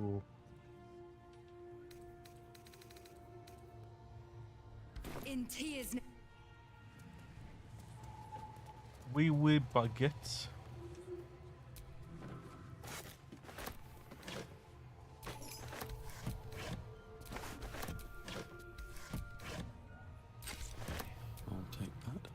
Speaker 1: Ooh.
Speaker 23: In tears.
Speaker 1: Wee wee baguettes.
Speaker 17: I'll take that.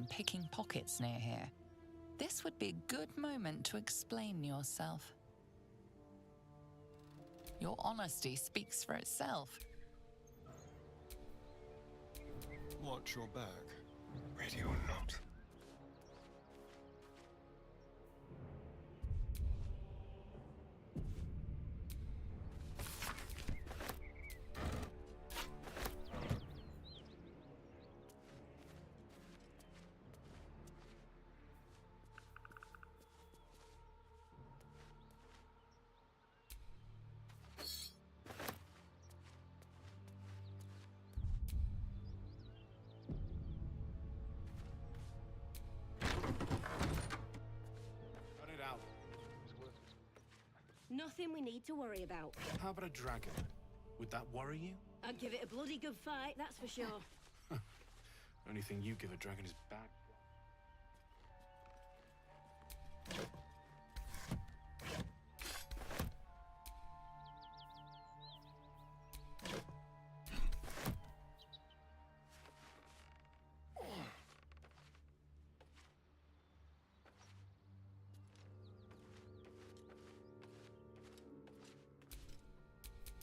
Speaker 6: been picking pockets near here. This would be a good moment to explain yourself. Your honesty speaks for itself.
Speaker 21: Watch your back, ready or not.
Speaker 5: Nothing we need to worry about.
Speaker 2: How about a dragon? Would that worry you?
Speaker 5: I'd give it a bloody good fight, that's for sure.
Speaker 2: Only thing you give a dragon is back.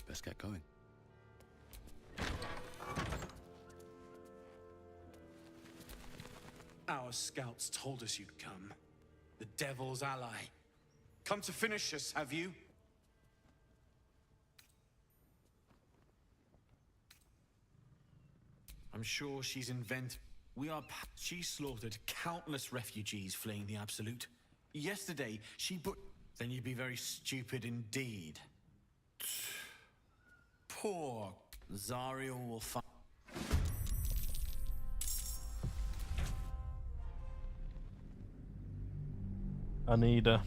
Speaker 17: Let's get going.
Speaker 2: Our scouts told us you'd come. The devil's ally. Come to finish us, have you? I'm sure she's invented. She slaughtered countless refugees fleeing the Absolute. Yesterday, she put... Then you'd be very stupid indeed. Poor Zariel will find...
Speaker 1: Anida.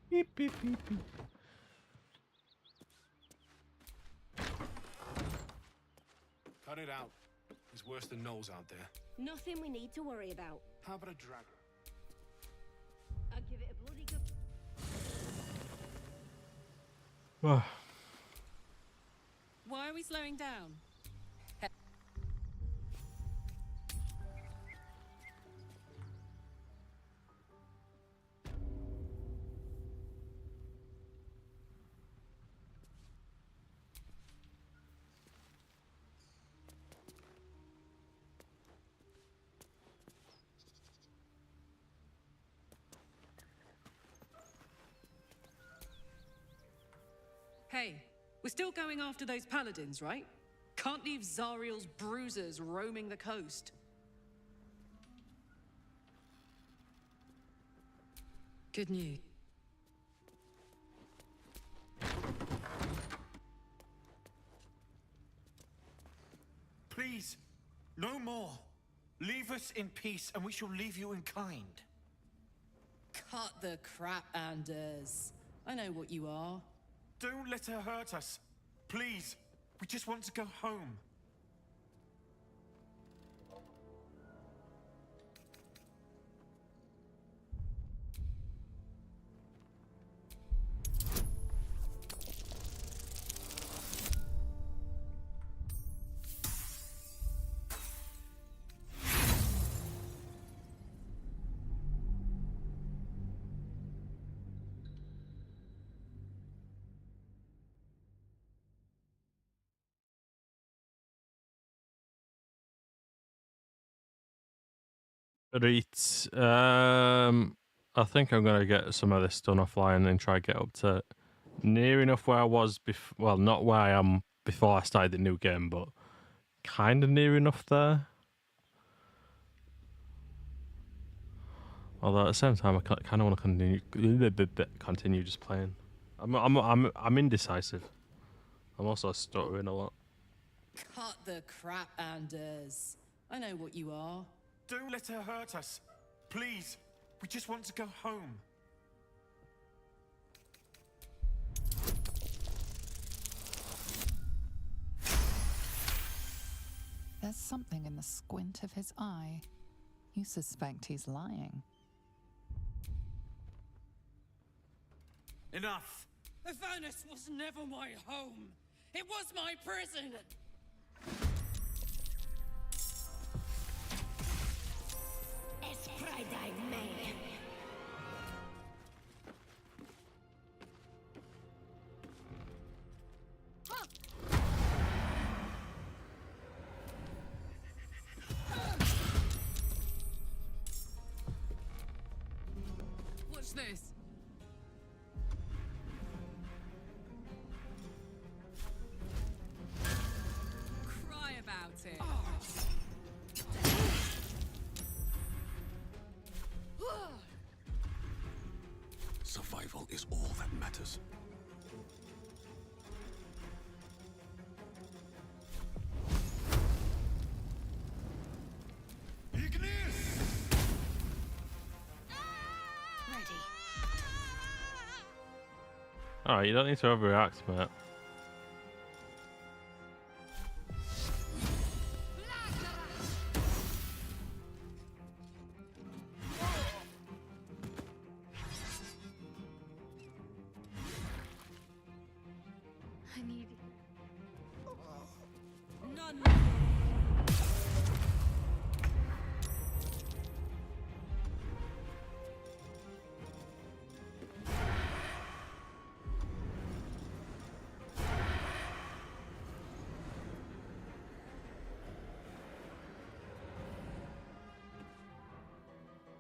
Speaker 1: Beep, beep, beep, beep.
Speaker 2: Cut it out. It's worse than Knowles out there.
Speaker 5: Nothing we need to worry about.
Speaker 2: How about a dragon?
Speaker 5: I'd give it a bloody good...
Speaker 20: Why are we slowing down? Hey, we're still going after those paladins, right? Can't leave Zariel's bruisers roaming the coast. Good news.
Speaker 2: Please, no more. Leave us in peace and we shall leave you in kind.
Speaker 20: Cut the crap, Anders. I know what you are.
Speaker 2: Don't let her hurt us. Please, we just want to go home.
Speaker 1: Right. I think I'm gonna get some of this done offline and try to get up to near enough where I was before. Well, not where I am before I started the new game, but kind of near enough there. Although at the same time, I kind of want to continue just playing. I'm indecisive. I'm also stuttering a lot.
Speaker 20: Cut the crap, Anders. I know what you are.
Speaker 11: Don't let her hurt us. Please. We just want to go home.
Speaker 6: There's something in the squint of his eye. You suspect he's lying.
Speaker 11: Enough!
Speaker 14: Avernus was never my home. It was my prison.
Speaker 5: Es Friday, man.
Speaker 20: Watch this. Cry about it.
Speaker 4: Survival is all that matters.
Speaker 1: Alright, you don't need to overreact, mate.
Speaker 12: I need you.
Speaker 5: None.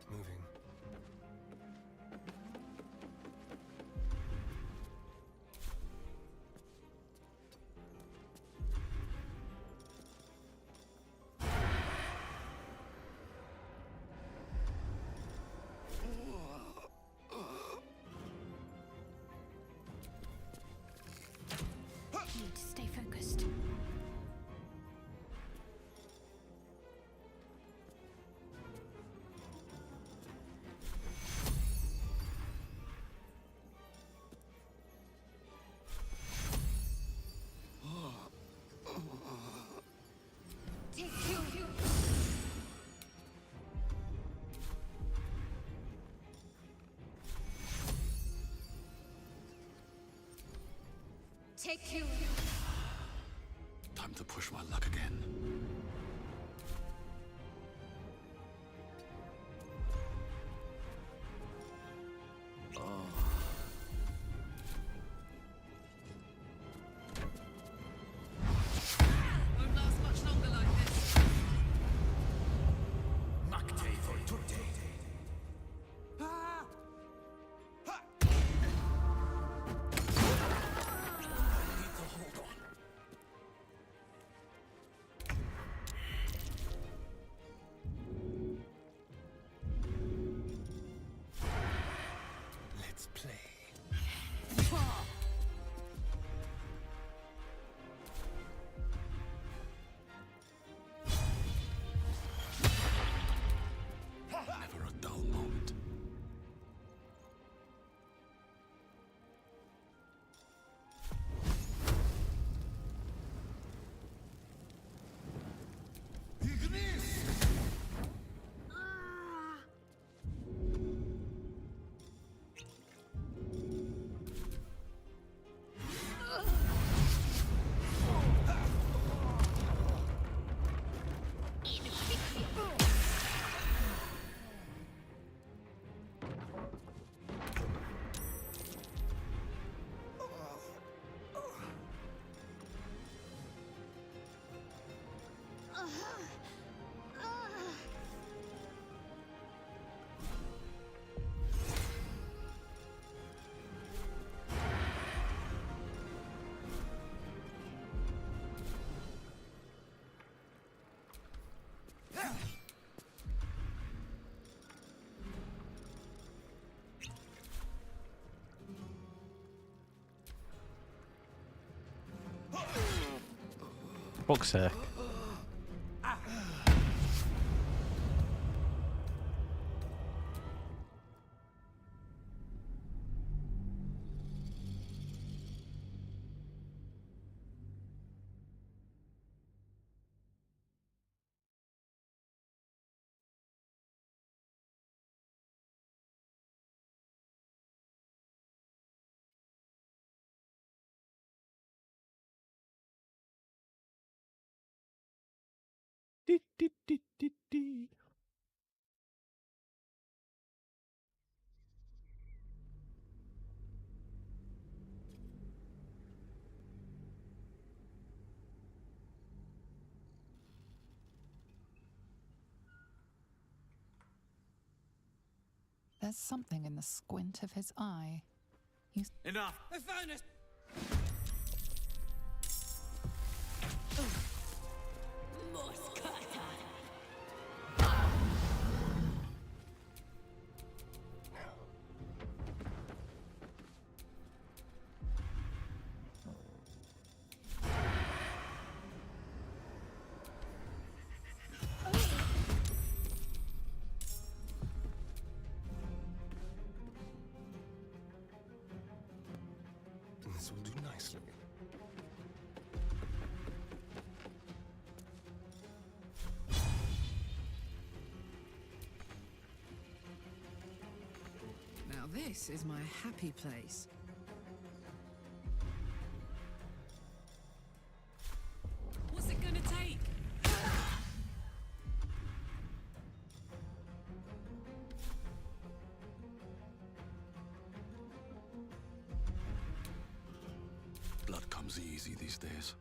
Speaker 21: Moving.
Speaker 12: Need to stay focused.
Speaker 5: Take you.
Speaker 4: Time to push my luck again.
Speaker 20: Won't last much longer like this.
Speaker 4: Nocte for tutte.
Speaker 21: Let's play.
Speaker 4: Never a dull moment.
Speaker 1: Fuck's sake.
Speaker 6: There's something in the squint of his eye.
Speaker 11: Enough!
Speaker 14: I found it!
Speaker 21: This will do nicely.
Speaker 20: Now this is my happy place. What's it gonna take?
Speaker 17: Blood comes easy these days.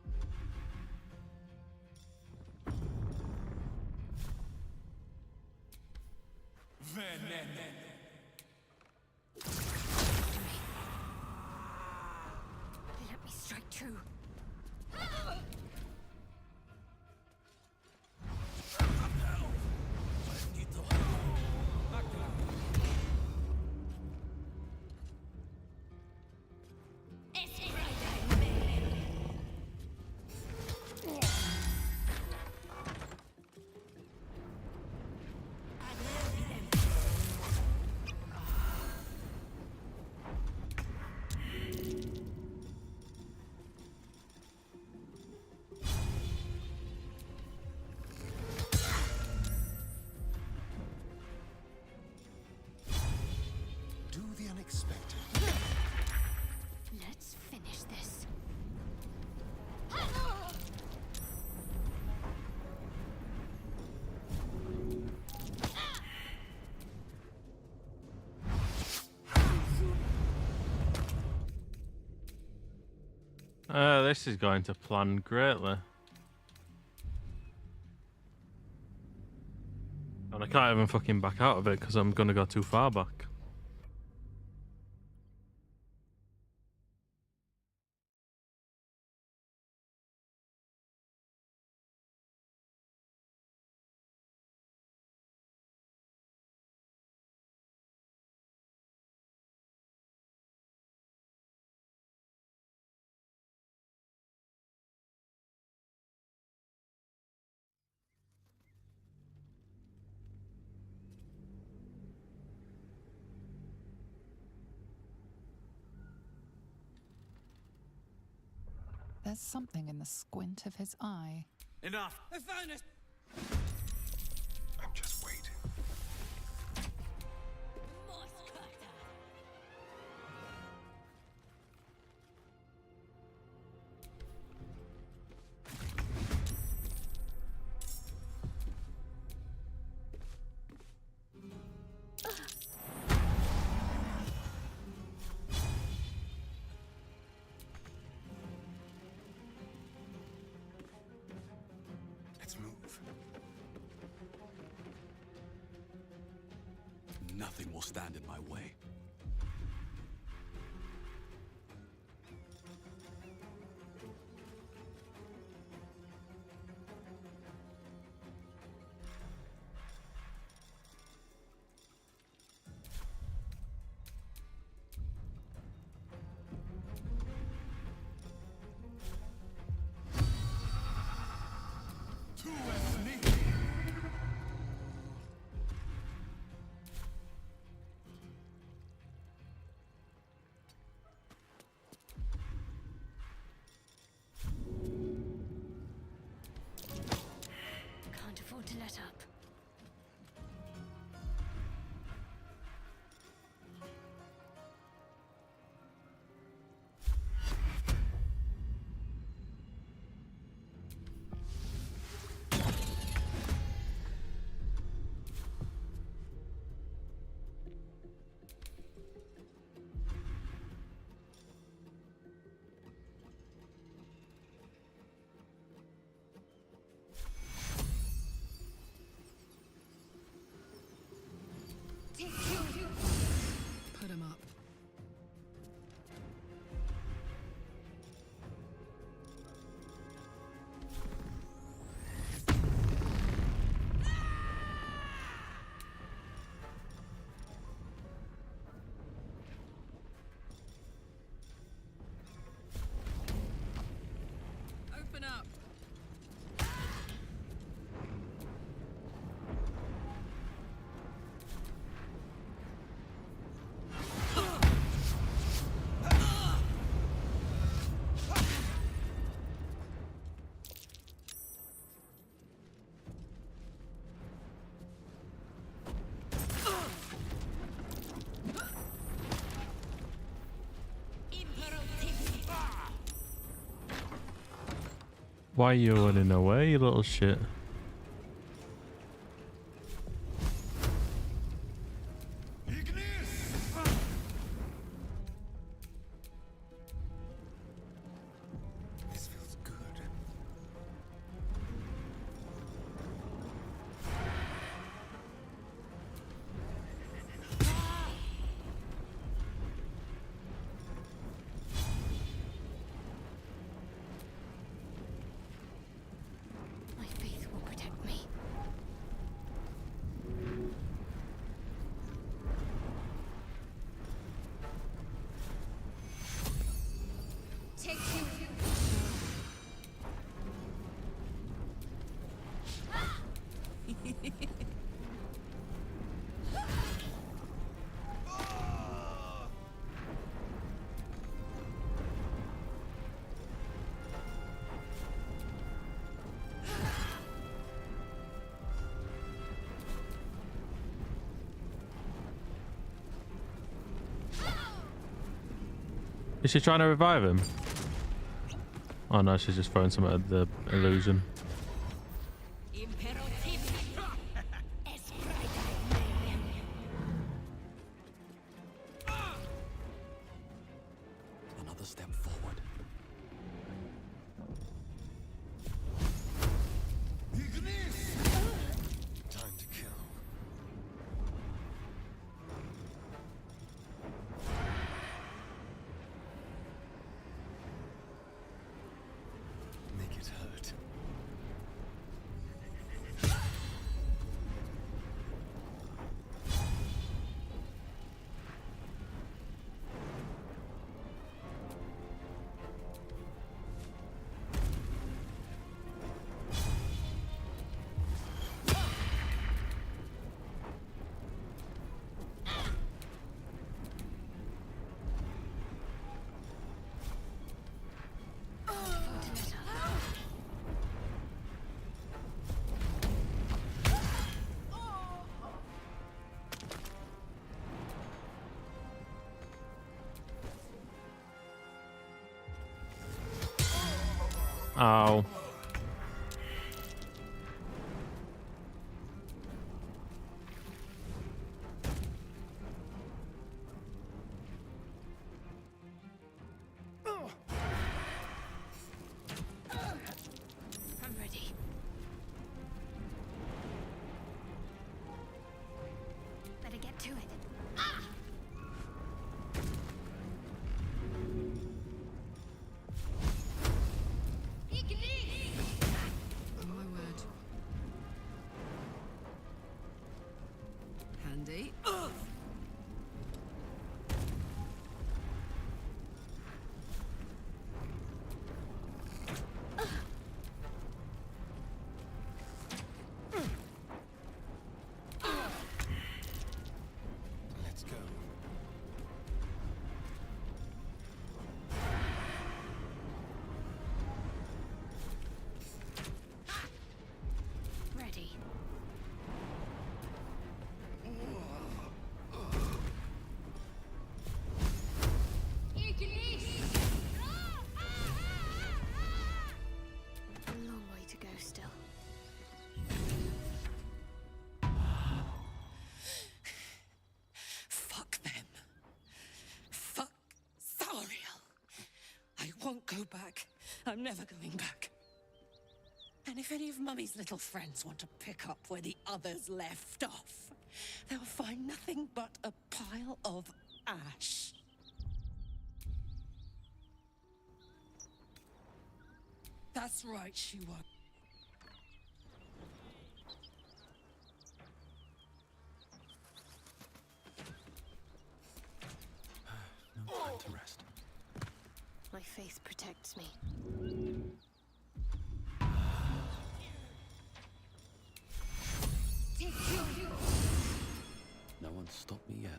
Speaker 9: Let me strike true.
Speaker 21: Do the unexpected.
Speaker 9: Let's finish this.
Speaker 1: This is going to plan greatly. And I can't even fucking back out of it because I'm gonna go too far back.
Speaker 6: There's something in the squint of his eye.
Speaker 11: Enough!
Speaker 14: I found it!
Speaker 21: I'm just waiting. Let's move.
Speaker 17: Nothing will stand in my way.
Speaker 1: Why are you running away, you little shit?
Speaker 4: This feels good.
Speaker 9: My faith will protect me. Take you.
Speaker 1: Is she trying to revive him? Oh no, she's just throwing some at the illusion.
Speaker 4: Another step forward. Time to kill. Make it hurt.
Speaker 1: Ow.
Speaker 9: I'm ready. Better get to it.
Speaker 20: Oh my word. Handy.
Speaker 4: Let's go.
Speaker 9: Ready. A long way to go still.
Speaker 14: Fuck them. Fuck Zariel. I won't go back. I'm never going back. And if any of Mummy's little friends want to pick up where the others left off, they'll find nothing but a pile of ash. That's right, she won't.
Speaker 4: No time to rest.
Speaker 9: My faith protects me.
Speaker 17: No one's stopped me yet.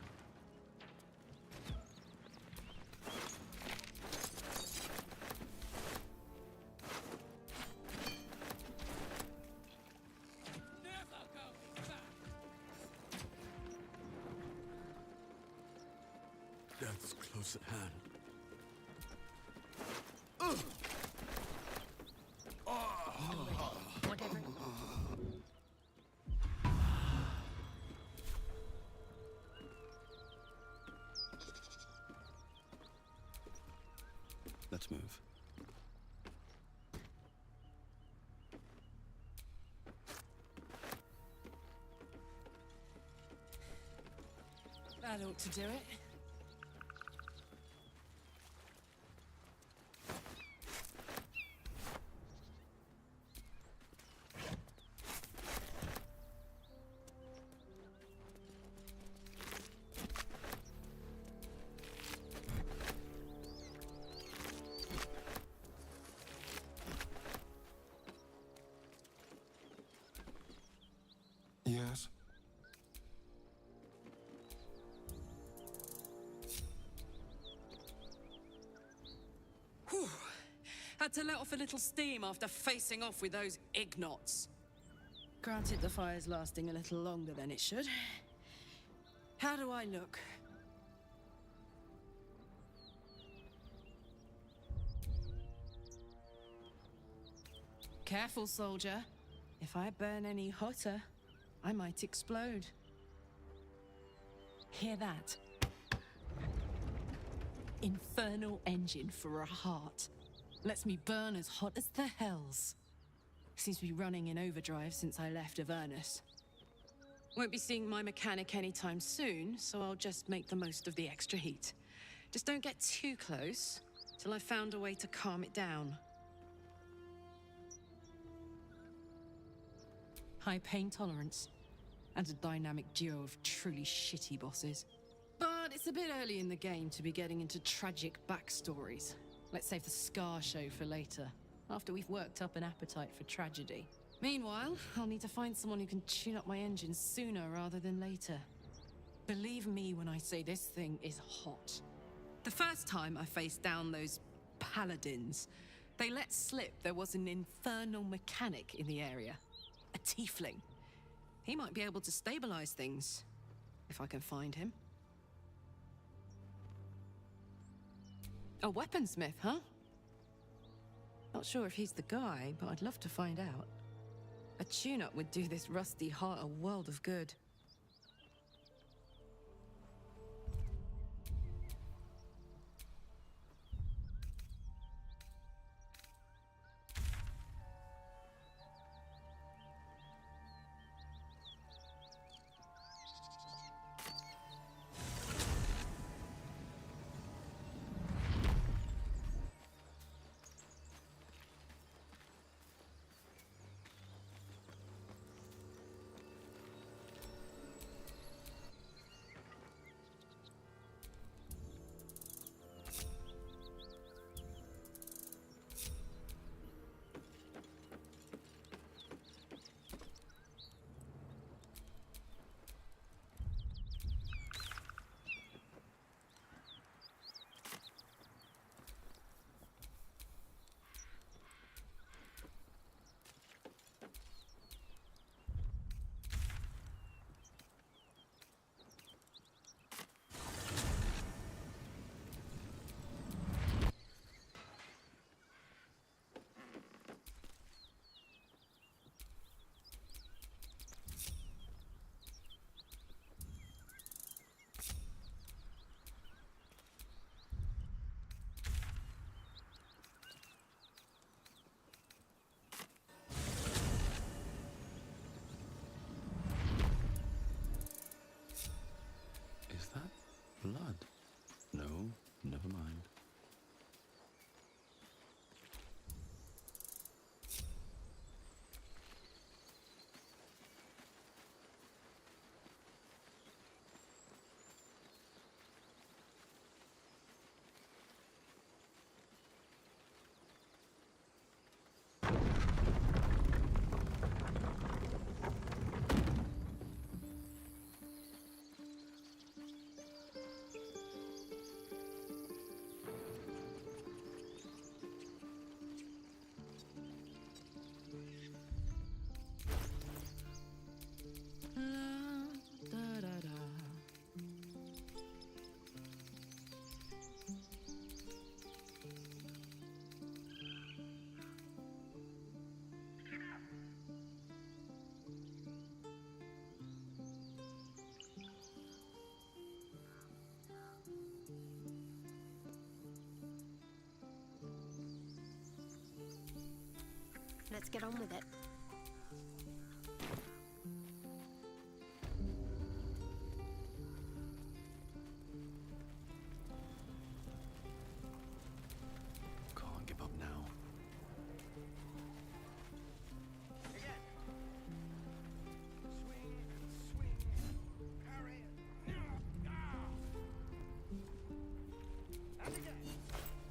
Speaker 4: Death's close at hand.
Speaker 17: Let's move.
Speaker 20: That ought to do it.
Speaker 21: Yes?
Speaker 20: Whew. Had to let off a little steam after facing off with those ignots. Granted, the fire's lasting a little longer than it should. How do I look? Careful, soldier. If I burn any hotter, I might explode. Hear that? Infernal engine for a heart. Lets me burn as hot as the hells. Seems to be running in overdrive since I left Avernus. Won't be seeing my mechanic anytime soon, so I'll just make the most of the extra heat. Just don't get too close, till I've found a way to calm it down. High pain tolerance, and a dynamic duo of truly shitty bosses. But it's a bit early in the game to be getting into tragic backstories. Let's save the Scar show for later, after we've worked up an appetite for tragedy. Meanwhile, I'll need to find someone who can tune up my engine sooner rather than later. Believe me when I say this thing is hot. The first time I faced down those paladins, they let slip there was an infernal mechanic in the area. A tiefling. He might be able to stabilize things, if I can find him. A weaponsmith, huh? Not sure if he's the guy, but I'd love to find out. A tune-up would do this rusty heart a world of good.
Speaker 12: Let's get on with it.
Speaker 17: Can't give up now.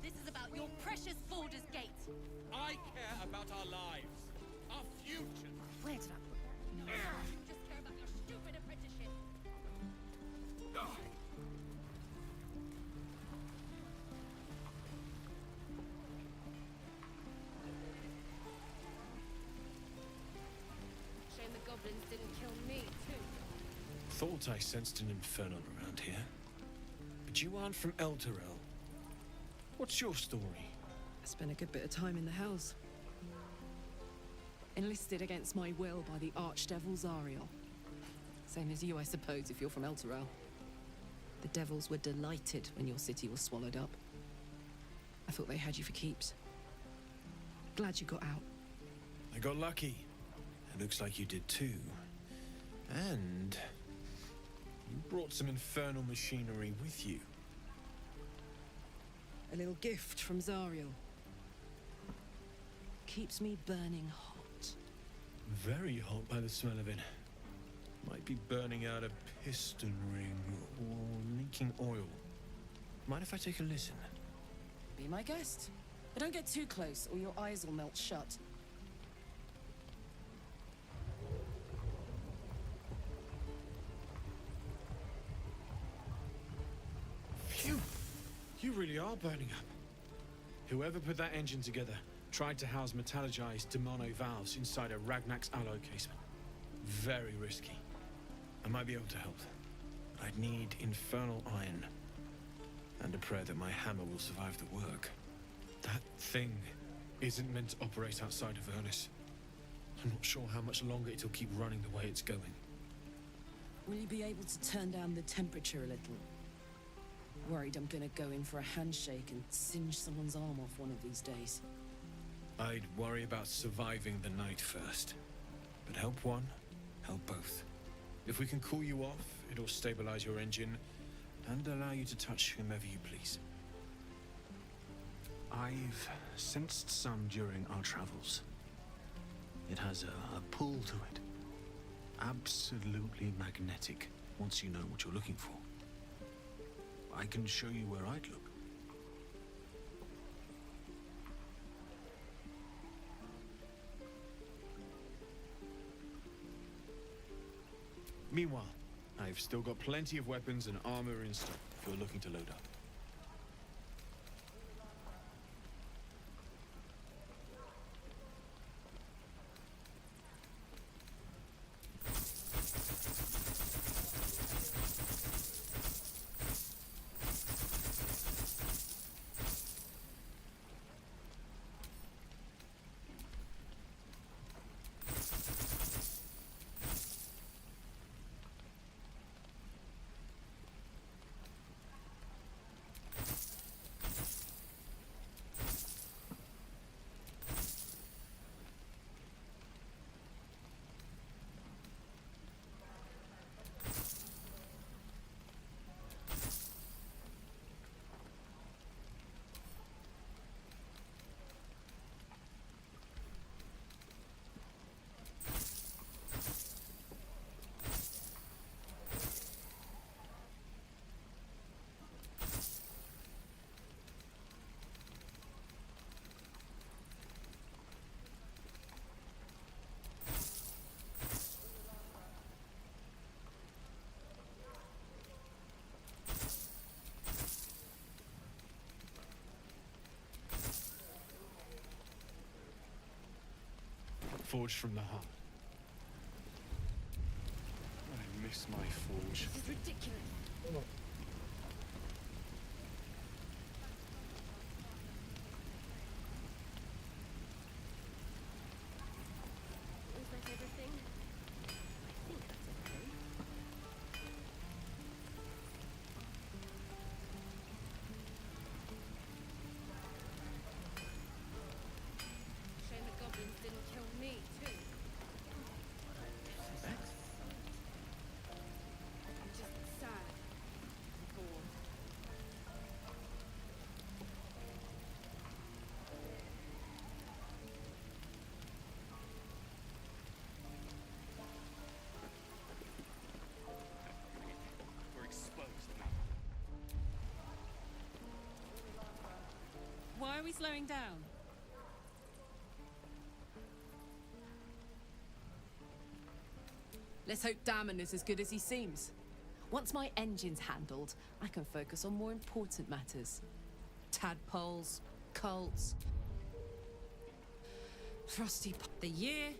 Speaker 14: This is about your precious Baldur's Gate.
Speaker 7: I care about our lives, our future.
Speaker 14: Where did I put that? No, you just care about your stupid apprenticeship. Shame the goblins didn't kill me, too.
Speaker 2: Thought I sensed an infernal around here. But you aren't from Elturel. What's your story?
Speaker 20: I spent a good bit of time in the Hells. Enlisted against my will by the Archdevil Zariel. Same as you, I suppose, if you're from Elturel. The devils were delighted when your city was swallowed up. I thought they had you for keeps. Glad you got out.
Speaker 2: I got lucky. It looks like you did too. And you brought some infernal machinery with you.
Speaker 20: A little gift from Zariel. Keeps me burning hot.
Speaker 2: Very hot by the smell of it. Might be burning out a piston ring or leaking oil. Mind if I take a listen?
Speaker 20: Be my guest. But don't get too close or your eyes will melt shut.
Speaker 2: Phew! You really are burning up. Whoever put that engine together tried to house metallogized demono valves inside a Ragnak's alloy casement. Very risky. I might be able to help, but I'd need infernal iron. And a prayer that my hammer will survive the work. That thing isn't meant to operate outside of Avernus. I'm not sure how much longer it'll keep running the way it's going.
Speaker 20: Will you be able to turn down the temperature a little? Worried I'm gonna go in for a handshake and singe someone's arm off one of these days.
Speaker 2: I'd worry about surviving the night first. But help one, help both. If we can cool you off, it'll stabilize your engine and allow you to touch whomever you please. I've sensed some during our travels. It has a pull to it. Absolutely magnetic, once you know what you're looking for. I can show you where I'd look. Meanwhile, I've still got plenty of weapons and armor in stock if you're looking to load up. Forged from the heart. I miss my forge.
Speaker 12: This is ridiculous. Is that everything? I think that's okay.
Speaker 14: Shame the goblins didn't kill
Speaker 20: are we slowing down? Let's hope Damon is as good as he seems. Once my engine's handled, I can focus on more important matters. Tadpoles, cults, the year,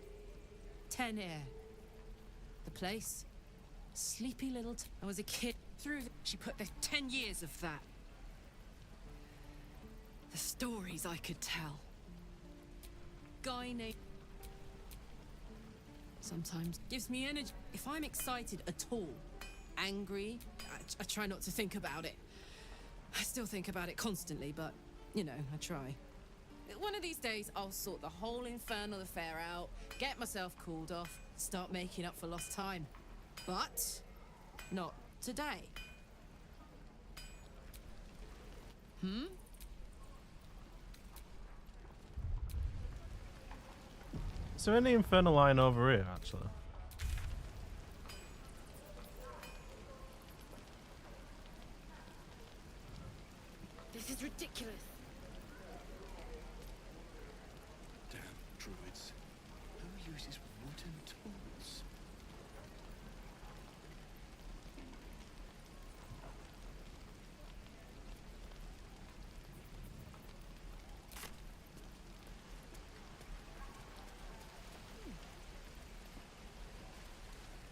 Speaker 20: 10 air. The place, sleepy little I was a kid. She put the 10 years of that. The stories I could tell. Guy named... Sometimes gives me energy. If I'm excited at all, angry, I try not to think about it. I still think about it constantly, but, you know, I try. One of these days, I'll sort the whole infernal affair out, get myself cooled off, start making up for lost time. But, not today. Hmm?
Speaker 1: Is there any infernal line over here, actually?
Speaker 23: This is ridiculous.
Speaker 2: Damn druids. Who uses wooden tools?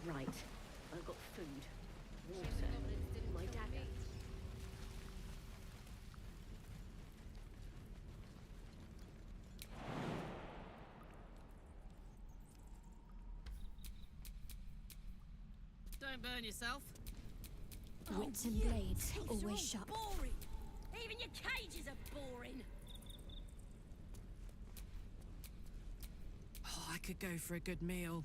Speaker 23: Right. I've got food, water, my dagger.
Speaker 20: Don't burn yourself.
Speaker 9: Wits and blades, always sharp.
Speaker 5: Boring. Even your cages are boring.
Speaker 20: Oh, I could go for a good meal.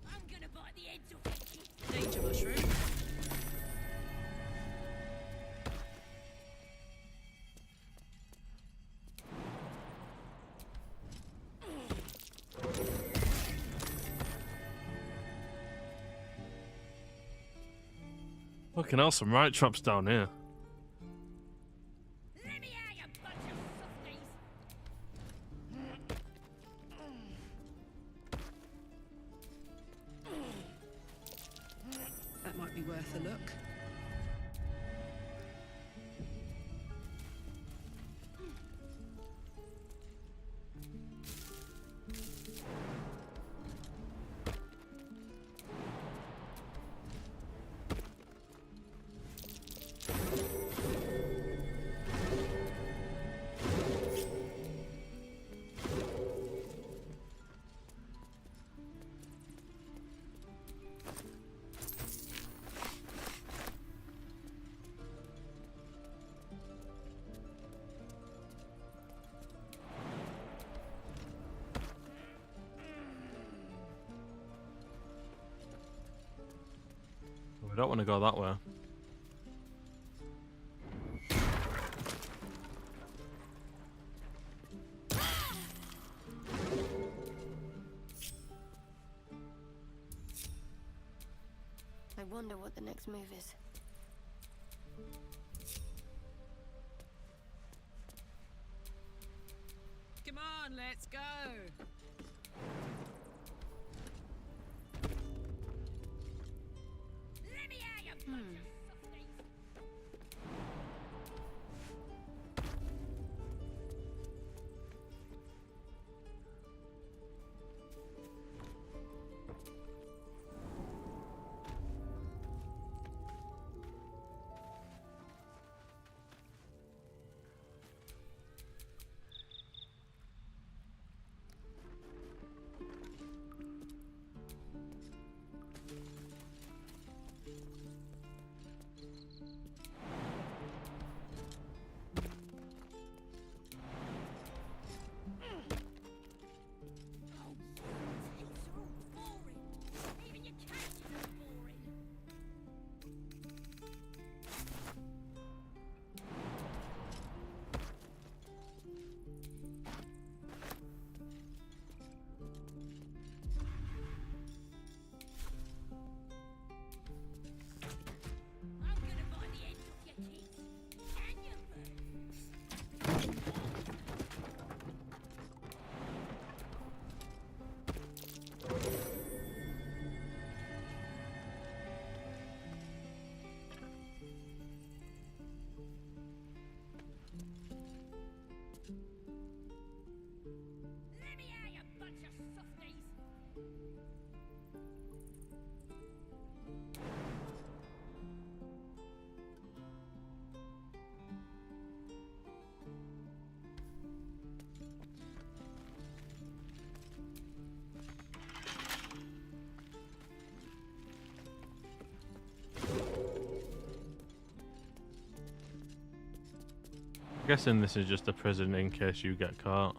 Speaker 5: I'm gonna bite the heads off your kids.
Speaker 20: Danger mushroom.
Speaker 1: Fucking hell, some right traps down here.
Speaker 5: Let me out, you bunch of softies.
Speaker 20: That might be worth a look.
Speaker 1: We don't want to go that way.
Speaker 23: I wonder what the next move is.
Speaker 20: Come on, let's go.
Speaker 5: Let me out, you bunch of softies.
Speaker 1: I'm guessing this is just a prison in case you get caught.